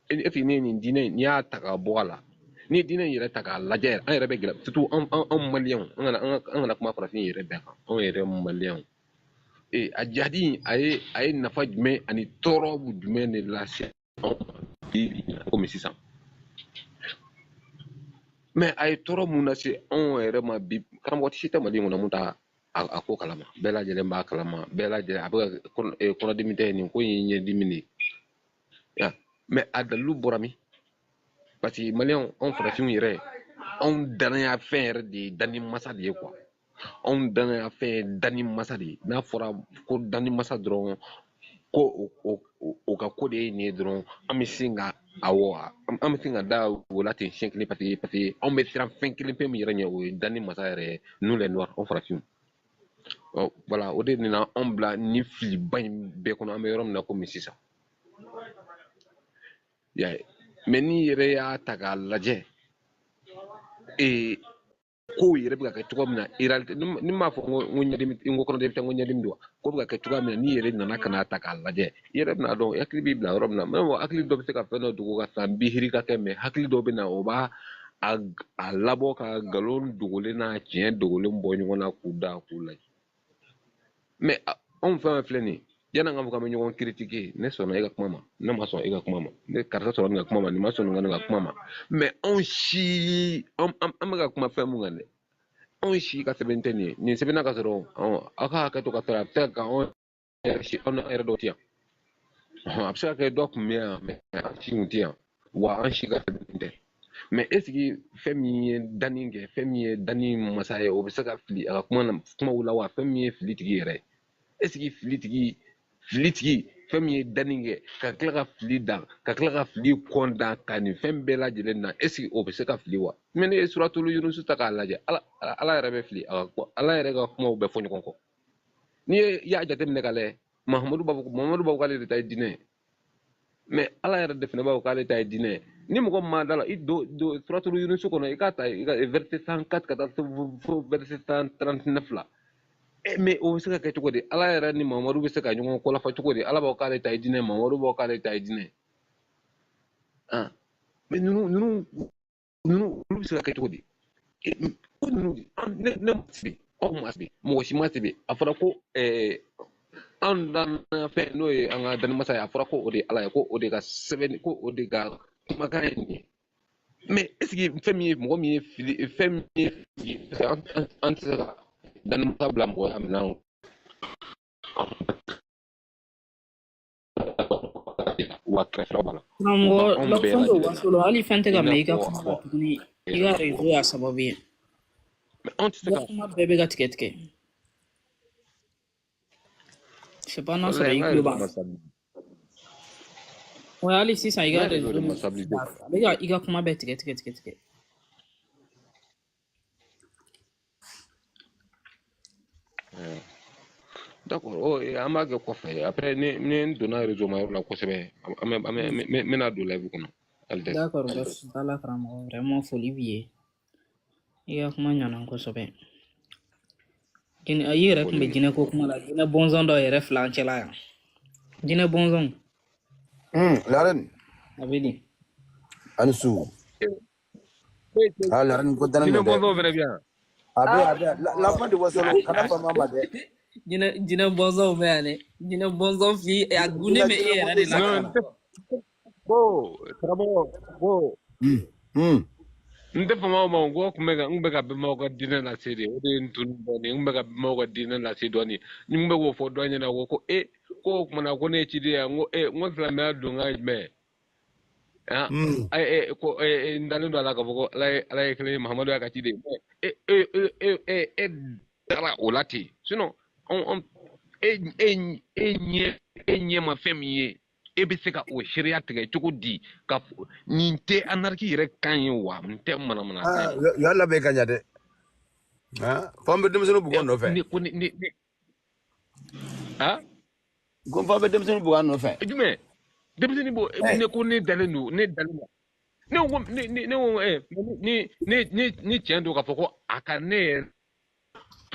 est-ce que ne nin diinɛ n'i y'a ta k'a bɔ a la ni diinɛ in yɛrɛ ta k'a lajɛ an yɛrɛ bɛ gɛlɛya surtout an maliyɛnw an kana kuma farafin yɛrɛ bɛɛ kan anw yɛrɛ maliyɛnw a jadi aye nafa jumɛn ani tɔɔrɔ jumɛn de lase komi sisan mais a ye tɔɔrɔ mun lase anw yɛrɛ ma bi karamɔgɔ si tɛ mali kɔnɔ mun t'a a ko kalama bɛɛ lajɛlen b'a kalama bɛɛ lajɛlen a bɛ ka kɔnɔdimi tɛ nin ko in ye ɲɛdimi de ye mais a dalilu bɔra min parce que maliyɛnw anw farafinw yɛrɛ anw danaya fɛn yɛrɛ de ye dani masa de ye quoi anw danaya fɛn ye dani masa de ye n'a fɔra ko dani masa dɔrɔn ko o ka ko de ye nin ye dɔrɔn an bɛ sin ka awɔ an bɛ sin ka da o la ten siɲɛ kelen parce que anw bɛ siran fɛn kelen pe min yɛrɛ ɲɛ o ye dani masa yɛrɛ nous les noirs anw farafinw voilà o de nana anw bila ni filiba in bɛɛ kɔnɔ an bɛ yɔrɔ min na komi sisan mais n'i yɛrɛ y'a ta k'a lajɛ kow yɛrɛ bɛ ka kɛ cogo min na réalité ni m'a fɔ ko ɲɛdimi n ko kɔnɔdimi tɛ n ko ɲɛdimi don ko bɛ ka kɛ cogo min na n'i yɛrɛ nana ka n'a ta k'a lajɛ i yɛrɛ bɛna dɔn hakili b'i bila yɔrɔ min na même hakili dɔ bɛ se ka fɛn dɔ dogo ka san bihiri ka kɛ mais hakili dɔ bɛ na o b'a a labɔ ka nkalon dogolen n'a tiɲɛ dogolen bɔ ɲɔgɔn na k'u da k'u lajɛ mais anw fɛn filɛ nin ye yanni an ka fɔ k'an bɛ ɲɔgɔn critiquer ne sɔnna e ka kuma ma ne ma sɔn e ka kuma ma ne karisa sɔnna ne ka kuma ma nin ma sɔn ne ka kuma ma mais anw si an bɛ ka kuma fɛn mun kan dɛ anw si ka sɛbɛn tɛ nin ye nin sɛbɛnna ka sɔrɔ aw ka hakɛ to ka sɔrɔ a bɛ se ka anw yɛrɛ dɔw tɛ yan a bɛ se ka kɛ dɔ tun bɛ yan mais an si tun tɛ yan wa an si ka sɛbɛn tɛ mais est ce que fɛn min ye danni kɛ fɛn min ye danni masa ye o bɛ se ka fili a ka kumaw la wa fɛn min ye fili tigi yɛrɛ est ce que fili tigi fɛn min ye danni kɛ ka tila ka fili dan ka tila ka fili kɔn dan ka nin fɛn bɛɛ lajɛlen na est ce que o bɛ se ka fili wa mais ne ye suratulu yunusu ta k'a lajɛ ala yɛrɛ bɛ fili ala yɛrɛ ka kumaw bɛɛ fɔ ɲɔgɔn kɔ n'i y'a jateminɛ ka lajɛ mahamadu b'a fɔ k'ale de ta ye diinɛ ye mais ala yɛrɛ de fana b'a fɔ k'ale ta ye diinɛ ye ni mɔgɔ min ma da la i don suratulu yunusu kɔnɔ i k'a ta i ka verset 104 ka taa fo verset 139 la mais o bɛ se ka kɛ cogo di ala yɛrɛ ni mamadu bɛ se ka ɲɔgɔn kɔlafa cogo di ala b'aw k'ale ta ye diinɛ mamadu b'aw k'ale ta ye diinɛ mais ninnu olu bɛ se ka kɛ cogo di ko ninnu ne ma sebe aw ma sebe mɔgɔ si ma sebe a fɔra ko an danna fɛn n'o ye an ka danimasa ye a fɔra ko o de ye ala ye ko o de ka sɛbɛn ko o de ka kumakan ye nin ye mais est ce que fɛn min ye mɔgɔ min ye fili fɛn min ye fili an tɛ se ka danimasa bila mɔgɔya minɛn wa kɛrɛfɛ b'a la karamɔgɔ lafɛn dɔ b'a sɔrɔ hali fɛn tɛ ka mɛn i ka kuma la tuguni i ka rezo y'a sababu ye kuma bɛɛ bɛ ka tigɛ tigɛ je sais pas n'a sɔrɔ i tulo b'a wa hali sisan i ka rezo a bɛ ka i ka kuma bɛɛ tigɛ tigɛ tigɛ tigɛ d'accord an b'a kɛ kɔfɛ après ni n donna réseau ma yɔrɔ la kosɛbɛ n bɛna don live kɔnɔ d'accord merci ala karamɔgɔ vraiment foli b'i ye i ka kuma ɲana kosɛbɛ i yɛrɛ tun bɛ jinɛ ko kuma la jinɛ bɔnsɔn dɔ yɛrɛ fila an cɛla yan jinɛ bɔnsɔn laren a bɛ di ani su laren ko dana jinɛ bɔnsɔn fɛnɛ bɛ yan a bɛ lafa de wasolo kana fama ma dɛ jinɛ bɔnsɔn bɛ yan dɛ jinɛ bɔnsɔn fi a gunne bɛ e yɛrɛ de la ko karamɔgɔ ko n tɛ fama ma ko n bɛ ka bɛnbaw ka diinɛ lase de o de ye n tunu dɔɔnin n bɛ ka bɛnbaw ka diinɛ lase dɔɔnin ni n bɛ k'o fɔ dɔ ɲɛna ko ko o kumana ko ne ye ciden yan n ko silamɛya don ka jumɛn ko n dalen don a la k'a fɔ ko ala ye kelen ye mahamadu y'a ka ciden e dara o la ten sinon e ɲɛ ma fɛn min ye e bɛ se ka o seereya tigɛ cogo di ka nin tɛ anarki yɛrɛ kan ye wa nin tɛ manamana kan ye y'a labɛn ka ɲa dɛ fɔ an bɛ denmisɛnninw bugɔ nɔfɛ ko fɔ an bɛ denmisɛnninw bugɔ an nɔfɛ jumɛn denmisɛnnin bɔ ne ko ne dalen don ne dalen don ni tiɲɛ don k'a fɔ ko a ka ne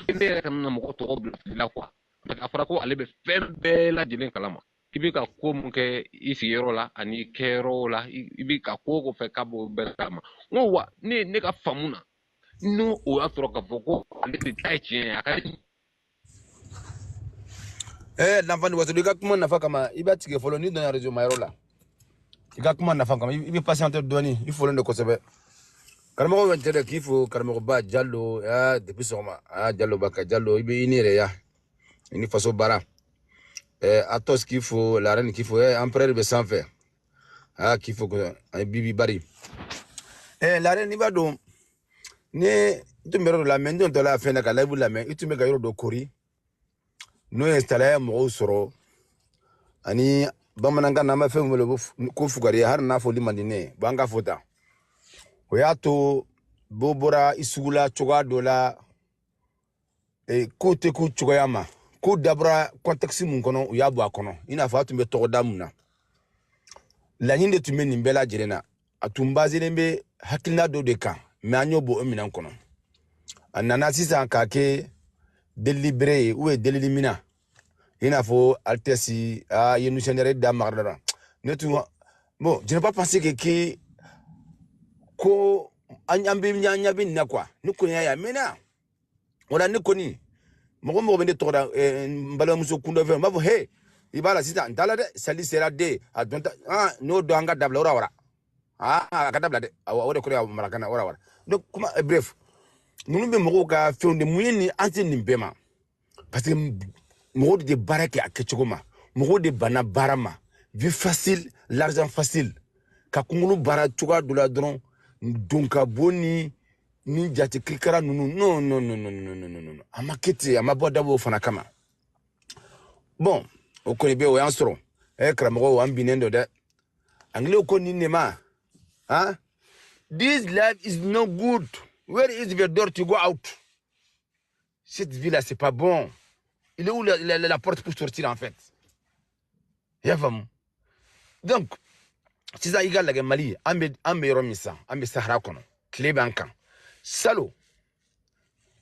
yɛrɛ kana na mɔgɔ tɔgɔ bila fili la quoi a fɔra ko ale bɛ fɛn bɛɛ lajɛlen kalama i bɛ ka ko mun kɛ i sigiyɔrɔ la ani kɛyɔrɔ la i bɛ ka ko o ko fɛ k'a b'o bɛɛ kalama n ko wa ne ka faamu na n'o o y'a sɔrɔ k'a fɔ ko ale de ta ye tiɲɛ ye a ka l'enfant de Wassou, il y a comment nafa kama, il va tirer follow ni dans la région Maïrola. Il y a comment nafa kama, il va patienter douani, il faut le Kosovo. Karamo ventere qu'il faut Karamo ba Diallo, depuis Soma, Diallo Baka Diallo, il est inéré ya, il faut so bara. Atos qu'il faut, la reine qu'il faut, empereur de sans faire. Qu'il faut que un bibi bari. La reine il va donc, ne, tu me la main de la fin de la live la main, tu me gagne de Kori. Nous installons mon soro. Ani bamananga nama fe mo ko fugari har na fo limandine banga fota. Oyato bobora isugula choga dola ko te ku choyama. Ko dabra contexte mun kono uyabu akono. Ina fa tumbe to damuna. La nyinde tume nimbela jirena. Atumbazi lembe hakilna do de kan. Me anyobo eminan kono. Anana sisa kake délibéré ou est délimina. Il a faut altesi il nous générer d'amarra. Bon, je n'ai pas pensé que ko anyambi nyabi na quoi. Nous connaissons ya mena. On a ne connu. Mo bende to da mbala muso kunda fe mabo he. Ibala sita ndala de sali sera de adonta no do anga dabla ora. Kadabla de ore ko ya marakana ora. Donc comment bref. Nous be mo ga fe de muyeni anti nimbema. Parce que moi de baraki à Ketchogoma, moi de bana barama, vie facile, l'argent facile. Kakungulu bara tuga de la dron, donc boni ni jati klikara non. Amakete amabwada bo fanakama. Bon, au Konebe ou Ansro, Kramoro ou Ambinendo de Anglais au Koninema. Hein? This life is no good. Where is the door to go out? Cette vie-là, c'est pas bon. Il est où la porte pour sortir en fait? Donc, si ça égale la Mali, ambe romisa, ambe Sahara kono, klebankan. Salo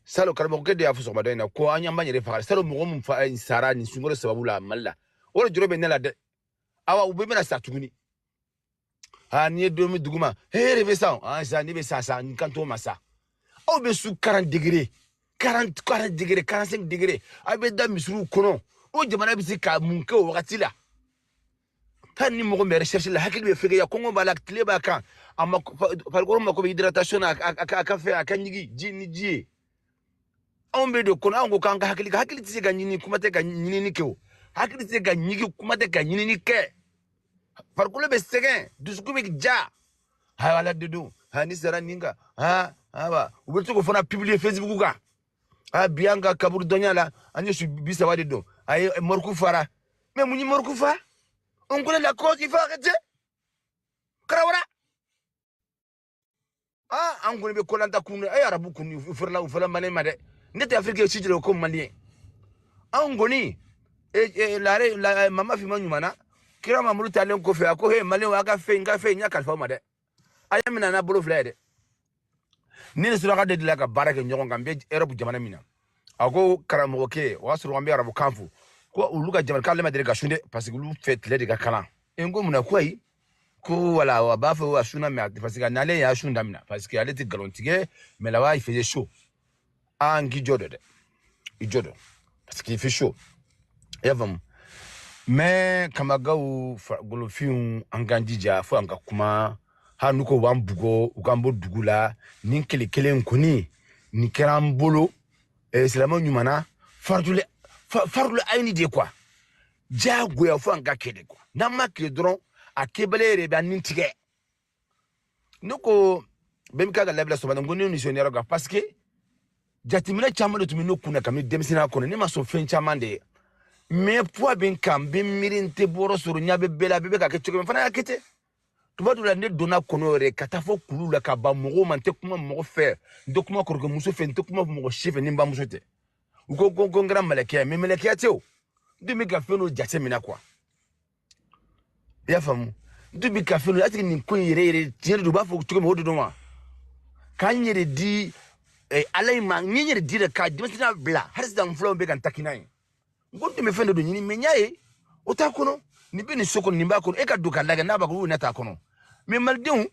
karamo de afu soba dena ko anyamba nyere fakal salo mo mum fa sara ni sungoro sababu la malla. Wala jorobe nela de awa ube mena sa tuguni. Ni domi duguma. Reve ça, ça ni be ça ni kanto masa. Au be sous 40 degrés. 40 degrés, 45 degrés. Abe da misru kono. O jamana bi ka munke o wakati la. Tan ni mo me recherche la hakili be fege ya kongo bala kleba kan. Ama falgoro mako be hydratation aka fe aka nyigi jini ji. Ombe do kono ango kan hakili tise ga nyini kumate ga nyini ni keo. Hakili tise ga nyigi kumate ga nyini ni ke. Falgoro be segen dusku be ja. Ha wala dedu. Ha ni sara ninga. Ha ba. Ubirtu ko fona publier Facebook ga. Bianga kabur donya la anya su bisa wadi do ay morku fara mais muni morku fa on connaît la cause il faut arrêter karawara on connaît be kolanta kunu ay arabu kunu furla mane made ndete afrique ci jelo ko malien on goni la mama fi manyumana kira mamuru talen ko fe ko he malien wa ga fe nya kalfa made ayamina na bolo flede ni ne sura de la ka baraka nyogon gambe Europe jamana mina ako karamo ke wasuru gambe arabu kanfu ko uluka jamana kale madere ga shunde parce que lu fait le de ga kala engo muna kwai ko wala wa bafa wa shuna me parce que nale ya shunda mina parce que elle était garantie mais là-bas il faisait chaud ngi jodo parce qu'il fait chaud yavam mais kamaga u golofiun angandija fo anga kuma hanuko wambugo ugambo dugula ninkele nkoni ni kerambolo islamo nyumana fardu ayni de quoi jago ya fo anga kede quoi na make dron akebelere ba nintige nuko bemka ga lebla so ngoni ni sonero ga parce que jatimina chama de tumino kuna kamni demsina kono ni maso fen chamande mais poa ben kam ben mirinte boro suru nyabe bela bebe ka kechoko fana akete tuba dula ne dona kono re katafo kulu la ka ba mogo mante kuma mogo fer ndo kuma korgo muso fe ndo kuma mogo chef ni mba muso te uko ngara malaki me malaki ateo de mi ga feno jate mina quoi ya famu de mi ga feno ati ni ko yere tiere du ba fo tuko mo do ma kan yere di alay ma nyere di de ka dimtina bla har sidan flow be kan takinai ngondi me feno do nyini me nyae utakono ni bini soko ni mbako e ka duka laga na ba ko na ta kono mais maldion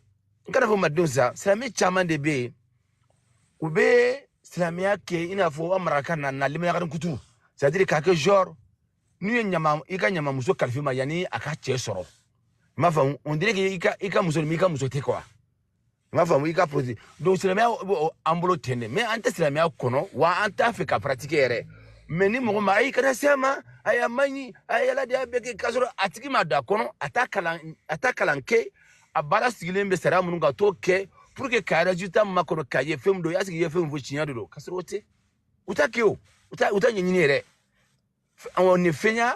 ngara fo maldion sa salami chama de be ube islamia ke ina fo amaraka na lima garan kutu c'est-à-dire ka ke genre nu nyama ika nyama muso kalfima yani aka che soro ma famu on dirait que ika muso mi ika muso te quoi ma famu ika produit donc c'est la meilleure ambolo tene mais anta c'est la meilleure kono wa anta fait ka pratiquer ere mais ni mo ma ika na sema aya mani aya la dia beke kasoro atiki ma da kono atakalanke abara sigilembe sara mun ga to ke pour que ka résultat ma kono ka ye fem do ya sigi ye fem vo chinya do kasoro te utakio uta nyini ere on ne fenya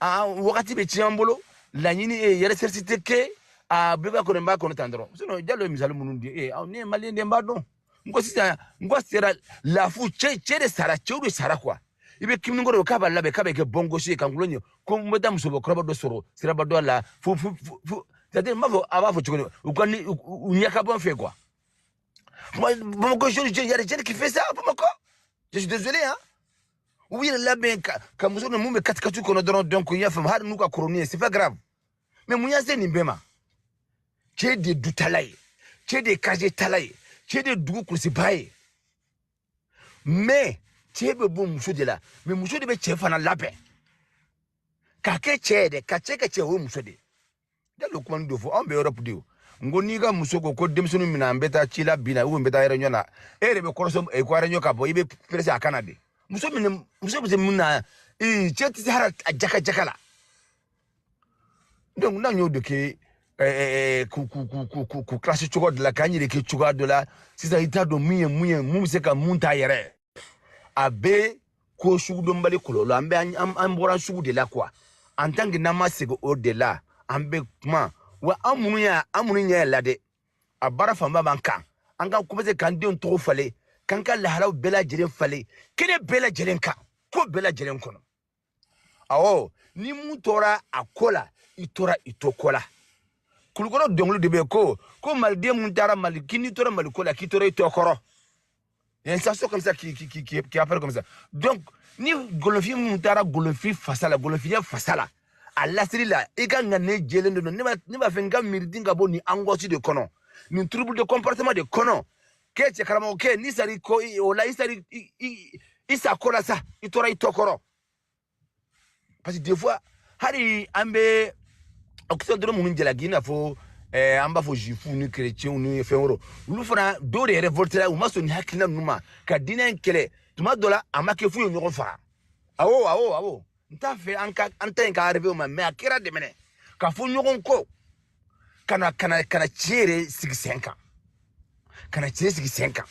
wakati be chiambolo la nyini yere certité ke a beba ko mba ko tandro sinon jallo misalo munundi on ne malien de mbado ngo sera la fu che de sara churu sara kwa ibe kimni ngoro ka balla be ke bongo shi kan glonyo ko madam so bo kroba do soro sira ba do la fu c'est-à-dire mavo aba fu chukoni ukani unyaka bon fait quoi moi bongo je y a des gens qui fait ça pour moi. Je suis désolé hein. Oui là ben comme vous ne me katikatu kono donc il y a femme har nuka coronier c'est pas grave. Mais mounya c'est nimbema. Tu des doutalay. Tu des kaje talay. Tu des dou kusibaye. Mais tu bon muso de là. Mais muso de be chef na labe. Kake chede, kache wo muso de. Da lokman do fo ambe Europe dio. Ngoni ga muso ko demsunu mina mbeta chila bina wo mbeta ere nyona. Ere be koroso e kware nyoka bo ibe presse a Canada. Muso be muna cheti hara jaka la. Donc na nyodo ke ku classe chugo de la kanyire ke chugo de la sisa ita do muye se ka munta yere. Abe ko shugu do mbali kololo ambe ambora shugu de la quoi. En tant que namasego au de la ambe kuma wa amunya lade abara famba banka anga kubeze kandi on to fale kanka la halaw bela jere fale kene bela jerenka ko bela jeren kono awo ni mutora akola itora itokola kulugoro donglu de be ko malde muntara malikini tora malikola kitora itokoro il y a une sensation comme ça qui appelle comme ça donc ni golofi muntara golofi fasala Allah siri la ika ngane jelendo ne ba fenga mirdinga boni angosi de kono ni trouble de comportement de kono ke che karama ke ni sari ko ola isari isa kola sa itora itokoro parce que des fois hari ambe occidentaux mun jela gina fo amba fo jifu ni chrétien ni fenro lu fana do de révolte la maso ni hakina numa ka dina nkele tuma dola amake fu yo nyoko fa awo nta fe anta nka arrivé au mais akira de mene ka fu nyoko ko kana chere 5 ans kana chere 5 ans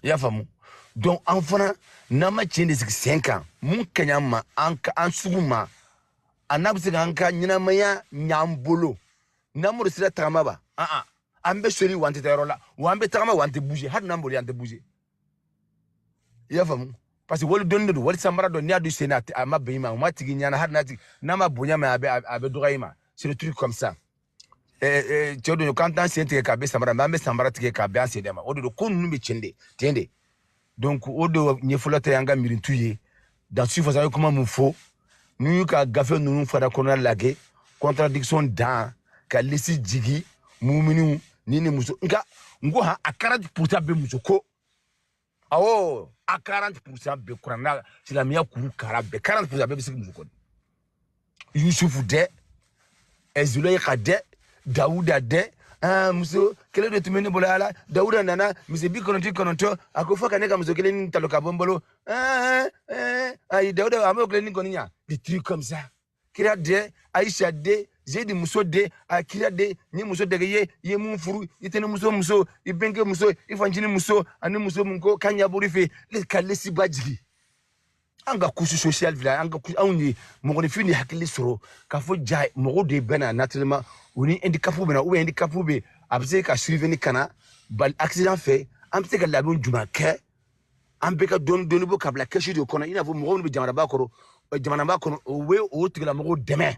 ya famu donc enfant na ma chere 5 ans mun kanyama an suguma anabse ganka nyina maya nyambolo namuru sira tagama ba ambe sori wanti tarola wambe tagama wanti bouger har namboli ante bouger ya famu parce que wol donne do wol samara do niadu senat ama beima ma tigi nyana har nati nama bonya ma abe dogaima c'est le truc comme ça tiodo quand on sente ka be samara ma be samara tigi ka be asedema odo ko nunu be chende tende donc odo nyefulata yanga mirintuye dans suffisant comment me faut nous ka gafe nunu fara kona lage contradiction dans ka lesi jigi muminu nini muso nga ngo ha a 40% be muso ko awo a 40% be kurana sila miya kuru kara be 40% be bisi muso ko Yusuf de Ezulay khade Daouda de muso kele de tumene bolala Daouda nana mise bi kononto akofa kaneka muso kele ni taloka bombolo ay Daouda amo kele ni koninya des trucs comme ça kira de Aisha de Zedi muso de akira de ni muso de ye mun furu itene muso ibenge muso ifanjini muso ani muso munko kanya burife le kalesi bajigi anga kusu social villa anga kusu awni mo ni fini hakili soro ka fo jay mo de bena naturellement oni handicapou bena ou handicapou be abse ka suivre ni kana bal accident fait amse ka labon juma ke ambe ka don bo kabla keshi de kono ina fo mo be jamana ba kono we o tigla mo demain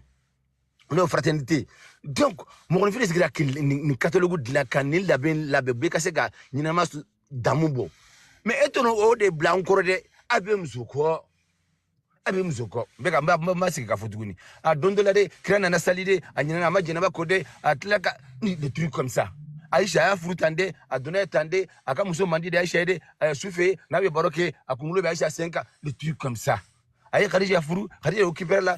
no fraternité donc mon fils c'est ni catalogue de la canil la be kasega ni na mas damubo mais etono o de blanc ko de abem zuko be ka ma sika fotuguni a dondola de krana na salide anyina na majina ba kode atlaka ni des trucs comme ça Aisha frutande adona tande aka muso mandi de Aisha de souffé na be baroke akumulo be Aisha 5 des trucs comme ça aye Khadija furu Khadija occupé la